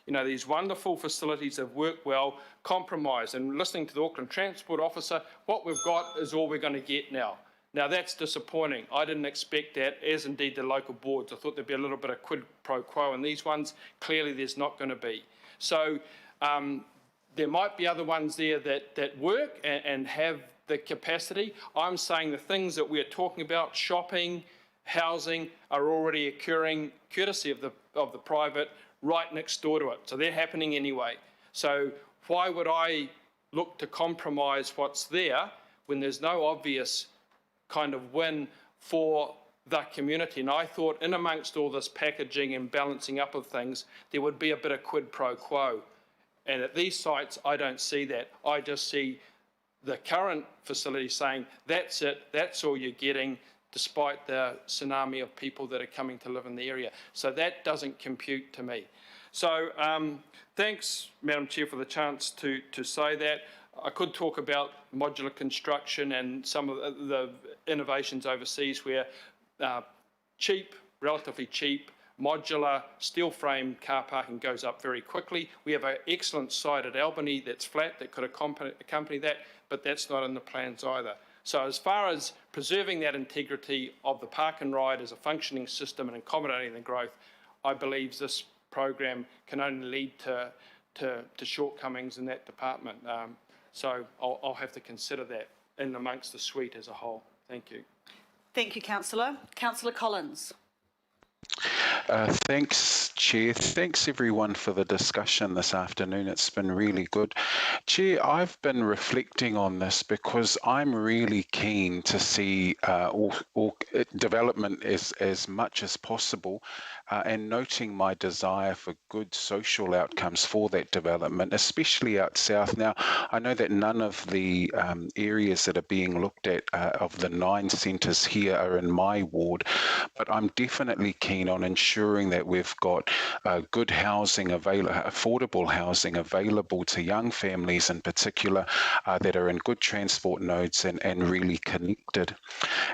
S14: these wonderful facilities that work well, compromised. And listening to the Auckland Transport Officer, what we've got is all we're going to get now. Now that's disappointing. I didn't expect that, as indeed the local boards. I thought there'd be a little bit of quid pro quo in these ones. Clearly there's not going to be. So there might be other ones there that work and have the capacity. I'm saying the things that we're talking about, shopping, housing, are already occurring courtesy of the private right next door to it. So they're happening anyway. So why would I look to compromise what's there when there's no obvious kind of win for the community? And I thought in amongst all this packaging and balancing up of things, there would be a bit of quid pro quo. And at these sites, I don't see that. I just see the current facility saying, that's it, that's all you're getting, despite the tsunami of people that are coming to live in the area. So that doesn't compute to me. So thanks, Madam Chair, for the chance to say that. I could talk about modular construction and some of the innovations overseas where cheap, relatively cheap, modular steel frame car parking goes up very quickly. We have an excellent site at Albany that's flat that could accompany that, but that's not in the plans either. So as far as preserving that integrity of the park and ride as a functioning system and accommodating the growth, I believe this program can only lead to shortcomings in that department. So I'll have to consider that in amongst the suite as a whole. Thank you.
S1: Thank you, Councillor. Councillor Collins.
S13: Thanks, Chair. Thanks, everyone, for the discussion this afternoon. It's been really good. Chair, I've been reflecting on this because I'm really keen to see all development as much as possible and noting my desire for good social outcomes for that development, especially out south. Now, I know that none of the areas that are being looked at of the 9 centres here are in my ward, but I'm definitely keen on ensuring that we've got got good housing, affordable housing available to young families in particular that are in good transport nodes and really connected.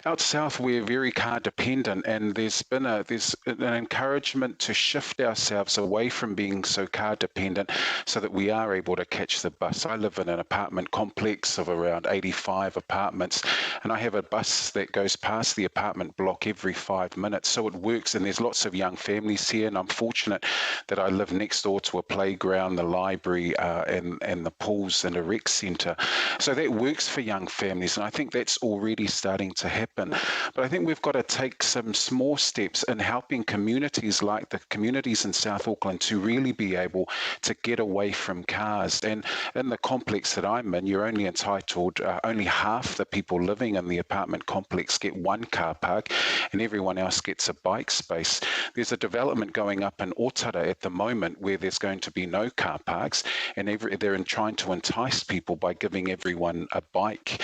S13: Out south, we're very car dependent, and there's an encouragement to shift ourselves away from being so car dependent so that we are able to catch the bus. I live in an apartment complex of around 85 apartments, and I have a bus that goes past the apartment block every 5 minutes, so it works. And there's lots of young families here, and I'm fortunate that I live next door to a playground, the library, and the pools and a rec centre. So that works for young families, and I think that's already starting to happen. But I think we've got to take some small steps in helping communities like the communities in South Auckland to really be able to get away from cars. And in the complex that I'm in, you're only entitled, only half the people living in the apartment complex get one car park, and everyone else gets a bike space. There's a development going up in Otara at the moment where there's going to be no car parks, and they're trying to entice people by giving everyone a bike,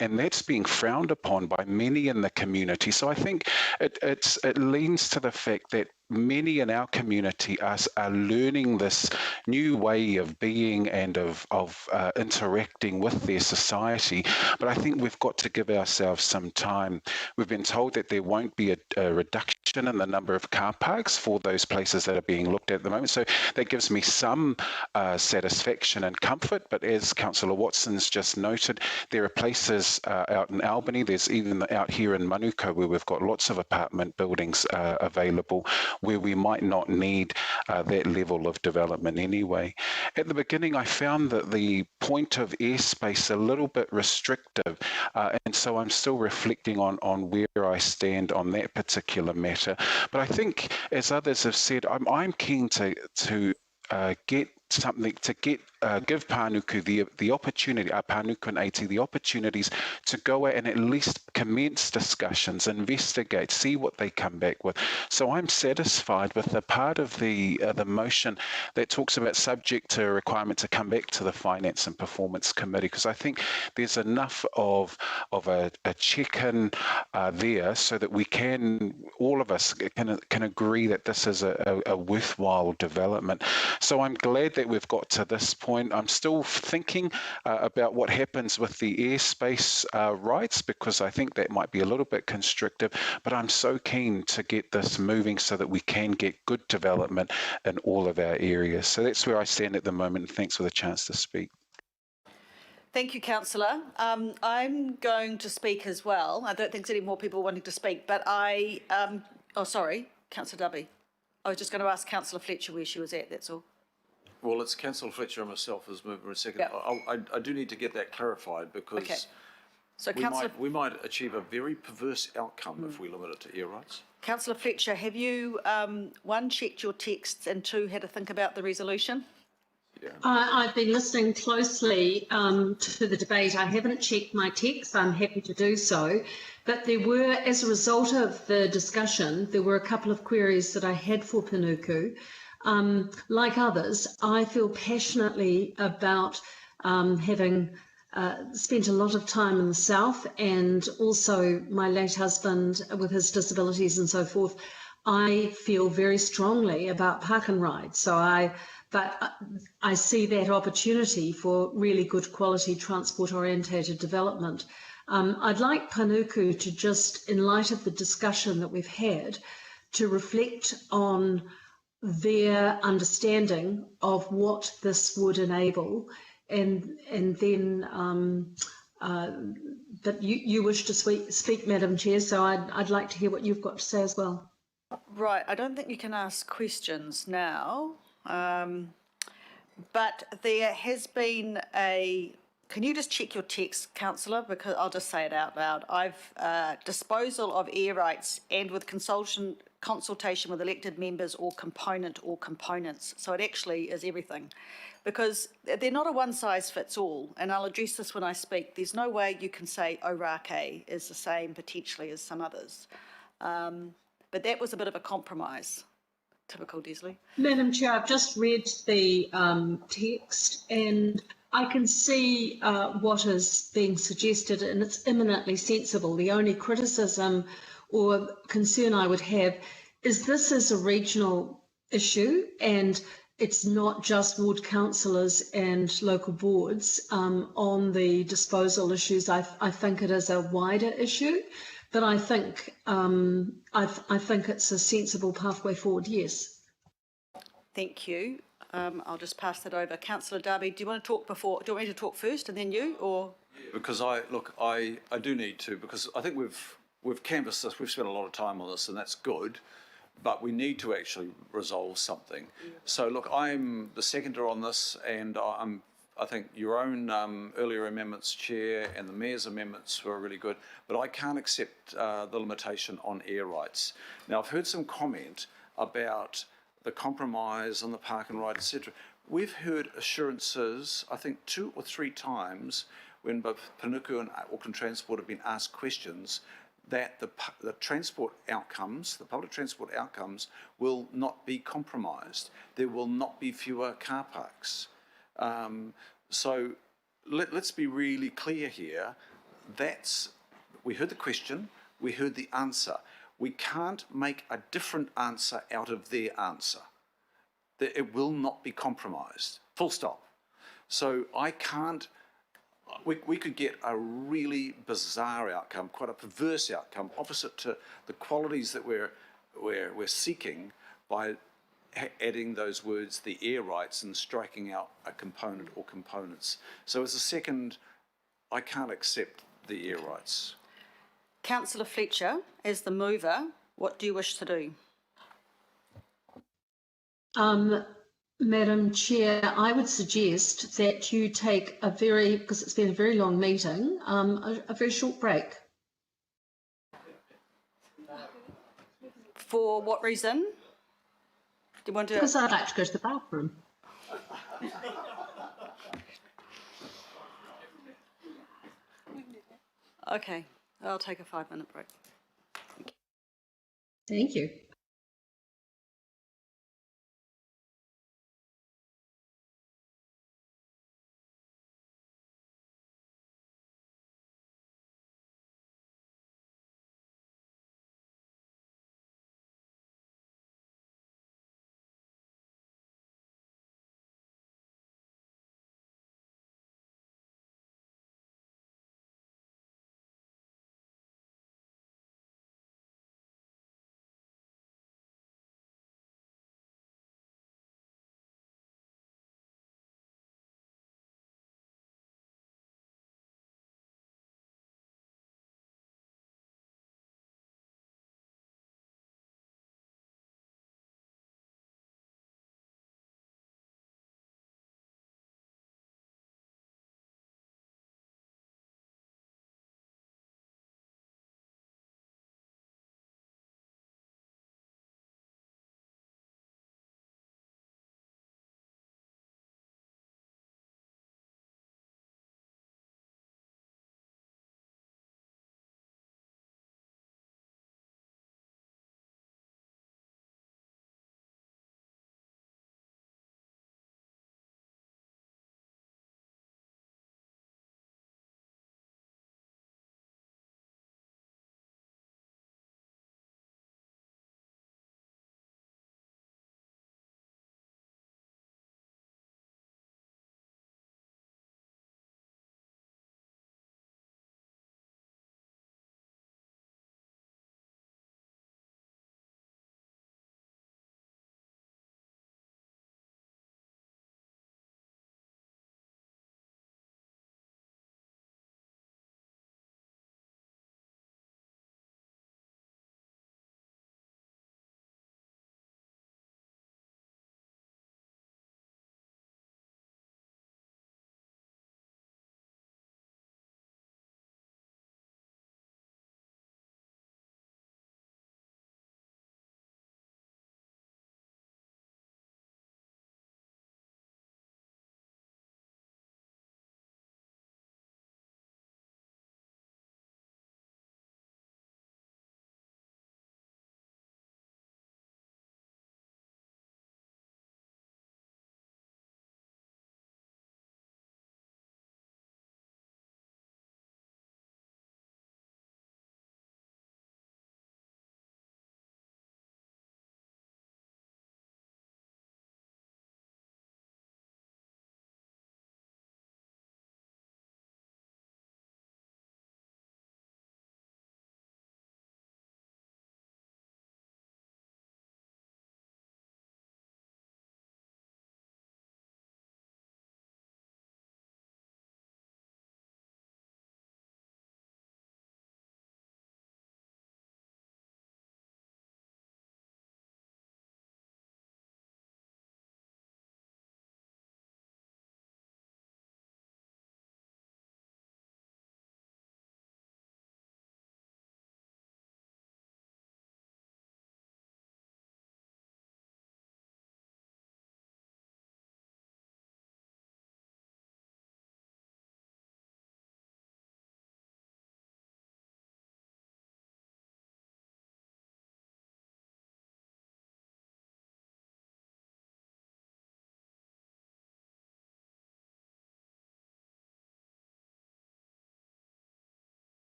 S13: and that's being frowned upon by many in the community. So I think it leans to the fact that many in our community are learning this new way of being and of interacting with their society. But I think we've got to give ourselves some time. We've been told that there won't be a reduction in the number of car parks for those places that are being looked at the moment. So that gives me some satisfaction and comfort. But as Councillor Watson's just noted, there are places out in Albany, there's even out here in Manuka where we've got lots of apartment buildings available, where we might not need that level of development anyway. At the beginning, I found that the point of airspace a little bit restrictive, and so I'm still reflecting on where I stand on that particular matter. But I think, as others have said, I'm keen to get something to give Panuku the opportunity, Panuku and AT the opportunities to go out and at least commence discussions, investigate, see what they come back with. So I'm satisfied with the part of the motion that talks about subject to a requirement to come back to the Finance and Performance Committee, because I think there's enough of a check-in there so that we can, all of us can agree that this is a worthwhile development. So I'm glad that we've got to this point. I'm still thinking about what happens with the airspace rights, because I think that might be a little bit constrictive, but I'm so keen to get this moving so that we can get good development in all of our areas. So that's where I stand at the moment. Thanks for the chance to speak.
S1: Thank you, Councillor. I'm going to speak as well. I don't think there's any more people wanting to speak, but oh, sorry, Councillor Dubby. I was just going to ask Councillor Fletcher where she was at, that's all.
S8: Well, it's Councillor Fletcher and myself as mover and second.
S1: Yep.
S8: I do need to get that clarified, because
S1: okay. So
S8: we might achieve a very perverse outcome if we limit it to air rights.
S1: Councillor Fletcher, have you, one, checked your texts, and two, had to think about the resolution?
S8: Yeah.
S18: I've been listening closely to the debate. I haven't checked my text. I'm happy to do so. But there were, as a result of the discussion, there were a couple of queries that I had for Panuku. Like others, I feel passionately about having spent a lot of time in the South, and also my late husband with his disabilities and so forth. I feel very strongly about park and ride. But I see that opportunity for really good quality transport orientated development. I'd like Panuku to just, in light of the discussion that we've had, to reflect on their understanding of what this would enable, and then but you wish to speak, Madam Chair, so I'd like to hear what you've got to say as well.
S1: Right, I don't think you can ask questions now, but there has been can you just check your text, Councillor, because I'll just say it out loud. I've disposal of air rights and with consultation with elected members or components. So it actually is everything, because they're not a one-size-fits-all, and I'll address this when I speak. There's no way you can say Ōrākei is the same potentially as some others. But that was a bit of a compromise. Typical, Desley.
S18: Madam Chair, I've just read the text, and I can see what is being suggested, and it's eminently sensible. The only criticism or concern I would have is this is a regional issue, and it's not just ward councillors and local boards on the disposal issues. I think it is a wider issue, but I think it's a sensible pathway forward. Yes.
S1: Thank you. I'll just pass that over. Councillor Darby, do you want to talk before? Do you want me to talk first and then you, or?
S8: Because I do need to, because I think we've canvassed this, we've spent a lot of time on this, and that's good, but we need to actually resolve something. So look, I'm the seconder on this, and I think your own earlier amendments, Chair, and the Mayor's amendments were really good, but I can't accept the limitation on air rights. Now, I've heard some comment about the compromise on the park and ride, etc. We've heard assurances, I think 2 or 3 times, when both Panuku and Auckland Transport have been asked questions, that the transport outcomes, the public transport outcomes, will not be compromised. There will not be fewer car parks. So let's be really clear here. We heard the question, we heard the answer. We can't make a different answer out of their answer. It will not be compromised, full stop. So I can't, we could get a really bizarre outcome, quite a perverse outcome, opposite to the qualities that we're seeking by adding those words, the air rights, and striking out a component or components. So as a second, I can't accept the air rights.
S1: Councillor Fletcher, as the mover, what do you wish to do?
S18: Madam Chair, I would suggest that you take because it's been a very long meeting, a very short break.
S1: For what reason? Do you want to?
S18: Because I'd like to go to the bathroom.
S1: Okay, I'll take a 5-minute break.
S18: Thank you.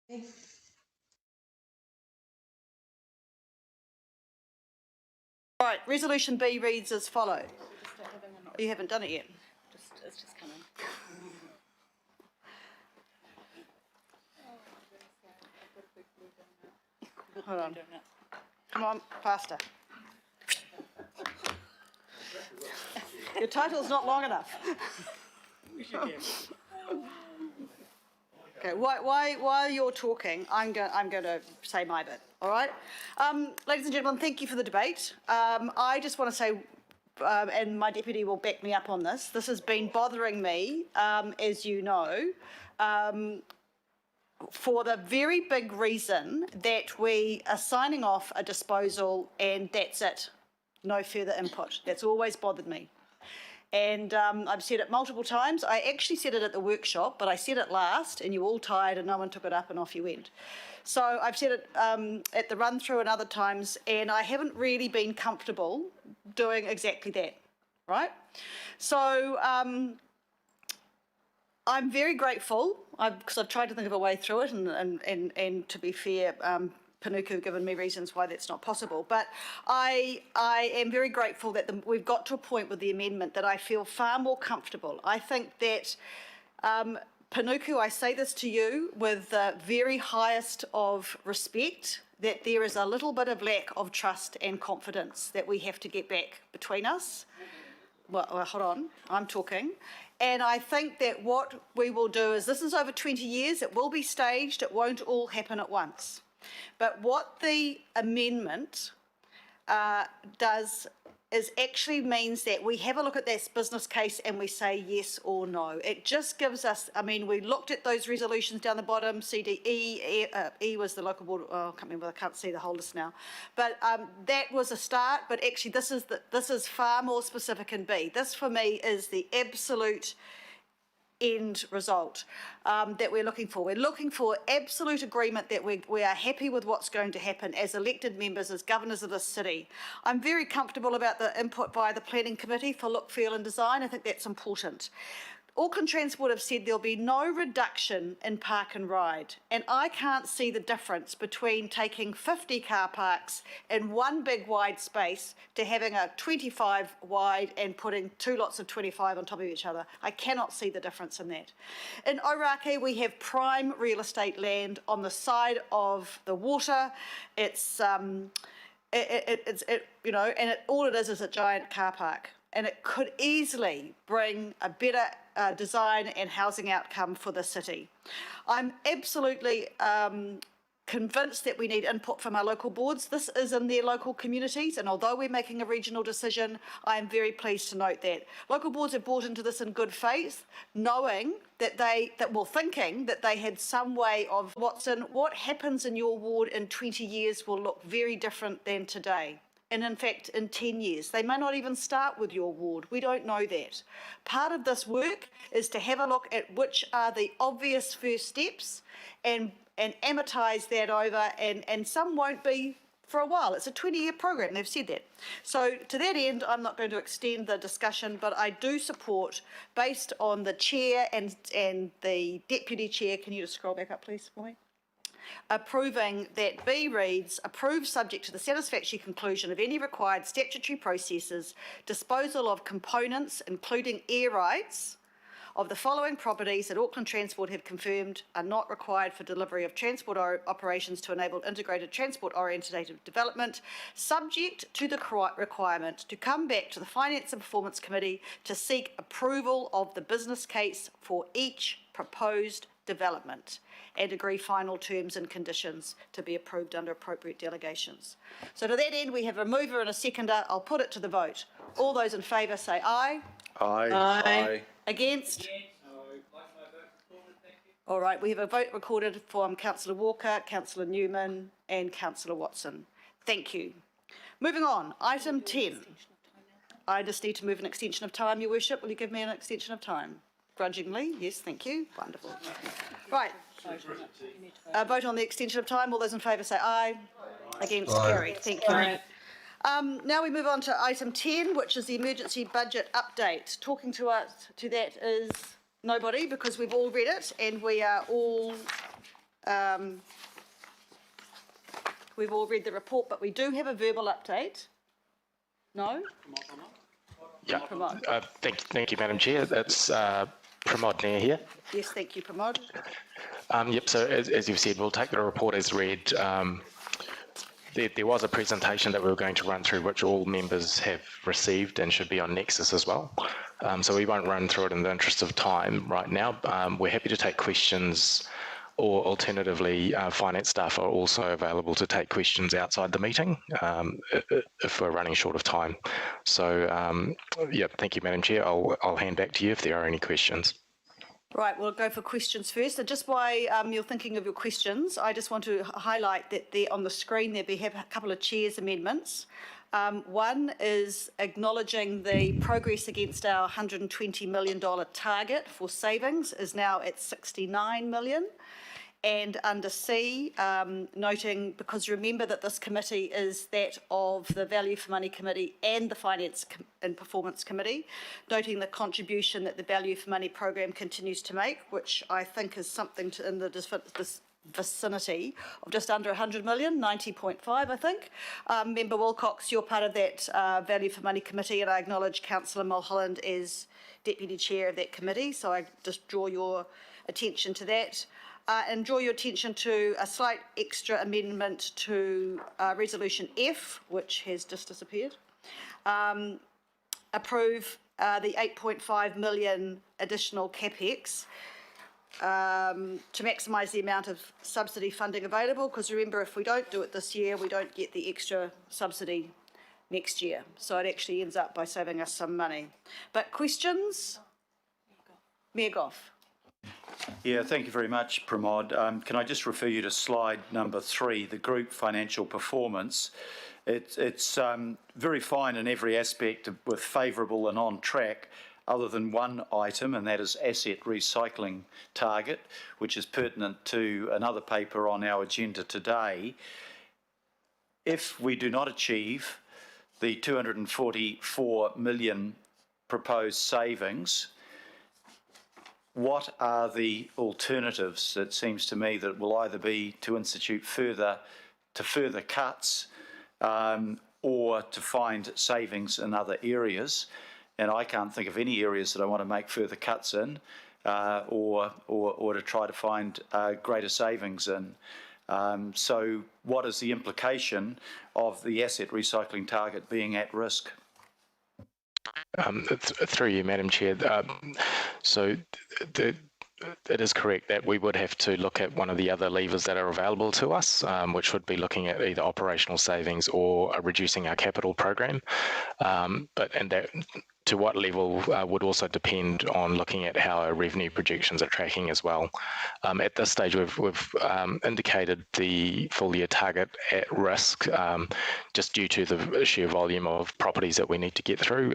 S1: All right, Resolution B reads as follows. You haven't done it yet. It's just coming. Hold on. Come on, faster. Your title's not long enough. Okay, while you're talking, I'm going to say my bit, all right? Ladies and gentlemen, thank you for the debate. I just want to say, and my deputy will back me up on this, this has been bothering me, as you know, for the very big reason that we are signing off a disposal and that's it, no further input. That's always bothered me. And I've said it multiple times. I actually said it at the workshop, but I said it last and you were all tired and no one took it up and off you went. So I've said it at the run through and other times, and I haven't really been comfortable doing exactly that, right? So I'm very grateful because I've tried to think of a way through it, and to be fair, Panuku have given me reasons why that's not possible. But I am very grateful that we've got to a point with the amendment that I feel far more comfortable. I think that, Panuku, I say this to you with the very highest of respect, that there is a little bit of lack of trust and confidence that we have to get back between us. Well, hold on, I'm talking. And I think that what we will do is, this is over 20 years, it will be staged, it won't all happen at once. But what the amendment does is actually means that we have a look at that business case and we say yes or no. It just gives us, I mean, we looked at those resolutions down the bottom, CDE, E was the local board, I can't remember, I can't see the whole list now. But that was a start, but actually this is far more specific in B. This for me is the absolute end result that we're looking for. We're looking for absolute agreement that we are happy with what's going to happen as elected members, as governors of this city. I'm very comfortable about the input by the Planning Committee for look, feel and design. I think that's important. Auckland Transport have said there'll be no reduction in park and ride, and I can't see the difference between taking 50 car parks in one big wide space to having a 25 wide and putting two lots of 25 on top of each other. I cannot see the difference in that. In Ōrākei, we have prime real estate land on the side of the water. It's all it is a giant car park. And it could easily bring a better design and housing outcome for the city. I'm absolutely convinced that we need input from our local boards. This is in their local communities, and although we're making a regional decision, I am very pleased to note that local boards have bought into this in good faith, knowing that thinking that they had some way of what happens in your ward in 20 years will look very different than today. And in fact, in 10 years, they may not even start with your ward. We don't know that. Part of this work is to have a look at which are the obvious first steps and amortise that over, and some won't be for a while. It's a 20-year program, they've said that. So to that end, I'm not going to extend the discussion, but I do support, based on the chair and the deputy chair, can you just scroll back up please for me? Approving that B reads, approved subject to the satisfactory conclusion of any required statutory processes, disposal of components, including air rights, of the following properties that Auckland Transport have confirmed are not required for delivery of transport operations to enable integrated transport-orientated development, subject to the requirement to come back to the Finance and Performance Committee to seek approval of the business case for each proposed development and agree final terms and conditions to be approved under appropriate delegations. So to that end, we have a mover and a seconder. I'll put it to the vote. All those in favour say aye.
S4: Aye.
S1: Aye. Against? All right, we have a vote recorded from Councillor Walker, Councillor Newman and Councillor Watson. Thank you. Moving on, item 10. I just need to move an extension of time, Your Worship. Will you give me an extension of time? Grudgingly, yes, thank you. Wonderful. Right. Vote on the extension of time. All those in favour say aye. Against? Carried. Thank you. Now we move on to item 10, which is the emergency budget update. Talking to us to that is nobody, because we've all read it and we are all We've all read the report, but we do have a verbal update. No?
S2: Yeah.
S1: Pramod.
S2: Thank you, Madam Chair. It's Pramod Nair here.
S1: Yes, thank you, Pramod.
S2: Yep, so as you've said, we'll take the report as read. There was a presentation that we were going to run through, which all members have received and should be on Nexus as well. So we won't run through it in the interest of time right now. We're happy to take questions, or alternatively, finance staff are also available to take questions outside the meeting if we're running short of time. So, yeah, thank you, Madam Chair. I'll hand back to you if there are any questions.
S1: Right, we'll go for questions first. And just while you're thinking of your questions, I just want to highlight that there on the screen there we have a couple of Chair's amendments. One is acknowledging the progress against our $120 million target for savings is now at $69 million. And under C, noting, because remember that this committee is that of the Value for Money Committee and the Finance and Performance Committee, noting the contribution that the Value for Money program continues to make, which I think is something in this vicinity of just under 100 million, 90.5, I think. Member Wilcox, you're part of that Value for Money Committee, and I acknowledge Councillor Mulholland as Deputy Chair of that committee, so I just draw your attention to that. And draw your attention to a slight extra amendment to Resolution F, which has just disappeared. Approve the 8.5 million additional CapEx to maximise the amount of subsidy funding available, because remember, if we don't do it this year, we don't get the extra subsidy next year. So it actually ends up by saving us some money. But questions? Mayor Goff.
S16: Yeah, thank you very much, Pramod. Can I just refer you to slide number 3, the group financial performance. It's very fine in every aspect with favourable and on track, other than one item, and that is asset recycling target, which is pertinent to another paper on our agenda today. If we do not achieve the 244 million proposed savings, what are the alternatives? It seems to me that it will either be to institute further cuts or to find savings in other areas. And I can't think of any areas that I want to make further cuts in or to try to find greater savings in. So what is the implication of the asset recycling target being at risk?
S2: Through you, Madam Chair. So it is correct that we would have to look at one of the other levers that are available to us, which would be looking at either operational savings or reducing our capital program. And that, to what level would also depend on looking at how our revenue projections are tracking as well. At this stage, we've indicated the full year target at risk, just due to the sheer volume of properties that we need to get through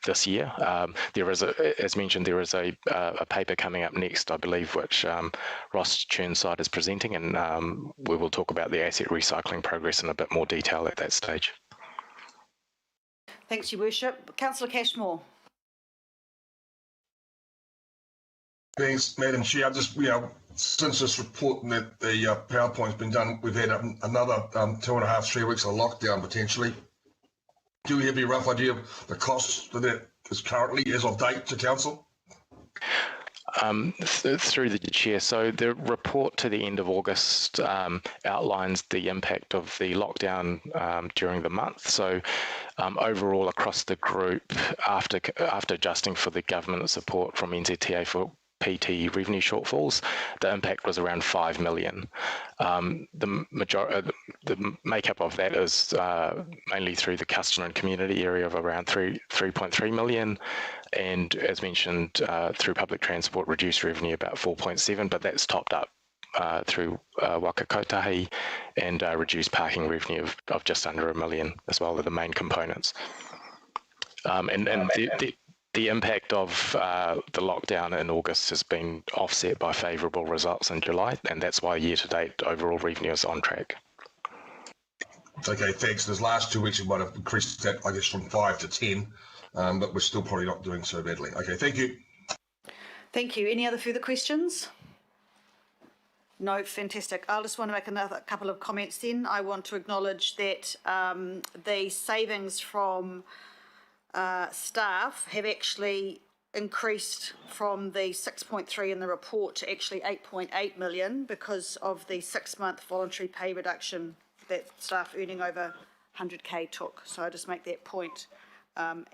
S2: this year. There is, as mentioned, there is a paper coming up next, I believe, which Ross Churnside is presenting, and we will talk about the asset recycling progress in a bit more detail at that stage.
S1: Thanks, Your Worship. Councillor Cashmore.
S20: Thanks, Madam Chair. Just, since this report and that the PowerPoint's been done, we've had another 2.5, 3 weeks of lockdown potentially. Do we have a rough idea of the costs that it is currently as of date to Council?
S2: Through the Chair, so the report to the end of August outlines the impact of the lockdown during the month. So overall across the group, after adjusting for the government support from NZTA for PT revenue shortfalls, the impact was around 5 million. The makeup of that is mainly through the customer and community area of around 3.3 million, and as mentioned, through public transport reduced revenue about 4.7, but that's topped up through Waka Kotahi and reduced parking revenue of just under 1 million as well, are the main components. The impact of the lockdown in August has been offset by favourable results in July, and that's why year-to-date overall revenue is on track.
S20: Okay, thanks. Those last 2 weeks we might have increased that, I guess, from 5 to 10, but we're still probably not doing so badly. Okay, thank you.
S1: Thank you. Any other further questions? No, fantastic. I just want to make another couple of comments then. I want to acknowledge that the savings from staff have actually increased from the 6.3 in the report to actually 8.8 million because of the 6-month voluntary pay reduction that staff earning over 100k took. So I just make that point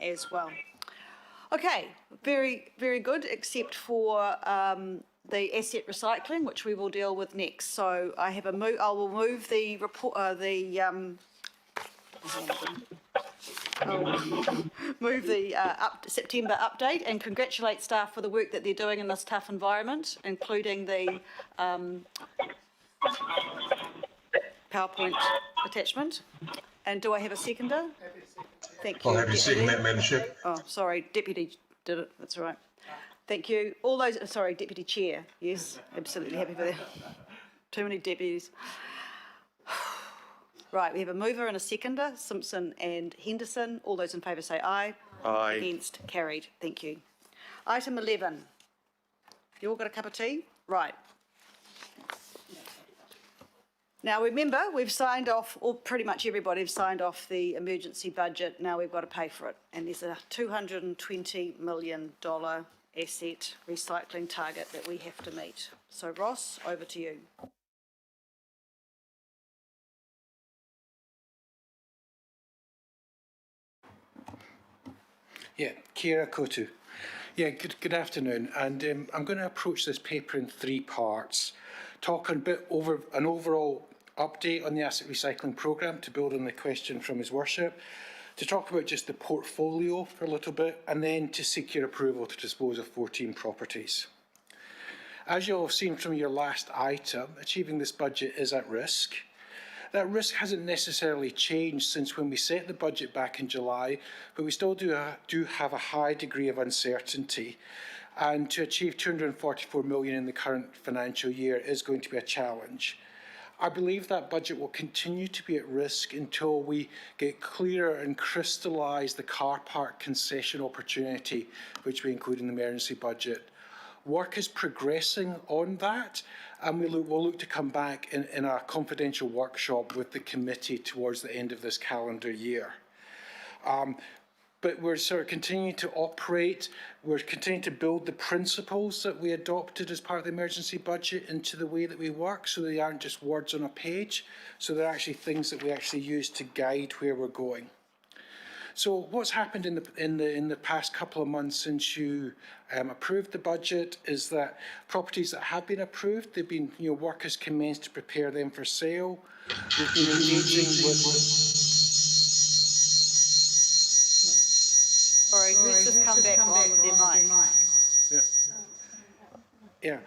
S1: as well. Okay, very, very good, except for the asset recycling, which we will deal with next. So I have a I will move the report, move the September update and congratulate staff for the work that they're doing in this tough environment, including the PowerPoint attachment. And do I have a seconder? Thank you.
S20: I'll have you second that, Madam Chair.
S1: Oh, sorry, Deputy did it. That's all right. Thank you. All those, sorry, Deputy Chair. Yes, absolutely happy for that. Too many deputies. Right, we have a mover and a seconder, Simpson and Henderson. All those in favour say aye.
S16: Aye.
S1: Against, carried. Thank you. Item 11. You all got a cup of tea? Right. Now remember, we've signed off, or pretty much everybody have signed off the emergency budget. Now we've got to pay for it. And there's a $220 million asset recycling target that we have to meet. So Ross, over to you.
S10: Yeah, Kira Kotu. Yeah, good afternoon. And I'm going to approach this paper in 3 parts. Talk a bit over an overall update on the asset recycling programme to build on the question from His Worship, to talk about just the portfolio for a little bit, and then to seek your approval to dispose of 14 properties. As you'll have seen from your last item, achieving this budget is at risk. That risk hasn't necessarily changed since when we set the budget back in July, but we still do have a high degree of uncertainty. And to achieve 244 million in the current financial year is going to be a challenge. I believe that budget will continue to be at risk until we get clearer and crystallise the car park concession opportunity, which we include in the emergency budget. Work is progressing on that, and we'll look to come back in a confidential workshop with the committee towards the end of this calendar year. But we're sort of continuing to operate, we're continuing to build the principles that we adopted as part of the emergency budget into the way that we work, so they aren't just words on a page, so they're actually things that we actually use to guide where we're going. So what's happened in the past couple of months since you approved the budget is that properties that have been approved, they've been, work has commenced to prepare them for sale. We've been engaging with.
S1: Sorry, who's just come back on with their mic?
S10: Yeah.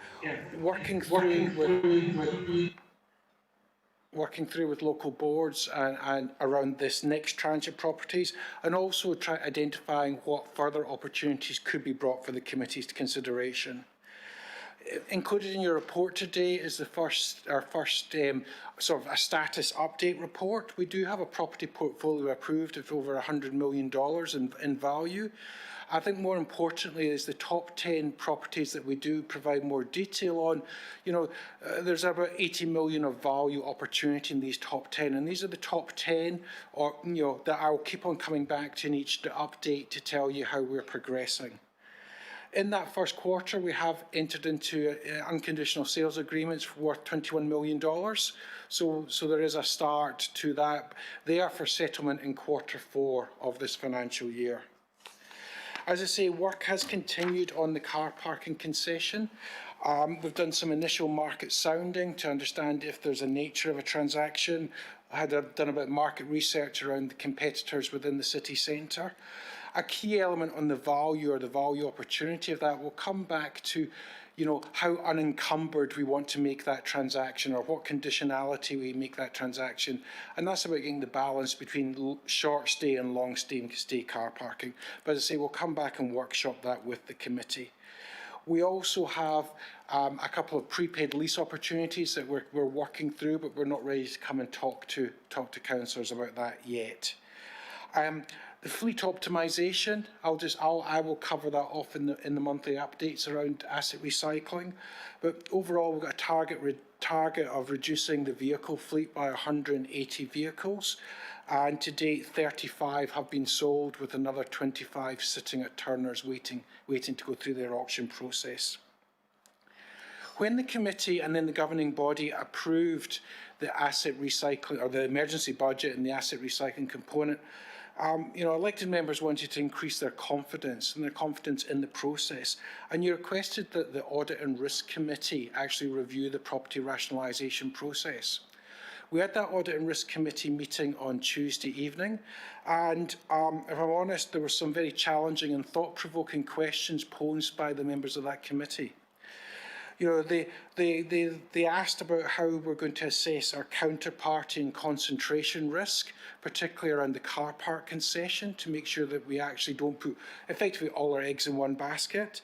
S10: Working through with local boards and around this next tranche of properties, and also identifying what further opportunities could be brought for the committee's consideration. Included in your report today is our first sort of a status update report. We do have a property portfolio approved of over $100 million in value. I think more importantly is the top 10 properties that we do provide more detail on. There's about 80 million of value opportunity in these top 10, and these are the top 10 that I'll keep on coming back to in each update to tell you how we're progressing. In that first quarter, we have entered into unconditional sales agreements worth $21 million. So there is a start to that. They are for settlement in Q4 of this financial year. As I say, work has continued on the car parking concession. We've done some initial market sounding to understand if there's a nature of a transaction. I had done a bit of market research around the competitors within the city centre. A key element on the value or the value opportunity of that will come back to, how unencumbered we want to make that transaction, or what conditionality we make that transaction. And that's about getting the balance between short stay and long stay car parking. But as I say, we'll come back and workshop that with the committee. We also have a couple of prepaid lease opportunities that we're working through, but we're not ready to come and talk to councillors about that yet. The fleet optimisation, I will cover that off in the monthly updates around asset recycling. But overall, we've got a target target of reducing the vehicle fleet by 180 vehicles, and to date 35 have been sold, with another 25 sitting at Turner's waiting to go through their auction process. When the committee and then the governing body approved the asset recycling, or the emergency budget and the asset recycling component, elected members wanted to increase their confidence in the process, and you requested that the Audit and Risk Committee actually review the property rationalisation process. We had that Audit and Risk Committee meeting on Tuesday evening, and if I'm honest, there were some very challenging and thought-provoking questions posed by the members of that committee. They asked about how we're going to assess our counterparty and concentration risk, particularly around the car park concession, to make sure that we actually don't put effectively all our eggs in one basket.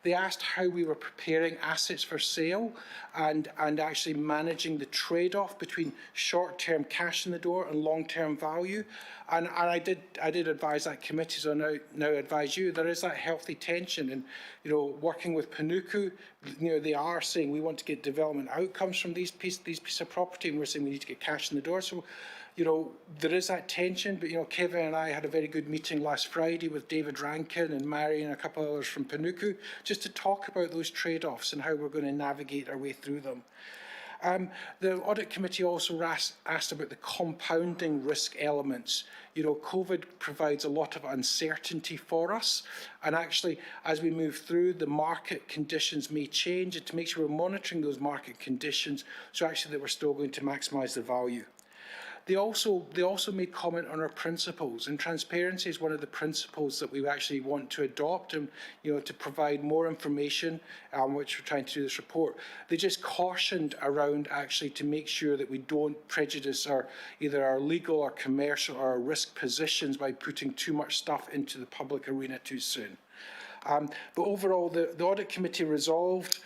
S10: They asked how we were preparing assets for sale and actually managing the trade-off between short-term cash in the door and long-term value. And I did advise that committee, so I now advise you, there is that healthy tension. And, working with Panuku, they are saying we want to get development outcomes from these pieces of property, and we're saying we need to get cash in the door. So, there is that tension, but, Kevin and I had a very good meeting last Friday with David Rankin and Mary and a couple of others from Panuku, just to talk about those trade-offs and how we're going to navigate our way through them. The Audit Committee also asked about the compounding risk elements. COVID provides a lot of uncertainty for us, and actually, as we move through, the market conditions may change, and to make sure we're monitoring those market conditions, so actually that we're still going to maximise the value. They also made comment on our principles, and transparency is one of the principles that we actually want to adopt, and to provide more information, which we're trying to do this report. They just cautioned around actually to make sure that we don't prejudice either our legal or commercial or our risk positions by putting too much stuff into the public arena too soon. But overall, the Audit Committee resolved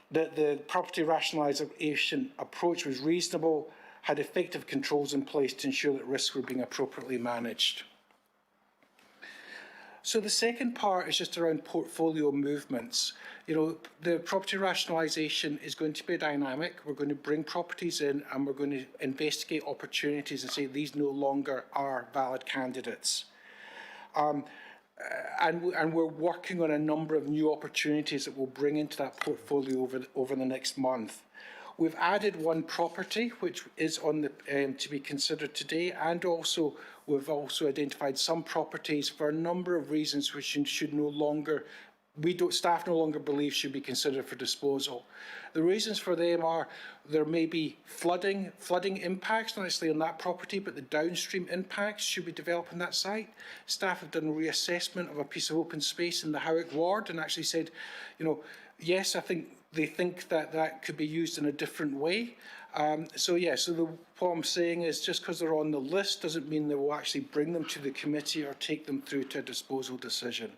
S10: that the property rationalisation approach was reasonable, had effective controls in place to ensure that risks were being appropriately managed. So the second part is just around portfolio movements. The property rationalisation is going to be dynamic. We're going to bring properties in, and we're going to investigate opportunities and say these no longer are valid candidates. And we're working on a number of new opportunities that we'll bring into that portfolio over the next month. We've added one property which is on the to be considered today, and also we've also identified some properties for a number of reasons which should no longer, staff no longer believe should be considered for disposal. The reasons for them are there may be flooding impacts, not necessarily on that property, but the downstream impacts should be developed on that site. Staff have done a reassessment of a piece of open space in the Howick ward and actually said, yes, I think they think that could be used in a different way. What I'm saying is just because they're on the list doesn't mean they will actually bring them to the committee or take them through to a disposal decision.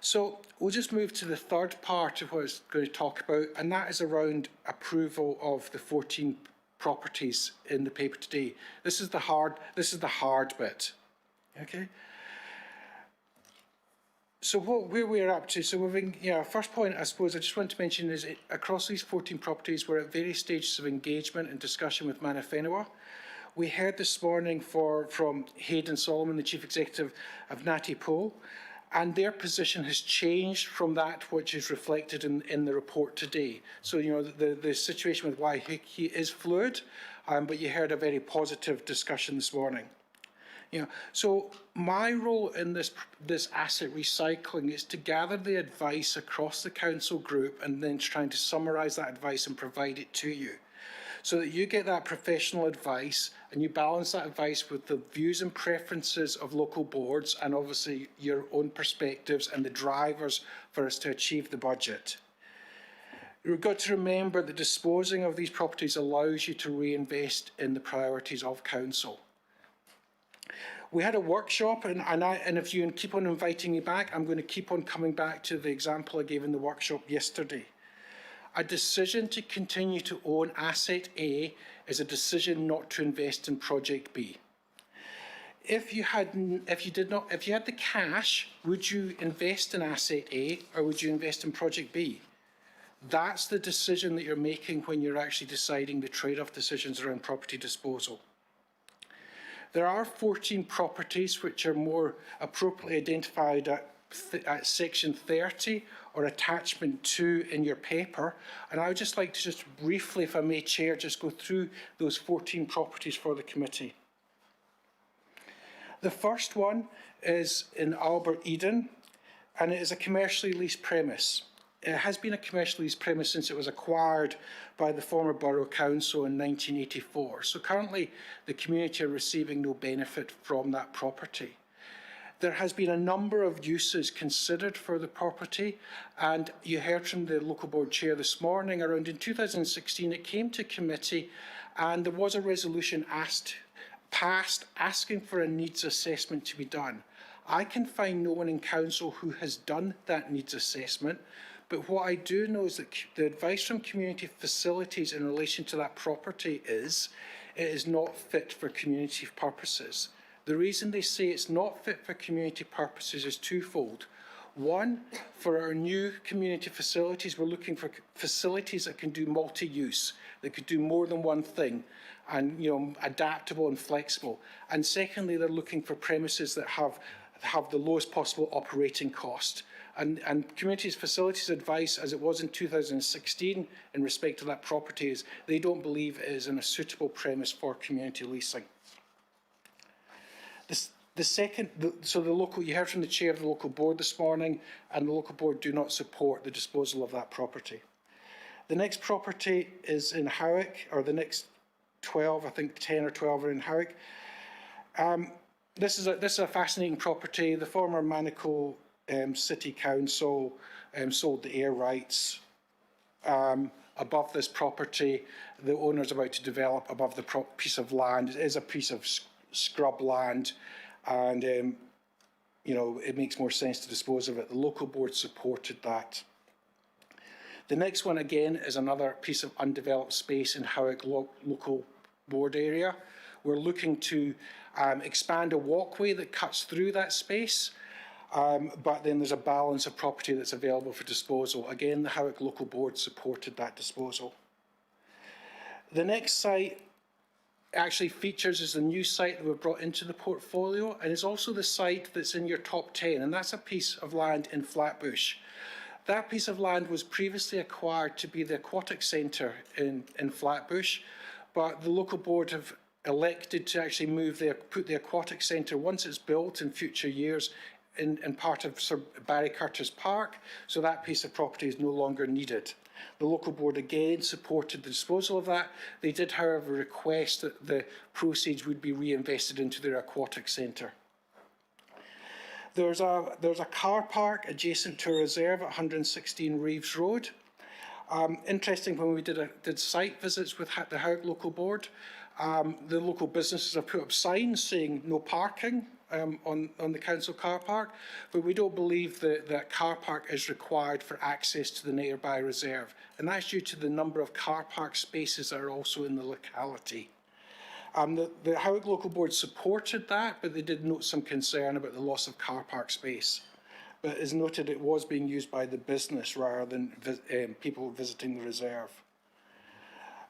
S10: So we'll just move to the third part of what I was going to talk about, and that is around approval of the 14 properties in the paper today. This is the hard bit. Okay. So where we're up to, so first point I suppose I just want to mention is across these 14 properties we're at various stages of engagement and discussion with Mana Whenua. We heard this morning from Hayden Solomon, the Chief Executive of Ngāti Po, and their position has changed from that which is reflected in the report today. So, the situation with Waiheke is fluid, but you heard a very positive discussion this morning. So my role in this asset recycling is to gather the advice across the council group and then trying to summarise that advice and provide it to you, so that you get that professional advice and you balance that advice with the views and preferences of local boards and obviously your own perspectives and the drivers for us to achieve the budget. You've got to remember that disposing of these properties allows you to reinvest in the priorities of council. We had a workshop, and if you keep on inviting me back, I'm going to keep on coming back to the example I gave in the workshop yesterday. A decision to continue to own Asset A is a decision not to invest in Project B. If you had the cash, would you invest in Asset A or would you invest in Project B?
S22: That's the decision that you're making when you're actually deciding the trade-off decisions around property disposal. There are 14 properties which are more appropriately identified at section 30 or attachment 2 in your paper. And I would just like to just briefly, if I may, Chair, just go through those 14 properties for the committee. The first one is in Albert Eden, and it is a commercially leased premise. It has been a commercially leased premise since it was acquired by the former Borough Council in 1984. So currently the community are receiving no benefit from that property. There has been a number of uses considered for the property, and you heard from the local board chair this morning around in 2016 it came to committee and there was a resolution passed asking for a needs assessment to be done. I can find no one in council who has done that needs assessment, but what I do know is that the advice from community facilities in relation to that property is it is not fit for community purposes. The reason they say it's not fit for community purposes is twofold. One, for our new community facilities, we're looking for facilities that can do multi-use, that could do more than one thing, and adaptable and flexible. And secondly, they're looking for premises that have the lowest possible operating cost. And community facilities advice, as it was in 2016 in respect to that property, is they don't believe it is a suitable premise for community leasing. You heard from the chair of the local board this morning, and the local board do not support the disposal of that property. The next property is in Howick, or the next 12, I think 10 or 12 are in Howick. This is a fascinating property. The former Manico City Council sold the air rights above this property. The owner's about to develop above the piece of land. It is a piece of scrub land, and it makes more sense to dispose of it. The local board supported that. The next one again is another piece of undeveloped space in Howick local board area. We're looking to expand a walkway that cuts through that space, but then there's a balance of property that's available for disposal. Again, the Howick local board supported that disposal. The next site actually features as the new site that we've brought into the portfolio, and is also the site that's in your top 10, and that's a piece of land in Flatbush. That piece of land was previously acquired to be the aquatic centre in Flatbush, but the local board have elected to actually put the aquatic centre, once it's built in future years, in part of Sir Barry Curtis Park, so that piece of property is no longer needed. The local board again supported the disposal of that. They did, however, request that the proceeds would be reinvested into their aquatic centre. There's a car park adjacent to a reserve at 116 Reeves Road. Interesting, when we did site visits with the Howick local board, the local businesses have put up signs saying no parking on the council car park, but we don't believe that car park is required for access to the nearby reserve, and that's due to the number of car park spaces that are also in the locality. The Howick local board supported that, but they did note some concern about the loss of car park space. But as noted, it was being used by the business rather than people visiting the reserve.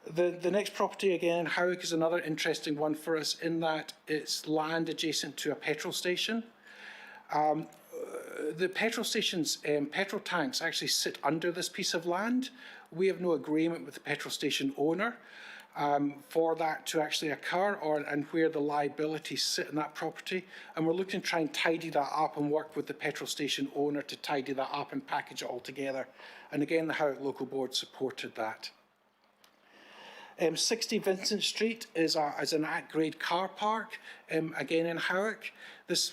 S22: The next property again in Howick is another interesting one for us in that it's land adjacent to a petrol station. The petrol station's petrol tanks actually sit under this piece of land. We have no agreement with the petrol station owner for that to actually occur, and where the liabilities sit in that property. And we're looking to try and tidy that up and work with the petrol station owner to tidy that up and package it all together. And again, the Howick local board supported that. 60 Vincent Street is an at-grade car park, again in Howick. This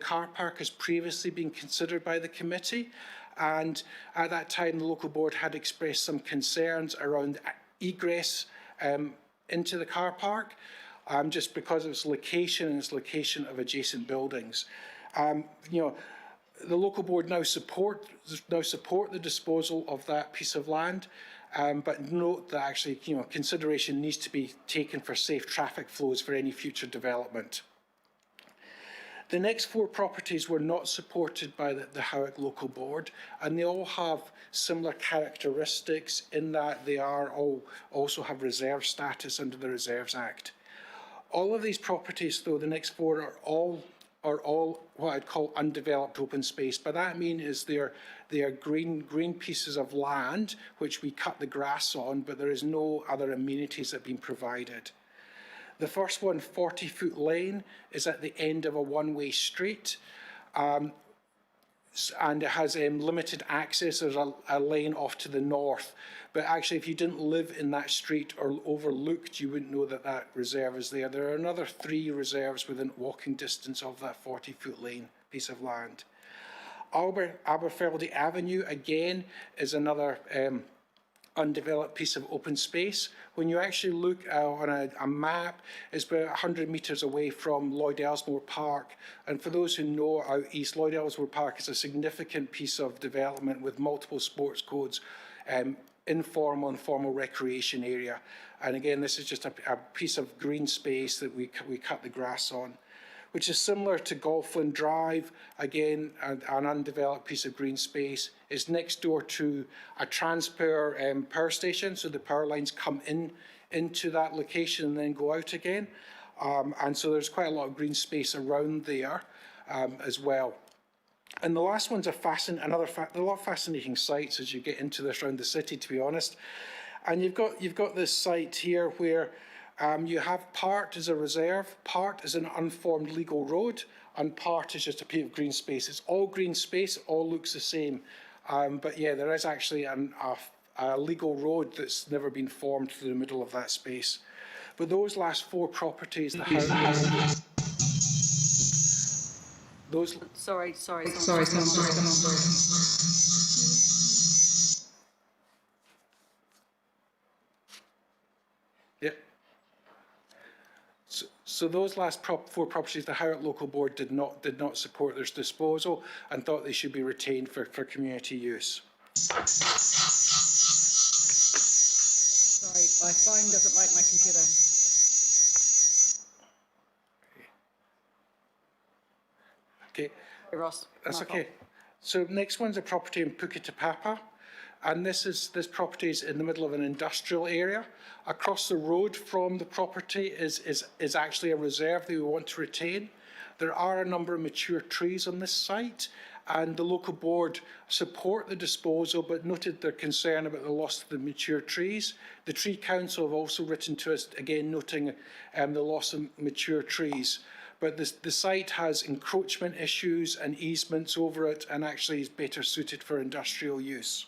S22: car park has previously been considered by the committee, and at that time the local board had expressed some concerns around egress into the car park, just because of its location and its location of adjacent buildings. The local board now support the disposal of that piece of land. But note that actually, consideration needs to be taken for safe traffic flows for any future development.
S10: The next 4 properties were not supported by the Howick Local Board, and they all have similar characteristics in that they are all also have reserve status under the Reserves Act. All of these properties, though, the next 4 are all what I'd call undeveloped open space. By that I mean is they are green pieces of land which we cut the grass on, but there is no other amenities that have been provided. The first one, 40-foot lane, is at the end of a one-way street, and it has limited access. There's a lane off to the north, but actually if you didn't live in that street or overlooked, you wouldn't know that that reserve is there. There are another 3 reserves within walking distance of that 40-foot lane piece of land. Aberfeldy Avenue, again, is another undeveloped piece of open space. When you actually look on a map, it's about 100 metres away from Lloyd Elsmore Park. And for those who know out east, Lloyd Elsmore Park is a significant piece of development with multiple sports codes, informal and formal recreation area. And again, this is just a piece of green space that we cut the grass on, which is similar to Golfland Drive. Again, an undeveloped piece of green space. Is next door to a Transpower power station, so the power lines come into that location and then go out again. And so there's quite a lot of green space around there as well. And the last one's there are a lot of fascinating sites as you get into this around the city, to be honest. And you've got this site here where you have part as a reserve, part as an unformed legal road, and part is just a piece of green space. It's all green space, all looks the same. But yeah, there is actually a legal road that's never been formed through the middle of that space. But those last 4 properties,
S1: Sorry.
S10: Yeah. So those last 4 properties, the Howick Local Board did not support their disposal and thought they should be retained for community use.
S1: Sorry, my phone doesn't like my computer.
S10: Okay.
S1: Hey, Ross.
S10: That's okay. So next one's a property in Puketapapa, and this property is in the middle of an industrial area. Across the road from the property is actually a reserve that we want to retain. There are a number of mature trees on this site, and the local board support the disposal but noted their concern about the loss of the mature trees. The Tree Council have also written to us, again noting the loss of mature trees. But the site has encroachment issues and easements over it, and actually is better suited for industrial use.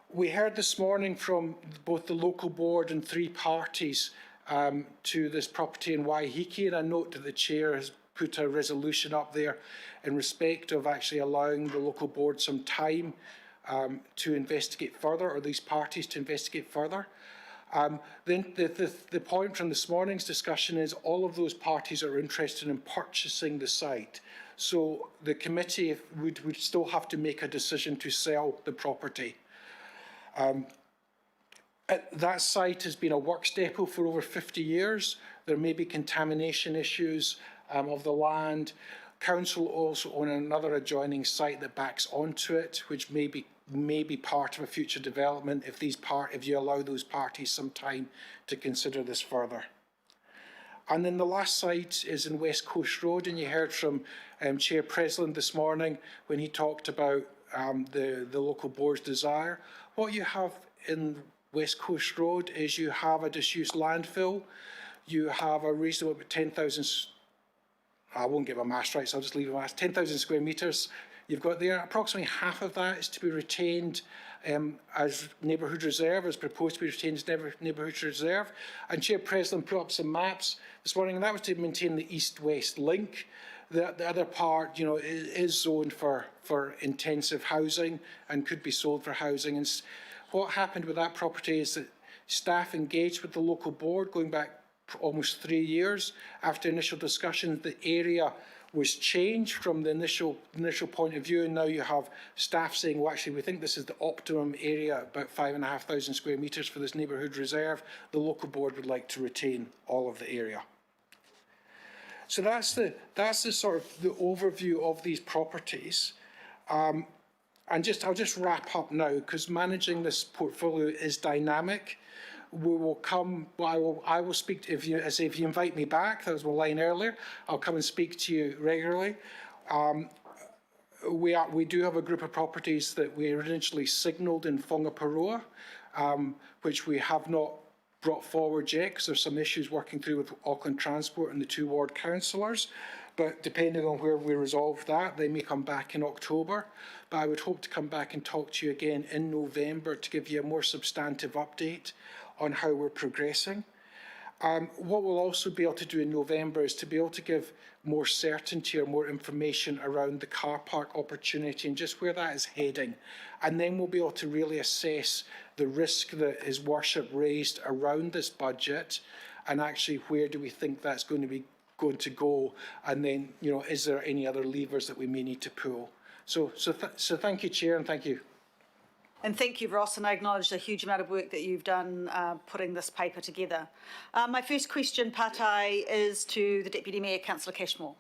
S10: We heard this morning from both the local board and 3 parties to this property in Waiheke, and I note that the chair has put a resolution up there in respect of actually allowing the local board some time to investigate further, or these parties to investigate further. Then the point from this morning's discussion is all of those parties are interested in purchasing the site. So the committee would still have to make a decision to sell the property. That site has been a works depot for over 50 years. There may be contamination issues of the land. Council also own another adjoining site that backs onto it, which may be part of a future development if you allow those parties some time to consider this further. And then the last site is in West Coast Road, and you heard from Chair Presland this morning when he talked about the local board's desire. What you have in West Coast Road is you have a disused landfill, you have a reasonable 10,000, I won't give a mass right, so I'll just leave a mass, 10,000 square metres you've got there. Approximately half of that is to be retained as neighbourhood reserve, as proposed to be retained as neighbourhood reserve. And Chair Presland put up some maps this morning, and that was to maintain the east-west link. The other part, is zoned for intensive housing and could be sold for housing. And what happened with that property is that staff engaged with the local board going back almost 3 years. After initial discussions, the area was changed from the initial point of view, and now you have staff saying, well, actually, we think this is the optimum area, about 5,500 square metres for this neighbourhood reserve. The local board would like to retain all of the area. So that's the sort of the overview of these properties. And I'll just wrap up now, because managing this portfolio is dynamic. We will come. Well, I will speak to, if you invite me back. That was my line earlier. I'll come and speak to you regularly. We do have a group of properties that we originally signalled in Whangaparoa, which we have not brought forward yet because there's some issues working through with Auckland Transport and the 2 ward councillors. But depending on where we resolve that, they may come back in October. But I would hope to come back and talk to you again in November to give you a more substantive update on how we're progressing. What we'll also be able to do in November is to be able to give more certainty or more information around the car park opportunity and just where that is heading. And then we'll be able to really assess the risk that His Worship raised around this budget, and actually where do we think that's going to go, and then, you know, is there any other levers that we may need to pull? So thank you, Chair, and thank you.
S1: And thank you, Ross, and I acknowledge the huge amount of work that you've done putting this paper together. My first question, Patai, is to the Deputy Mayor, Councillor Cashmore.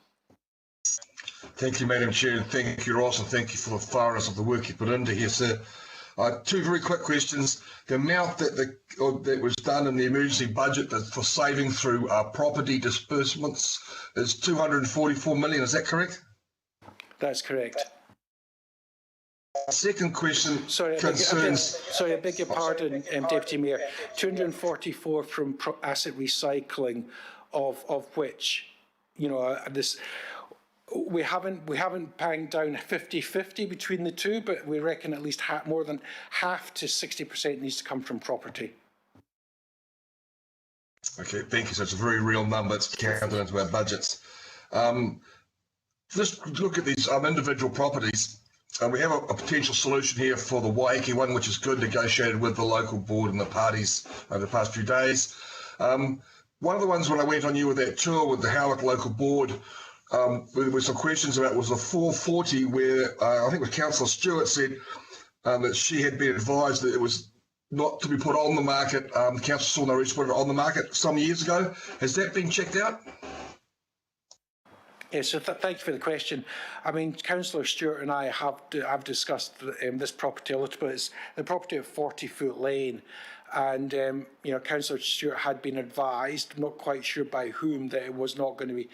S20: Thank you, Madam Chair, and thank you, Ross, and thank you for the thoroughness of the work you put into here, sir. 2 very quick questions. The amount that was done in the emergency budget for saving through property disbursements is 244 million, is that correct?
S10: That's correct.
S20: Second question concerns...
S10: I beg your pardon, Deputy Mayor. 244 from asset recycling, of which, you know, we haven't banged down 50-50 between the two, but we reckon at least more than half to 60% needs to come from property.
S20: Okay, thank you. So it's a very real number. It's counted into our budgets. Just look at these individual properties. We have a potential solution here for the Waiheke one, which is good, negotiated with the local board and the parties over the past few days. One of the ones when I went on you with that tour with the Howick local board, there were some questions about was the 440 where I think it was Councillor Stewart said that she had been advised that it was not to be put on the market. The council saw no reason to put it on the market some years ago. Has that been checked out?
S10: Yes, so thank you for the question. I mean, Councillor Stewart and I have discussed this property a little bit. It's the property at 40 Foot Lane, and you know, Councillor Stewart had been advised, not quite sure by whom, that it was not going to be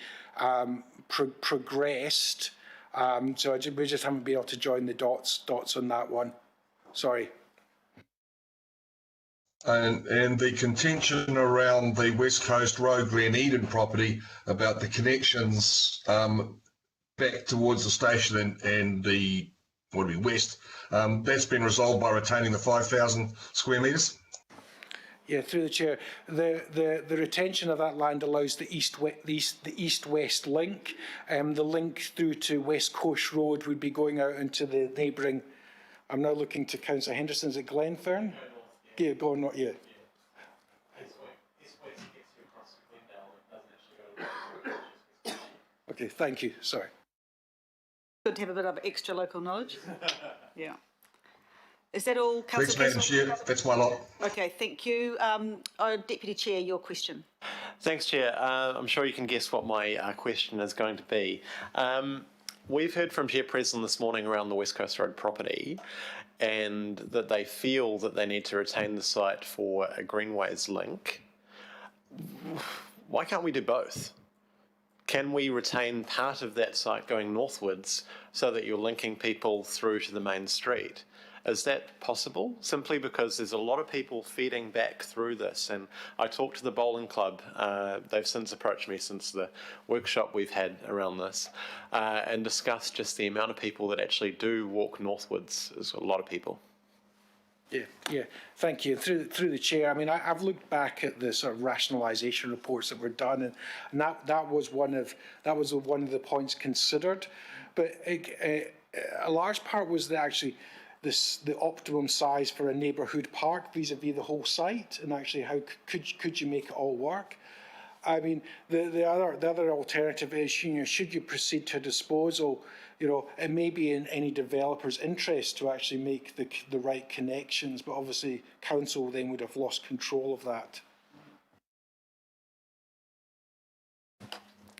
S10: progressed. So we just haven't been able to join the dots on that one. Sorry.
S20: And the contention around the West Coast Road Glen Eden property about the connections back towards the station and the west, that's been resolved by retaining the 5,000 square metres?
S10: Yeah, through the chair, the retention of that land allows the east-west link. The link through to West Coast Road would be going out into the neighbouring. I'm now looking to Councillor Henderson. Is it Glenfern? Yeah, go on, not yet. Okay, thank you. Sorry.
S1: Good to have a bit of extra local knowledge. Yeah. Is that all,
S20: Thanks,
S1: Councillor
S20: Madam Chair. That's my lot.
S1: Okay, thank you. Deputy Chair, your question.
S4: Thanks, Chair. I'm sure you can guess what my question is going to be. We've heard from Chair Preston this morning around the West Coast Road property, and that they feel that they need to retain the site for a Greenways link. Why can't we do both? Can we retain part of that site going northwards so that you're linking people through to the main street? Is that possible? Simply because there's a lot of people feeding back through this, and I talked to the bowling club. They've since approached me since the workshop we've had around this, and discussed just the amount of people that actually do walk northwards. There's a lot of people.
S10: Yeah, thank you. Through the chair, I mean, I've looked back at the sort of rationalisation reports that were done, and that was one of the points considered, but a large part was the optimum size for a neighbourhood park vis-a-vis the whole site, and actually how could you make it all work? I mean, the other alternative is, you know, should you proceed to disposal, you know, it may be in any developer's interest to actually make the right connections, but obviously council then would have lost control of that.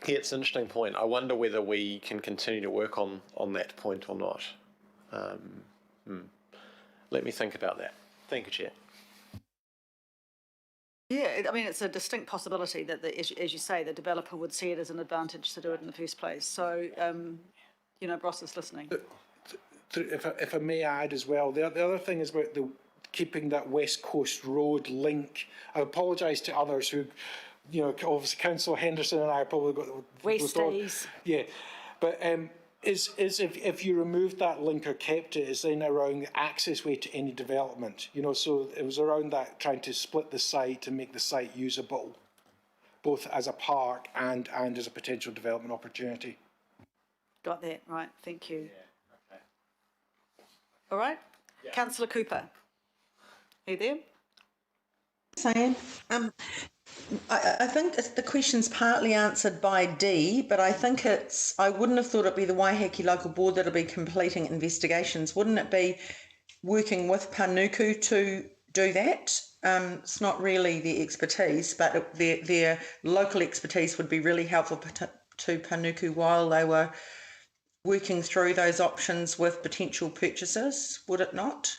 S4: Yeah, it's an interesting point. I wonder whether we can continue to work on that point or not. Let me think about that. Thank you, Chair.
S1: Yeah, I mean, it's a distinct possibility that, as you say, the developer would see it as an advantage to do it in the first place. So, you know, Ross is listening.
S10: If I may add as well, the other thing is about keeping that West Coast Road link. I apologise to others who, you know, obviously Councillor Henderson and I probably got
S1: Westies.
S10: Yeah, but is if you removed that link or kept it, is then around the access way to any development. You know, so it was around that, trying to split the site and make the site usable, both as a park and as a potential development opportunity.
S1: Got that right. Thank you. Yeah, okay. All right, yeah. Councillor Cooper. Are you there?
S5: Sam, I think the question's partly answered by D, but I think I wouldn't have thought it'd be the Waiheke Local Board that'll be completing investigations. Wouldn't it be working with Panuku to do that? It's not really their expertise, but their local expertise would be really helpful to Panuku while they were working through those options with potential purchasers, would it not?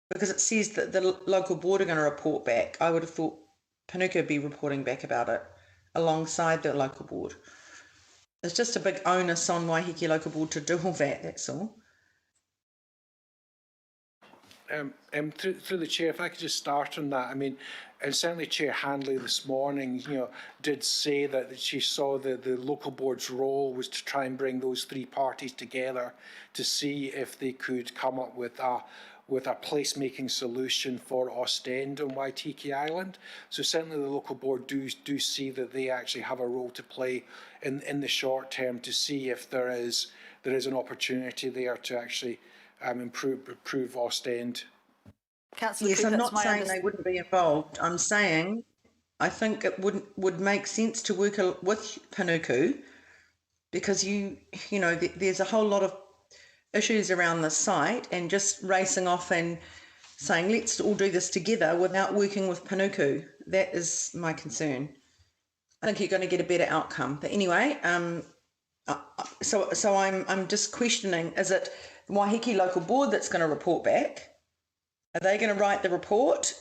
S5: Because it says that the local board are going to report back. I would have thought Panuku would be reporting back about it alongside the local board. It's just a big onus on Waiheke Local Board to do all that, that's all.
S10: Through the Chair, if I could just start on that. I mean, and certainly Chair Handley this morning, you know, did say that she saw the local board's role was to try and bring those three parties together to see if they could come up with a placemaking solution for Ostend on Waitiki Island. So certainly the local board do see that they actually have a role to play in the short term to see if there is an opportunity there to actually improve Ostend.
S1: Councillor
S5: yes, I'm not saying they wouldn't be involved. I'm saying I think it would make sense to work with Panuku because you know there's a whole lot of issues around the site, and just racing off and saying let's all do this together without working with Panuku, that is my concern. I think you're going to get a better outcome. But anyway, so I'm just questioning: is it the Waiheke Local Board that's going to report back? Are they going to write the report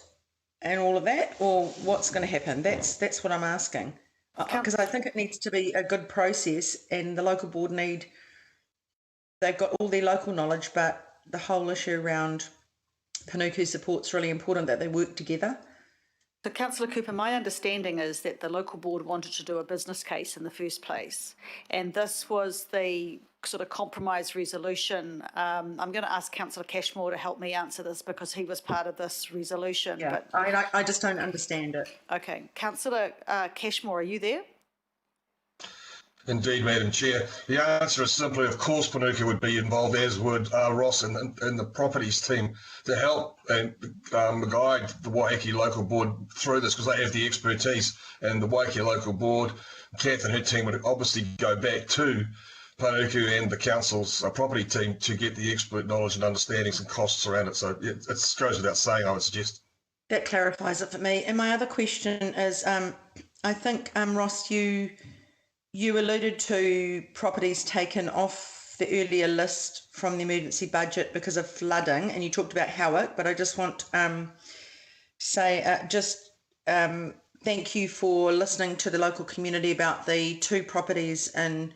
S5: and all of that, or what's going to happen? That's what I'm asking, because I think it needs to be a good process, and the local board they've got all their local knowledge, but the whole issue around Panuku support's really important, that they work together.
S1: So, Councillor Cooper, my understanding is that the local board wanted to do a business case in the first place, and this was the sort of compromise resolution. I'm going to ask Councillor Cashmore to help me answer this because he was part of this resolution.
S5: Yeah, but I just don't understand it.
S1: Okay. Councillor Cashmore, are you there?
S20: Indeed, Madam Chair. The answer is simply, of course, Panuku would be involved, as would Ross and the properties team, to help and guide the Waiheke Local Board through this, because they have the expertise. And the Waiheke Local Board, Kath and her team would obviously go back to Panuku and the council's property team to get the expert knowledge and understandings and costs around it. So it goes without saying, I would suggest.
S5: That clarifies it for me. And my other question is, I think, Ross, you alluded to properties taken off the earlier list from the emergency budget because of flooding, and you talked about Howick, but I just want to say thank you for listening to the local community about the two properties in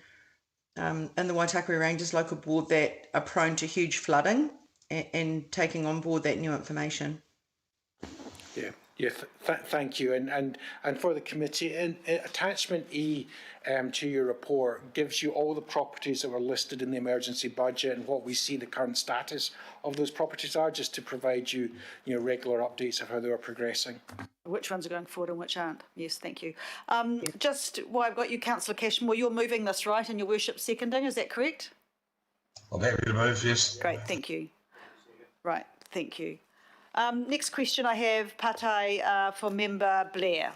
S5: the Waitakere Ranges Local Board that are prone to huge flooding, and taking on board that new information.
S10: Yeah, thank you. And for the committee, attachment E to your report gives you all the properties that were listed in the emergency budget and what we see the current status of those properties are, just to provide you regular updates of how they are progressing.
S1: Which ones are going forward and which aren't? Yes, thank you. Just while I've got you, Councillor Cashmore, you're moving this, right, and your worship seconding, is that correct?
S20: I'm happy to move, yes.
S1: Great, thank you. Right, thank you. Next question I have, Patai, for Member Blair.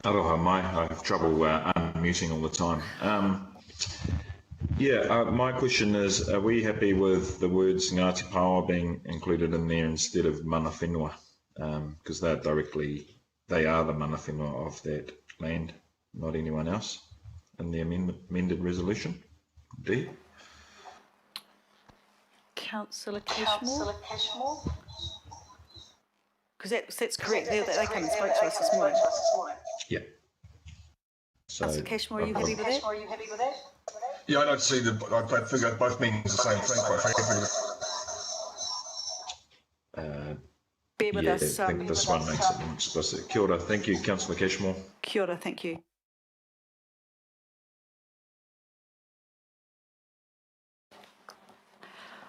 S6: Aroha mai, I have trouble unmuting all the time. My question is, are we happy with the words Ngāti Paoa being included in there instead of mana whenua? because they are the mana whenua of that land, not anyone else, in the amended resolution. D.
S1: Councillor Cashmore? Because that's correct. They came and spoke to us this morning.
S6: Yeah. So,
S1: Councillor Cashmore, are you happy with that?
S20: Yeah, I don't see I figure both meanings the same thing, quite frankly.
S1: Bear with us.
S6: I think this one makes it more explicit. Kia ora. Thank you, Councillor Cashmore.
S1: Kia ora, thank you.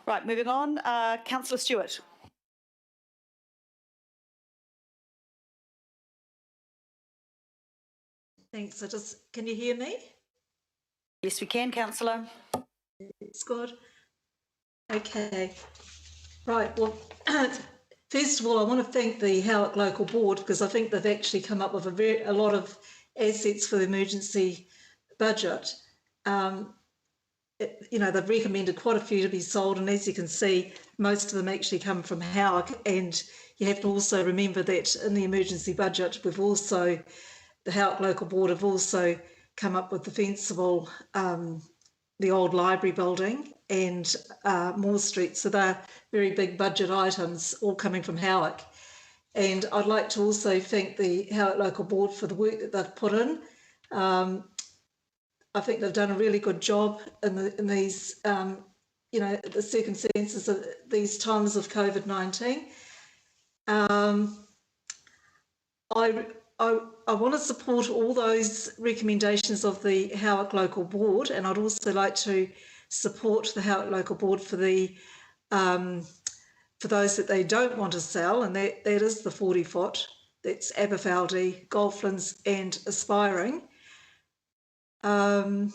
S1: Right, moving on. Councillor Stewart.
S17: Thanks. Can you hear me?
S1: Yes, we can, Councillor.
S17: It's good. Okay. Right. Well, first of all, I want to thank the Howick Local Board because I think they've actually come up with a lot of assets for the emergency budget. They've recommended quite a few to be sold, and as you can see, most of them actually come from Howick. And you have to also remember that in the emergency budget, the Howick Local Board have also come up with defensible, the old library building and Moore Street. So they're very big budget items, all coming from Howick. And I'd like to also thank the Howick Local Board for the work that they've put in. I think they've done a really good job in these, the circumstances of these times of COVID-19. I want to support all those recommendations of the Howick Local Board, and I'd also like to support the Howick Local Board for those that they don't want to sell, and that is the 40-foot. That's Aberfeldy, Golflands and Aspiring. And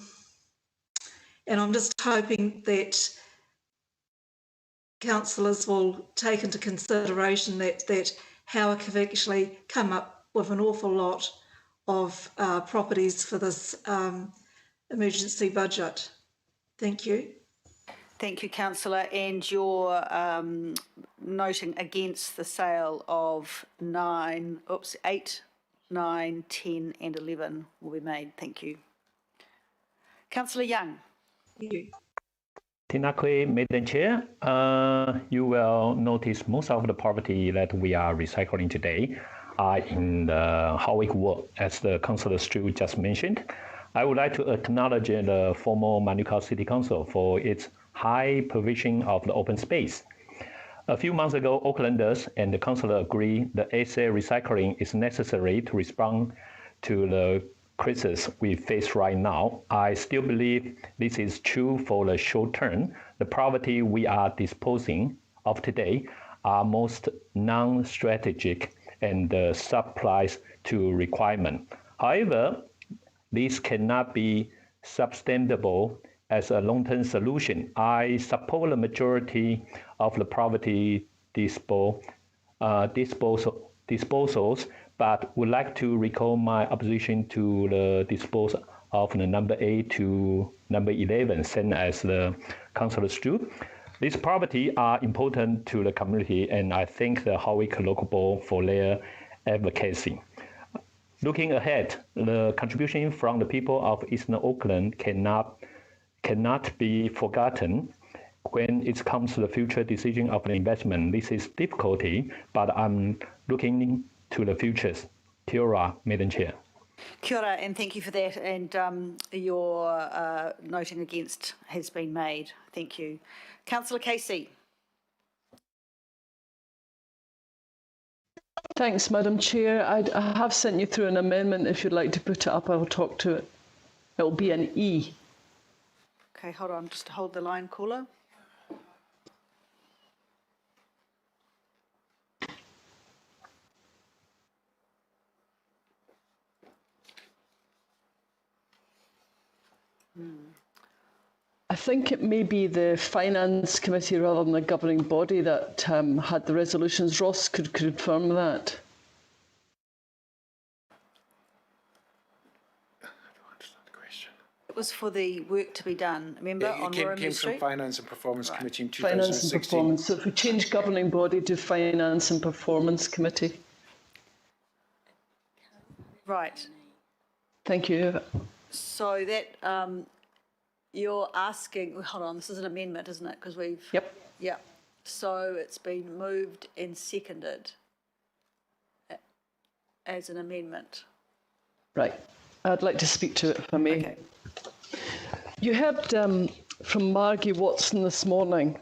S17: I'm just hoping that councillors will take into consideration that Howick have actually come up with an awful lot of properties for this emergency budget. Thank you.
S1: Thank you, Councillor. And you're noting against the sale of 8, 9, 10 and 11 will be made. Thank you. Councillor Young.
S17: Thank you.
S19: Tēnā koe, Madam Chair. You will notice most of the property that we are recycling today are in the Howick Ward, as the Councillor Stew just mentioned. I would like to acknowledge the former Manuka City Council for its high provision of the open space. A few months ago, Aucklanders and the Councillor agree the asset recycling is necessary to respond to the crisis we face right now. I still believe this is true for the short term. The property we are disposing of today are most non-strategic and supplies to requirement. However, this cannot be sustainable as a long-term solution. I support the majority of the property disposals, but would like to recall my opposition to the disposal of the number 8 to number 11, same as the Councillor Stew. These properties are important to the community, and I thank the Howick Local Board for their advocacy. Looking ahead, the contribution from the people of Eastern Auckland cannot be forgotten when it comes to the future decision of the investment. This is difficulty, but I'm looking to the futures. Kia ora, Madam Chair.
S1: Kia ora, and thank you for that. And your noting against has been made. Thank you. Councillor Casey.
S21: Thanks, Madam Chair. I have sent you through an amendment. If you'd like to put it up, I'll talk to it. It'll be an E.
S1: Okay, hold on. Just hold the line, caller.
S21: I think it may be the Finance Committee rather than the governing body that had the resolutions. Ross could confirm that.
S1: was for the work to be done, remember, on
S10: It came
S1: Warramia
S10: from
S1: Street?
S10: Finance and Performance Committee in
S21: Finance and
S10: 2016.
S21: Performance. So if we change governing body to Finance and Performance Committee.
S1: Right.
S21: Thank you.
S1: So that you're asking, hold on, this is an amendment, isn't it? Because we've.
S21: Yep.
S1: Yeah. So it's been moved and seconded as an amendment.
S21: Right. I'd like to speak to it if I may.
S1: Okay.
S21: You heard from Margie Watson this morning,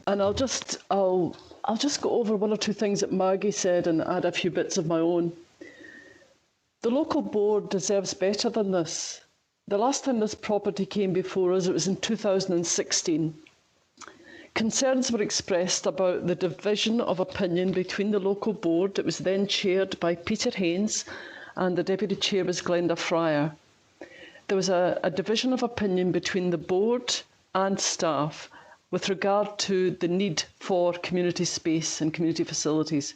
S21: and I'll just go over one or two things that Margie said and add a few bits of my own. The local board deserves better than this. The last time this property came before us, it was in 2016. Concerns were expressed about the division of opinion between the local board that was then chaired by Peter Haynes and the deputy chair was Glenda Fryer. There was a division of opinion between the board and staff with regard to the need for community space and community facilities.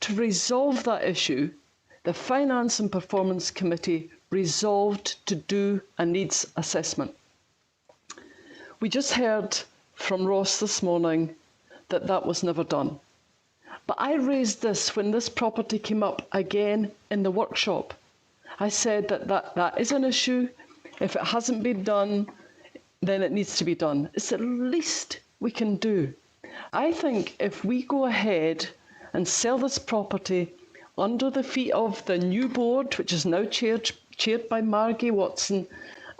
S21: To resolve that issue, the Finance and Performance Committee resolved to do a needs assessment. We just heard from Ross this morning that that was never done. But I raised this when this property came up again in the workshop. I said that is an issue. If it hasn't been done, then it needs to be done. It's the least we can do. I think if we go ahead and sell this property under the feet of the new board, which is now chaired by Margie Watson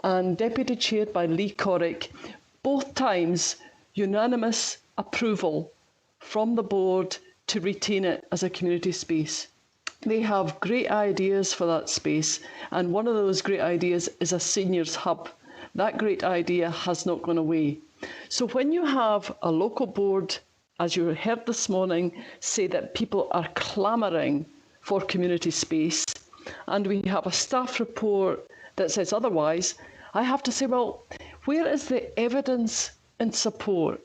S21: and deputy chaired by Lee Corrick, both times unanimous approval from the board to retain it as a community space. They have great ideas for that space, and one of those great ideas is a seniors hub. That great idea has not gone away. So when you have a local board, as you heard this morning, say that people are clamouring for community space, and we have a staff report that says otherwise, I have to say, well, where is the evidence in support?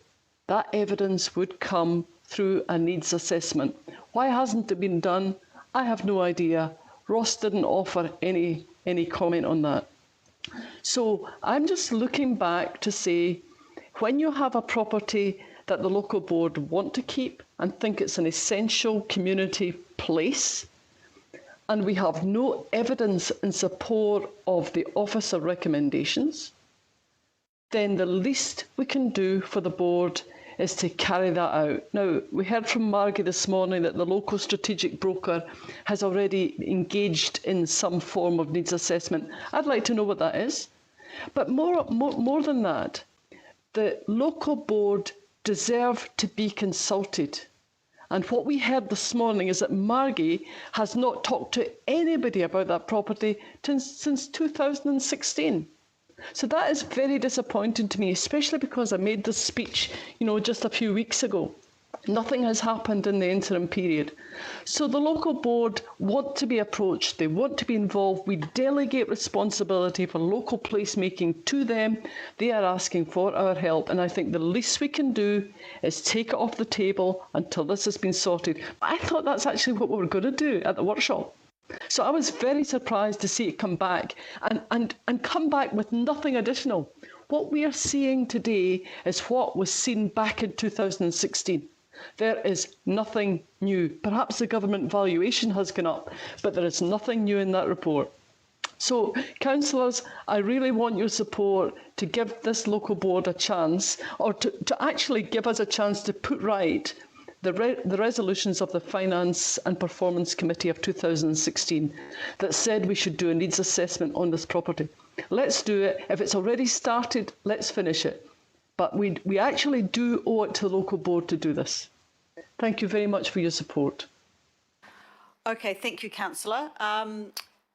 S21: That evidence would come through a needs assessment. Why hasn't it been done? I have no idea. Ross didn't offer any comment on that. So I'm just looking back to say, when you have a property that the local board want to keep and think it's an essential community place, and we have no evidence in support of the officer recommendations, then the least we can do for the board is to carry that out. Now, we heard from Margie this morning that the local strategic broker has already engaged in some form of needs assessment. I'd like to know what that is. But more than that, the local board deserve to be consulted. And what we heard this morning is that Margie has not talked to anybody about that property since 2016. So that is very disappointing to me, especially because I made this speech, just a few weeks ago. Nothing has happened in the interim period. So the local board want to be approached. They want to be involved. We delegate responsibility for local placemaking to them. They are asking for our help. And I think the least we can do is take it off the table until this has been sorted. I thought that's actually what we were going to do at the workshop. So I was very surprised to see it come back and come back with nothing additional. What we are seeing today is what was seen back in 2016. There is nothing new. Perhaps the government valuation has gone up, but there is nothing new in that report. So, councillors, I really want your support to give this local board a chance, or to actually give us a chance to put right the resolutions of the Finance and Performance Committee of 2016 that said we should do a needs assessment on this property. Let's do it. If it's already started, let's finish it. But we actually do owe it to the local board to do this. Thank you very much for your support.
S1: Okay, thank you, councillor.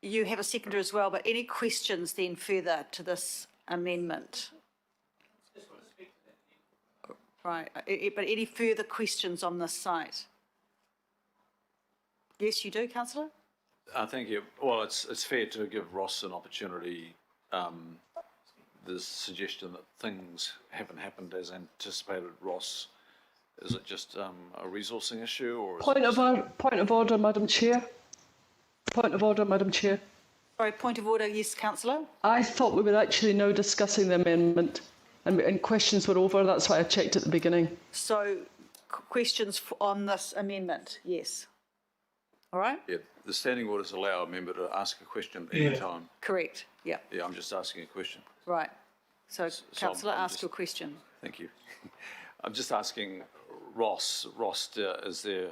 S1: You have a seconder as well, but any questions then further to this amendment? Right, but any further questions on this site? Yes, you do, councillor?
S8: Thank you. Well, it's fair to give Ross an opportunity. The suggestion that things haven't happened as anticipated, Ross, is it just a resourcing issue, or?
S21: Point of order, Madam Chair. Point of order, Madam Chair.
S1: Sorry, point of order. Yes, councillor.
S21: I thought we were actually now discussing the amendment and questions were over. That's why I checked at the beginning.
S1: So, questions on this amendment? Yes. All right?
S8: Yeah, the standing orders allow a member to ask a question at any time.
S1: Correct. Yeah.
S8: Yeah, I'm just asking a question.
S1: Right. So, councillor,
S8: I'm
S1: ask your question.
S8: Thank you. I'm just asking Ross. Ross, is there,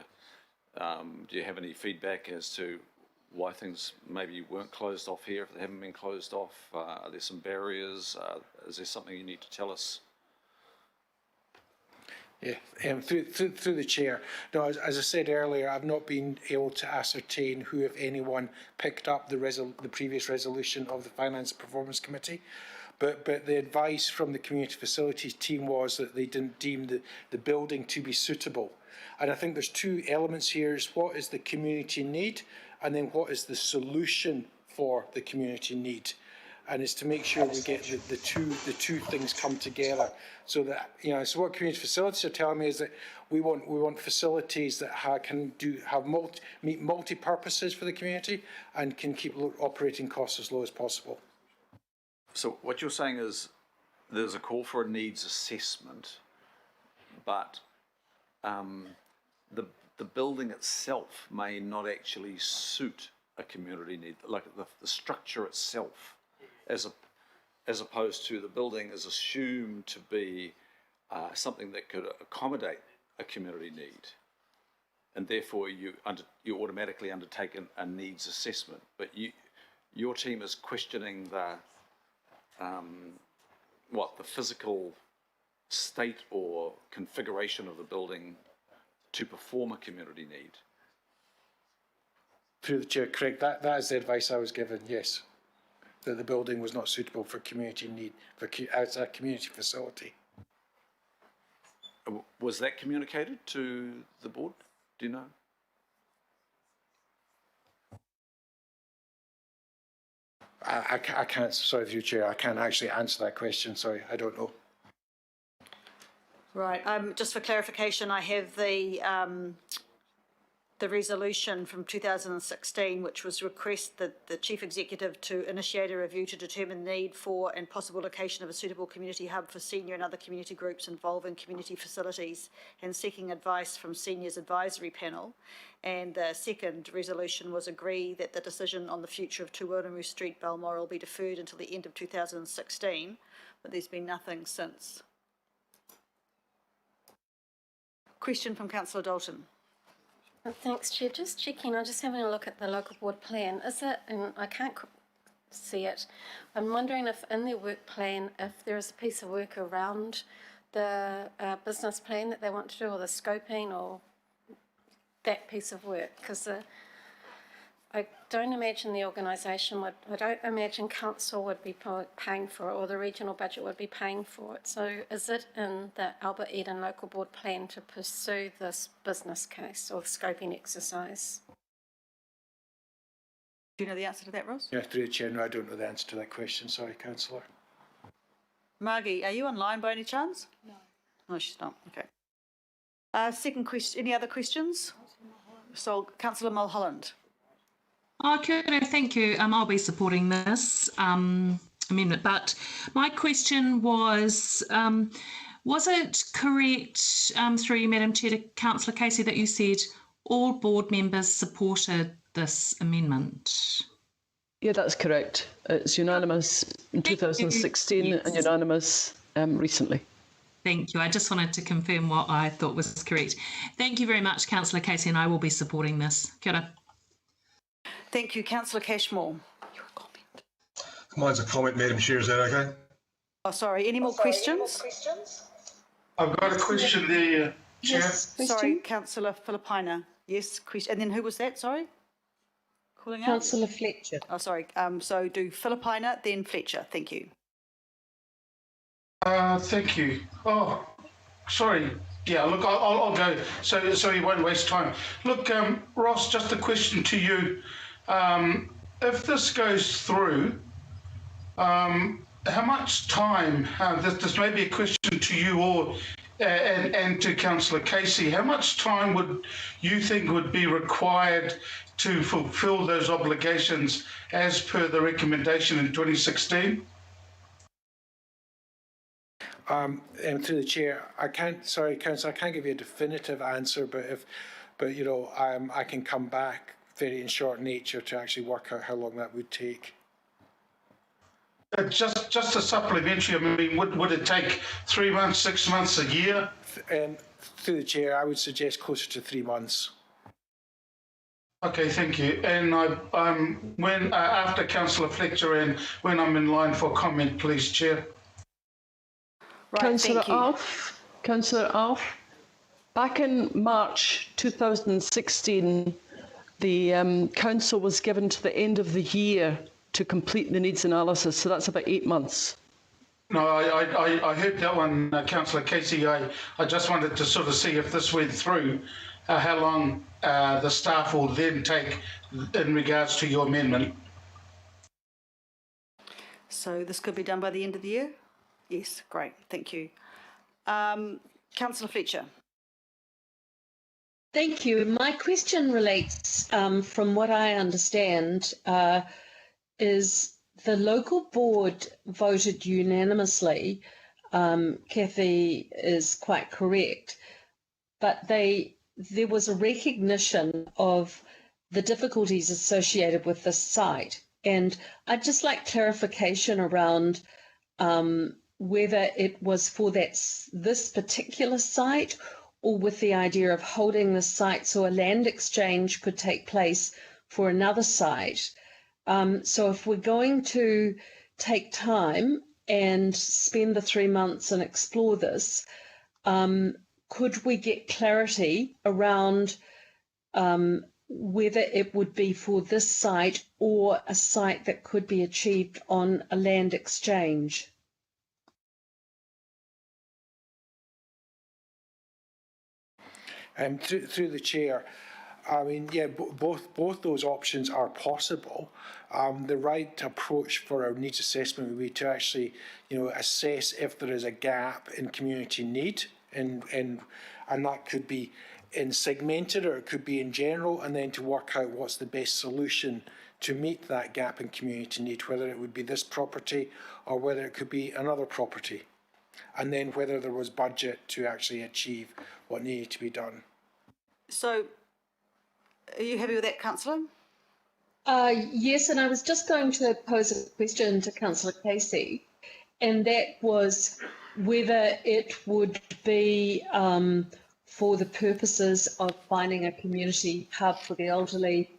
S8: do you have any feedback as to why things maybe weren't closed off here, if they haven't been closed off? Are there some barriers? Is there something you need to tell us?
S10: Yeah, through the chair. No, as I said earlier, I've not been able to ascertain who, if anyone, picked up the previous resolution of the Finance and Performance Committee. But the advice from the community facilities team was that they didn't deem the building to be suitable. And I think there's two elements here: is what is the community need, and then what is the solution for the community need. And it's to make sure we get the two things come together, so that, you know. So what community facilities are telling me is that we want facilities that meet multi purposes for the community and can keep operating costs as low as possible.
S8: So what you're saying is there's a call for a needs assessment, but the building itself may not actually suit a community need, like the structure itself, as opposed to the building is assumed to be something that could accommodate a community need, and therefore you automatically undertake a needs assessment. But your team is questioning the physical state or configuration of the building to perform a community need.
S10: Through the chair, correct. That is the advice I was given. Yes, that the building was not suitable for community need, as a community facility.
S8: Was that communicated to the board? Do you know?
S10: I can't, sorry, through chair, I can't actually answer that question. Sorry, I don't know.
S1: Right. Just for clarification, I have the resolution from 2016, which was request that the Chief Executive to initiate a review to determine the need for and possible location of a suitable community hub for senior and other community groups involving community facilities, and seeking advice from Seniors Advisory Panel. And the second resolution was agree that the decision on the future of Tuwiramu Street, Balmoral, be deferred until the end of 2016, but there's been nothing since. Question from Councillor Dalton.
S9: Thanks, Chair. Just checking, I'm just having a look at the local board plan. Is it, and I can't see it, I'm wondering if in their work plan, if there is a piece of work around the business plan that they want to do, or the scoping, or that piece of work, because I don't imagine the organisation would, I don't imagine council would be paying for it, or the regional budget would be paying for it. So is it in the Albert Eden local board plan to pursue this business case or scoping exercise?
S1: Do you know the answer to that, Ross?
S10: Yeah, through the chair, no, I don't know the answer to that question. Sorry, councillor.
S1: Margie, are you online by any chance? No. No, she's not. Okay. Second question, any other questions? So, Councillor Mulholland.
S11: Okay, thank you. I'll be supporting this amendment, but my question was it correct, through you, Madam Chair, to Councillor Casey, that you said all board members supported this amendment?
S21: Yeah, that's correct. It's unanimous in 2016 yes. And unanimous recently.
S11: Thank you. I just wanted to confirm what I thought was correct. Thank you very much, Councillor Casey, and I will be supporting this. Kia ora.
S1: Thank you. Councillor Cashmore. Your comment.
S20: Mine's a comment, Madam Chair. Is that okay?
S1: Oh, sorry. Any more questions?
S22: I've got a question there, Chair.
S1: Yes, sorry, Councillor Filipina. Yes, question. And then who was that? Sorry? Calling out?
S12: Councillor Fletcher.
S1: Oh, sorry. So do Filipina, then Fletcher. Thank you.
S22: Thank you. Oh, sorry. Yeah, look, I'll go so you won't waste time. Look, Ross, just a question to you. If this goes through, how much time, this may be a question to you or and to Councillor Casey, how much time would you think would be required to fulfil those obligations as per the recommendation in 2016?
S10: And through the chair, sorry, Councillor, I can't give you a definitive answer, but you know, I can come back very in short nature to actually work out how long that would take.
S22: Just a supplementary, I mean, would it take 3 months, 6 months, a year?
S10: Through the chair, I would suggest closer to 3 months.
S22: Okay, thank you. And when after Councillor Fletcher and when I'm in line for comment, please, Chair.
S1: Right,
S21: Councillor Alf, Councillor Alf, back in March 2016, the council was given to the end of the year to complete the needs analysis, so that's about 8 months.
S22: No, I heard that one, Councillor Casey. I just wanted to sort of see if this went through, how long the staff will then take in regards to your amendment.
S1: So this could be done by the end of the year? Yes, great, thank you. Councillor Fletcher.
S18: Thank you. My question relates, from what I understand, is the local board voted unanimously. Kathy is quite correct, but there was a recognition of the difficulties associated with this site, and I'd just like clarification around whether it was for this particular site, or with the idea of holding the site so a land exchange could take place for another site. So if we're going to take time and spend the 3 months and explore this, could we get clarity around whether it would be for this site or a site that could be achieved on a land exchange?
S10: Through the chair, I mean, yeah, both those options are possible. The right approach for our needs assessment would be to actually, you know, assess if there is a gap in community need, and that could be in segmented or it could be in general, and then to work out what's the best solution to meet that gap in community need, whether it would be this property or whether it could be another property, and then whether there was budget to actually achieve what needed to be done.
S1: So, are you happy with that, Councillor?
S18: Yes, and I was just going to pose a question to Councillor Casey, and that was whether it would be for the purposes of finding a community hub for the elderly,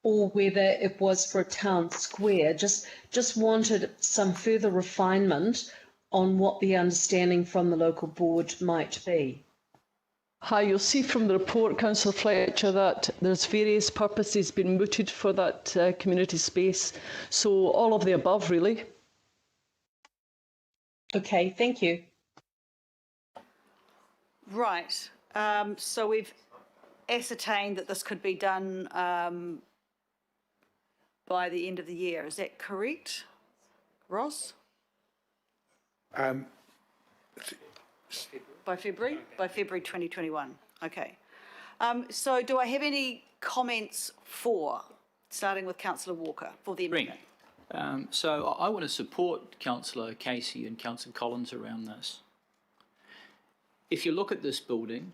S18: or whether it was for a town square. Just wanted some further refinement on what the understanding from the local board might be.
S21: Hi, you'll see from the report, Councillor Fletcher, that there's various purposes being mooted for that community space. So all of the above, really.
S18: Okay, thank you.
S1: Right. So we've ascertained that this could be done by the end of the year. Is that correct, Ross? By February? By February 2021. Okay. So do I have any comments starting with Councillor Walker, for the amendment?
S3: So I want to support Councillor Casey and Councillor Collins around this. If you look at this building,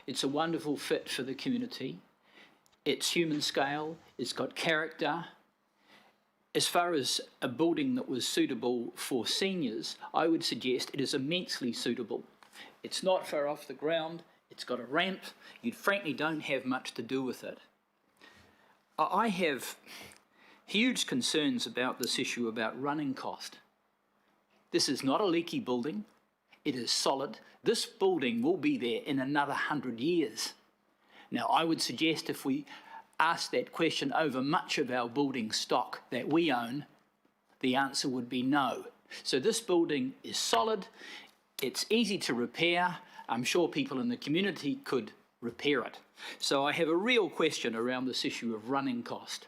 S3: it's a wonderful fit for the community. It's human scale, it's got character. As far as a building that was suitable for seniors, I would suggest it is immensely suitable. It's not far off the ground, it's got a ramp, you frankly don't have much to do with it. I have huge concerns about this issue about running cost. This is not a leaky building, it is solid. This building will be there in another 100 years. Now, I would suggest if we ask that question over much of our building stock that we own, the answer would be no. So this building is solid, it's easy to repair. I'm sure people in the community could repair it. So I have a real question around this issue of running cost.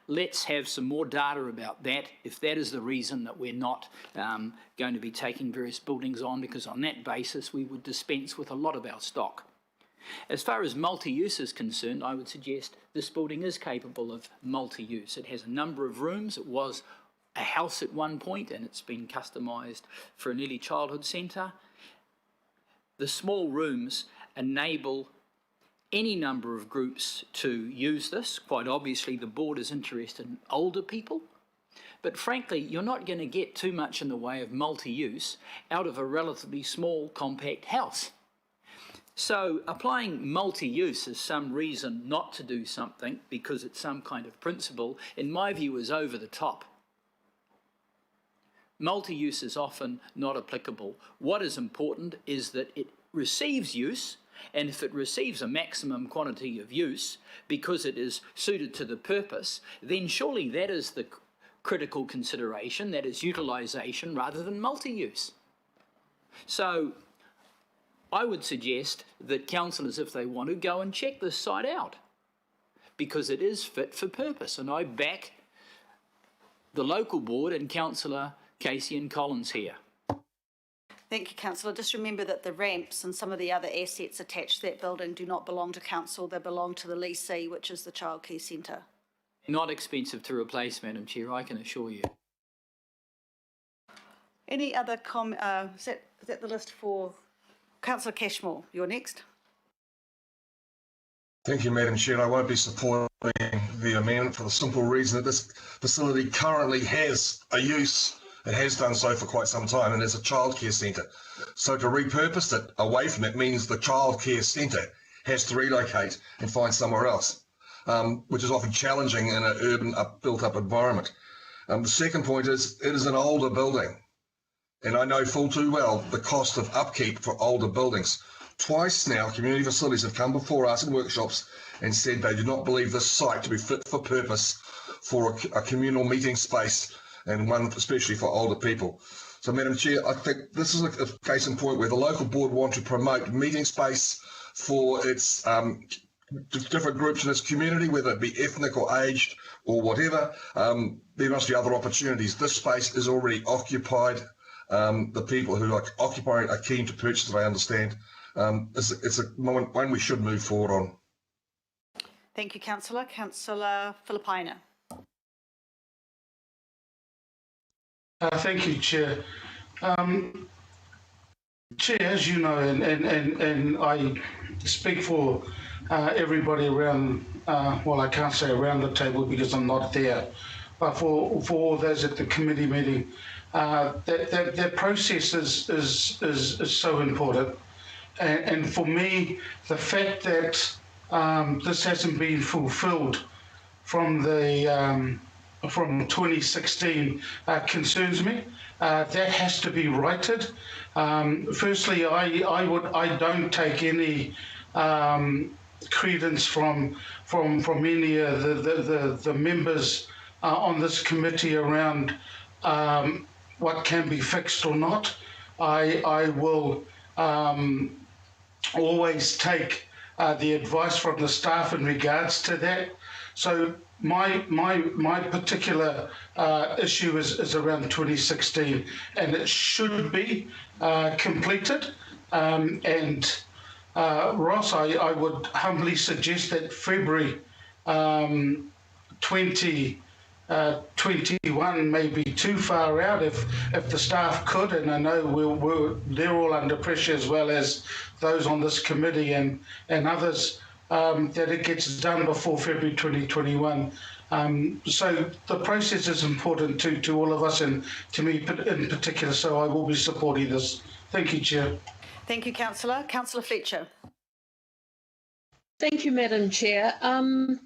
S3: Let's have some more data about that, if that is the reason that we're not going to be taking various buildings on, because on that basis we would dispense with a lot of our stock. As far as multi-use is concerned, I would suggest this building is capable of multi-use. It has a number of rooms. It was a house at one point and it's been customised for an early childhood centre. The small rooms enable any number of groups to use this. Quite obviously the board is interested in older people, but frankly you're not going to get too much in the way of multi-use out of a relatively small compact house. So applying multi-use as some reason not to do something because it's some kind of principle, in my view, is over the top. Multi-use is often not applicable. What is important is that it receives use, and if it receives a maximum quantity of use because it is suited to the purpose, then surely that is the critical consideration, that is utilisation rather than multi-use. So I would suggest that councillors, if they want to, go and check this site out because it is fit for purpose. And I back the local board and Councillor Casey and Collins here.
S1: Thank you, Councillor. Just remember that the ramps and some of the other assets attached to that building do not belong to council. They belong to the lessee, which is the childcare centre.
S3: Not expensive to replace, Madam Chair, I can assure you.
S1: Any other is that the list for Councillor Cashmore? You're next.
S20: Thank you, Madam Chair. I won't be supporting the amendment for the simple reason that this facility currently has a use. It has done so for quite some time, and it's a childcare centre. So to repurpose it away from it means the childcare centre has to relocate and find somewhere else, which is often challenging in an urban built-up environment. The second point is it is an older building. And I know full too well the cost of upkeep for older buildings. Twice now, community facilities have come before us in workshops and said they do not believe this site to be fit for purpose for a communal meeting space, and one especially for older people. So, Madam Chair, I think this is a case in point where the local board want to promote meeting space for its different groups in its community, whether it be ethnic or aged or whatever. There must be other opportunities. This space is already occupied. The people who are occupying are keen to purchase it, I understand. It's one we should move forward on.
S1: Thank you, Councillor. Councillor Filipaina.
S22: Thank you, Chair. Chair, as you know, and I speak for everybody around, well, I can't say around the table because I'm not there, but for all those at the committee meeting, that process is so important. And for me, the fact that this hasn't been fulfilled from the from 2016 concerns me. That has to be righted. Firstly, I don't take any credence from any of the members on this committee around what can be fixed or not. I will always take the advice from the staff in regards to that. So my particular issue is around 2016, and it should be completed. And Ross, I would humbly suggest that February 2021 may be too far out if the staff could, and I know they're all under pressure as well as those on this committee and others, that it gets done before February 2021. So the process is important to all of us and to me in particular, so I will be supporting this. Thank you, Chair.
S1: Thank you, Councillor. Councillor Fletcher.
S18: Thank you, Madam Chair. I'm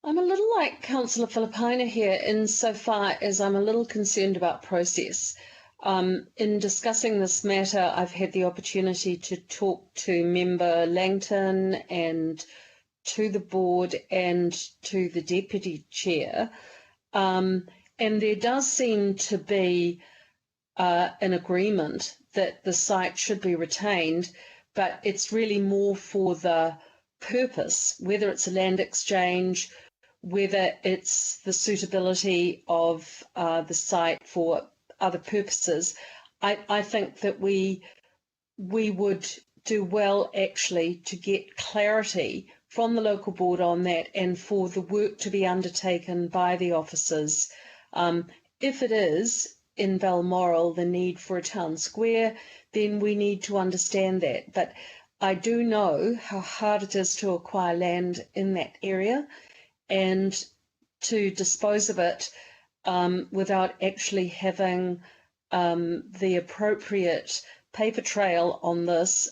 S18: a little like Councillor Filipaina here insofar as I'm a little concerned about process. In discussing this matter, I've had the opportunity to talk to Member Langton and to the board and to the Deputy Chair. And there does seem to be an agreement that the site should be retained, but it's really more for the purpose, whether it's a land exchange, whether it's the suitability of the site for other purposes, I think that we would do well actually to get clarity from the local board on that and for the work to be undertaken by the officers. If it is in Balmoral the need for a town square, then we need to understand that. But I do know how hard it is to acquire land in that area and to dispose of it without actually having the appropriate paper trail on this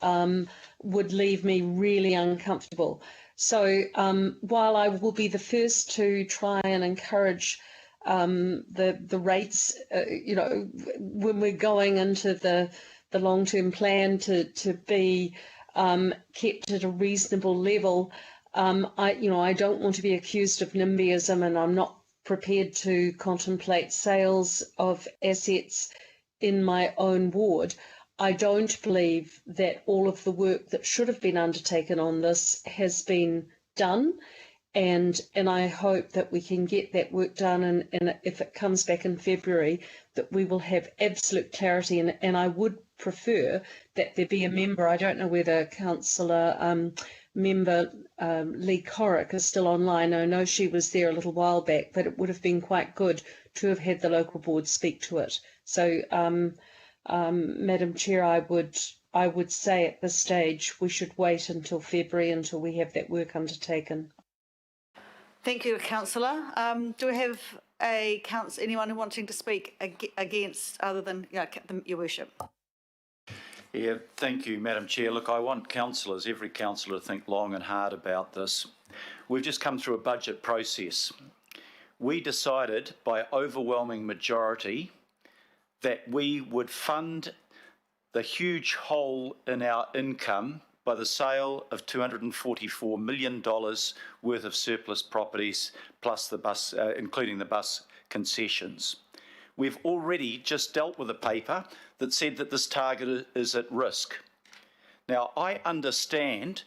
S18: would leave me really uncomfortable. So while I will be the first to try and encourage the rates, when we're going into the long-term plan to be kept at a reasonable level, I don't want to be accused of NIMBYism, and I'm not prepared to contemplate sales of assets in my own ward. I don't believe that all of the work that should have been undertaken on this has been done, and I hope that we can get that work done, and if it comes back in February, that we will have absolute clarity, and I would prefer that there be a member. I don't know whether Councillor member Lee Corrick is still online. I know she was there a little while back, but it would have been quite good to have had the local board speak to it. So Madam Chair, I would say at this stage we should wait until February until we have that work undertaken.
S1: Thank you, Councillor. Do we have anyone wanting to speak against, other than Your Worship?
S16: Yeah, thank you, Madam Chair. Look, I want councillors, every councillor, to think long and hard about this. We've just come through a budget process. We decided by overwhelming majority that we would fund the huge hole in our income by the sale of $244 million worth of surplus properties, plus the bus, including the bus concessions. We've already just dealt with a paper that said that this target is at risk. Now, I understand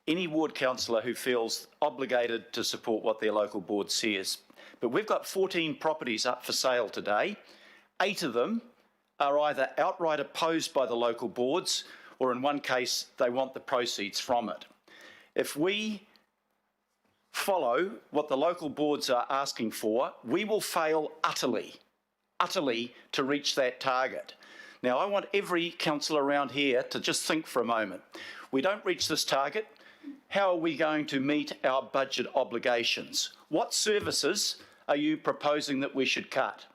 S16: any ward councillor who feels obligated to support what their local board says, but we've got 14 properties up for sale today. 8 of them are either outright opposed by the local boards, or in one case, they want the proceeds from it. If we follow what the local boards are asking for, we will fail utterly to reach that target. Now, I want every councillor around here to just think for a moment. We don't reach this target, how are we going to meet our budget obligations? What services are you proposing that we should cut?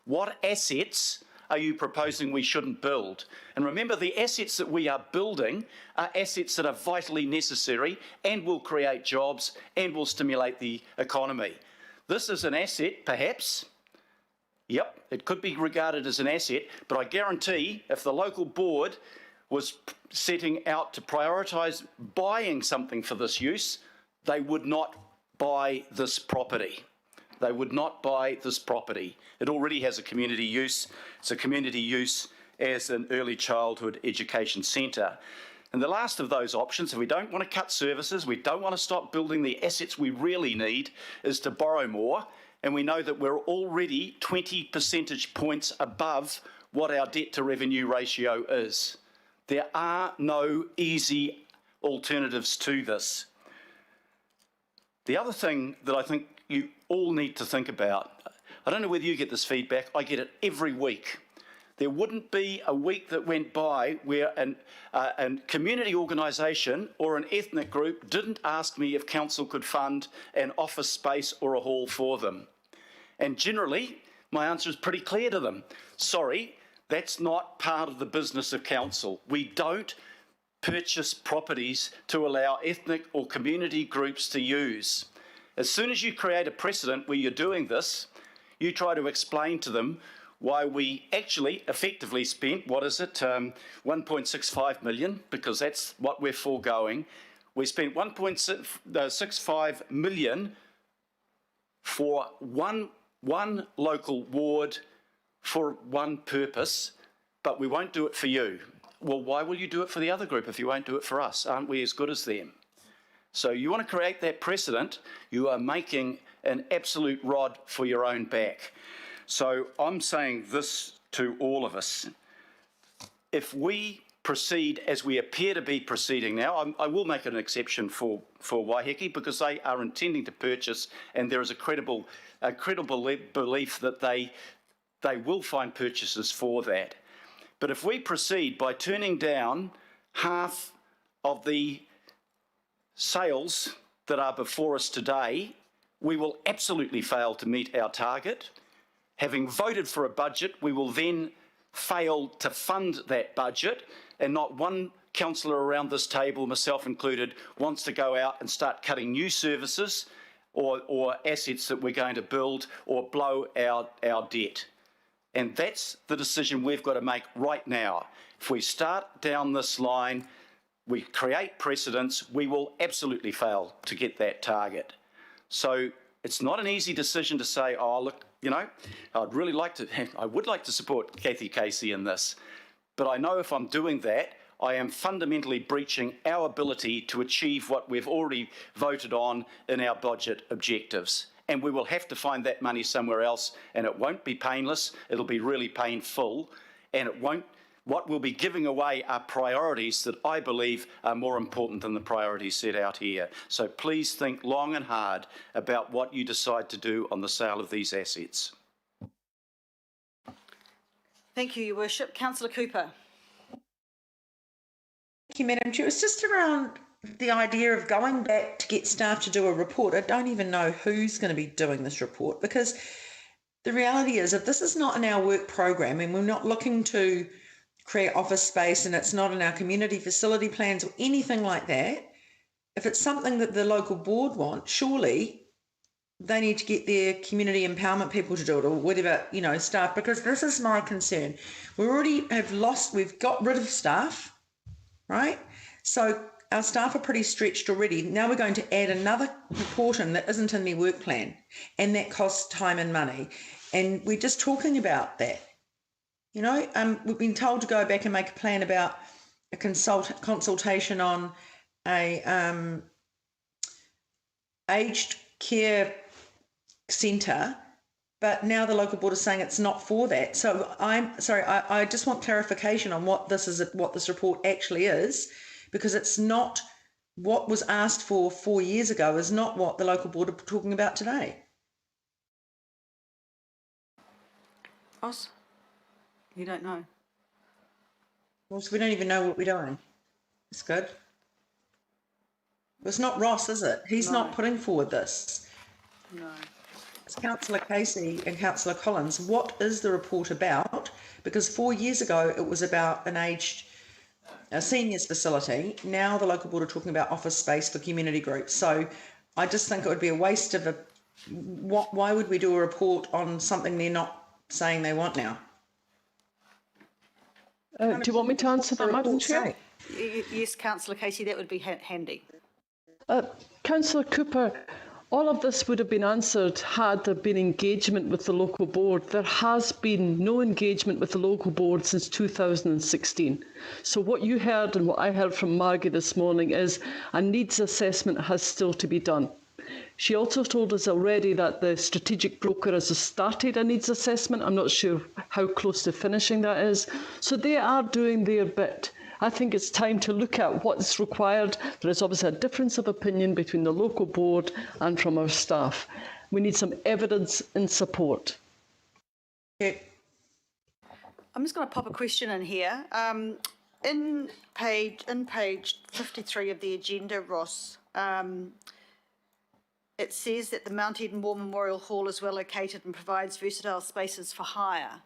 S16: What assets are you proposing we shouldn't build? And remember, the assets that we are building are assets that are vitally necessary and will create jobs and will stimulate the economy. This is an asset, perhaps. Yep, it could be regarded as an asset, but I guarantee if the local board was setting out to prioritise buying something for this use, they would not buy this property. They would not buy this property. It already has a community use. It's a community use as an early childhood education centre. And the last of those options, if we don't want to cut services, we don't want to stop building the assets we really need, is to borrow more. And we know that we're already 20 percentage points above what our debt to revenue ratio is. There are no easy alternatives to this. The other thing that I think you all need to think about, I don't know whether you get this feedback, I get it every week. There wouldn't be a week that went by where a community organisation or an ethnic group didn't ask me if council could fund an office space or a hall for them. And generally, my answer is pretty clear to them. Sorry, that's not part of the business of council. We don't purchase properties to allow ethnic or community groups to use. As soon as you create a precedent where you're doing this, you try to explain to them why we actually effectively spent, 1.65 million, because that's what we're foregoing. We spent 1.65 million for one local ward for one purpose, but we won't do it for you. Well, why will you do it for the other group if you won't do it for us? Aren't we as good as them? So you want to create that precedent, you are making an absolute rod for your own back. So I'm saying this to all of us. If we proceed as we appear to be proceeding now, I will make an exception for Waiheke because they are intending to purchase, and there is a credible belief that they will find purchasers for that. But if we proceed by turning down half of the sales that are before us today, we will absolutely fail to meet our target. Having voted for a budget, we will then fail to fund that budget, and not one councillor around this table, myself included, wants to go out and start cutting new services or assets that we're going to build or blow our debt. And that's the decision we've got to make right now. If we start down this line, we create precedents, we will absolutely fail to get that target. So it's not an easy decision to say, oh, look, you know, I would like to support Kathy Casey in this, but I know if I'm doing that, I am fundamentally breaching our ability to achieve what we've already voted on in our budget objectives. And we will have to find that money somewhere else, and it won't be painless, it'll be really painful, and what we'll be giving away are priorities that I believe are more important than the priorities set out here. So please think long and hard about what you decide to do on the sale of these assets.
S1: Thank you, Your Worship. Councillor Cooper.
S5: Thank you, Madam Chair. It's just around the idea of going back to get staff to do a report. I don't even know who's going to be doing this report, because the reality is, if this is not in our work program and we're not looking to create office space and it's not in our community facility plans or anything like that, if it's something that the local board want, surely they need to get their community empowerment people to do it, or whatever, you know, staff, because this is my concern. We've got rid of staff, right? So our staff are pretty stretched already. Now we're going to add another proportion that isn't in their work plan, and that costs time and money. And we're just talking about that. You know, we've been told to go back and make a plan about a consultation on a aged care centre, but now the local board is saying it's not for that. So I'm sorry, I just want clarification on what this report actually is, because it's not what was asked for 4 years ago, is not what the local board are talking about today.
S1: Ross? You don't know?
S5: Well, so we don't even know what we're doing. It's good. It's not Ross, is it? He's not putting forward this.
S1: No.
S5: It's Councillor Casey and Councillor Collins. What is the report about? Because 4 years ago it was about a seniors facility. Now the local board are talking about office space for community groups. So I just think it would be a waste of why would we do a report on something they're not saying they want now?
S21: Do you want me to answer that, Madam Chair?
S1: Yes, Councillor Casey, that would be handy.
S21: Councillor Cooper, all of this would have been answered had there been engagement with the local board. There has been no engagement with the local board since 2016. So what you heard and what I heard from Margie this morning is a needs assessment has still to be done. She also told us already that the strategic broker has started a needs assessment. I'm not sure how close to finishing that is. So they are doing their bit. I think it's time to look at what's required. There is obviously a difference of opinion between the local board and from our staff. We need some evidence in support.
S1: I'm just going to pop a question in here. In page 53 of the agenda, Ross, it says that the Mount Eden War Memorial Hall is well located and provides versatile spaces for hire.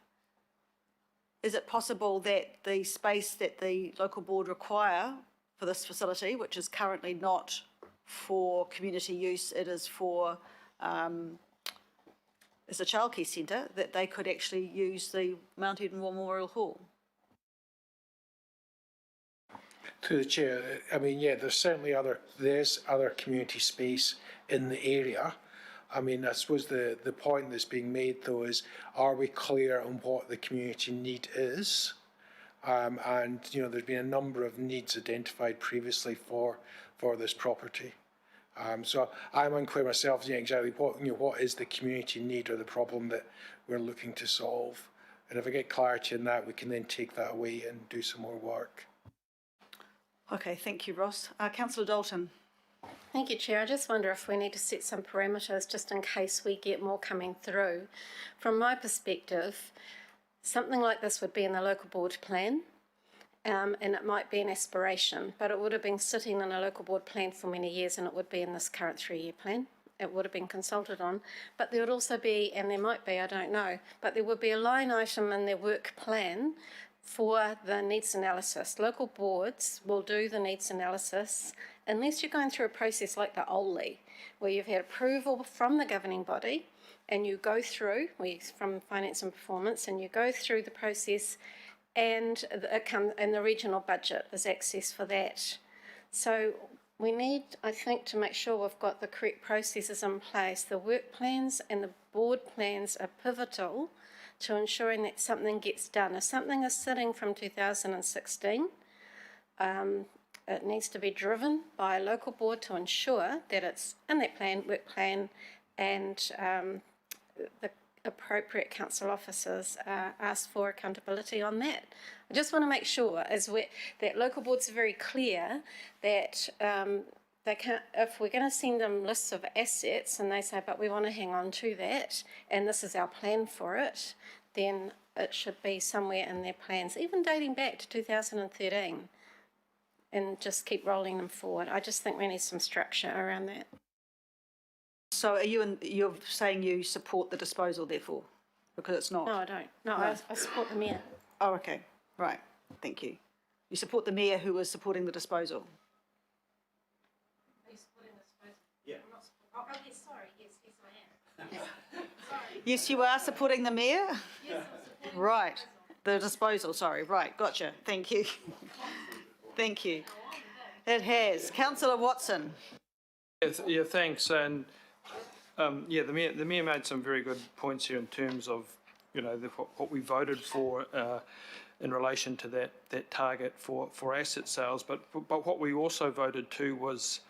S1: Is it possible that the space that the local board require for this facility, which is currently not for community use, it is for as a childcare centre, that they could actually use the Mount Eden War Memorial Hall?
S10: Through the chair, I mean, yeah, there's other community space in the area. I mean, I suppose the point that's being made though is, are we clear on what the community need is? And you know, there's been a number of needs identified previously for this property. So I'm unclear myself, exactly what is the community need or the problem that we're looking to solve. And if I get clarity in that, we can then take that away and do some more work.
S1: Okay, thank you, Ross. Councillor Dalton.
S9: Thank you, Chair. I just wonder if we need to set some parameters just in case we get more coming through. From my perspective, something like this would be in the local board plan, and it might be an aspiration, but it would have been sitting in a local board plan for many years, and it would be in this current 3-year plan. It would have been consulted on, but there would also be, and there might be, I don't know, but there would be a line item in their work plan for the needs analysis. Local boards will do the needs analysis unless you're going through a process like the OLI, where you've had approval from the governing body and you go through, from finance and performance, and you go through the process and the regional budget is access for that. So we need, I think, to make sure we've got the correct processes in place. The work plans and the board plans are pivotal to ensuring that something gets done. If something is sitting from 2016, it needs to be driven by a local board to ensure that it's in that plan, work plan, and the appropriate council officers ask for accountability on that. I just want to make sure that local boards are very clear that they can't, if we're going to send them lists of assets and they say, but we want to hang on to that and this is our plan for it, then it should be somewhere in their plans, even dating back to 2013, and just keep rolling them forward. I just think we need some structure around that.
S1: So you're saying you support the disposal, therefore, because it's not?
S9: No, I don't. No. I support the Mayor.
S1: Oh, okay. Right. Thank you. You support the Mayor who was supporting the disposal?
S9: Are you supporting the disposal? Yeah. I'm not supporting. Oh, yes, sorry. Yes, I am. Sorry.
S1: Yes, you are supporting the Mayor?
S9: Yes, I'm supporting
S1: Right. The disposal, sorry. Right. Gotcha. Thank you. Thank you. It has. Councillor Watson.
S14: Yeah, thanks. And the mayor made some very good points here in terms of what we voted for in relation to that target for asset sales. But what we also voted to was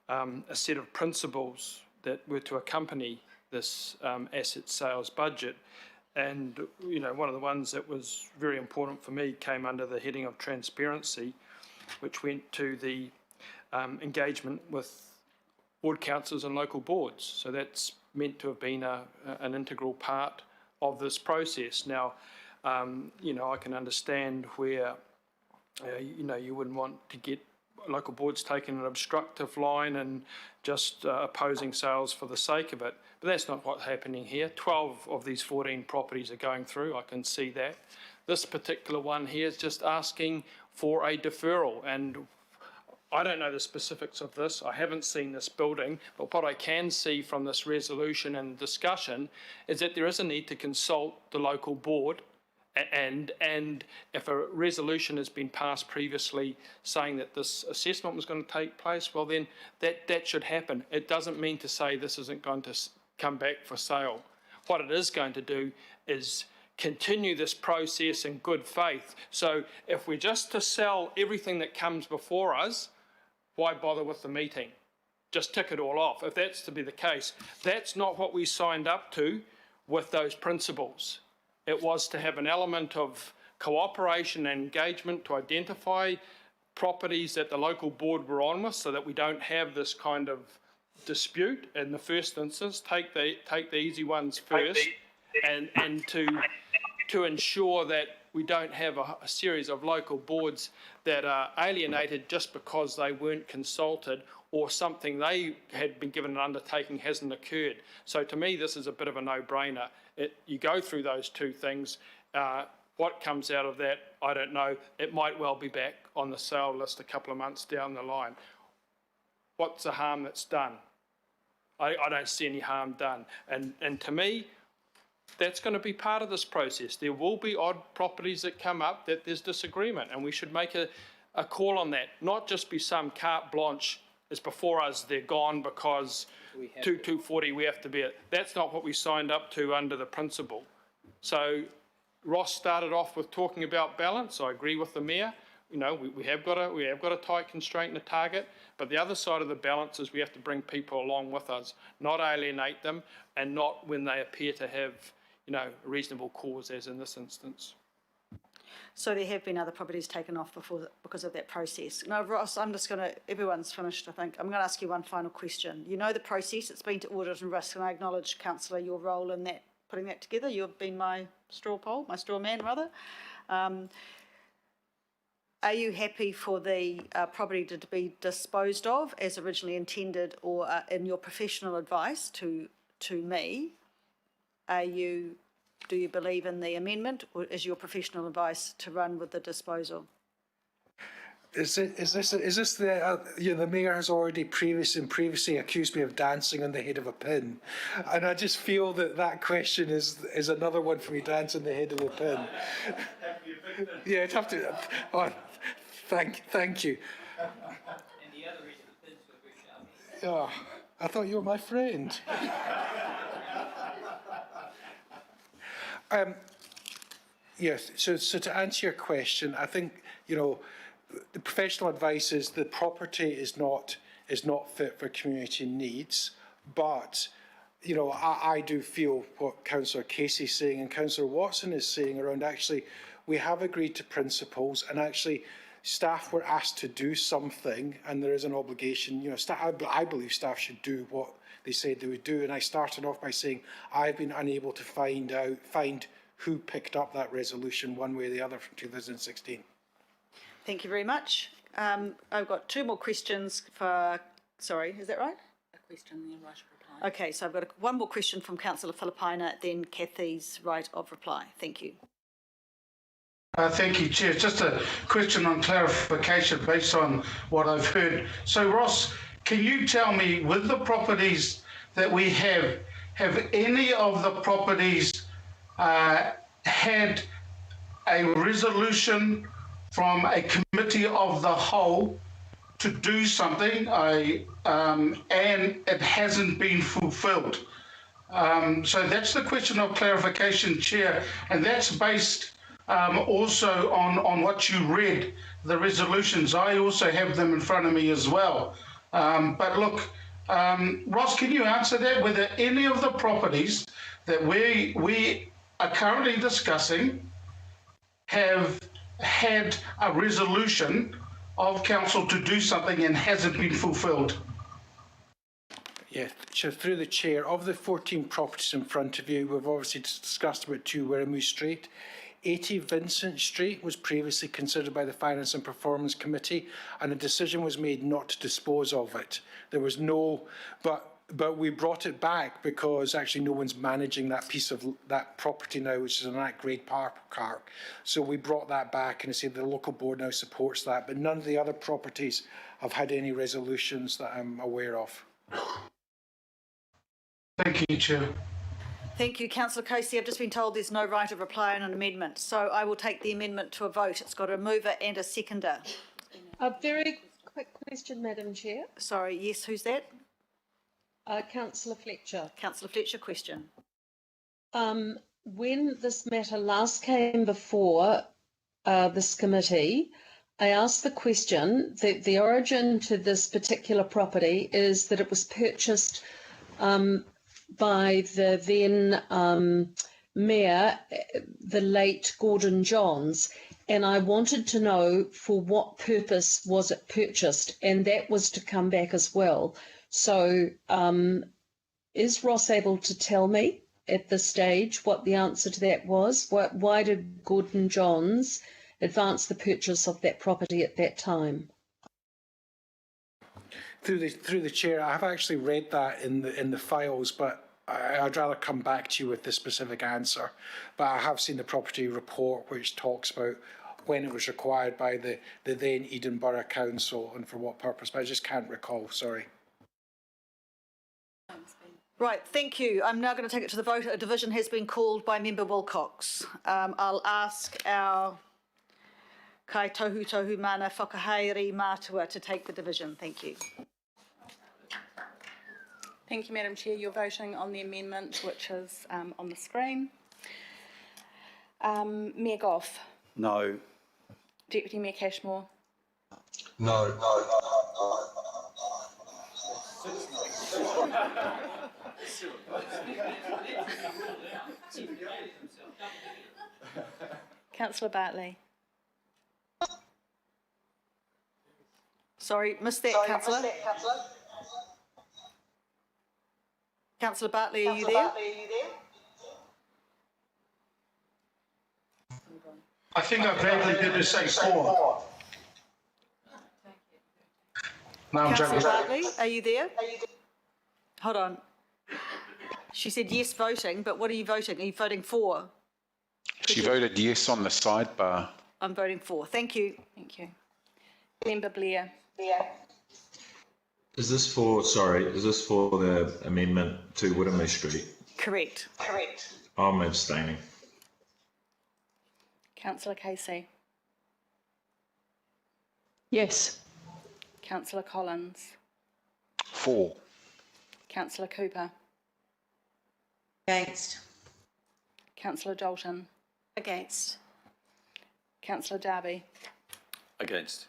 S14: a set of principles that were to accompany this asset sales budget. And one of the ones that was very important for me came under the heading of transparency, which went to the engagement with ward councils and local boards. So that's meant to have been an integral part of this process. Now, I can understand where, you wouldn't want to get local boards taking an obstructive line and just opposing sales for the sake of it. But that's not what's happening here. 12 of these 14 properties are going through. I can see that. This particular one here is just asking for a deferral, and I don't know the specifics of this. I haven't seen this building, but what I can see from this resolution and discussion is that there is a need to consult the local board, and if a resolution has been passed previously saying that this assessment was going to take place, well then that should happen. It doesn't mean to say this isn't going to come back for sale. What it is going to do is continue this process in good faith. So if we're just to sell everything that comes before us, why bother with the meeting? Just tick it all off. If that's to be the case, that's not what we signed up to with those principles. It was to have an element of cooperation and engagement to identify properties that the local board were on with so that we don't have this kind of dispute in the first instance. Take the easy ones first, and to ensure that we don't have a series of local boards that are alienated just because they weren't consulted or something they had been given an undertaking hasn't occurred. So to me, this is a bit of a no-brainer. You go through those two things. What comes out of that, I don't know. It might well be back on the sale list a couple of months down the line. What's the harm that's done? I don't see any harm done. And to me, that's going to be part of this process. There will be odd properties that come up that there's disagreement, and we should make a call on that, not just be some carte blanche is before us, they're gone because 240 we have to be it. That's not what we signed up to under the principle. So Ross started off with talking about balance. I agree with the Mayor. You know, we have got a tight constraint and a target, but the other side of the balance is we have to bring people along with us, not alienate them, and not when they appear to have, you know, a reasonable cause, as in this instance.
S1: So there have been other properties taken off before because of that process. No, Ross, everyone's finished, I think. I'm going to ask you one final question. You know the process, it's been to audit and risk, and I acknowledge, Councillor, your role in that, putting that together. You've been my straw man, rather. Are you happy for the property to be disposed of as originally intended, or in your professional advice to me, do you believe in the amendment, or is your professional advice to run with the disposal?
S22: Is this the the mayor has already previously accused me of dancing on the head of a pin, and I just feel that question is another one for me, dancing the head of a pin. Yeah, it'd have to. Oh, thank you.
S3: And the other reason the pins were pushed out.
S22: Oh, I thought you were my friend. Yes. So to answer your question, I think the professional advice is the property is not fit for community needs, but I do feel what Councillor Casey is saying and Councillor Watson is saying around actually we have agreed to principles, and actually staff were asked to do something, and there is an obligation. I believe staff should do what they said they would do, and I started off by saying I've been unable to find who picked up that resolution one way or the other from 2016.
S1: Thank you very much. I've got two more questions for. Sorry, is that right?
S7: A question, then right of reply.
S1: Okay, so I've got one more question from Councillor Filipaina, then Kathy's right of reply. Thank you.
S22: Thank you, Chair. Just a question on clarification based on what I've heard. So, Ross, can you tell me, with the properties that we have any of the properties had a resolution from a committee of the whole to do something, and it hasn't been fulfilled? So that's the question of clarification, Chair, and that's based also on what you read, the resolutions. I also have them in front of me as well. But look, Ross, can you answer that? Whether any of the properties that we are currently discussing have had a resolution of council to do something and hasn't been fulfilled? Yeah, so through the chair, of the 14 properties in front of you, we've obviously discussed about 2 Wiremu Street. 80 Vincent Street was previously considered by the Finance and Performance Committee, and a decision was made not to dispose of it. There was no, but we brought it back because actually no one's managing that piece of that property now, which is an at-grade park. So we brought that back, and I said the local board now supports that, but none of the other properties have had any resolutions that I'm aware of. Thank you, Chair.
S1: Thank you, Councillor Casey. I've just been told there's no right of reply on an amendment, so I will take the amendment to a vote. It's got a mover and a seconder.
S18: A very quick question, Madam Chair.
S1: Sorry, yes, who's that?
S18: Councillor Fletcher.
S1: Councillor Fletcher, question.
S18: When this matter last came before this committee, I asked the question that the origin to this particular property is that it was purchased by the then mayor, the late Gordon Johns, and I wanted to know for what purpose was it purchased, and that was to come back as well. So is Ross able to tell me at this stage what the answer to that was? Why did Gordon Johns advance the purchase of that property at that time?
S22: Through the chair, I've actually read that in the files, but I'd rather come back to you with the specific answer. But I have seen the property report, which talks about when it was required by the then Eden Borough Council and for what purpose, but I just can't recall, sorry.
S1: Right, thank you. I'm now going to take it to the vote. A division has been called by Member Wilcox. I'll ask our Kai Tohu Mana Whakahaere Mātua to take the division. Thank you.
S7: Thank you, Madam Chair. You're voting on the amendment, which is on the screen. Mayor Goff.
S16: No.
S7: Deputy Mayor Cashmore.
S20: No.
S7: Councillor Bartley.
S1: Sorry, missed that, Councillor. Councillor Bartley, are you there?
S22: I think I badly did to say 4. No, I'm
S1: Councillor
S22: joking.
S1: Bartley, are you there? Hold on. She said yes voting, but what are you voting? Are you voting for?
S13: She voted yes on the sidebar.
S1: I'm voting for. Thank you.
S7: Thank you. Member Blair.
S6: Is this for the amendment to Wiremu Street?
S1: Correct.
S6: I'm abstaining.
S7: Councillor Casey.
S21: Yes.
S7: Councillor Collins.
S13: For.
S7: Councillor Cooper.
S5: Against.
S7: Councillor Dalton.
S9: Against.
S7: Councillor Darby.
S8: Against.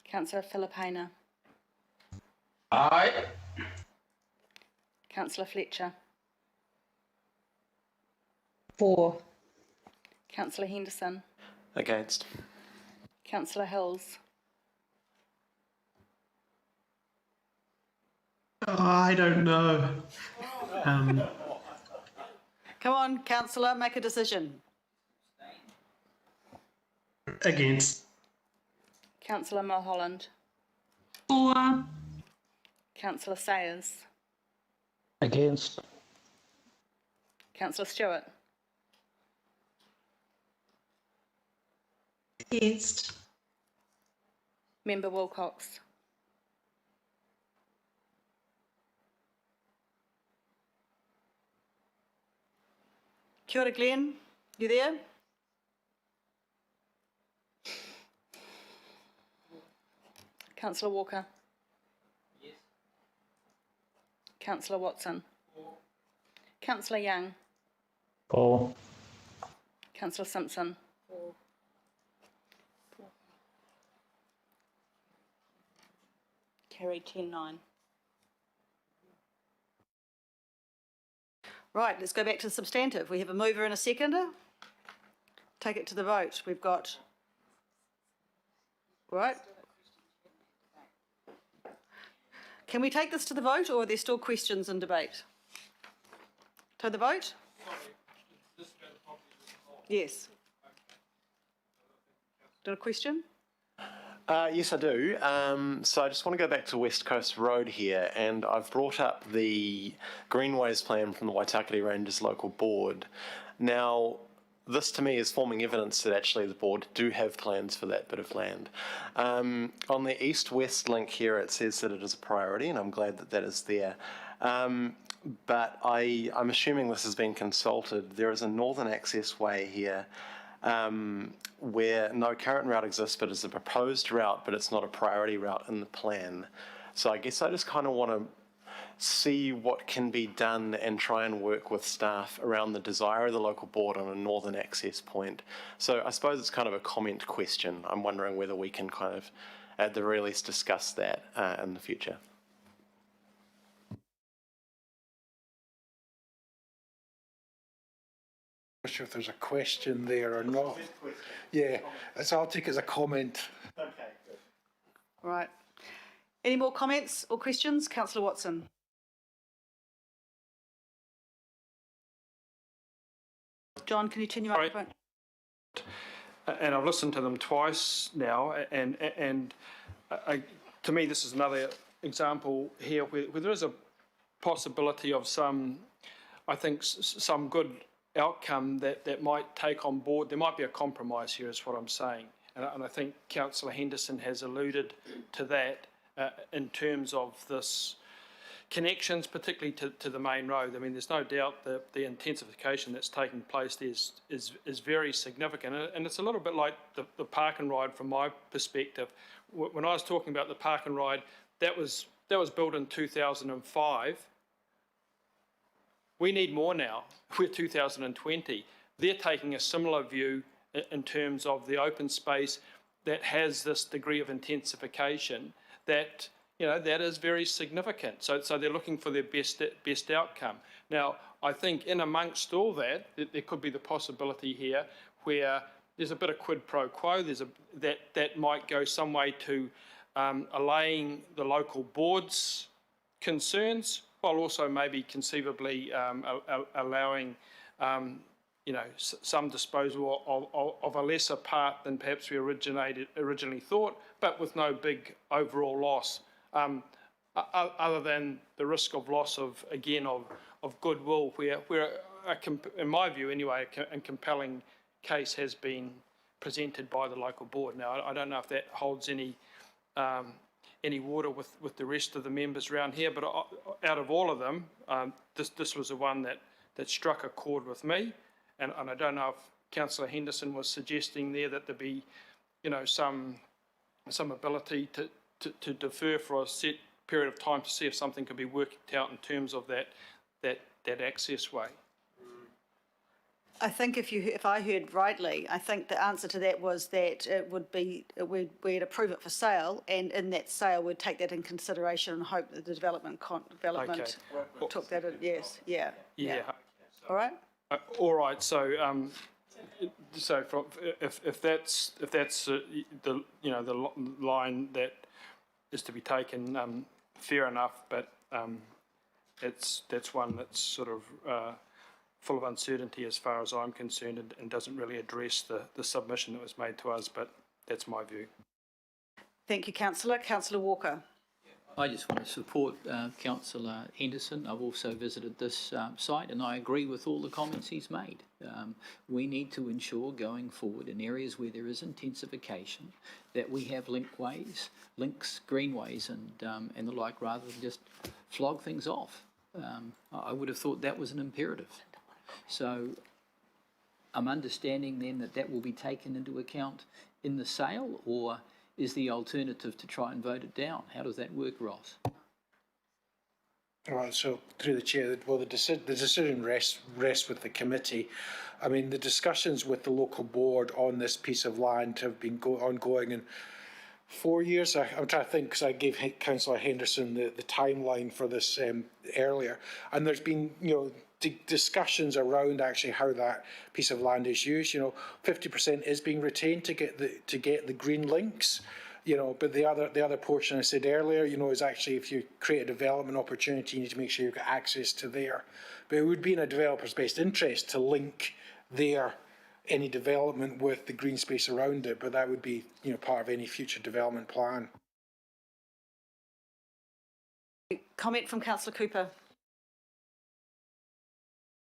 S7: Councillor Filipina.
S22: Aye.
S7: Councillor Fletcher.
S17: 4.
S7: Councillor Henderson.
S4: Against.
S7: Councillor Hills.
S12: I don't know.
S1: Come on, Councillor, make a decision.
S12: Against.
S7: Councillor Mulholland.
S11: For.
S7: Councillor Sayers.
S19: Against.
S7: Councillor Stewart.
S17: Against.
S7: Member Wilcox.
S1: Kia ora, Glenn. You there?
S7: Councillor Walker. Yes. Councillor Watson. Councillor Young.
S19: For.
S7: Councillor Simpson. Carried 10-9.
S1: Right, let's go back to the substantive. We have a mover and a seconder. Take it to the vote. We've got... Right. Can we take this to the vote, or are there still questions and debate? To the vote? Yes. Got a question?
S4: Yes, I do. So I just want to go back to West Coast Road here, and I've brought up the Greenways plan from the Waitakere Rangers local board. Now, this to me is forming evidence that actually the board do have plans for that bit of land. On the east-west link here, it says that it is a priority, and I'm glad that that is there. But I'm assuming this has been consulted. There is a northern access way here where no current route exists, but it's a proposed route, but it's not a priority route in the plan. So I guess I just kind of want to see what can be done and try and work with staff around the desire of the local board on a northern access point. So I suppose it's kind of a comment question. I'm wondering whether we can kind of, at the very least, discuss that in the future.
S10: Not sure if there's a question there or not. Yeah, so I'll take it as a comment.
S4: Okay, good.
S1: Right. Any more comments or questions? Councillor Watson. John, can you turn your microphone?
S14: And I've listened to them twice now, and to me this is another example here where there is a possibility of some, I think, some good outcome that might take on board. There might be a compromise here, is what I'm saying. And I think Councillor Henderson has alluded to that in terms of this connections, particularly to the main road. I mean, there's no doubt that the intensification that's taking place there is very significant. And it's a little bit like the park and ride from my perspective. When I was talking about the park and ride, that was built in 2005. We need more now. We're 2020. They're taking a similar view in terms of the open space that has this degree of intensification that, that is very significant. So they're looking for their best outcome. Now, I think in amongst all that, there could be the possibility here where there's a bit of quid pro quo. That might go some way to allaying the local board's concerns, while also maybe conceivably allowing some disposal of a lesser part than perhaps we originally thought, but with no big overall loss, other than the risk of loss of goodwill, where in my view anyway, a compelling case has been presented by the local board. Now, I don't know if that holds any water with the rest of the members around here, but out of all of them, this was the one that struck a chord with me. And I don't know if Councillor Henderson was suggesting there that there be, some ability to defer for a set period of time to see if something could be worked out in terms of that access way.
S1: I think if I heard rightly, I think the answer to that was that we'd approve it for sale, and in that sale we'd take that in consideration and hope that the development took that in. Yes, yeah. All right.
S14: All right. So, if that's the line that is to be taken, fair enough. But that's one that's sort of full of uncertainty as far as I'm concerned, and doesn't really address the submission that was made to us. But that's my view.
S1: Thank you, Councillor. Councillor Walker.
S3: I just want to support Councillor Henderson. I've also visited this site, and I agree with all the comments he's made. We need to ensure going forward in areas where there is intensification that we have links, greenways and the like, rather than just flog things off. I would have thought that was an imperative. So I'm understanding then that will be taken into account in the sale, or is the alternative to try and vote it down? How does that work, Ross?
S10: All right, so through the chair, well, the decision rests with the committee. I mean, the discussions with the local board on this piece of land have been ongoing in 4 years. I'm trying to think, because I gave Councillor Henderson the timeline for this earlier, and there's been discussions around actually how that piece of land is used. 50% is being retained to get the green links. But the other portion I said earlier, is actually if you create a development opportunity, you need to make sure you've got access to there. But it would be in a developer's best interest to link any development with the green space around it. But that would be part of any future development plan.
S1: Comment from Councillor Cooper.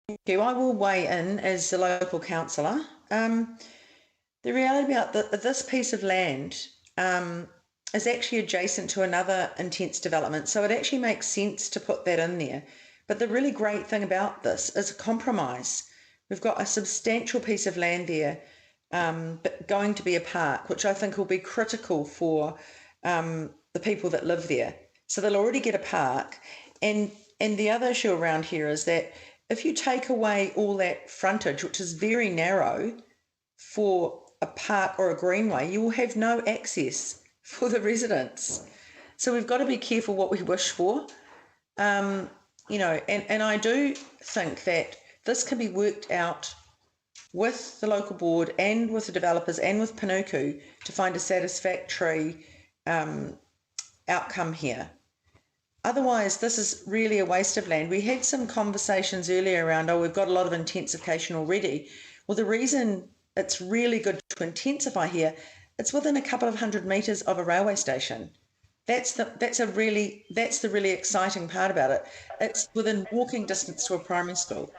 S5: Thank you. I will weigh in as the local councillor. The reality about this piece of land is actually adjacent to another intense development, so it actually makes sense to put that in there. But the really great thing about this is a compromise. We've got a substantial piece of land there, but going to be a park, which I think will be critical for the people that live there. So they'll already get a park. And the other issue around here is that if you take away all that frontage, which is very narrow, for a park or a greenway, you will have no access for the residents. So we've got to be careful what we wish for. And I do think that this can be worked out with the local board and with the developers and with Panuku to find a satisfactory outcome here. Otherwise, this is really a waste of land. We had some conversations earlier around, we've got a lot of intensification already. Well, the reason it's really good to intensify here, it's within a couple of 100 metres of a railway station. That's the really exciting part about it. It's within walking distance to a primary school.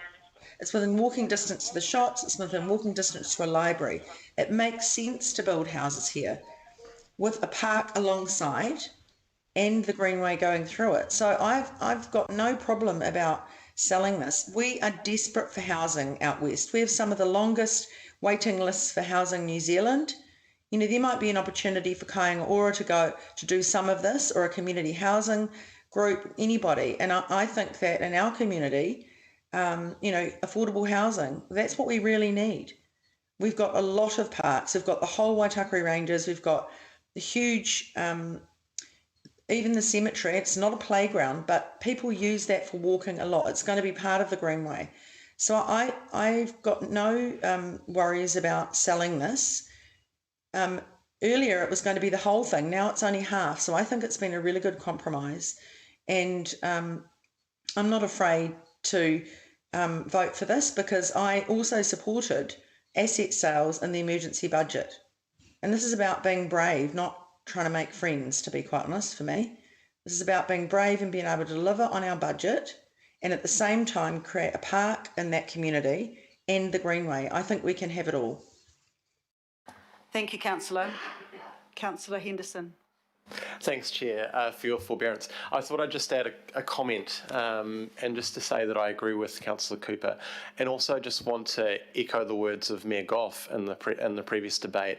S5: It's within walking distance to the shops. It's within walking distance to a library. It makes sense to build houses here with a park alongside and the greenway going through it. So I've got no problem about selling this. We are desperate for housing out west. We have some of the longest waiting lists for housing in New Zealand. There might be an opportunity for Kāinga Ora to go to do some of this, or a community housing group, anybody. And I think that in our community, affordable housing, that's what we really need. we've got a lot of parks. We've got the whole Waitakere Ranges. We've got the huge, even the cemetery. It's not a playground, but people use that for walking a lot. It's going to be part of the Greenway. So I've got no worries about selling this. Earlier it was going to be the whole thing. Now it's only half. So I think it's been a really good compromise. And I'm not afraid to vote for this because I also supported asset sales in the emergency budget. And this is about being brave, not trying to make friends, to be quite honest, for me. This is about being brave and being able to deliver on our budget and at the same time create a park in that community and the Greenway. I think we can have it all.
S1: Thank you, Councillor. Councillor Henderson.
S4: Thanks, Chair, for your forbearance. I thought I'd just add a comment and just to say that I agree with Councillor Cooper, and also just want to echo the words of Mayor Goff in the previous debate,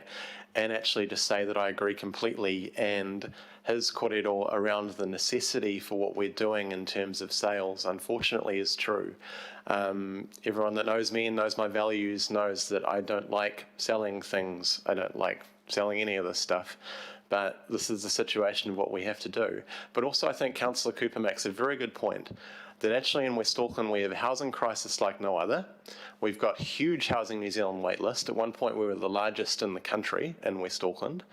S4: and actually just say that I agree completely, and his kōrero around the necessity for what we're doing in terms of sales, unfortunately, is true. Everyone that knows me and knows my values knows that I don't like selling things. I don't like selling any of this stuff. But this is the situation of what we have to do. But also I think Councillor Cooper makes a very good point that actually in West Auckland we have a housing crisis like no other. We've got huge Housing New Zealand wait list. At one point we were the largest in the country in West Auckland.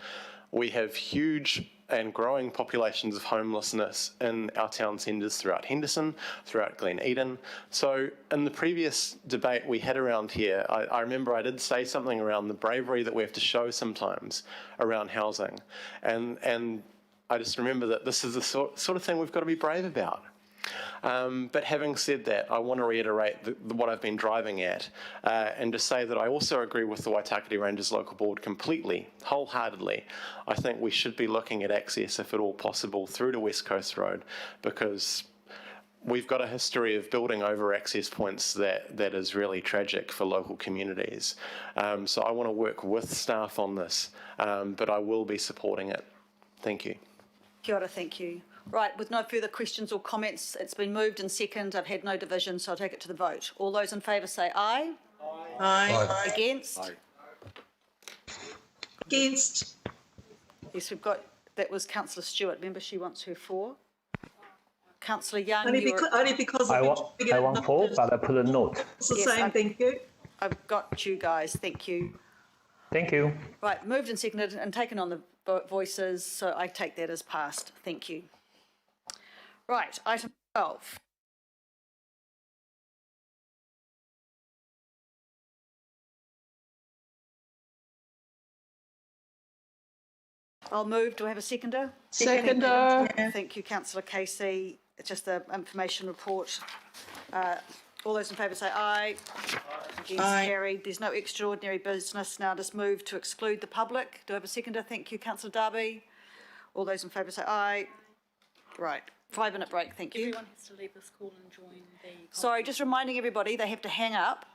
S4: We have huge and growing populations of homelessness in our town centres throughout Henderson, throughout Glen Eden. So in the previous debate we had around here, I remember I did say something around the bravery that we have to show sometimes around housing. And I just remember that this is the sort of thing we've got to be brave about. But having said that, I want to reiterate what I've been driving at and to say that I also agree with the Waitakere Ranges Local Board completely, wholeheartedly. I think we should be looking at access, if at all possible, through to West Coast Road, because we've got a history of building over access points that is really tragic for local communities. So I want to work with staff on this, but I will be supporting it. Thank you.
S1: Kia ora, thank you. Right, with no further questions or comments, it's been moved and second. I've had no division, so I'll take it to the vote. All those in favour say aye.
S5: Aye.
S1: Aye. Against?
S8: Aye.
S17: Against.
S1: Yes, we've got, that was Councillor Stewart. Remember, she wants her for. Councillor Young,
S17: Only because
S19: I want for, but I put a note.
S17: It's the same, thank you.
S1: I've got you guys, thank you.
S19: Thank you.
S1: Right, moved and seconded and taken on the voices, so I take that as passed. Thank you. Right, item 12. I'll move. Do I have a seconder?
S21: Seconder.
S1: Thank you, Councillor Casey. It's just the information report. All those in favour say aye. Against, carried. There's no extraordinary business. Now just move to exclude the public. Do I have a seconder? Thank you, Councillor Darby. All those in favour say aye. Right. 5-minute break, thank you.
S7: Everyone has to leave this call and join the...
S1: Sorry, just reminding everybody they have to hang up